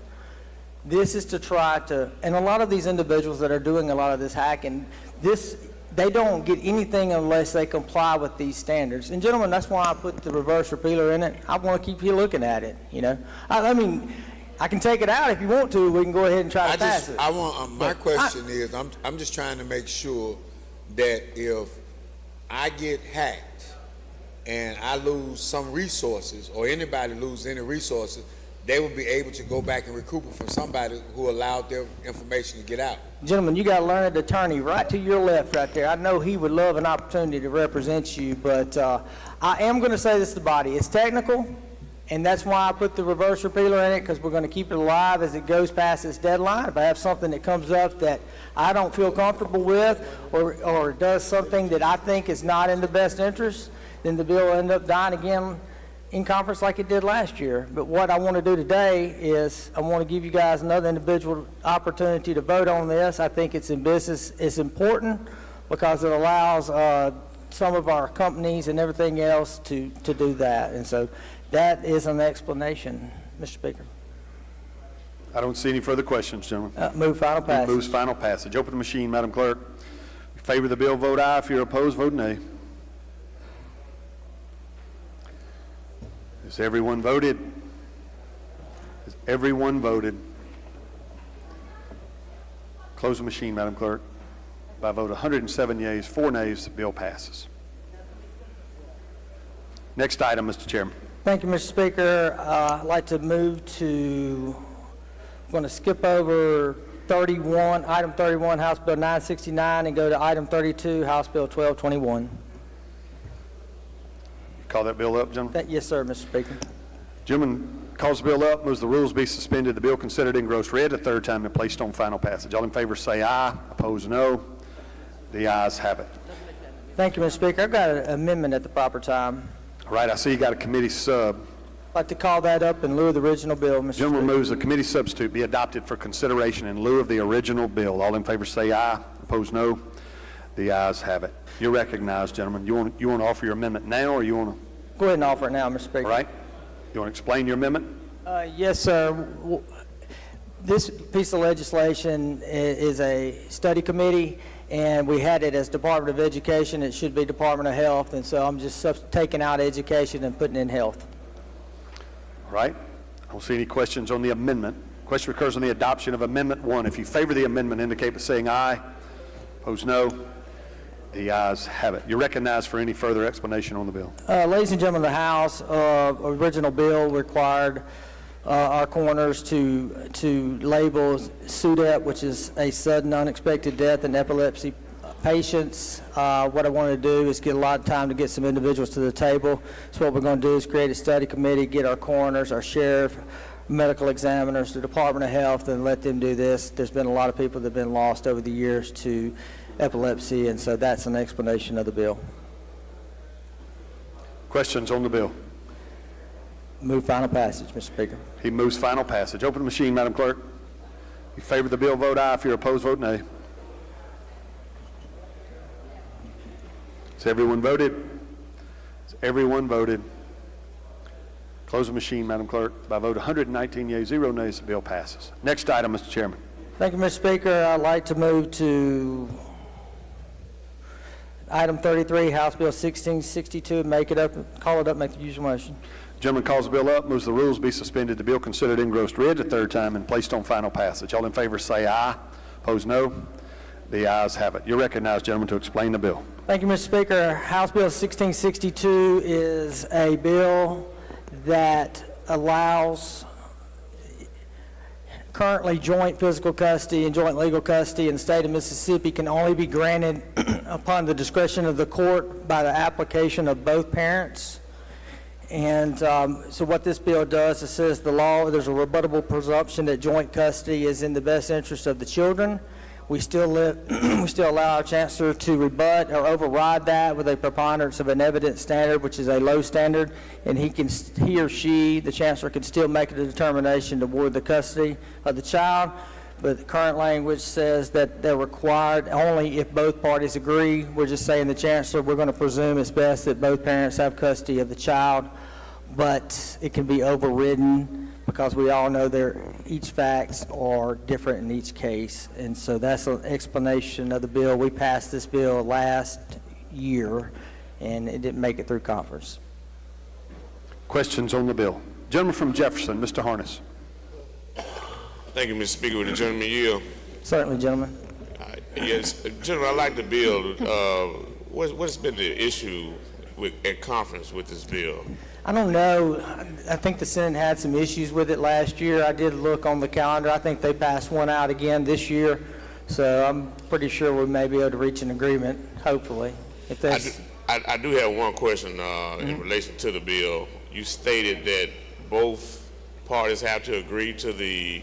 This is to try to, and a lot of these individuals that are doing a lot of this hacking, they don't get anything unless they comply with these standards. And gentlemen, that's why I put the reverse repealer in it. I want to keep you looking at it, you know. I mean, I can take it out if you want to. We can go ahead and try to pass it. My question is, I'm just trying to make sure that if I get hacked and I lose some resources, or anybody lose any resources, they will be able to go back and recoup it from somebody who allowed their information to get out. Gentlemen, you got a learned attorney right to your left right there. I know he would love an opportunity to represent you, but I am going to say this to the body. It's technical, and that's why I put the reverse repealer in it, because we're going to keep it alive as it goes past its deadline. If I have something that comes up that I don't feel comfortable with, or does something that I think is not in the best interest, then the bill will end up dying again in conference like it did last year. But what I want to do today is I want to give you guys another individual opportunity to vote on this. I think it's in business. It's important because it allows some of our companies and everything else to do that. And so that is an explanation, Mr. Speaker. I don't see any further questions, gentlemen. Move final passage. Moves final passage. Open the machine, Madam Clerk. If you favor the bill, vote aye. If you're opposed, vote nay. Has everyone voted? Has everyone voted? Close the machine, Madam Clerk. By a vote of 107 yeas, 4 nays, the bill passes. Next item, Mr. Chairman. Thank you, Mr. Speaker. I'd like to move to, I'm going to skip over 31, item 31, House Bill 969, and go to item 32, House Bill 1221. Call that bill up, gentlemen. Yes, sir, Mr. Speaker. Gentlemen, calls the bill up, moves the rules be suspended, the bill considered engrossed read a third time and placed on final passage. All in favor say aye, opposed no. The ayes have it. Thank you, Mr. Speaker. I've got an amendment at the proper time. All right, I see you got a committee sub. I'd like to call that up in lieu of the original bill, Mr. Speaker. Gentleman moves the committee substitute be adopted for consideration in lieu of the original bill. All in favor say aye, opposed no. The ayes have it. You're recognized, gentlemen. You want to offer your amendment now, or you want to? Go ahead and offer it now, Mr. Speaker. All right. You want to explain your amendment? Yes, sir. This piece of legislation is a study committee, and we had it as Department of Education. It should be Department of Health, and so I'm just taking out education and putting in health. All right. I don't see any questions on the amendment. Question occurs on the adoption of Amendment 1. If you favor the amendment, indicate by saying aye. Opposed, no. The ayes have it. You're recognized for any further explanation on the bill. Ladies and gentlemen of the House, original bill required our coroners to label SUDEP, which is a sudden unexpected death in epilepsy patients. What I wanted to do is get a lot of time to get some individuals to the table. So what we're going to do is create a study committee, get our coroners, our sheriff, medical examiners, the Department of Health, and let them do this. There's been a lot of people that have been lost over the years to epilepsy, and so that's an explanation of the bill. Questions on the bill? Move final passage, Mr. Speaker. He moves final passage. Open the machine, Madam Clerk. If you favor the bill, vote aye. If you're opposed, vote nay. Has everyone voted? Has everyone voted? Close the machine, Madam Clerk. By a vote of 119 yeas, 0 nays, the bill passes. Next item, Mr. Chairman. Thank you, Mr. Speaker. I'd like to move to item 33, House Bill 1662, make it up, call it up, make the usual motion. Gentleman calls the bill up, moves the rules be suspended, the bill considered engrossed read a third time and placed on final passage. All in favor say aye. Opposed, no. The ayes have it. You're recognized, gentlemen, to explain the bill. Thank you, Mr. Speaker. House Bill 1662 is a bill that allows currently joint physical custody and joint legal custody in the state of Mississippi can only be granted upon the discretion of the court by the application of both parents. And so what this bill does, it says the law, there's a rebuttable presumption that joint custody is in the best interest of the children. We still we still allow our chancellor to rebut or override that with a preponderance of an evidence standard, which is a low standard, and he or she, the chancellor, can still make a determination to award the custody of the child. But the current language says that they're required only if both parties agree. We're just saying the chancellor, we're going to presume it's best that both parents have custody of the child, but it can be overridden because we all know each facts are different in each case. And so that's an explanation of the bill. We passed this bill last year, and it didn't make it through conference. Questions on the bill? Gentleman from Jefferson, Mr. Harness. Thank you, Mr. Speaker. Would the gentleman yield? Certainly, gentlemen. Yes, General, I like the bill. What's been the issue at conference with this bill? I don't know. I think the Senate had some issues with it last year. I did look on the calendar. I think they passed one out again this year. So I'm pretty sure we may be able to reach an agreement, hopefully. If that's... I do have one question in relation to the bill. You stated that both parties have to agree to the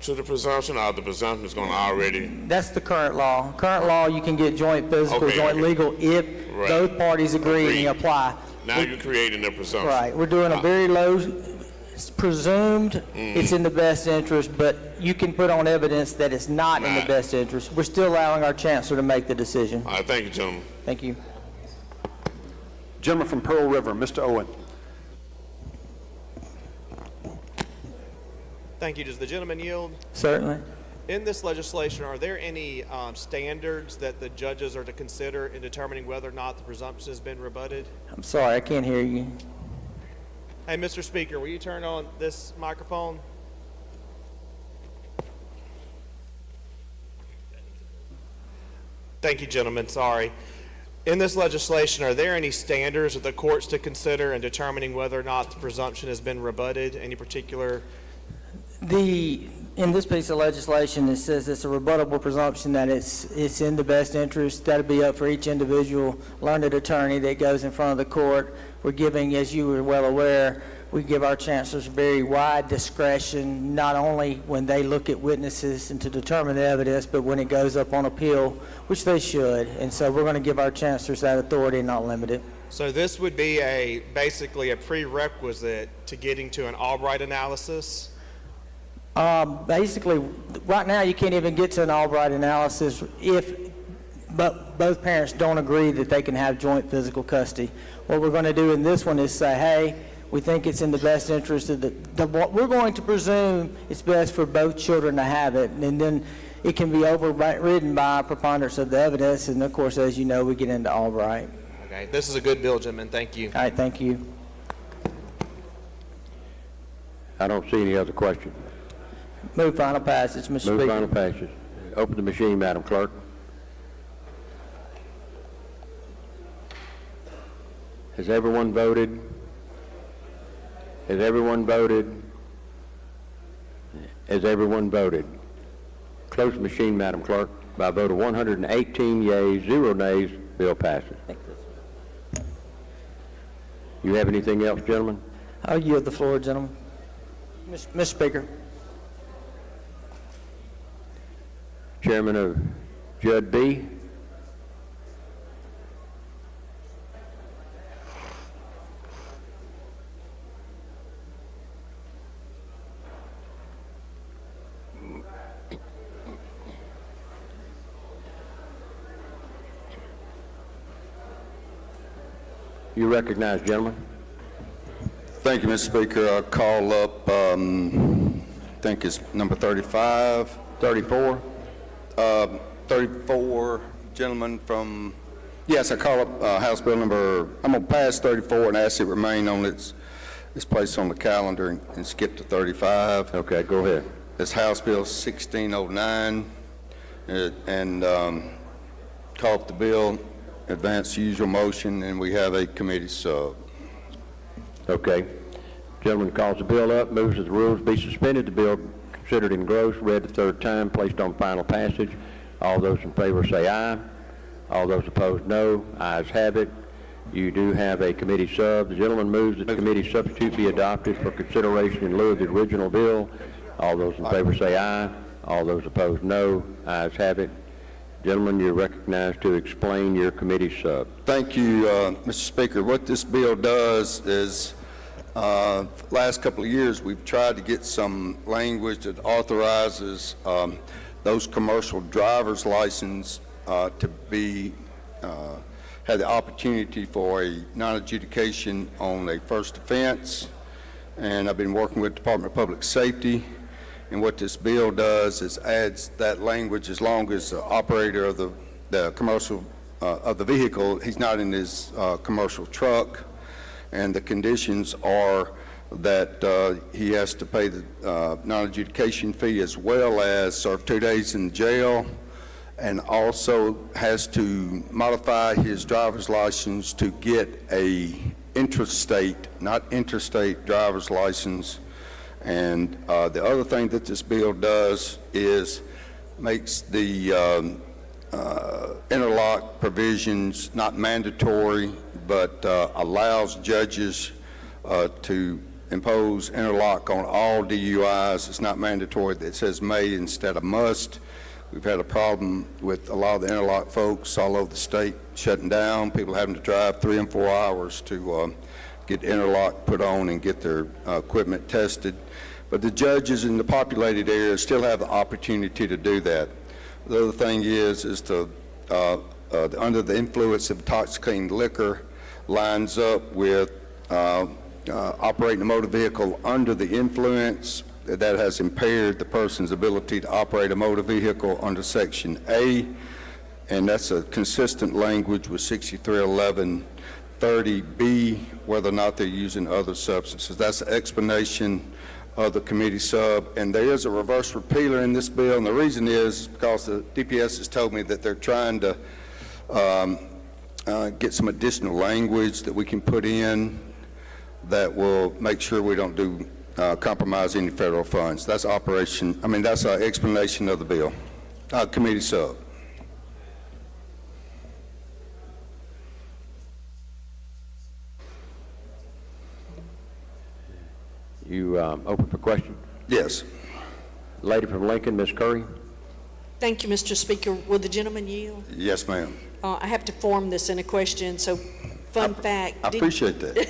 presumption, or the presumption is going to already... That's the current law. Current law, you can get joint physical, joint legal if both parties agree and apply. Now you're creating a presumption. Right. We're doing a very low, it's presumed it's in the best interest, but you can put on evidence that it's not in the best interest. We're still allowing our chancellor to make the decision. All right. Thank you, gentlemen. Thank you. Gentleman from Pearl River, Mr. Owen. Thank you. Does the gentleman yield? Certainly. In this legislation, are there any standards that the judges are to consider in determining whether or not the presumption has been rebutted? I'm sorry, I can't hear you. Hey, Mr. Speaker, will you turn on this microphone? Thank you, gentlemen. Sorry. In this legislation, are there any standards that the courts to consider in determining whether or not the presumption has been rebutted? Any particular... In this piece of legislation, it says it's a rebuttable presumption that it's in the best interest. That'll be up for each individual learned attorney that goes in front of the court. We're giving, as you were well aware, we give our chancellors very wide discretion, not only when they look at witnesses and to determine the evidence, but when it goes up on appeal, which they should. And so we're going to give our chancellors that authority and not limit it. So this would be basically a prerequisite to getting to an Albright analysis? Basically, right now you can't even get to an Albright analysis if both parents don't agree that they can have joint physical custody. What we're going to do in this one is say, hey, we think it's in the best interest of we're going to presume it's best for both children to have it, and then it can be overridden by a preponderance of the evidence, and of course, as you know, we get into Albright. Okay, this is a good bill, gentlemen. Thank you. All right, thank you. I don't see any other questions. Move final passage, Mr. Speaker. Move final passage. Open the machine, Madam Clerk. Has everyone voted? Has everyone voted? Has everyone voted? Close the machine, Madam Clerk. By a vote of 118 yeas, 0 nays, bill passes. You have anything else, gentlemen? I'll yield the floor, gentlemen. Mr. Speaker. Chairman of Judd B. You recognize, gentlemen. Thank you, Mr. Speaker. I'll call up, I think it's number 35. 34? 34, gentleman from, yes, I call up House Bill number, I'm going to pass 34 and ask it remain on its place on the calendar and skip to 35. Okay, go ahead. It's House Bill 1609, and call up the bill, advance usual motion, and we have a committee sub. Okay. Gentleman calls the bill up, moves that the rules be suspended, the bill considered engrossed, read the third time, placed on final passage. All those in favor say aye. All those opposed, no. Ayes have it. You do have a committee sub. The gentleman moves that the committee substitute be adopted for consideration in lieu of the original bill. All those in favor say aye. All those opposed, no. Ayes have it. Gentlemen, you're recognized to explain your committee sub. Thank you, Mr. Speaker. What this bill does is, last couple of years, we've tried to get some language that authorizes those commercial driver's license to be have the opportunity for a non-adjudication on a first offense. And I've been working with the Department of Public Safety. And what this bill does is adds that language as long as the operator of the commercial of the vehicle, he's not in his commercial truck, and the conditions are that he has to pay the non-adjudication fee as well as serve 2 days in jail, and also has to modify his driver's license to get a intrastate, not interstate driver's license. And the other thing that this bill does is makes the interlock provisions not mandatory, but allows judges to impose interlock on all DUIs. It's not mandatory. It says may instead of must. We've had a problem with a lot of the interlock folks all over the state shutting down, people having to drive 3 and 4 hours to get interlock put on and get their equipment tested. But the judges in the populated areas still have the opportunity to do that. The other thing is to under the influence of intoxicating liquor lines up with operating a motor vehicle under the influence that has impaired the person's ability to operate a motor vehicle under Section A, and that's a consistent language with 631130B, whether or not they're using other substances. That's the explanation of the committee sub, and there is a reverse repealer in this bill, and the reason is because the DPS has told me that they're trying to get some additional language that we can put in that will make sure we don't do compromise any federal funds. That's that's our explanation of the bill. Committee sub. You open for question? Yes. Lady from Lincoln, Ms. Curry. Thank you, Mr. Speaker. Will the gentleman yield? Yes, ma'am. I have to form this in a question, so fun fact. I appreciate that.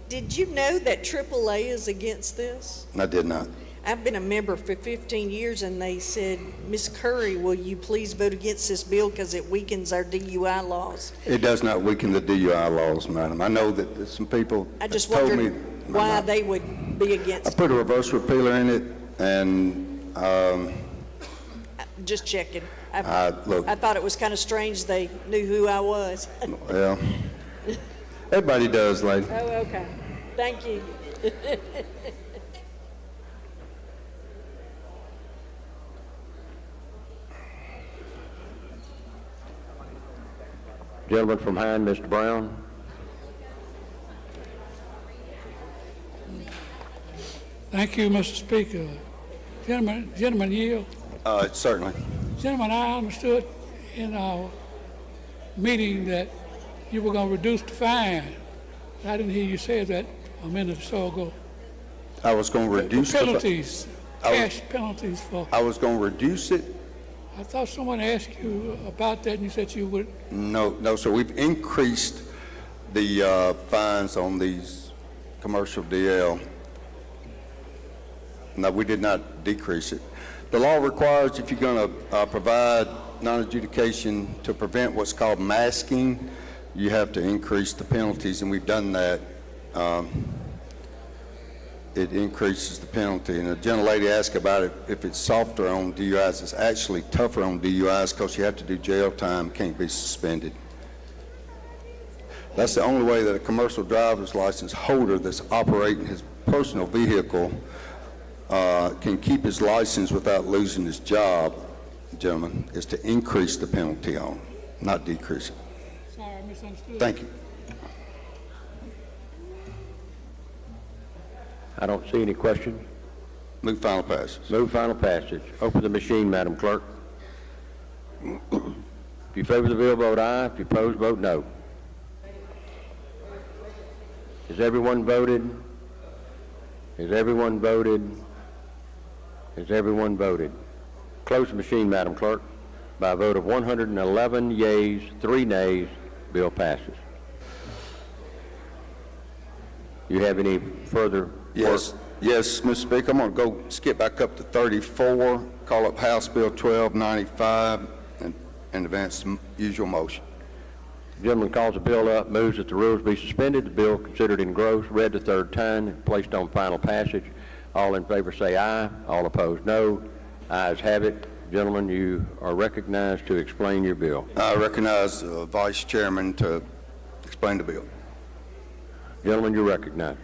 Did you know that AAA is against this? I did not. I've been a member for 15 years, and they said, Ms. Curry, will you please vote against this bill because it weakens our DUI laws? It does not weaken the DUI laws, madam. I know that some people I just told me wondered why they would be against I put a reverse repealer in it, and just checking. I thought it was kind of strange they knew who I was. Well, everybody does, lady. Oh, okay. Thank you. Gentleman from Hine, Mr. Brown. Thank you, Mr. Speaker. Gentleman yield. Certainly. Gentlemen, I understood in our meeting that you were going to reduce the fine. I didn't hear you say that a minute or so ago. I was going to reduce the penalties, cash penalties for. I was going to reduce it. I thought someone asked you about that, and you said you would. No, sir. We've increased the fines on these commercial DL. No, we did not decrease it. The law requires if you're going to provide non-adjudication to prevent what's called masking, you have to increase the penalties, and we've done that. It increases the penalty. And the gentlelady asked about it, if it's softer on DUIs. It's actually tougher on DUIs because you have to do jail time, can't be suspended. That's the only way that a commercial driver's license holder that's operating his personal vehicle can keep his license without losing his job, gentlemen, is to increase the penalty on, not decrease it. Sorry, I misunderstood. Thank you. I don't see any questions. Move final passage. Move final passage. Open the machine, Madam Clerk. If you favor the bill, vote aye. If you oppose, vote no. Has everyone voted? Has everyone voted? Has everyone voted? Close the machine, Madam Clerk. By a vote of 111 yeas, 3 nays, bill passes. You have any further? Yes, Mr. Speaker, I'm going to go skip back up to 34, call up House Bill 1295, and advance the usual motion. The gentleman calls the bill up, moves that the rules be suspended, the bill considered engrossed, read the third time, and placed on final passage. All in favor say aye. All opposed no. Ayes have it. Gentlemen, you are recognized to explain your bill. I recognize the Vice Chairman to explain the bill. Gentlemen, you're recognized.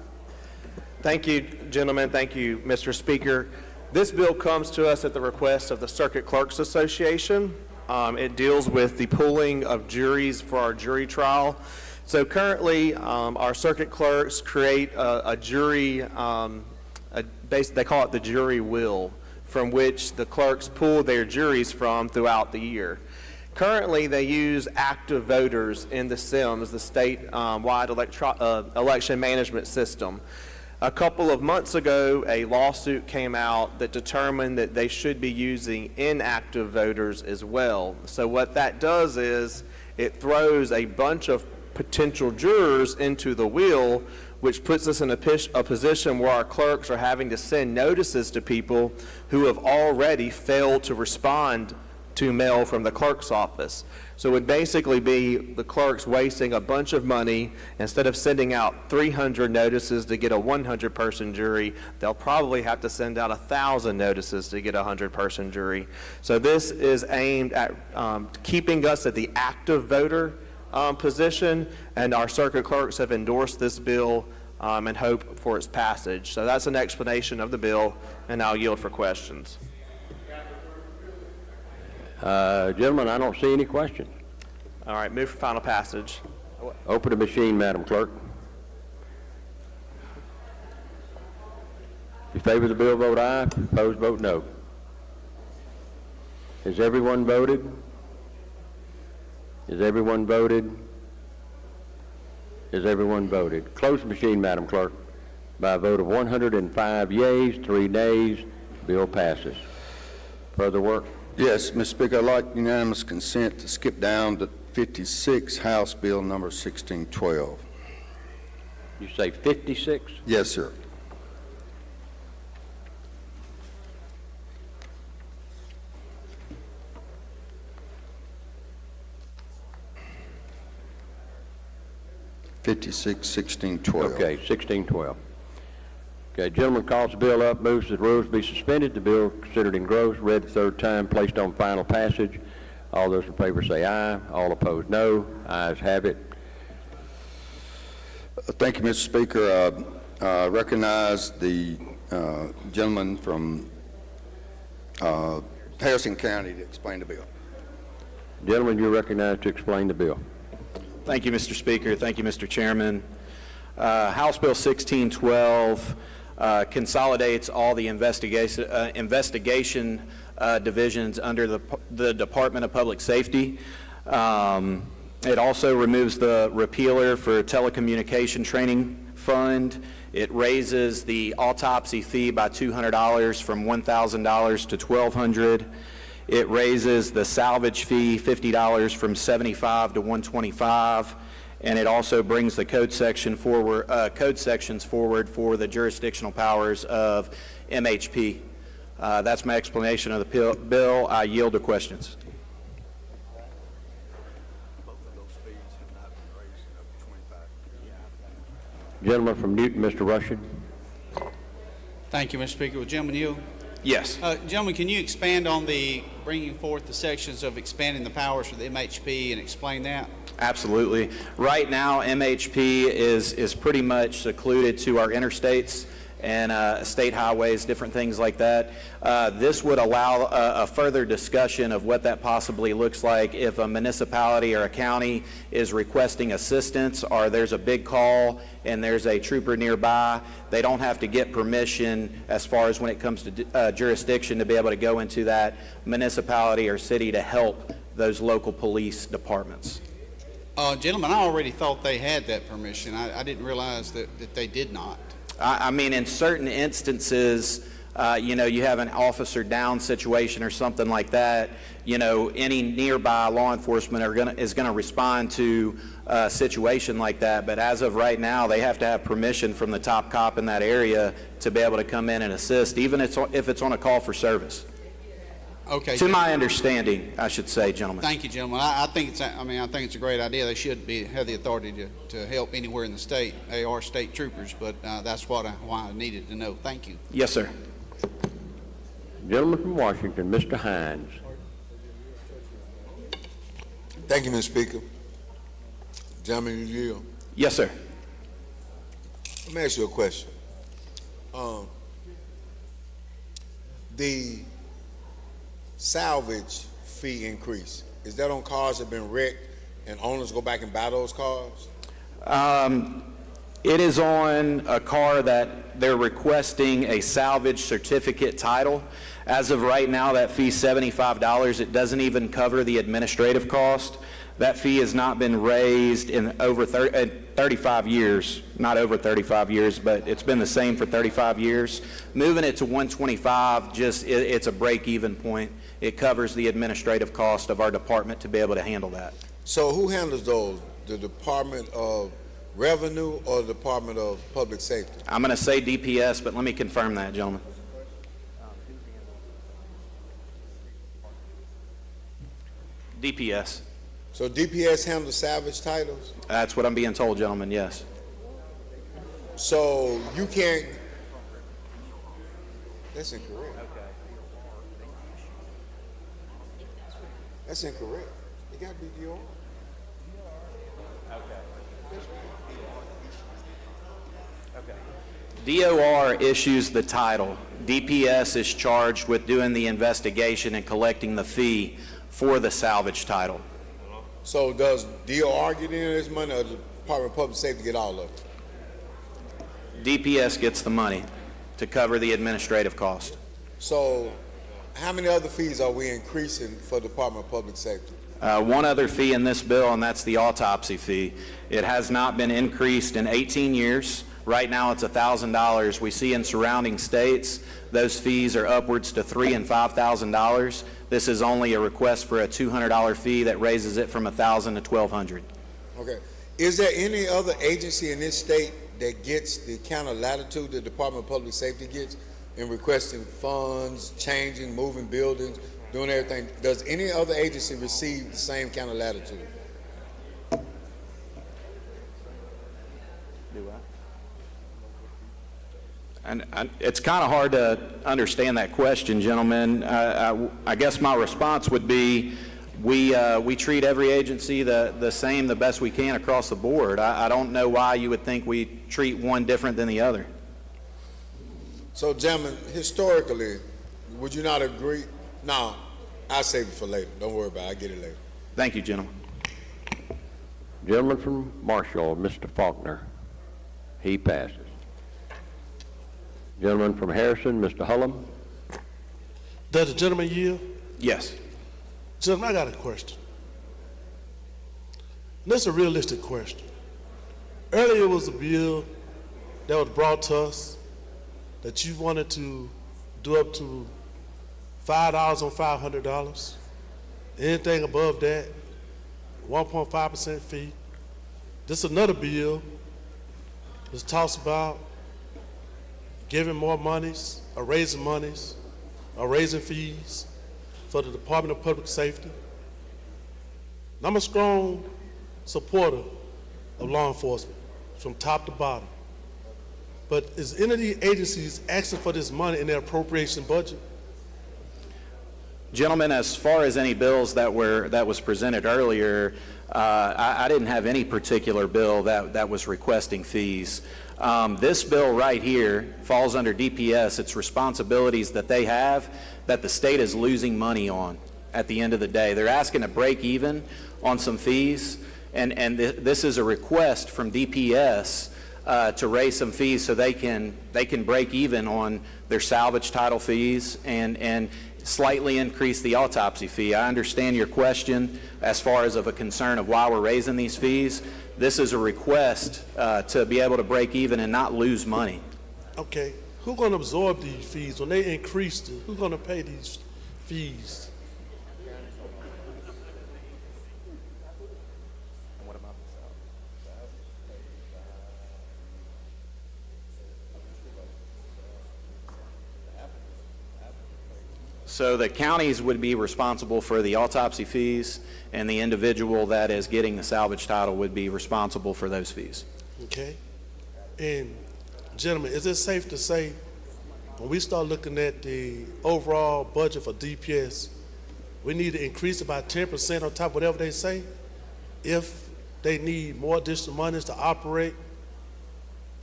Thank you, gentlemen. Thank you, Mr. Speaker. This bill comes to us at the request of the Circuit Clerks Association. It deals with the pooling of juries for our jury trial. So currently, our circuit clerks create a jury, they call it the jury wheel, from which the clerks pool their juries from throughout the year. Currently, they use active voters in the SIMS, the statewide election management system. A couple of months ago, a lawsuit came out that determined that they should be using inactive voters as well. So what that does is it throws a bunch of potential jurors into the wheel, which puts us in a position where our clerks are having to send notices to people who have already failed to respond to mail from the clerk's office. So it would basically be the clerks wasting a bunch of money. Instead of sending out 300 notices to get a 100-person jury, they'll probably have to send out 1,000 notices to get a 100-person jury. So this is aimed at keeping us at the active voter position, and our circuit clerks have endorsed this bill and hope for its passage. So that's an explanation of the bill, and I'll yield for questions. Gentlemen, I don't see any questions. All right, move for final passage. Open the machine, Madam Clerk. If you favor the bill, vote aye. If you oppose, vote no. Has everyone voted? Has everyone voted? Has everyone voted? Close the machine, Madam Clerk. By a vote of 105 yeas, 3 nays, bill passes. Further work? Yes, Mr. Speaker, I'd like unanimous consent to skip down to 56, House Bill number 1612. You say 56? Yes, sir. Okay, 1612. Okay, gentleman calls the bill up, moves that the rules be suspended, the bill considered engrossed, read the third time, placed on final passage. All those in favor say aye. All opposed no. Ayes have it. Thank you, Mr. Speaker. I recognize the gentleman from Harrison County to explain the bill. Gentlemen, you're recognized to explain the bill. Thank you, Mr. Speaker. Thank you, Mr. Chairman. House Bill 1612 consolidates all the investigation divisions under the Department of Public Safety. It also removes the repealer for telecommunication training fund. It raises the autopsy fee by $200 from $1,000 to $1,200. It raises the salvage fee $50 from $75 to $125. And it also brings the code sections forward for the jurisdictional powers of MHP. That's my explanation of the bill. I yield to questions. Gentleman from Newton, Mr. Rushing. Thank you, Mr. Speaker. Will gentleman yield? Yes. Gentlemen, can you expand on the bringing forth the sections of expanding the powers for the MHP and explain that? Absolutely. Right now, MHP is pretty much secluded to our interstates and state highways, different things like that. This would allow a further discussion of what that possibly looks like if a municipality or a county is requesting assistance, or there's a big call and there's a trooper nearby. They don't have to get permission as far as when it comes to jurisdiction to be able to go into that municipality or city to help those local police departments. Gentlemen, I already thought they had that permission. I didn't realize that they did not. I mean, in certain instances, you have an officer down situation or something like that, any nearby law enforcement is going to respond to a situation like that. But as of right now, they have to have permission from the top cop in that area to be able to come in and assist, even if it's on a call for service. Okay. To my understanding, I should say, gentlemen. Thank you, gentlemen. I think it's a great idea. They should have the authority to help anywhere in the state. They are state troopers, but that's why I needed to know. Thank you. Yes, sir. Gentleman from Washington, Mr. Hines. Thank you, Mr. Speaker. Gentleman, you yield. Yes, sir. Let me ask you a question. The salvage fee increase, is that on cars that have been wrecked and owners go back and buy those cars? It is on a car that they're requesting a salvage certificate title. As of right now, that fee is $75. It doesn't even cover the administrative cost. That fee has not been raised in over 35 years, not over 35 years, but it's been the same for 35 years. Moving it to $125, it's a break-even point. It covers the administrative cost of our department to be able to handle that. So who handles those? The Department of Revenue or the Department of Public Safety? I'm going to say DPS, but let me confirm that, gentlemen. DPS. So DPS handles salvage titles? That's what I'm being told, gentlemen, yes. So you can't, that's incorrect. That's incorrect. It got to be DOR. DOR issues the title. DPS is charged with doing the investigation and collecting the fee for the salvage title. So does DOR get any of this money or the Department of Public Safety get all of it? DPS gets the money to cover the administrative cost. So how many other fees are we increasing for the Department of Public Safety? One other fee in this bill, and that's the autopsy fee. It has not been increased in 18 years. Right now it's $1,000. We see in surrounding states those fees are upwards to $3,000 and $5,000. This is only a request for a $200 fee that raises it from $1,000 to $1,200. Okay. Is there any other agency in this state that gets the kind of latitude the Department of Public Safety gets in requesting funds, changing, moving buildings, doing everything? Does any other agency receive the same kind of latitude? And it's kind of hard to understand that question, gentlemen. I guess my response would be we treat every agency the same, the best we can across the board. I don't know why you would think we treat one different than the other. So, gentlemen, historically, would you not agree? No, I'll save it for later. Don't worry about it. I'll get it later. Thank you, gentlemen. Gentleman from Marshall, Mr. Faulkner. He passes. Gentleman from Harrison, Mr. Hullum. Does the gentleman yield? Yes. Gentlemen, I got a question. And this is a realistic question. Earlier was a bill that was brought to us that you wanted to do up to $5 on $500. Anything above that, 1.5% fee. This is another bill that talks about giving more monies, or raising monies, or raising fees for the Department of Public Safety. And I'm a strong supporter of law enforcement from top to bottom. But is any of these agencies asking for this money in their appropriation budget? Gentlemen, as far as any bills that was presented earlier, I didn't have any particular bill that was requesting fees. This bill right here falls under DPS. It's responsibilities that they have that the state is losing money on at the end of the day. They're asking to break even on some fees, and this is a request from DPS to raise some fees so they can break even on their salvage title fees and slightly increase the autopsy fee. I understand your question as far as of a concern of why we're raising these fees. This is a request to be able to break even and not lose money. Okay. who's going to absorb these fees? When they increased it, who's going to pay these fees? So the counties would be responsible for the autopsy fees, and the individual that is getting the salvage title would be responsible for those fees. Okay? And gentlemen, is it safe to say, when we start looking at the overall budget for DPS, we need to increase it by 10% on top of whatever they say, if they need more additional monies to operate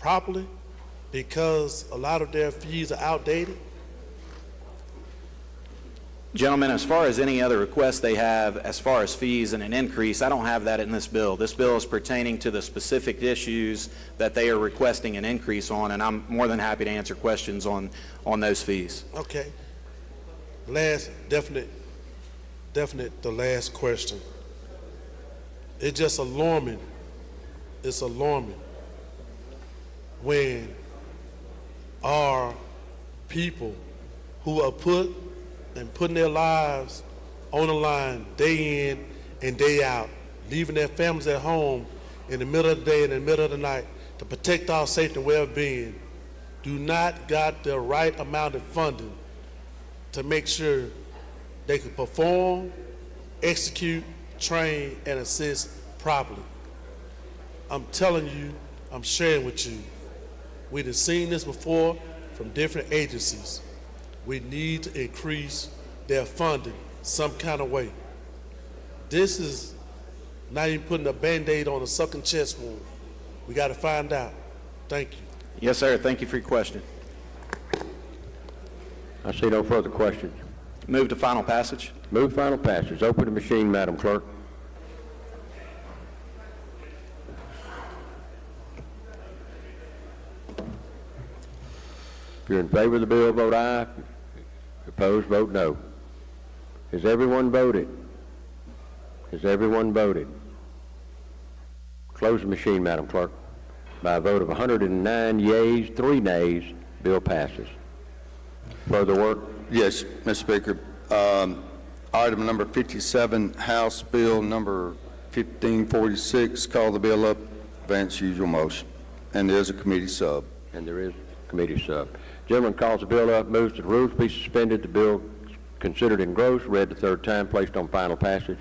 properly, because a lot of their fees are outdated? Gentlemen, as far as any other requests they have, as far as fees and an increase, I don't have that in this bill. This bill is pertaining to the specific issues that they are requesting an increase on, and I'm more than happy to answer questions on those fees. Okay. Last, definite, the last question. It's just alarming. It's alarming when our people who are putting their lives on the line day in and day out, leaving their families at home in the middle of the day and in the middle of the night to protect our safety and well-being, do not got the right amount of funding to make sure they can perform, execute, train, and assist properly. I'm telling you, I'm sharing with you, we've seen this before from different agencies. We need to increase their funding some kind of way. This is not even putting a Band-Aid on a sucking chest wound. We got to find out. Thank you. Yes, sir. Thank you for your question. I see no further questions. Move to final passage. Move final passage. Open the machine, Madam Clerk. If you're in favor of the bill, vote aye. Opposed, vote no. Has everyone voted? Has everyone voted? Close the machine, Madam Clerk. By a vote of 109 yeas, 3 nays, bill passes. Further work? Yes, Mr. Speaker. Item number 57, House Bill number 1546. Call the bill up. Advance usual motion. And there's a committee sub. And there is a committee sub. Gentleman calls the bill up, moves that the rules be suspended, the bill considered engrossed, read the third time, placed on final passage.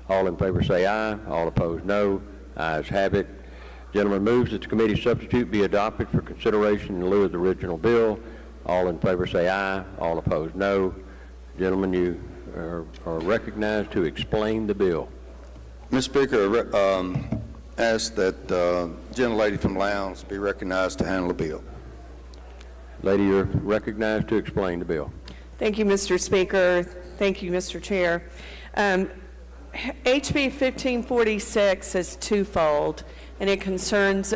All in favor say aye. All opposed no. Ayes have it. Gentleman moves that the committee substitute be adopted for consideration in lieu of the original bill. All in favor say aye. All opposed no. Gentlemen, you are recognized to explain the bill. Mr. Speaker, ask that the gentlelady from Lowndes be recognized to handle the bill. Lady, you're recognized to explain the bill. Thank you, Mr. Speaker. Thank you, Mr. Chair. HB 1546 is twofold, and it concerns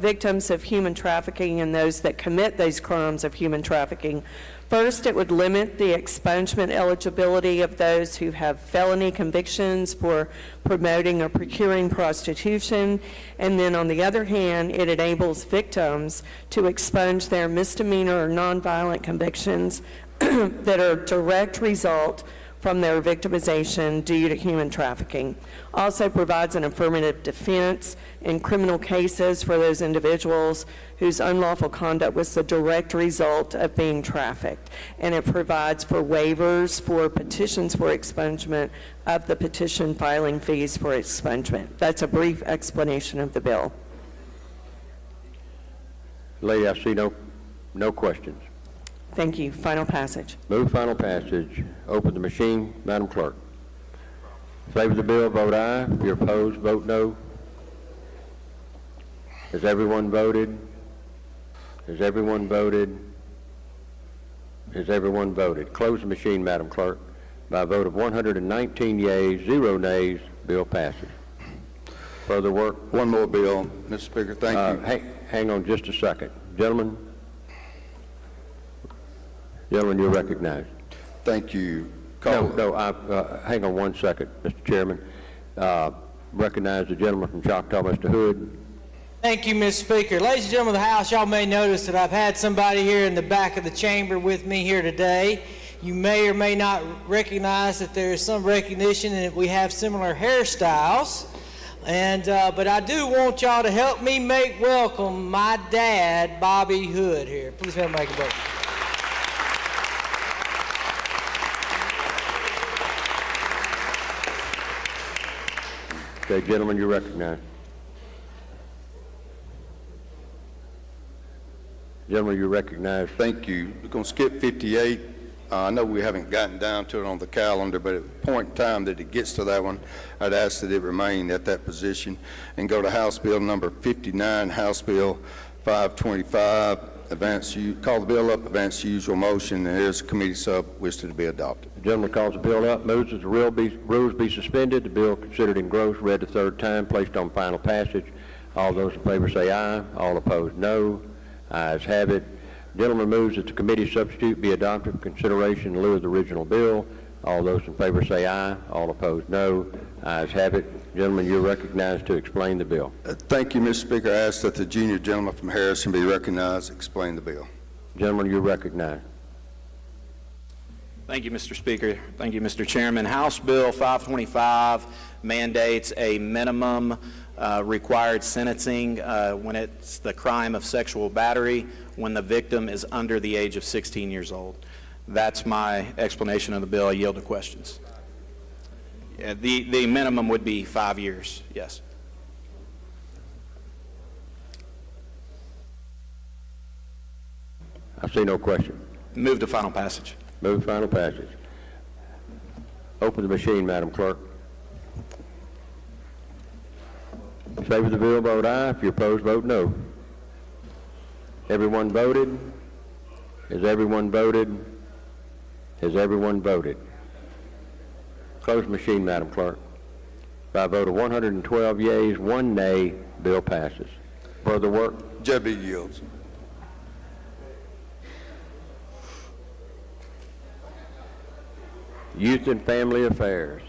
victims of human trafficking and those that commit those crimes of human trafficking. First, it would limit the expungement eligibility of those who have felony convictions for promoting or procuring prostitution. And then on the other hand, it enables victims to expunge their misdemeanor or nonviolent convictions that are a direct result from their victimization due to human trafficking. Also provides an affirmative defense in criminal cases for those individuals whose unlawful conduct was the direct result of being trafficked. And it provides for waivers for petitions for expungement of the petition filing fees for expungement. That's a brief explanation of the bill. Lady, I see no questions. Thank you. Final passage. Move final passage. Open the machine, Madam Clerk. In favor of the bill, vote aye. If you're opposed, vote no. Has everyone voted? Has everyone voted? Has everyone voted? Close the machine, Madam Clerk. By a vote of 119 yeas, 0 nays, bill passes. Further work? One more bill, Mr. Speaker. Thank you. Hang on just a second. Gentlemen, you're recognized. Thank you. Hang on one second, Mr. Chairman. Recognize the gentleman from Choctaw, Mr. Hood. Thank you, Mr. Speaker. Ladies and gentlemen of the House, y'all may notice that I've had somebody here in the back of the chamber with me here today. You may or may not recognize that there is some recognition and that we have similar hairstyles. But I do want y'all to help me make welcome my dad, Bobby Hood, here. Please help me make a welcome. Okay, gentlemen, you're recognized. Gentlemen, you're recognized. Thank you. We're going to skip 58. I know we haven't gotten down to it on the calendar, but at the point in time that it gets to that one, I'd ask that it remain at that position and go to House Bill number 59, House Bill 525. Call the bill up, advance the usual motion, and here's a committee sub listed to be adopted. The gentleman calls the bill up, moves that the rules be suspended, the bill considered engrossed, read the third time, placed on final passage. All those in favor say aye. All opposed, no. Ayes have it. Gentleman moves that the committee substitute be adopted for consideration in lieu of the original bill. All those in favor say aye. All opposed, no. Ayes have it. Gentlemen, you're recognized to explain the bill. Thank you, Mr. Speaker. I ask that the junior gentleman from Harrison be recognized to explain the bill. Gentlemen, you're recognized. Thank you, Mr. Speaker. Thank you, Mr. Chairman. House Bill 525 mandates a minimum required sentencing when it's the crime of sexual battery when the victim is under the age of 16 years old. That's my explanation of the bill. I yield to questions. Yeah, the minimum would be 5 years, yes. I see no question. Move to final passage. Move to final passage. Open the machine, Madam Clerk. In favor of the bill, vote aye. If you oppose, vote no. Everyone voted? Has everyone voted? Has everyone voted? Close the machine, Madam Clerk. By a vote of 112 yeas, 1 nay, bill passes. Further work? J.B. yields. Youth and Family Affairs.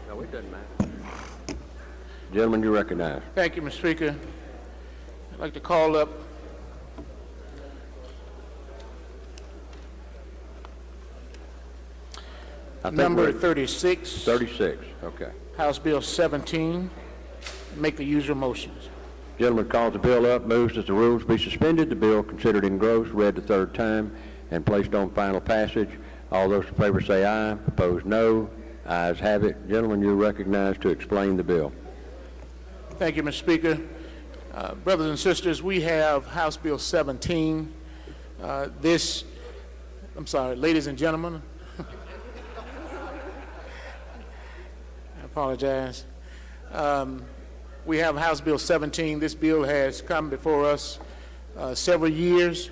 No, it doesn't matter. Gentlemen, you recognize. Thank you, Mr. Speaker. I'd like to call up number 36. 36, okay. House Bill 17. Make the usual motions. Gentleman calls the bill up, moves that the rules be suspended, the bill considered engrossed, read the third time, and placed on final passage. All those in favor say aye. Opposed, no. Ayes have it. Gentlemen, you're recognized to explain the bill. Thank you, Mr. Speaker. Brothers and sisters, we have House Bill 17. I'm sorry, ladies and gentlemen. I apologize. We have House Bill 17. This bill has come before us several years.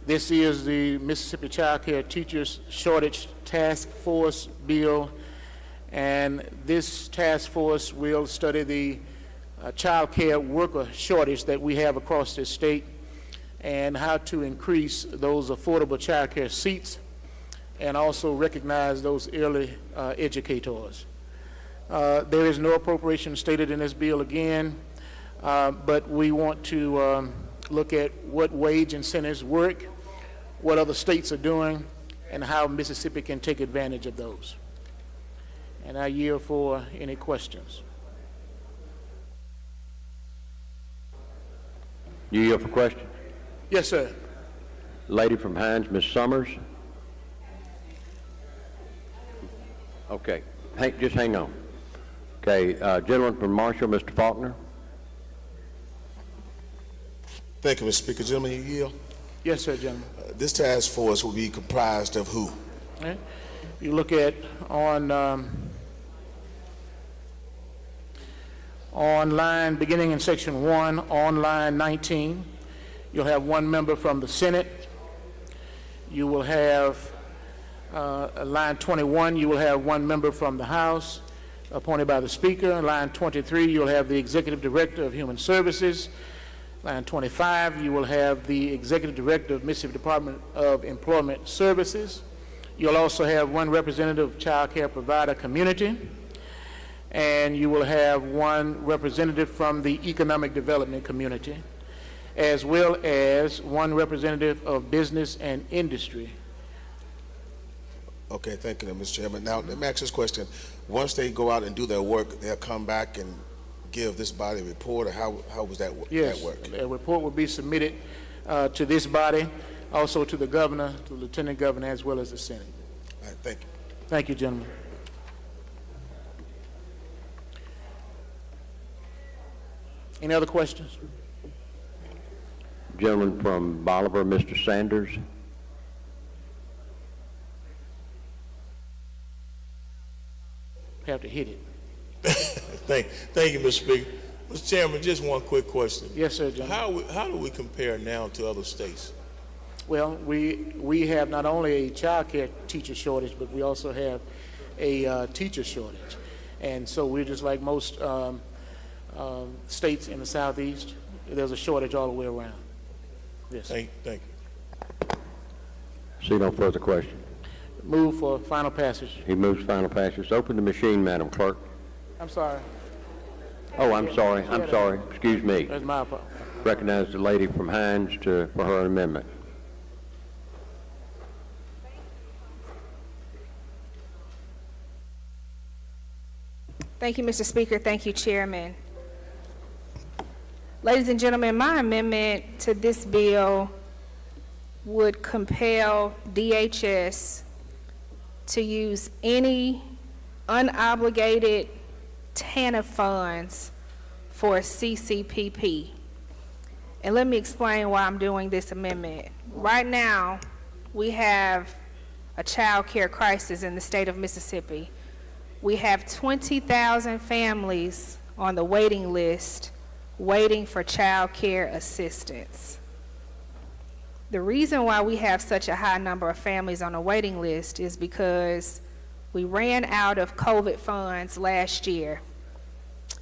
This is the Mississippi Child Care Teachers Shortage Task Force bill, and this task force will study the child care worker shortage that we have across this state and how to increase those affordable child care seats and also recognize those early educators. There is no appropriation stated in this bill again, but we want to look at what wage incentives work, what other states are doing, and how Mississippi can take advantage of those. And I yield for any questions. You yield for questions? Yes, sir. Lady from Hines, Ms. Summers. Okay, just hang on. Okay, gentleman from Marshall, Mr. Faulkner. Thank you, Mr. Speaker. Gentlemen, you yield? Yes, sir, gentlemen. This task force will be comprised of who? Okay. You look at on line, beginning in section 1, on line 19, you'll have one member from the Senate. You will have line 21, you will have one member from the House. appointed by the Speaker. In line 23, you'll have the Executive Director of Human Services. Line 25, you will have the Executive Director of Mississippi Department of Employment Services. You'll also have one representative of Child Care Provider Community, and you will have one representative from the Economic Development Community, as well as one representative of Business and Industry. Okay, thank you, Mr. Chairman. Now, let me ask this question. Once they go out and do their work, they'll come back and give this body a report, or how was that, Yes, that work? a report will be submitted to this body, also to the governor, to the lieutenant governor, as well as the Senate. All right, thank you. Thank you, gentlemen. Any other questions? Gentleman from Bolivar, Mr. Sanders. Have to hit it. Thank you, Mr. Speaker. Mr. Chairman, just one quick question. Yes, sir, John. How do we compare now to other states? Well, we have not only a child care teacher shortage, but we also have a teacher shortage. And so we're just like most states in the Southeast. There's a shortage all the way around. Yes. Thank you. See no further questions. Move for final passage. He moves final passage. Open the machine, Madam Clerk. I'm sorry. Oh, I'm sorry. I'm sorry. Excuse me. That's my fault. Recognize the lady from Hines for her amendment. Thank you, Mr. Speaker. Thank you, Chairman. Ladies and gentlemen, my amendment to this bill would compel DHS to use any unobligated TANF funds for CCPP. And let me explain why I'm doing this amendment. Right now, we have a child care crisis in the state of Mississippi. We have 20,000 families on the waiting list waiting for child care assistance. The reason why we have such a high number of families on the waiting list is because we ran out of COVID funds last year.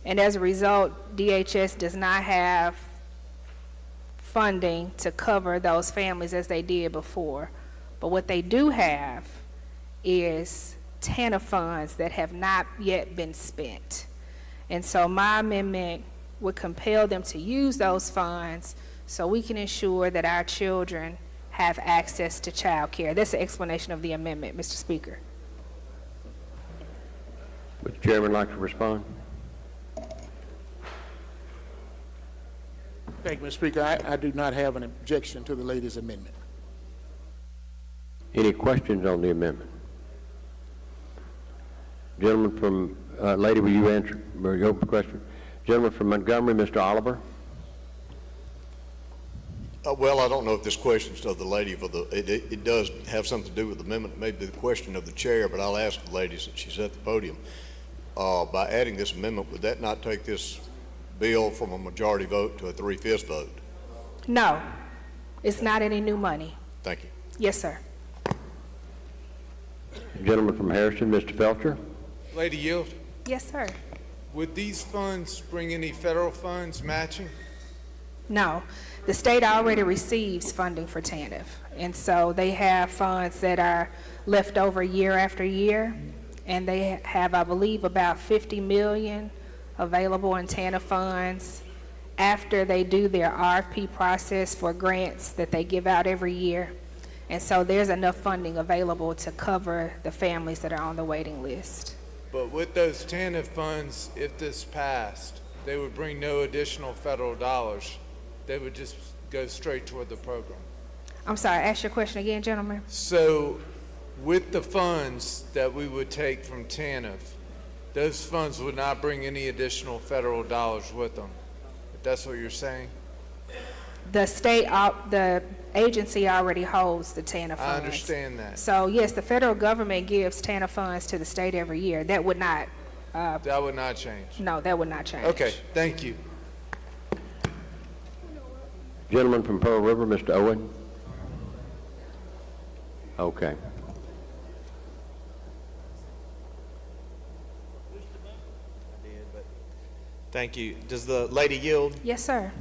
And as a result, DHS does not have funding to cover those families as they did before. But what they do have is TANF funds that have not yet been spent. And so my amendment would compel them to use those funds so we can ensure that our children have access to child care. That's the explanation of the amendment, Mr. Speaker. Would the chairman like to respond? Thank you, Mr. Speaker. I do not have an objection to the lady's amendment. Any questions on the amendment? Gentleman from, lady, will you answer your question? Gentleman from Montgomery, Mr. Oliver. Well, I don't know if this question's to the lady, it does have something to do with the amendment, maybe the question of the chair, but I'll ask the lady since she's at the podium. By adding this amendment, would that not take this bill from a majority vote to a 3/5 vote? No, it's not any new money. Thank you. Yes, sir. Gentleman from Harrison, Mr. Felcher. Lady Yield, Yes, sir. would these funds bring any federal funds matching? No, the state already receives funding for TANF, and so they have funds that are left over year after year, and they have, I believe, about $50 million available in TANF funds after they do their RFP process for grants that they give out every year. And so there's enough funding available to cover the families that are on the waiting list. But with those TANF funds, if this passed, they would bring no additional federal dollars. They would just go straight toward the program. I'm sorry, ask your question again, gentlemen. So with the funds that we would take from TANF, those funds would not bring any additional federal dollars with them. If that's what you're saying? The state, the agency already holds the TANF funds. I understand that. So yes, the federal government gives TANF funds to the state every year. That would not. That would not change. No, that would not change. Okay, thank you. Gentleman from Pearl River, Mr. Owen. Okay. Thank you. Does the lady yield? Yes, sir.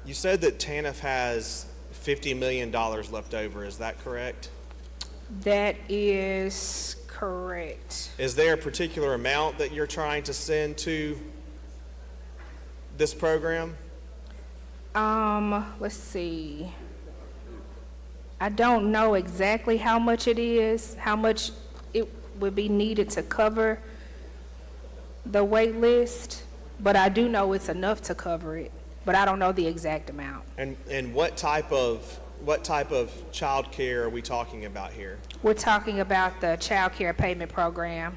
You said that TANF has $50 million left over. Is that correct? That is correct. Is there a particular amount that you're trying to send to this program? Let's see. I don't know exactly how much it is, how much it would be needed to cover the wait list, but I do know it's enough to cover it, but I don't know the exact amount. And what type of child care are we talking about here? We're talking about the child care payment program.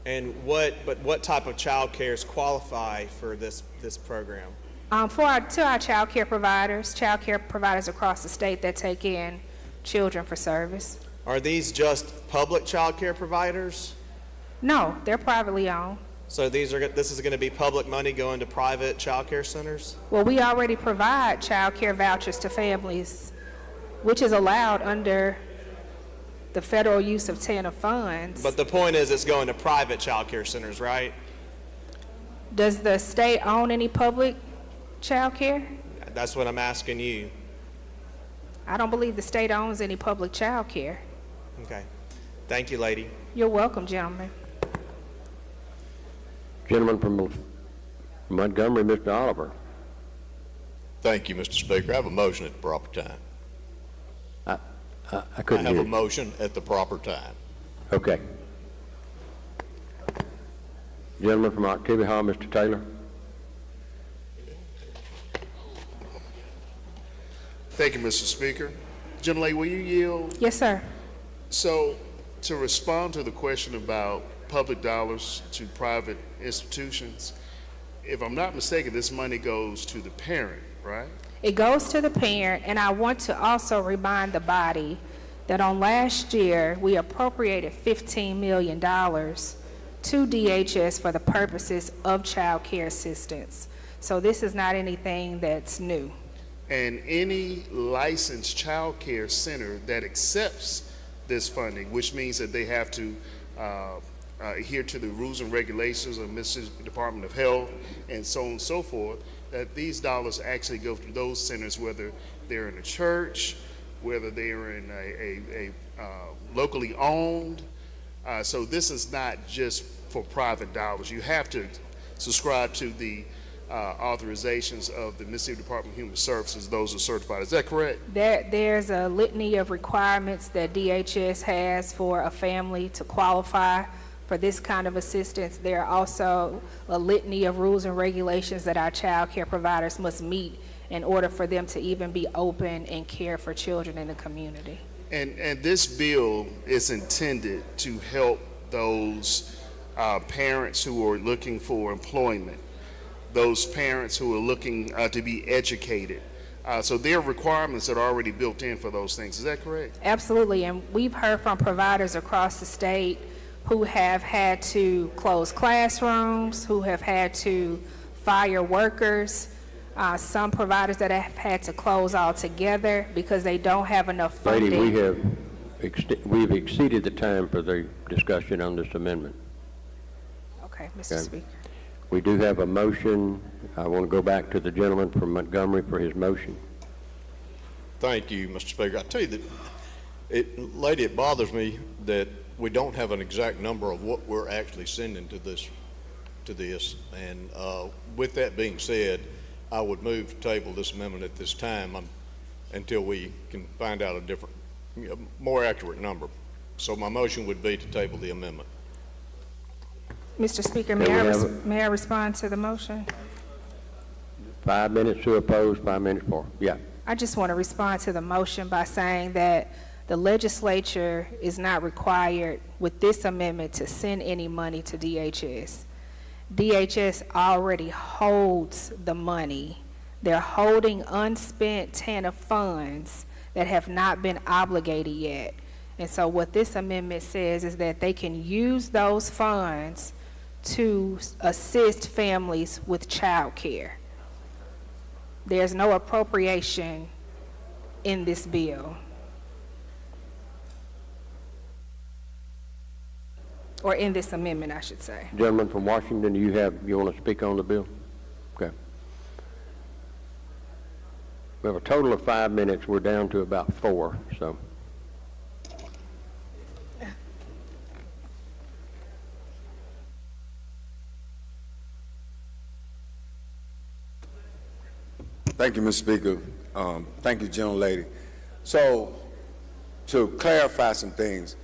And what type of child cares qualify for this program? To our child care providers across the state that take in children for service. Are these just public child care providers? No, they're privately owned. So this is going to be public money going to private child care centers? Well, we already provide child care vouchers to families, which is allowed under the federal use of TANF funds. But the point is it's going to private child care centers, right? Does the state own any public child care? That's what I'm asking you. I don't believe the state owns any public child care. Okay. Thank you, lady. You're welcome, gentlemen. Gentleman from Montgomery, Mr. Oliver. Thank you, Mr. Speaker. I have a motion at the proper time. I couldn't have hear a you. motion at the proper time. Okay. Gentleman from Octavia Hall, Mr. Taylor. Thank you, Mr. Speaker. Gentlelady, will you yield? Yes, sir. So, to respond to the question about public dollars to private institutions, if I'm not mistaken, this money goes to the parent, right? It goes to the parent, and I want to also remind the body that on last year, we appropriated $15 million to DHS for the purposes of child care assistance. So this is not anything that's new. And any licensed child care center that accepts this funding, which means that they have to adhere to the rules and regulations of Mississippi Department of Health and so on and so forth, that these dollars actually go to those centers, whether they're in a church, whether they're in a locally owned. So this is not just for private dollars. You have to subscribe to the authorizations of the Mississippi Department of Human Services. Those are certified. Is that correct? There's a litany of requirements that DHS has for a family to qualify for this kind of assistance. There are also a litany of rules and regulations that our child care providers must meet in order for them to even be open and care for children in the community. And this bill is intended to help those parents who are looking for employment, those parents who are looking to be educated. So there are requirements that are already built in for those things. Is that correct? Absolutely, and we've heard from providers across the state who have had to close classrooms, who have had to fire workers, some providers that have had to close altogether because they don't have enough funding. Lady, we've exceeded the time for the discussion on this amendment. Okay, Mr. Speaker. We do have a motion. I want to go back to the gentleman from Montgomery for his motion. Thank you, Mr. Speaker. I tell you that, lady, it bothers me that we don't have an exact number of what we're actually sending to this. And with that being said, I would move to table this amendment at this time until we can find out a different, more accurate number. So my motion would be to table the amendment. Mr. Speaker, may I respond to the motion? 5 minutes to oppose, 5 minutes for. Yeah. I just want to respond to the motion by saying that the legislature is not required with this amendment to send any money to DHS. DHS already holds the money. They're holding unspent TANF funds that have not been obligated yet. And so what this amendment says is that they can use those funds to assist families with child care. There's no appropriation in this bill. Or in this amendment, I should say. Gentleman from Washington, you want to speak on the bill? Okay. We have a total of 5 minutes. We're down to about 4, so. Thank you, Mr. Speaker. Thank you, gentlelady. So, to clarify some things,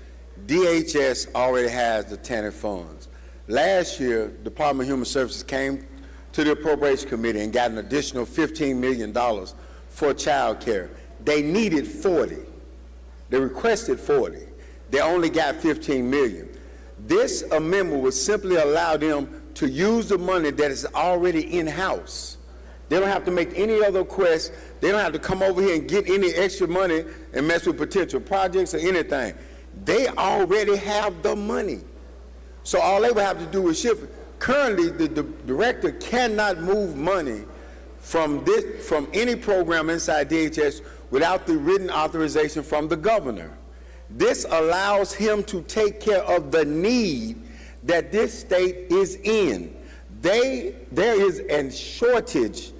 DHS already has the TANF funds. Last year, Department of Human Services came to the Appropriation Committee and got an additional $15 million for child care. They needed 40. They requested 40. They only got 15 million. This amendment would simply allow them to use the money that is already in-house. They don't have to make any other requests. They don't have to come over here and get any extra money and mess with potential projects or anything. They already have the money. So all they would have to do is shift. Currently, the director cannot move money from any program inside DHS without the written authorization from the governor. This allows him to take care of the need that this state is in. There is a shortage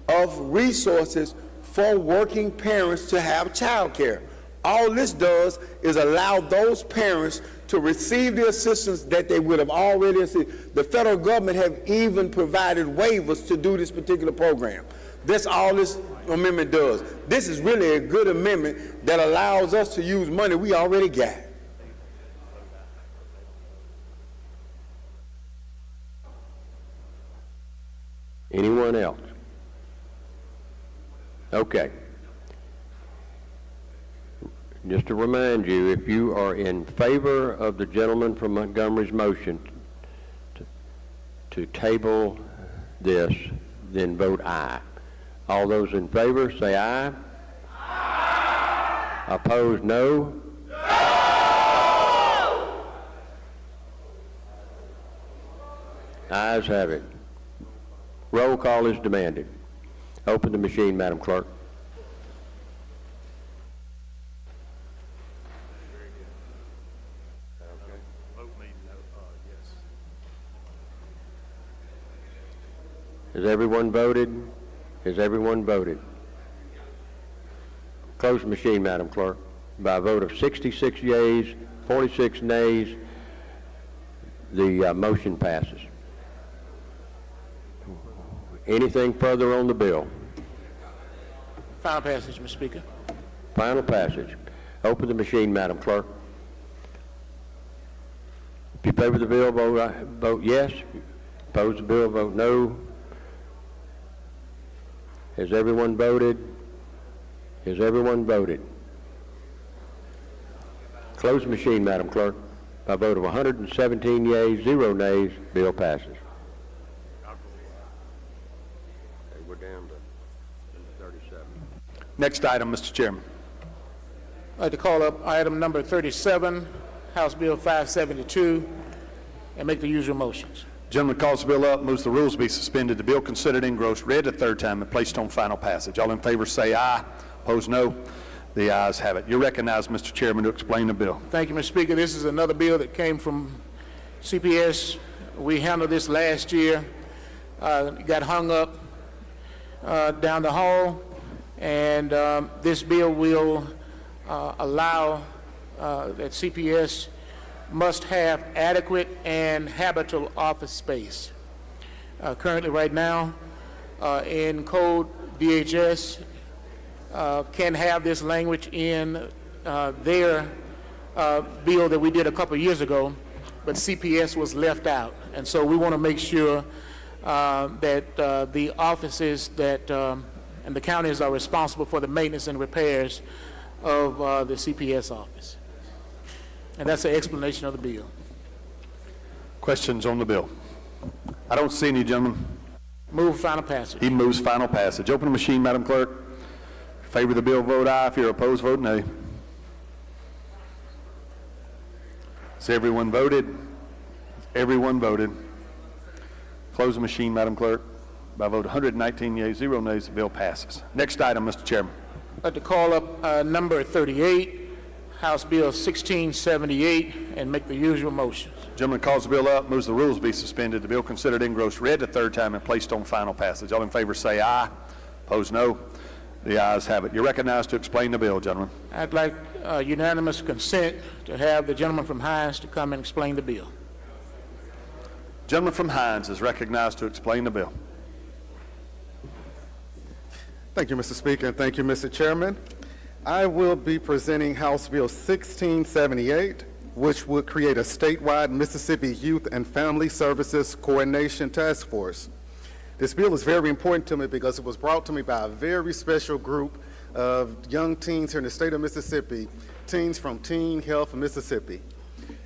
of resources for working parents to have child care. All this does is allow those parents to receive the assistance that they would have already received. The federal government have even provided waivers to do this particular program. That's all this amendment does. This is really a good amendment that allows us to use money we already got. Anyone else? Okay. Just to remind you, if you are in favor of the gentleman from Montgomery's motion to table this, then vote aye. All those in favor, say aye. Aye. Opposed, no. No. Ayes have it. Roll call is demanded. Open the machine, Madam Clerk. Has everyone voted? Has everyone voted? Close the machine, Madam Clerk. By a vote of 66 yeas, 46 nays, the motion passes. Anything further on the bill? Final passage, Mr. Speaker. Final passage. Open the machine, Madam Clerk. If you favor the bill, vote yes. Oppose the bill, vote no. Has everyone voted? Has everyone voted? Close the machine, Madam Clerk. By a vote of 117 yeas, 0 nays, bill passes. We're down to 37. Next item, Mr. Chairman. I'd like to call up item number 37, House Bill 572, and make the usual motions. Gentleman calls the bill up, moves the rules be suspended. The bill considered engrossed, read a third time, and placed on final passage. All in favor say aye. Opposed, no. The ayes have it. You're recognized, Mr. Chairman, to explain the bill. Thank you, Mr. Speaker. This is another bill that came from CPS. We handled this last year. Got hung up down the hall, and this bill will allow that CPS must have adequate and habitable office space. Currently, right now, in code, DHS can have this language in their bill that we did a couple of years ago, but CPS was left out. And so we want to make sure that the offices that and the counties are responsible for the maintenance and repairs of the CPS office. And that's the explanation of the bill. Questions on the bill? I don't see any, gentlemen. Move final passage. He moves final passage. Open the machine, Madam Clerk. Favor the bill, vote aye. If you're opposed, vote nay. Has everyone voted? Everyone voted. Close the machine, Madam Clerk. By a vote of 119 yeas, 0 nays, the bill passes. Next item, Mr. Chairman. I'd like to call up number 38, House Bill 1678, and make the usual motions. Gentleman calls the bill up, moves the rules be suspended. The bill considered engrossed, read the third time, and placed on final passage. All in favor say aye. Opposed, no. The ayes have it. You're recognized to explain the bill, gentlemen. I'd like unanimous consent to have the gentleman from Hines to come and explain the bill. Gentleman from Hines is recognized to explain the bill. Thank you, Mr. Speaker, and thank you, Mr. Chairman. I will be presenting House Bill 1678, which would create a statewide Mississippi Youth and Family Services Coordination Task Force. This bill is very important to me because it was brought to me by a very special group of young teens here in the state of Mississippi, teens from Teen Health Mississippi.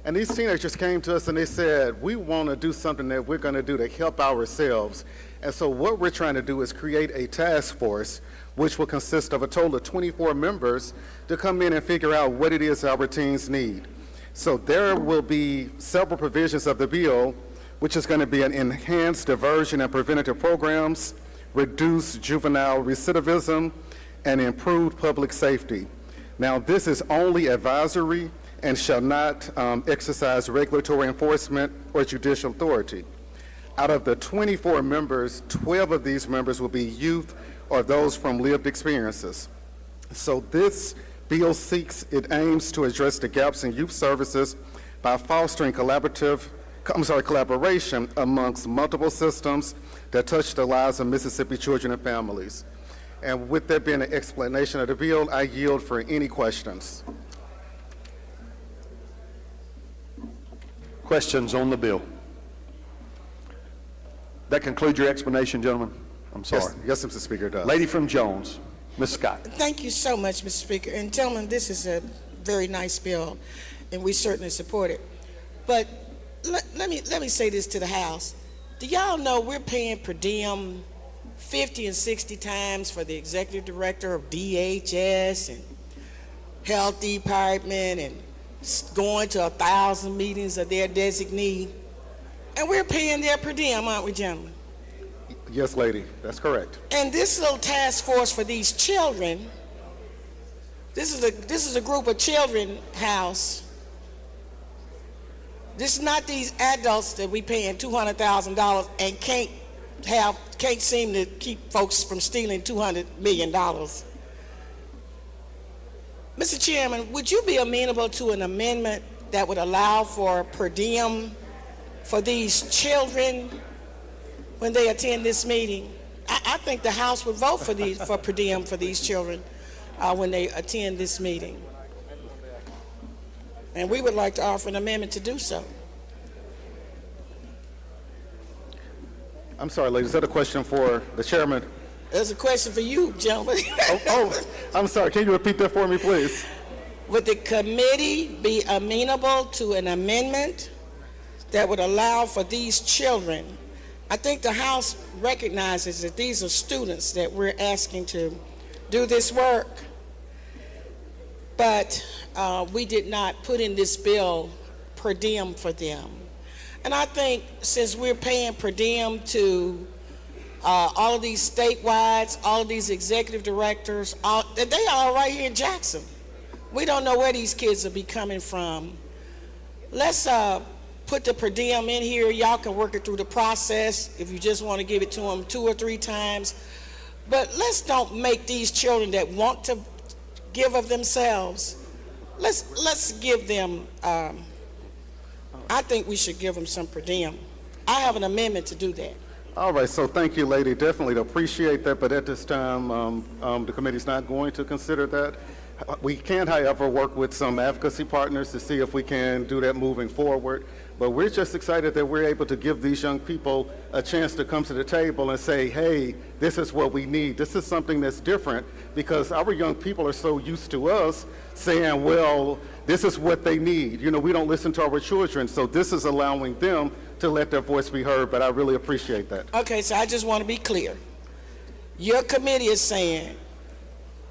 And these teenagers came to us and they said, we want to do something that we're going to do to help ourselves. And so what we're trying to do is create a task force which will consist of a total of 24 members to come in and figure out what it is our teens need. So there will be several provisions of the bill, which is going to be an enhanced diversion and preventative programs, reduced juvenile recidivism, and improved public safety. Now, this is only advisory and shall not exercise regulatory enforcement or judicial authority. Out of the 24 members, 12 of these members will be youth or those from lived experiences. So this bill it aims to address the gaps in youth services by fostering collaboration amongst multiple systems that touch the lives of Mississippi children and families. And with that being an explanation of the bill, I yield for any questions. Questions on the bill? That concludes your explanation, gentlemen? I'm sorry. Yes, Mr. Speaker, it does. Lady from Jones, Ms. Scott. Thank you so much, Mr. Speaker. And gentlemen, this is a very nice bill, and we certainly support it. But let me say this to the House. Do y'all know we're paying per diem 50 and 60 times for the executive director of DHS and Health Department and going to 1,000 meetings of their designee? And we're paying their per diem, aren't we, gentlemen? Yes, lady, that's correct. And this little task force for these children, this is a group of children, House. This is not these adults that we paying $200,000 and can't seem to keep folks from stealing $200 million. Mr. Chairman, would you be amenable to an amendment that would allow for per diem for these children when they attend this meeting? I think the House would vote for per diem for these children when they attend this meeting. And we would like to offer an amendment to do so. I'm sorry, lady, is that a question for the chairman? There's a question for you, gentlemen. I'm sorry, can you repeat that for me, please? Would the committee be amenable to an amendment that would allow for these children? I think the House recognizes that these are students that we're asking to do this work, but we did not put in this bill per diem for them. And I think since we're paying per diem to all of these statewide, all of these executive directors, they are right here in Jackson. We don't know where these kids will be coming from. Let's put the per diem in here. Y'all can work it through the process if you just want to give it to them 2 or 3 times. But let's don't make these children that want to give of themselves, let's give them, I think we should give them some per diem. I have an amendment to do that. All right, so thank you, lady. Definitely appreciate that, but at this time, the committee's not going to consider that. We can, however, work with some advocacy partners to see if we can do that moving forward. But we're just excited that we're able to give these young people a chance to come to the table and say, hey, this is what we need. This is something that's different, because our young people are so used to us saying, well, this is what they need. You know, we don't listen to our children, so this is allowing them to let their voice be heard, but I really appreciate that. Okay, so I just want to be clear. Your committee is saying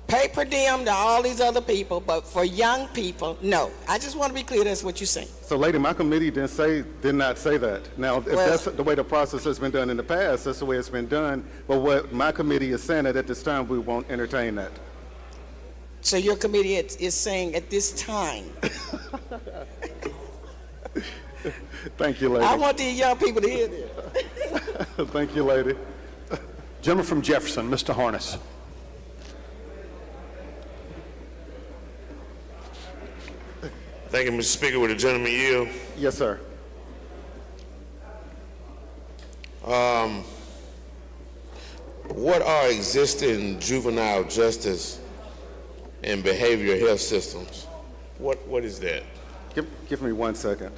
pay per diem to all these other people, but for young people, no. I just want to be clear that's what you're saying. So, lady, my committee did not say that. Now, if that's the way the process has been done in the past, that's the way it's been done. But what my committee is saying that at this time, we won't entertain that. So your committee is saying at this time. Thank you, lady. I want these young people to hear this. Thank you, lady. Gentleman from Jefferson, Mr. Harness. Thank you, Mr. Speaker. With the gentleman yield. Yes, sir. What are existing juvenile justice and behavioral health systems? What is that? Give me 1 second.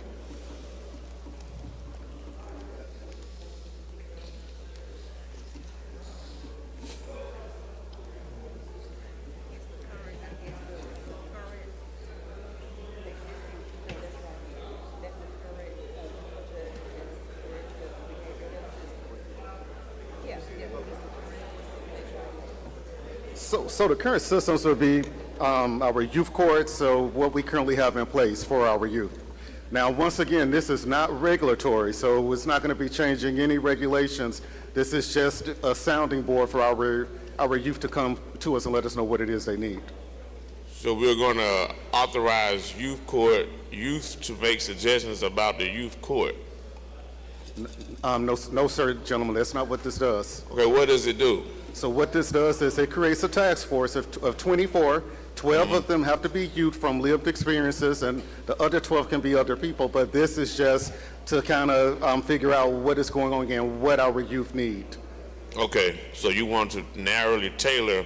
So the current systems would be our youth courts, so what we currently have in place for our youth. Now, once again, this is not regulatory, so it's not going to be changing any regulations. This is just a sounding board for our youth to come to us and let us know what it is they need. So we're going to authorize youth to make suggestions about the youth court. No, sir, gentlemen, that's not what this does. Okay, what does it do? So what this does is it creates a task force of 24. 12 of them have to be youth from lived experiences, and the other 12 can be other people. But this is just to kind of figure out what is going on and what our youth need. Okay, so you want to narrowly tailor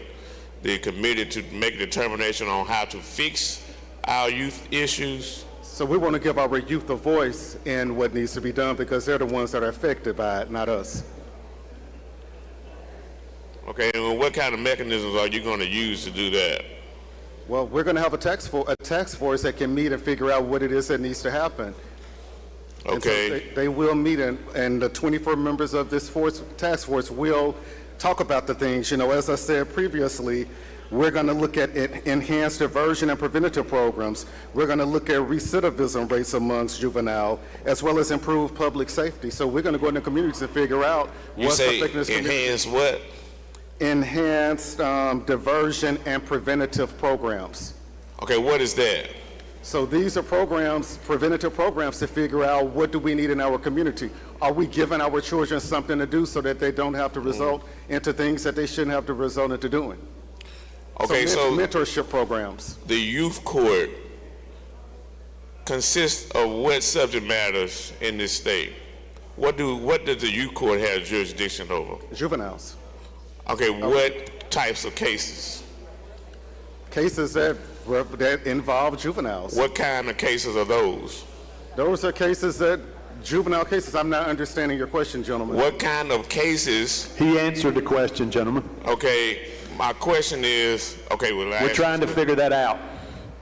the committee to make a determination on how to fix our youth issues? So we want to give our youth a voice in what needs to be done because they're the ones that are affected by it, not us. Okay, and what kind of mechanisms are you going to use to do that? Well, we're going to have a task force that can meet and figure out what it is that needs to happen. Okay. And so they will meet, and the 24 members of this task force will talk about the things. You know, as I said previously, we're going to look at enhanced diversion and preventative programs. We're going to look at recidivism rates amongst juvenile, as well as improve public safety. So we're going to go into communities and figure out what's affecting this community. Enhanced what? Enhanced diversion and preventative programs. Okay, what is that? So these are programs, preventative programs, to figure out what do we need in our community. Are we giving our children something to do so that they don't have to result into things that they shouldn't have to result into doing? Okay, so mentorship programs. The youth court consists of what subject matters in this state? What does the youth court have jurisdiction over? Juveniles. Okay, what types of cases? Cases that involve juveniles. What kind of cases are those? Those are cases juvenile cases. I'm not understanding your question, gentlemen. What kind of cases? He answered the question, gentlemen. Okay, my question is, okay, well, we're trying to figure that out.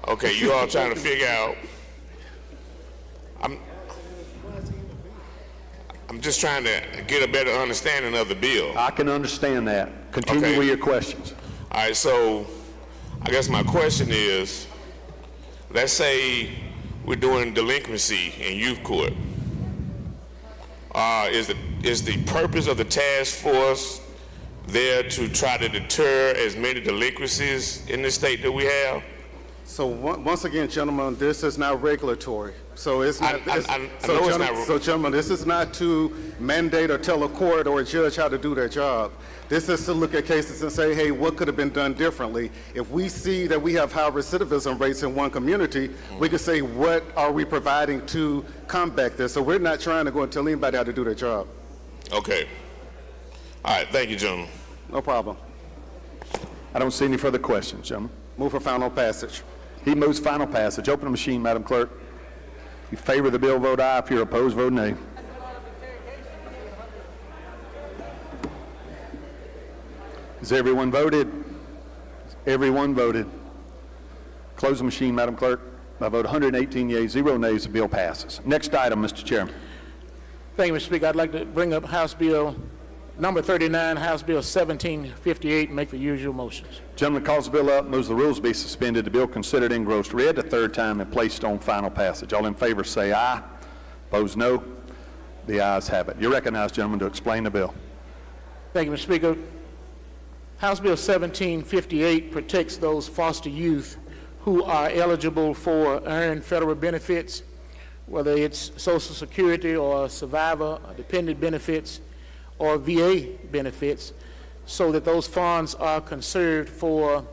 Okay, you all trying to figure out. I'm just trying to get a better understanding of the bill. I can understand that. Continue with your questions. All right, so I guess my question is, let's say we're doing delinquency in youth court. Is the purpose of the task force there to try to deter as many delinquencies in the state that we have? So once again, gentlemen, this is not regulatory. So it's not. So, gentlemen, this is not to mandate or tell a court or a judge how to do their job. This is to look at cases and say, hey, what could have been done differently? If we see that we have high recidivism rates in one community, we can say, what are we providing to combat this? So we're not trying to go and tell anybody how to do their job. Okay. All right. Thank you, gentlemen. No problem. I don't see any further questions, gentlemen. Move for final passage. He moves final passage. Open the machine, Madam Clerk. If you favor the bill, vote aye. If you're opposed, vote nay. Has everyone voted? Everyone voted. Close the machine, Madam Clerk. By vote 118 yeas, 0 nays, the bill passes. Next item, Mr. Chairman. Thank you, Mr. Speaker. I'd like to bring up House Bill number 39, House Bill 1758, and make the usual motions. Gentleman calls the bill up, moves the rules be suspended, the bill considered engrossed read the third time and placed on final passage. All in favor say aye. Opposed, no. The ayes have it. You're recognized, gentlemen, to explain the bill. Thank you, Mr. Speaker. House Bill 1758 protects those foster youth who are eligible for earned federal benefits. whether it's Social Security or survivor or dependent benefits or VA benefits, so that those funds are conserved for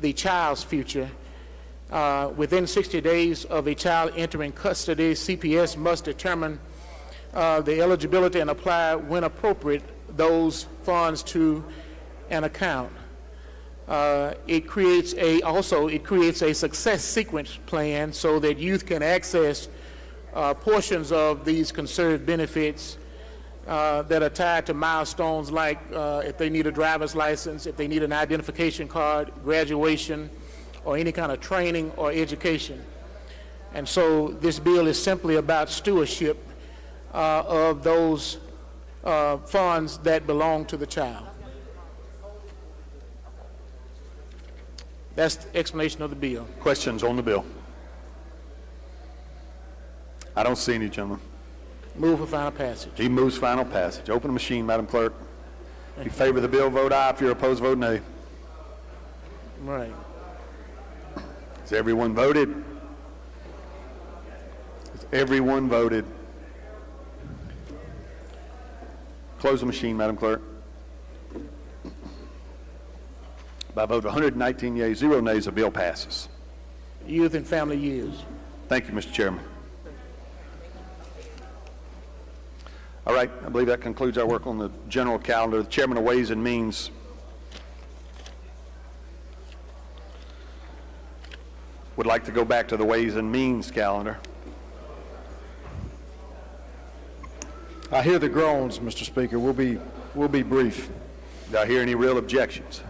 the child's future. Within 60 days of a child entering custody, CPS must determine the eligibility and apply, when appropriate, those funds to an account. It creates a success sequence plan so that youth can access portions of these conserved benefits that are tied to milestones like if they need a driver's license, if they need an identification card, graduation, or any kind of training or education. And so this bill is simply about stewardship of those funds that belong to the child. That's the explanation of the bill. Questions on the bill? I don't see any, gentlemen. Move for final passage. He moves final passage. Open the machine, Madam Clerk. If you favor the bill, vote aye. If you're opposed, vote nay. Right. Has everyone voted? Has everyone voted? Close the machine, Madam Clerk. By a vote of 119 yeas, 0 nays, the bill passes. Youth and family years. Thank you, Mr. Chairman. All right, I believe that concludes our work on the general calendar. The Chairman of Ways and Means would like to go back to the Ways and Means calendar. I hear the groans, Mr. Speaker. We'll be brief. Do I hear any real objections?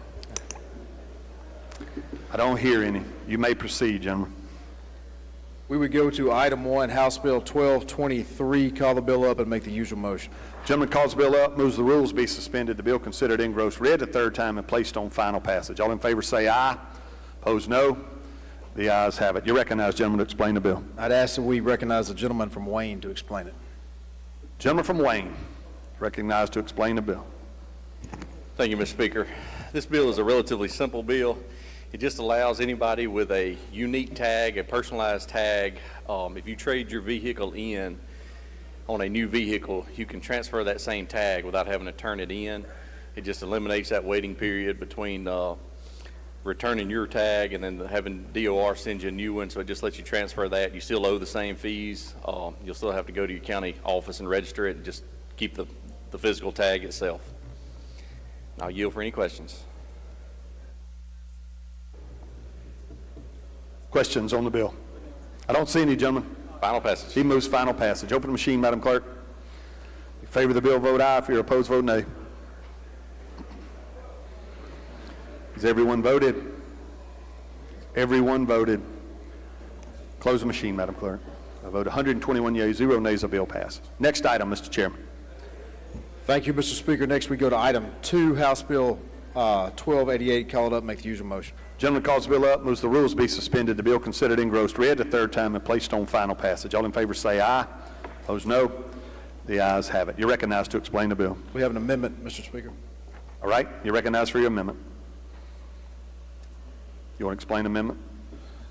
I don't hear any. You may proceed, gentlemen. We would go to item 1, House Bill 1223. Call the bill up and make the usual motion. Gentleman calls the bill up, moves the rules be suspended, the bill considered engrossed, read the third time, and placed on final passage. All in favor say aye. Opposed, no. The ayes have it. You recognize, gentlemen, to explain the bill. I'd ask that we recognize the gentleman from Wayne to explain it. Gentleman from Wayne, recognized to explain the bill. Thank you, Mr. Speaker. This bill is a relatively simple bill. It just allows anybody with a unique tag, a personalized tag, if you trade your vehicle in on a new vehicle, you can transfer that same tag without having to turn it in. It just eliminates that waiting period between returning your tag and then having DOR send you a new one, so it just lets you transfer that. You still owe the same fees. You'll still have to go to your county office and register it and just keep the physical tag itself. I'll yield for any questions. Questions on the bill? I don't see any, gentlemen. Final passage. He moves final passage. Open the machine, Madam Clerk. If you favor the bill, vote aye. If you're opposed, vote nay. Has everyone voted? Everyone voted. Close the machine, Madam Clerk. I vote 121 yeas, 0 nays, the bill passes. Next item, Mr. Chairman. Thank you, Mr. Speaker. Next we go to item 2, House Bill 1288. Call it up, make the usual motion. Gentleman calls the bill up, moves the rules be suspended, the bill considered engrossed, read the third time, and placed on final passage. All in favor say aye. Opposed, no. The ayes have it. You're recognized to explain the bill. We have an amendment, Mr. Speaker. All right, you're recognized for your amendment. You want to explain the amendment?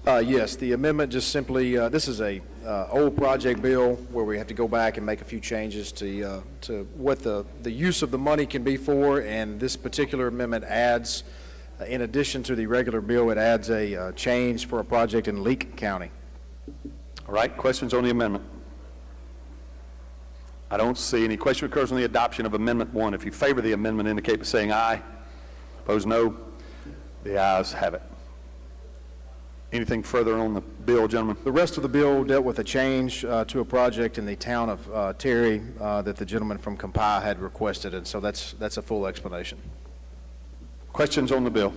Yes, the amendment just simply, this is a old project bill where we have to go back and make a few changes to what the use of the money can be for, and this particular amendment adds, in addition to the regular bill, it adds a change for a project in Leake County. All right, questions on the amendment? I don't see any. Question occurs on the adoption of Amendment 1. If you favor the amendment, indicate by saying aye. Opposed, no. The ayes have it. Anything further on the bill, gentlemen? The rest of the bill dealt with a change to a project in the town of Terry that the gentleman from Compi had requested, and so that's a full explanation. Questions on the bill?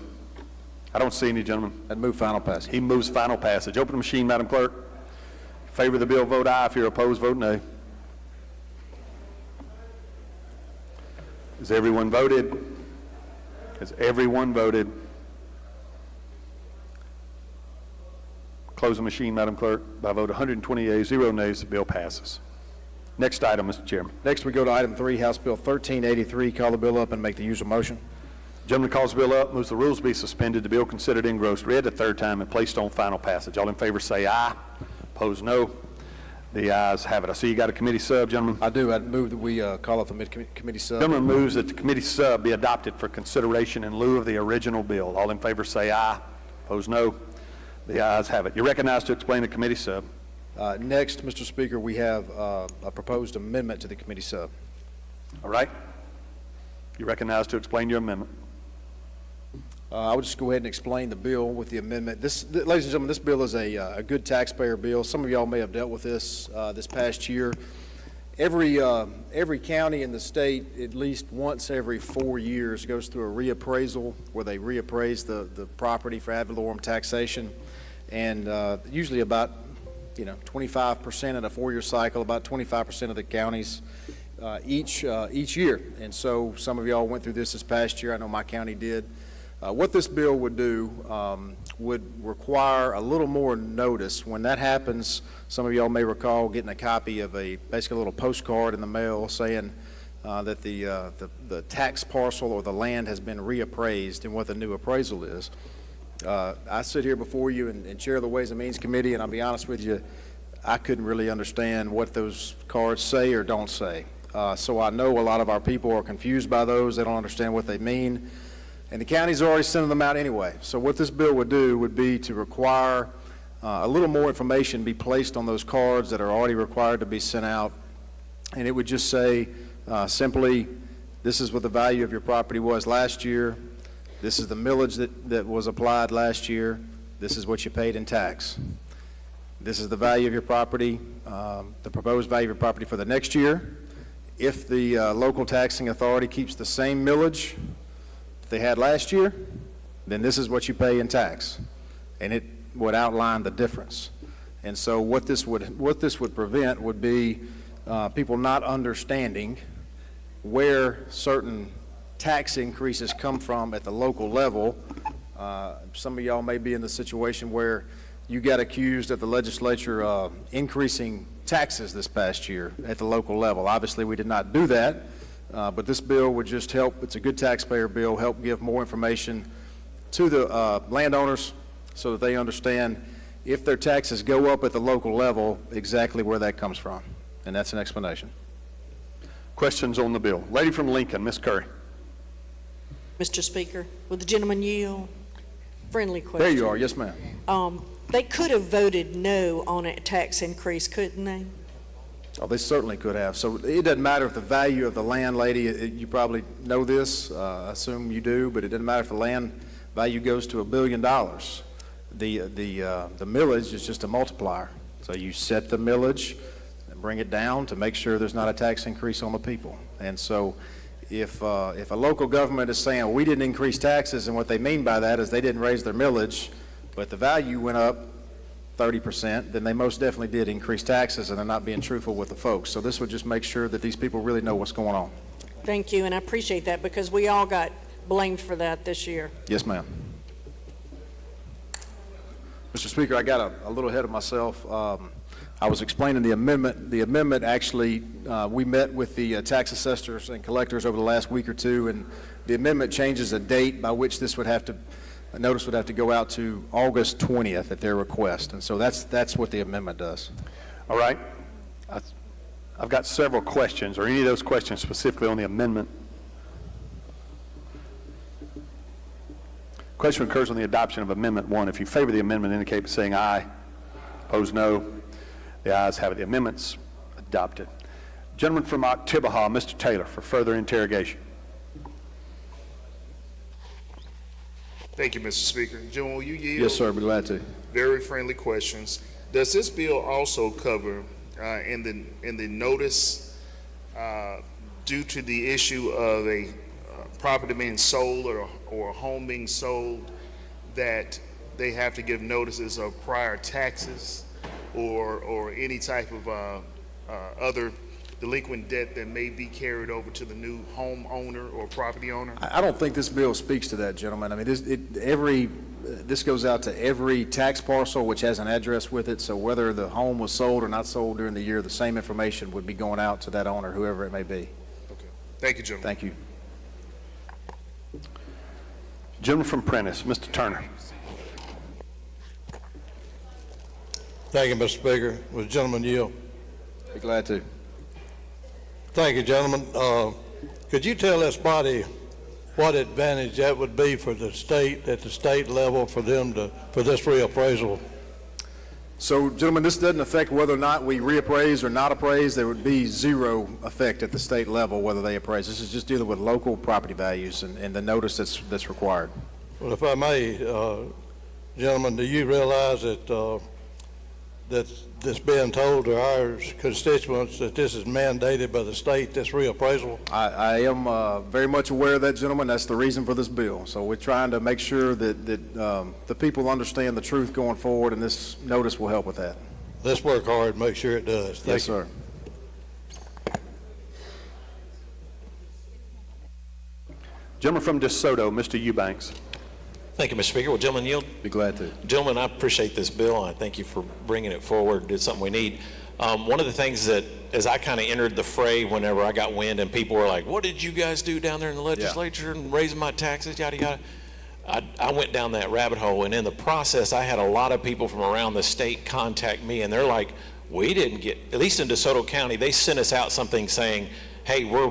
I don't see any, gentlemen. I'd move final passage. He moves final passage. Open the machine, Madam Clerk. Favor the bill, vote aye. If you're opposed, vote nay. Has everyone voted? Has everyone voted? Close the machine, Madam Clerk. By a vote 120 yeas, 0 nays, the bill passes. Next item, Mr. Chairman. Next, we go to item 3, House Bill 1383. Call the bill up and make the usual motion. Gentleman calls the bill up, moves the rules be suspended, the bill considered engrossed, read the third time, and placed on final passage. All in favor say aye. Opposed, no. The ayes have it. I see you got a committee sub, gentlemen. I do. I move that we call up the mid-committee sub. Gentleman moves that the committee sub be adopted for consideration in lieu of the original bill. All in favor say aye. Opposed, no. The ayes have it. You're recognized to explain the committee sub. Next, Mr. Speaker, we have a proposed amendment to the committee sub. All right. You're recognized to explain your amendment. I would just go ahead and explain the bill with the amendment. Ladies and gentlemen, this bill is a good taxpayer bill. Some of y'all may have dealt with this this past year. Every county in the state, at least once every 4 years, goes through a reappraisal where they reappraise the property for ad valorem taxation, and usually about 25% in a 4-year cycle, about 25% of the counties each year. And so some of y'all went through this past year. I know my county did. What this bill would do would require a little more notice. When that happens, some of y'all may recall getting a copy of basically a little postcard in the mail saying that the tax parcel or the land has been reappraised and what the new appraisal is. I sit here before you and chair the Ways and Means Committee, and I'll be honest with you, I couldn't really understand what those cards say or don't say. So I know a lot of our people are confused by those. They don't understand what they mean. And the counties are already sending them out anyway. So what this bill would do would be to require a little more information be placed on those cards that are already required to be sent out. And it would just say simply, this is what the value of your property was last year. This is the millage that was applied last year. This is what you paid in tax. This is the value of your property, the proposed value of your property for the next year. If the local taxing authority keeps the same millage they had last year, then this is what you pay in tax, and it would outline the difference. And so what this would prevent would be people not understanding where certain tax increases come from at the local level. Some of y'all may be in the situation where you got accused of the legislature increasing taxes this past year at the local level. Obviously, we did not do that. But this bill would just help. It's a good taxpayer bill, help give more information to the landowners so that they understand if their taxes go up at the local level, exactly where that comes from. And that's an explanation. Questions on the bill? Lady from Lincoln, Ms. Curry. Mr. Speaker, would the gentleman yield? Friendly question. There you are. Yes, ma'am. They could have voted no on a tax increase, couldn't they? Oh, they certainly could have. So it doesn't matter if the value of the land, lady, you probably know this, I assume you do, but it doesn't matter if the land value goes to $1 billion. The millage is just a multiplier. So you set the millage and bring it down to make sure there's not a tax increase on the people. And so if a local government is saying, well, we didn't increase taxes, and what they mean by that is they didn't raise their millage, but the value went up 30%, then they most definitely did increase taxes, and they're not being truthful with the folks. So this would just make sure that these people really know what's going on. Thank you, and I appreciate that because we all got blamed for that this year. Yes, ma'am. Mr. Speaker, I got a little ahead of myself. I was explaining the amendment. The amendment actually, we met with the tax assessors and collectors over the last week or two, and the amendment changes a date by which this would have to a notice would have to go out to August 20th at their request. And so that's what the amendment does. All right. I've got several questions. Are any of those questions specifically on the amendment? Question occurs on the adoption of Amendment 1. If you favor the amendment, indicate by saying aye. Opposed, no. The ayes have it. The amendment's adopted. Gentleman from Oktibbeha, Mr. Taylor, for further interrogation. Thank you, Mr. Speaker. Gentleman, will you yield? Yes, sir. I'd be glad to. Very friendly questions. Does this bill also cover in the notice due to the issue of a property being sold or a home being sold that they have to give notices of prior taxes or any type of other delinquent debt that may be carried over to the new homeowner or property owner? I don't think this bill speaks to that, gentlemen. I mean, this goes out to every tax parcel which has an address with it, so whether the home was sold or not sold during the year, the same information would be going out to that owner, whoever it may be. Okay. Thank you, gentlemen. Thank you. Gentleman from Prentice, Mr. Turner. Thank you, Mr. Speaker. Will the gentleman yield? Be glad to. Thank you, gentlemen. Could you tell this body what advantage that would be for the state, at the state level, for them to, for this reappraisal? So, gentlemen, this doesn't affect whether or not we reappraise or not appraise. There would be zero effect at the state level whether they appraise. This is just dealing with local property values and the notice that's required. Well, if I may, gentlemen, do you realize that that this being told to our constituents that this is mandated by the state, this reappraisal? I am very much aware of that, gentlemen. That's the reason for this bill. So we're trying to make sure that the people understand the truth going forward, and this notice will help with that. Let's work hard and make sure it does. Thank Yes, sir. Gentleman from DeSoto, Mr. Eubanks. Thank you, Mr. Speaker. Well, gentlemen, yield. Be glad to. Gentlemen, I appreciate this bill, and I thank you for bringing it forward. It's something we need. One of the things that, as I kind of entered the fray whenever I got wind and people were like, what did you guys do down there in the legislature and raising my taxes, yada, yada. I went down that rabbit hole, and in the process, I had a lot of people from around the state contact me, and they're like, we didn't get, at least in DeSoto County, they sent us out something saying, hey, we're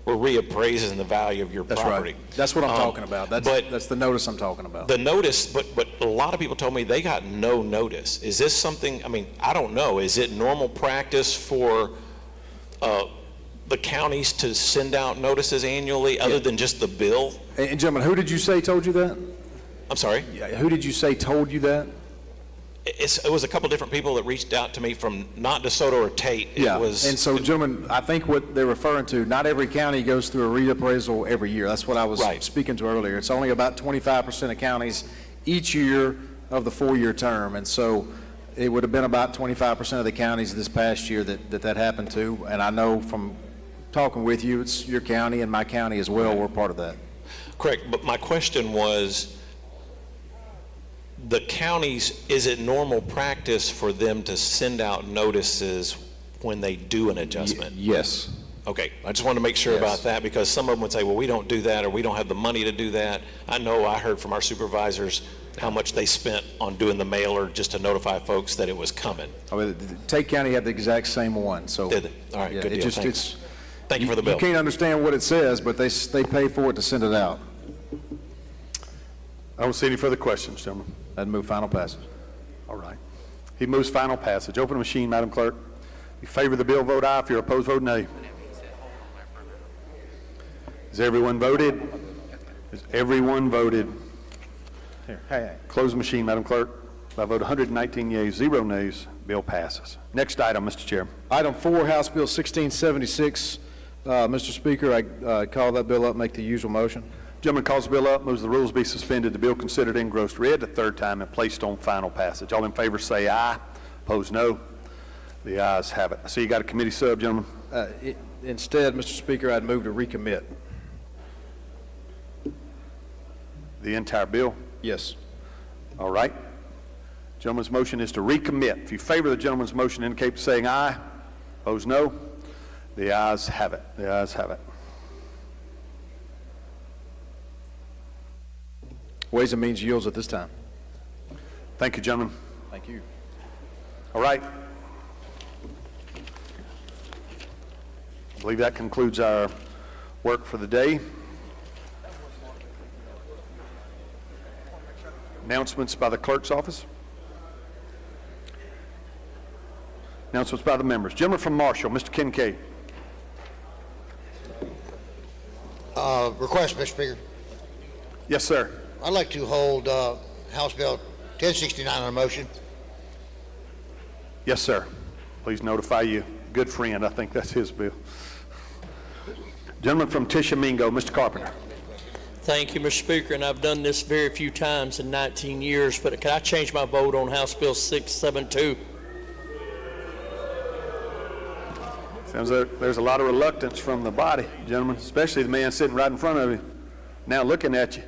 reappraising the value of your property. Right. That's what I'm talking about. That's the notice I'm talking about. The notice, but a lot of people told me they got no notice. Is this something, I mean, I don't know. Is it normal practice for the counties to send out notices annually other than just the bill? And gentlemen, who did you say told you that? I'm sorry? Who did you say told you that? It was a couple different people that reached out to me from not DeSoto or Tate. Yeah, and so, gentlemen, I think what they're referring to, not every county goes through a reappraisal every year. That's what I was speaking to earlier. It's only about 25% of counties each year of the 4-year term, and so it would have been about 25% of the counties this past year that happened to, and I know from talking with you, it's your county and my county as well. We're part of that. Correct, but my question was, the counties, is it normal practice for them to send out notices when they do an adjustment? Yes. Okay, I just wanted to make sure about that, because some of them would say, well, we don't do that, or we don't have the money to do that. I know I heard from our supervisors how much they spent on doing the mailer just to notify folks that it was coming. I mean, Tate County had the exact same one. So did they? All right, good deal. Thanks. Thank you for the bill. You can't understand what it says, but they pay for it to send it out. I don't see any further questions, gentlemen. I'd move final passage. All right. He moves final passage. Open the machine, Madam Clerk. If you favor the bill, vote aye. If you're opposed, vote nay. Has everyone voted? Has everyone voted? Here, hey. Close the machine, Madam Clerk. By a vote 119 yeas, 0 nays, bill passes. Next item, Mr. Chair. Item 4, House Bill 1676. Mr. Speaker, I call that bill up, make the usual motion. Gentleman calls the bill up, moves the rules be suspended, the bill considered engrossed read the third time and placed on final passage. All in favor say aye. Opposed, no. The ayes have it. I see you got a committee sub, gentlemen. Instead, Mr. Speaker, I'd move to recommit. The entire bill? Yes. All right. Gentleman's motion is to recommit. If you favor the gentleman's motion, indicate by saying aye. Opposed, no. The ayes have it. The ayes have it. Ways and Means yields at this time. Thank you, gentlemen. Thank you. All right. I believe that concludes our work for the day. Announcements by the clerk's office. Announcements by the members. Gentleman from Marshall, Mr. Kincaid. Request, Mr. Speaker. Yes, sir. I'd like to hold House Bill 1069 on a motion. Yes, sir. Please notify you. Good friend. I think that's his bill. Gentleman from Tishomingo, Mr. Carpenter. Thank you, Mr. Speaker, and I've done this very few times in 19 years, but can I change my vote on House Bill 672? Sounds like there's a lot of reluctance from the body, gentlemen, especially the man sitting right in front of you, now looking at you.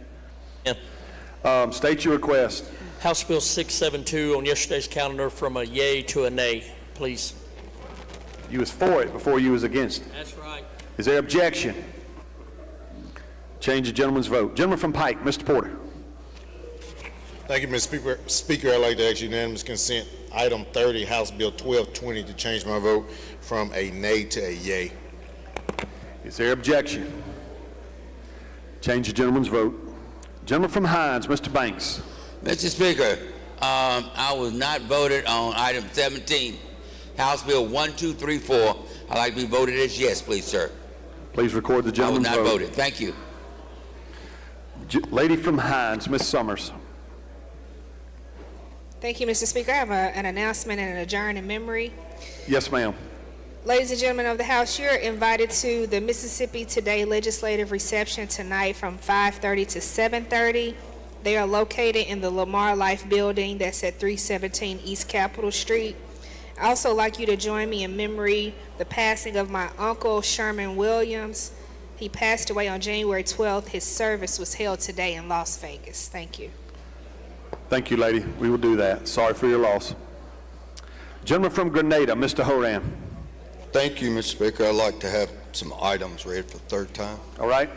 Yeah. State your request. House Bill 672 on yesterday's calendar from a yay to a nay, please. You was for it before you was against it. That's right. Is there objection? Change the gentleman's vote. Gentleman from Pike, Mr. Porter. Thank you, Mr. Speaker. I'd like to ask unanimous consent, item 30, House Bill 1220, to change my vote from a nay to a yay. Is there objection? Change the gentleman's vote. Gentleman from Hines, Mr. Banks. Mr. Speaker, I was not voted on item 17, House Bill 1234. I'd like to be voted as yes, please, sir. Please record the gentleman's vote. I was not voted. Thank you. Lady from Hines, Ms. Summers. Thank you, Mr. Speaker. I have an announcement and an adjourn in memory. Yes, ma'am. Ladies and gentlemen of the House, you're invited to the Mississippi Today legislative reception tonight from 5:30 to 7:30. They are located in the Lamar Life building that's at 317 East Capitol Street. I also like you to join me in memory the passing of my uncle, Sherman Williams. He passed away on January 12th. His service was held today in Las Vegas. Thank you. Thank you, lady. We will do that. Sorry for your loss. Gentleman from Grenada, Mr. Horan. Thank you, Mr. Speaker. I'd like to have some items read for the third time. All right.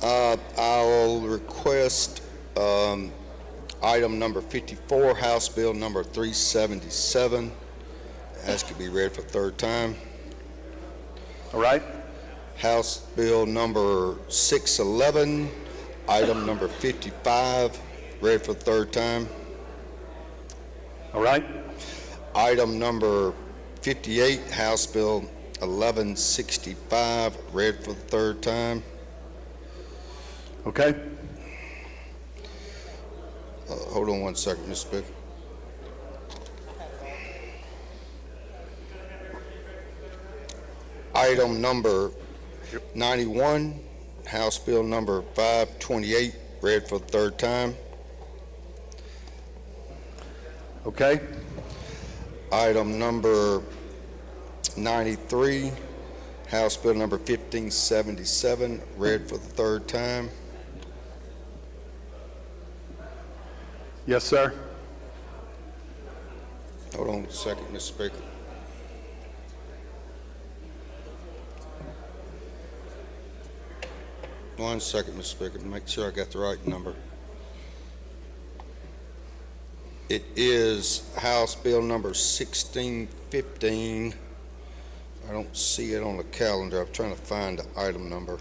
I'll request item number 54, House Bill number 377. Ask to be read for the third time. All right. House Bill number 611, item number 55, read for the third time. All right. Item number 58, House Bill 1165, read for the third time. Okay. Hold on one second, Mr. Speaker. Item number 91, House Bill number 528, read for the third time. Okay. Item number 93, House Bill number 1577, read for the third time. Yes, sir. Hold on a second, Mr. Speaker. One second, Mr. Speaker, to make sure I got the right number. It is House Bill number 1615. I don't see it on the calendar. I'm trying to find the item number.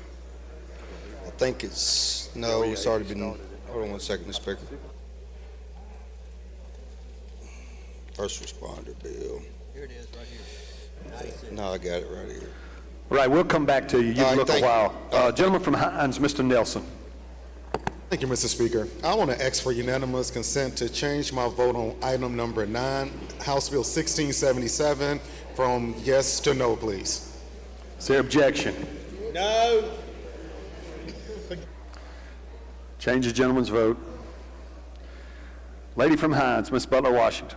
I think it's, no, it's already been, hold on one second, Mr. Speaker. First responder bill. Here it is, right here. No, I got it right here. All right, we'll come back to you. You All right, look a thank you. while. Gentleman from Hines, Mr. Nelson. Thank you, Mr. Speaker. I want to ask for unanimous consent to change my vote on item number 9, House Bill 1677, from yes to no, please. Is there objection? No. Change the gentleman's vote. Lady from Hines, Ms. Butler Washington.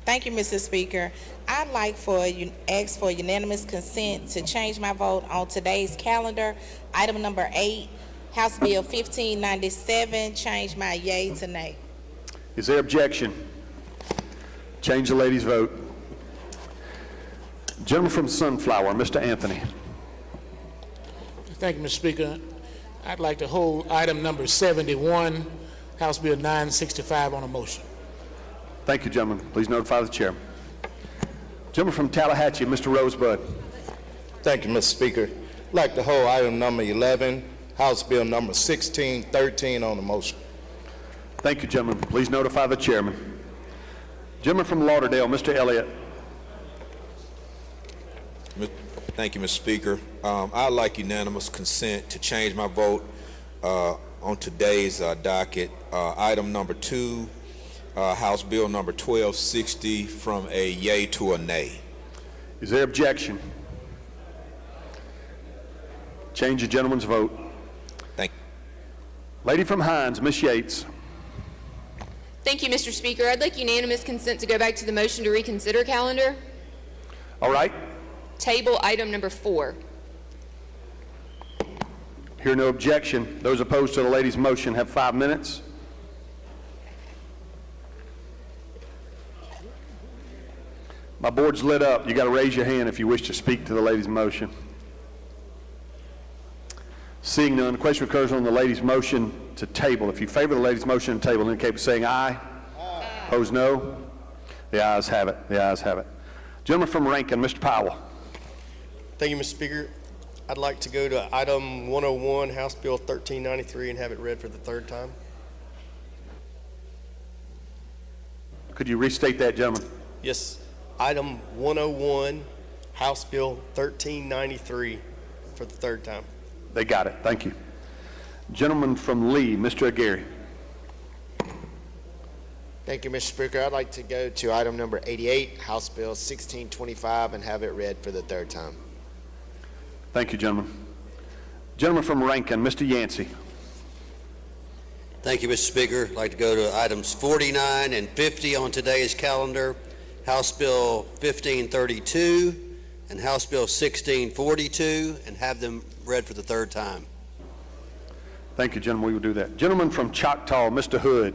Thank you, Mr. Speaker. I'd like ask for unanimous consent to change my vote on today's calendar. Item number 8, House Bill 1597, change my yay to nay. Is there objection? Change the lady's vote. Gentleman from Sunflower, Mr. Anthony. Thank you, Mr. Speaker. I'd like to hold item number 71, House Bill 965, on a motion. Thank you, gentlemen. Please notify the chair. Gentleman from Tallahatchie, Mr. Rosebud. Thank you, Mr. Speaker. I'd like to hold item number 11, House Bill number 1613, on the motion. Thank you, gentlemen. Please notify the chairman. Gentleman from Lauderdale, Mr. Elliott. Thank you, Mr. Speaker. I'd like unanimous consent to change my vote on today's docket. Item number 2, House Bill number 1260, from a yay to a nay. Is there objection? Change the gentleman's vote. Thank you. Lady from Hines, Ms. Yates. Thank you, Mr. Speaker. I'd like unanimous consent to go back to the motion to reconsider calendar. All right. Table item number 4. Hear no objection. Those opposed to the lady's motion have 5 minutes. My board's lit up. You got to raise your hand if you wish to speak to the lady's motion. Seeing none, the question occurs on the lady's motion to table. If you favor the lady's motion to table, indicate by saying aye. Opposed, no. The ayes have it. The ayes have it. Gentleman from Rankin, Mr. Powell. Thank you, Mr. Speaker. I'd like to go to item 101, House Bill 1393, and have it read for the third time. Could you restate that, gentlemen? Yes. Item 101, House Bill 1393, for the third time. They got it. Thank you. Gentleman from Lee, Mr. Aguirre. Thank you, Mr. Speaker. I'd like to go to item number 88, House Bill 1625, and have it read for the third time. Thank you, gentlemen. Gentleman from Rankin, Mr. Yancey. Thank you, Mr. Speaker. I'd like to go to items 49 and 50 on today's calendar, House Bill 1532 and House Bill 1642, and have them read for the third time. Thank you, gentlemen. We will do that. Gentleman from Choctaw, Mr. Hood.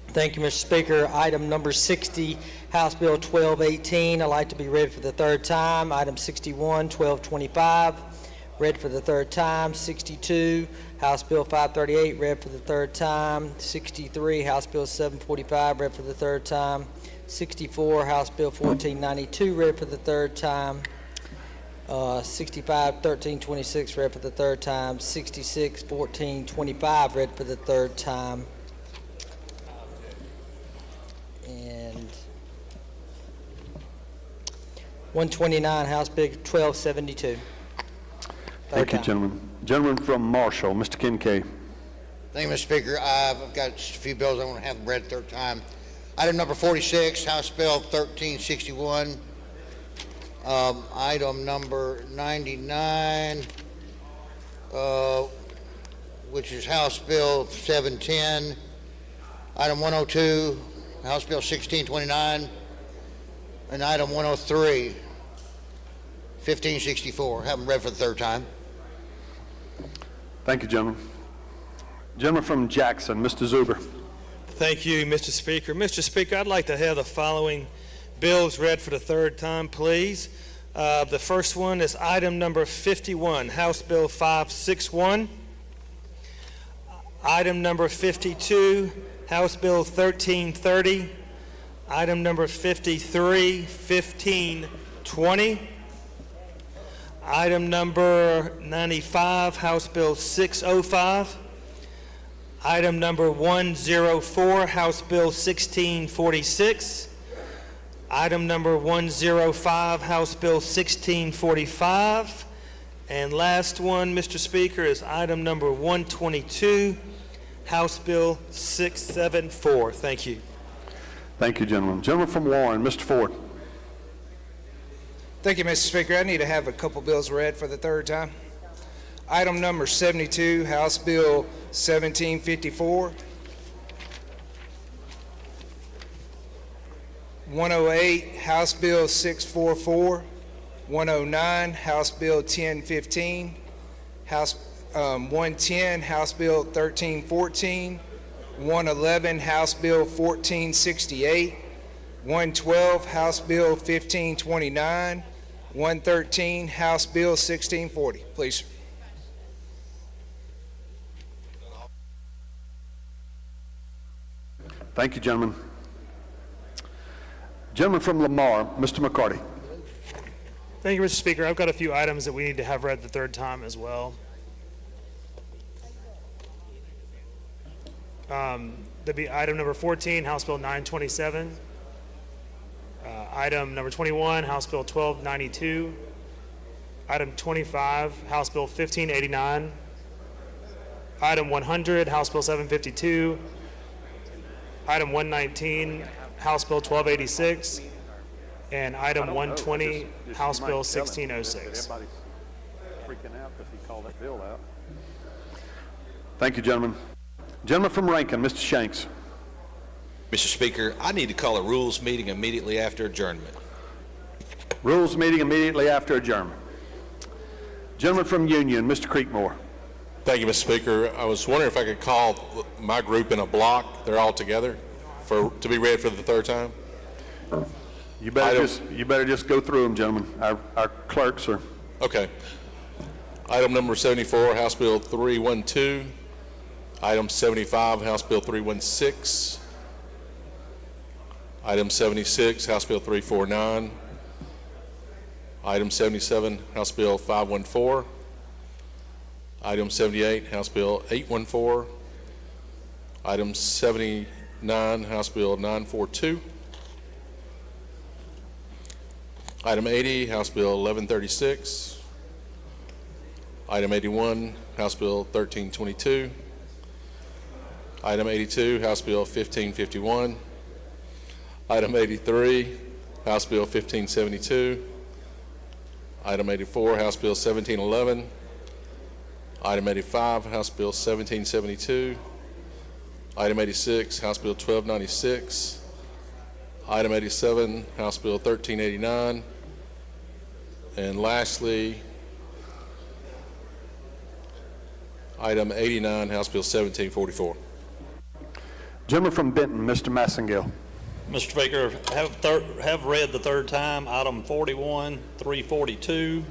Thank you, Mr. Speaker. Item number 60, House Bill 1218, I'd like to be read for the third time. Item 61, 1225, read for the third time. 62, House Bill 538, read for the third time. 63, House Bill 745, read for the third time. 64, House Bill 1492, read for the third time. 65, 1326, read for the third time. 66, 1425, read for the third time. And 129, House Bill 1272. Thank you, gentlemen. Gentleman from Marshall, Mr. Kincaid. Thank you, Mr. Speaker. I've got just a few bills I want to have read third time. Item number 46, House Bill 1361. Item number 99, which is House Bill 710. Item 102, House Bill 1629. And item 103, 1564. Have them read for the third time. Thank you, gentlemen. Gentleman from Jackson, Mr. Zuber. Thank you, Mr. Speaker. Mr. Speaker, I'd like to have the following bills read for the third time, please. The first one is item number 51, House Bill 561. Item number 52, House Bill 1330. Item number 53, 1520. Item number 95, House Bill 605. Item number 104, House Bill 1646. Item number 105, House Bill 1645. And last one, Mr. Speaker, is item number 122, House Bill 674. Thank you. Thank you, gentlemen. Gentleman from Warren, Mr. Ford. Thank you, Mr. Speaker. I need to have a couple bills read for the third time. Item number 72, House Bill 1754. 108, House Bill 644. 109, House Bill 1015. 110, House Bill 1314. 111, House Bill 1468. 112, House Bill 1529. 113, House Bill 1640. Please. Thank you, gentlemen. Gentleman from Lamar, Mr. McCarty. Thank you, Mr. Speaker. I've got a few items that we need to have read the third time as well. That'd be item number 14, House Bill 927. Item number 21, House Bill 1292. Item 25, House Bill 1589. Item 100, House Bill 752. Item 119, House Bill 1286. And item 120, House Bill 1606. Everybody's freaking out because he called that bill out. Thank you, gentlemen. Gentleman from Rankin, Mr. Shanks. Mr. Speaker, I need to call a rules meeting immediately after adjournment. Rules meeting immediately after adjournment. Gentleman from Union, Mr. Creekmore. Thank you, Mr. Speaker. I was wondering if I could call my group in a block. They're all together to be read for the third time. You better just go through them, gentlemen. Our clerks are. Okay. Item number 74, House Bill 312. Item 75, House Bill 316. Item 76, House Bill 349. Item 77, House Bill 514. Item 78, House Bill 814. Item 79, House Bill 942. Item 80, House Bill 1136. Item 81, House Bill 1322. Item 82, House Bill 1551. Item 83, House Bill 1572. Item 84, House Bill 1711. Item 85, House Bill 1772. Item 86, House Bill 1296. Item 87, House Bill 1389. And lastly, item 89, House Bill 1744. Gentleman from Benton, Mr. Massengill. Mr. Speaker, have read the third time, item 41, 342,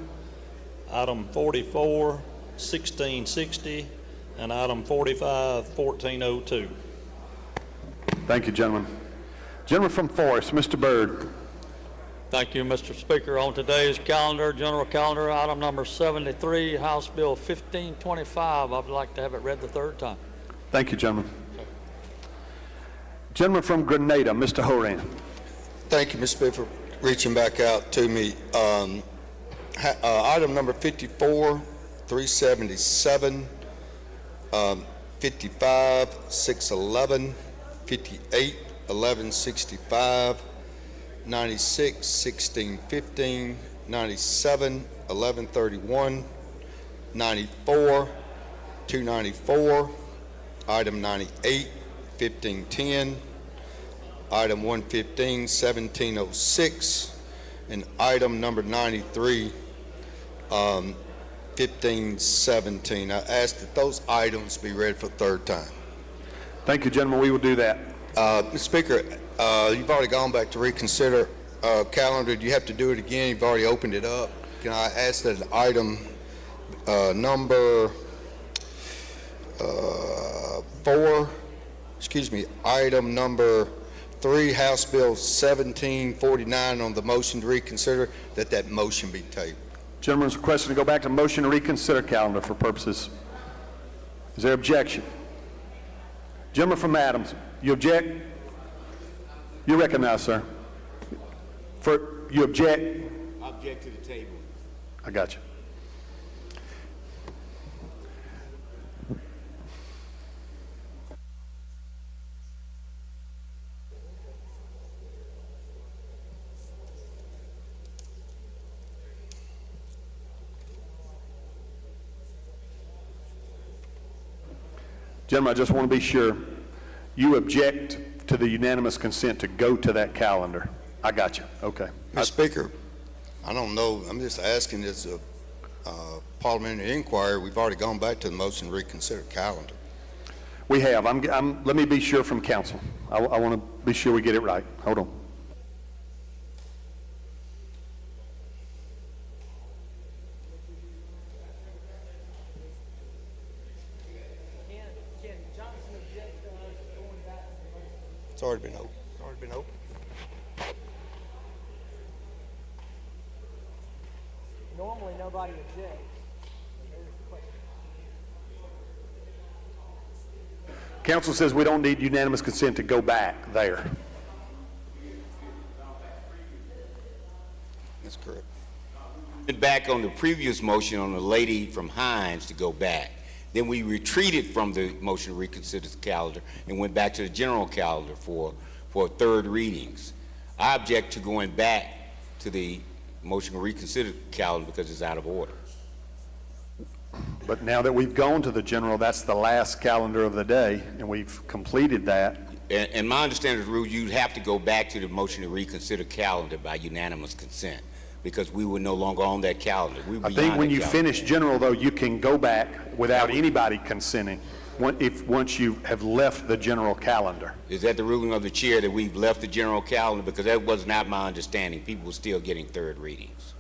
item 44, 1660, and item 45, 1402. Thank you, gentlemen. Gentleman from Forest, Mr. Byrd. Thank you, Mr. Speaker. On today's calendar, general calendar, item number 73, House Bill 1525. I'd like to have it read the third time. Thank you, gentlemen. Gentleman from Grenada, Mr. Horan. Thank you, Mr. Speaker, for reaching back out to me. Item number 54, 377, 55, 611, 58, 1165, 96, 1615, 97, 1131, 94, 294, item 98, 1510, item 115, 1706, and item number 93, 1517. I ask that those items be read for the third time. Thank you, gentlemen. We will do that. Mr. Speaker, you've already gone back to reconsider calendar. Do you have to do it again? You've already opened it up. Can I ask that item number item number 3, House Bill 1749 on the motion to reconsider, that motion be tabled. Gentleman's requesting to go back to motion to reconsider calendar for purposes. Is there objection? Gentleman from Adams, you object? You recognize, sir. You object? I object to the table. I got you. Gentlemen, I just want to be sure. You object to the unanimous consent to go to that calendar. I got you. Okay. Mr. Speaker, I don't know. I'm just asking this parliamentary inquiry. We've already gone back to the motion to reconsider calendar. We have. Let me be sure from council. I want to be sure we get it right. Hold on. It's already been open. Normally, nobody objects. Council says we don't need unanimous consent to go back there. That's correct. Went back on the previous motion on the lady from Hines to go back. Then we retreated from the motion to reconsider the calendar and went back to the general calendar for third readings. I object to going back to the motion to reconsider the calendar because it's out of order. But now that we've gone to the general, that's the last calendar of the day, and we've completed that. And my understanding of the rule, you'd have to go back to the motion to reconsider calendar by unanimous consent because we were no longer on that calendar. I think when you finish general, though, you can go back without anybody consenting once you have left the general calendar. Is that the ruling of the chair that we've left the general calendar? Because that was not my understanding. People were still getting third readings.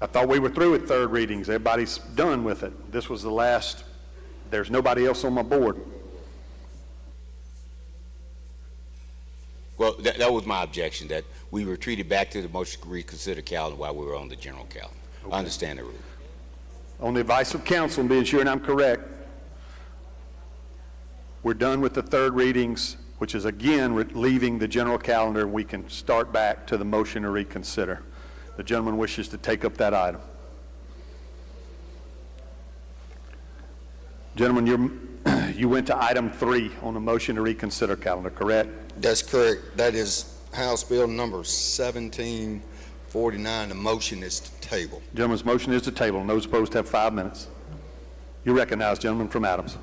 I thought we were through with third readings. Everybody's done with it. This was the last There's nobody else on my board. Well, that was my objection, that we retreated back to the motion to reconsider calendar while we were on the general calendar. Okay. I understand the rule. On the advice of counsel and being sure and I'm correct, we're done with the third readings, which is again leaving the general calendar, and we can start back to the motion to reconsider. The gentleman wishes to take up that item. Gentlemen, you went to item 3 on the motion to reconsider calendar, correct? That's correct. That is House Bill number 1749. The motion is to table. Gentleman's motion is to table, and those opposed have 5 minutes. You recognize, gentleman from Adams.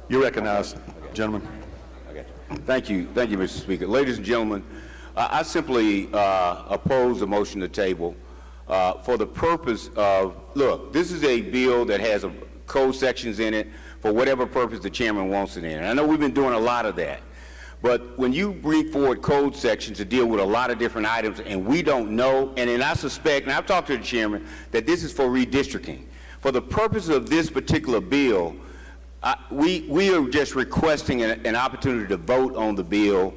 You recognize, gentlemen. Okay. Thank you, Mr. Speaker. Ladies and gentlemen, I simply oppose the motion to table for the purpose of, look, this is a bill that has code sections in it for whatever purpose the chairman wants it in. And I know we've been doing a lot of that. But when you bring forward code sections to deal with a lot of different items and we don't know, and then I suspect, and I've talked to the chairman, that this is for redistricting. For the purpose of this particular bill, we are just requesting an opportunity to vote on the bill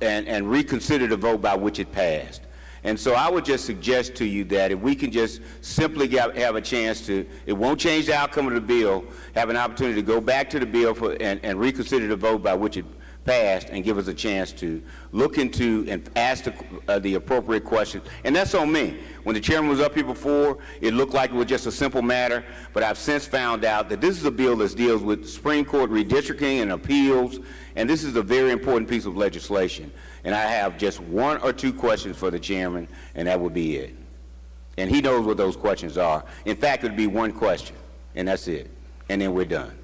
and reconsider the vote by which it passed. And so I would just suggest to you that if we can just simply have a chance to, it won't change the outcome of the bill, have an opportunity to go back to the bill and reconsider the vote by which it passed and give us a chance to look into and ask the appropriate question. And that's on me. When the chairman was up here before, it looked like it was just a simple matter, but I've since found out that this is a bill that deals with Supreme Court redistricting and appeals, and this is a very important piece of legislation. And I have just 1 or 2 questions for the chairman, and that would be it. And he knows what those questions are. In fact, it would be 1 question, and that's it. And then we're done.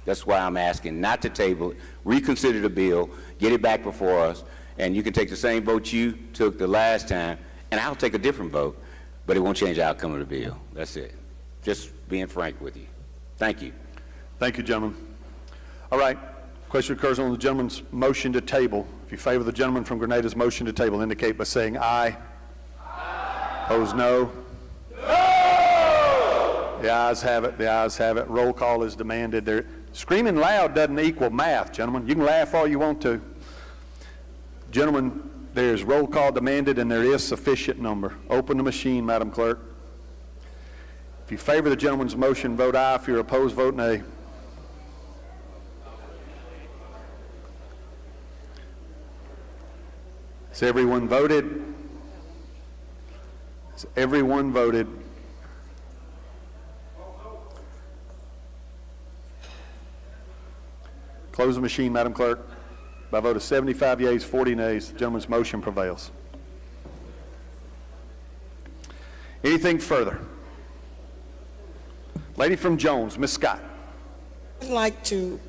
That's why I'm asking not to table it, reconsider the bill, get it back before us, and you can take the same vote you took the last time, and I'll take a different vote, but it won't change the outcome of the bill. That's it. Just being frank with you. Thank you. Thank you, gentlemen. All right. Question occurs on the gentleman's motion to table. If you favor the gentleman from Grenada's motion to table, indicate by saying aye. Aye. Opposed, no. No! The ayes have it. The ayes have it. Roll call is demanded. There. Screaming loud doesn't equal math, gentlemen. You can laugh all you want to. Gentlemen, there's roll call demanded and there is sufficient number. Open the machine, Madam Clerk. If you favor the gentleman's motion, vote aye. If you're opposed, vote nay. Has everyone voted? Has everyone voted? Close the machine, Madam Clerk. By a vote of 75 yeas, 40 nays, the gentleman's motion prevails. Anything further? Lady from Jones, Ms. Scott. I'd like to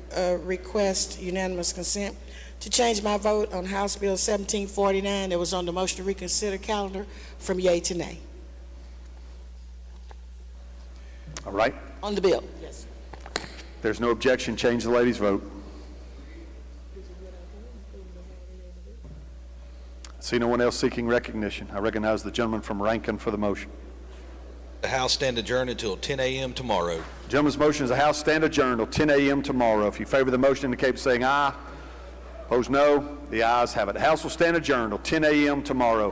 request unanimous consent to change my vote on House Bill 1749 that was on the motion to reconsider calendar from yea to nay. All right. On the bill, yes. There's no objection. Change the lady's vote. See no one else seeking recognition. I recognize the gentleman from Rankin for the motion. The House stand adjourned until 10 a.m. tomorrow. The gentleman's motion is the House stand adjourned until 10 a.m. tomorrow. If you favor the motion, indicate by saying aye. Opposed, no. The ayes have it. The House will stand adjourned until 10 a.m. tomorrow.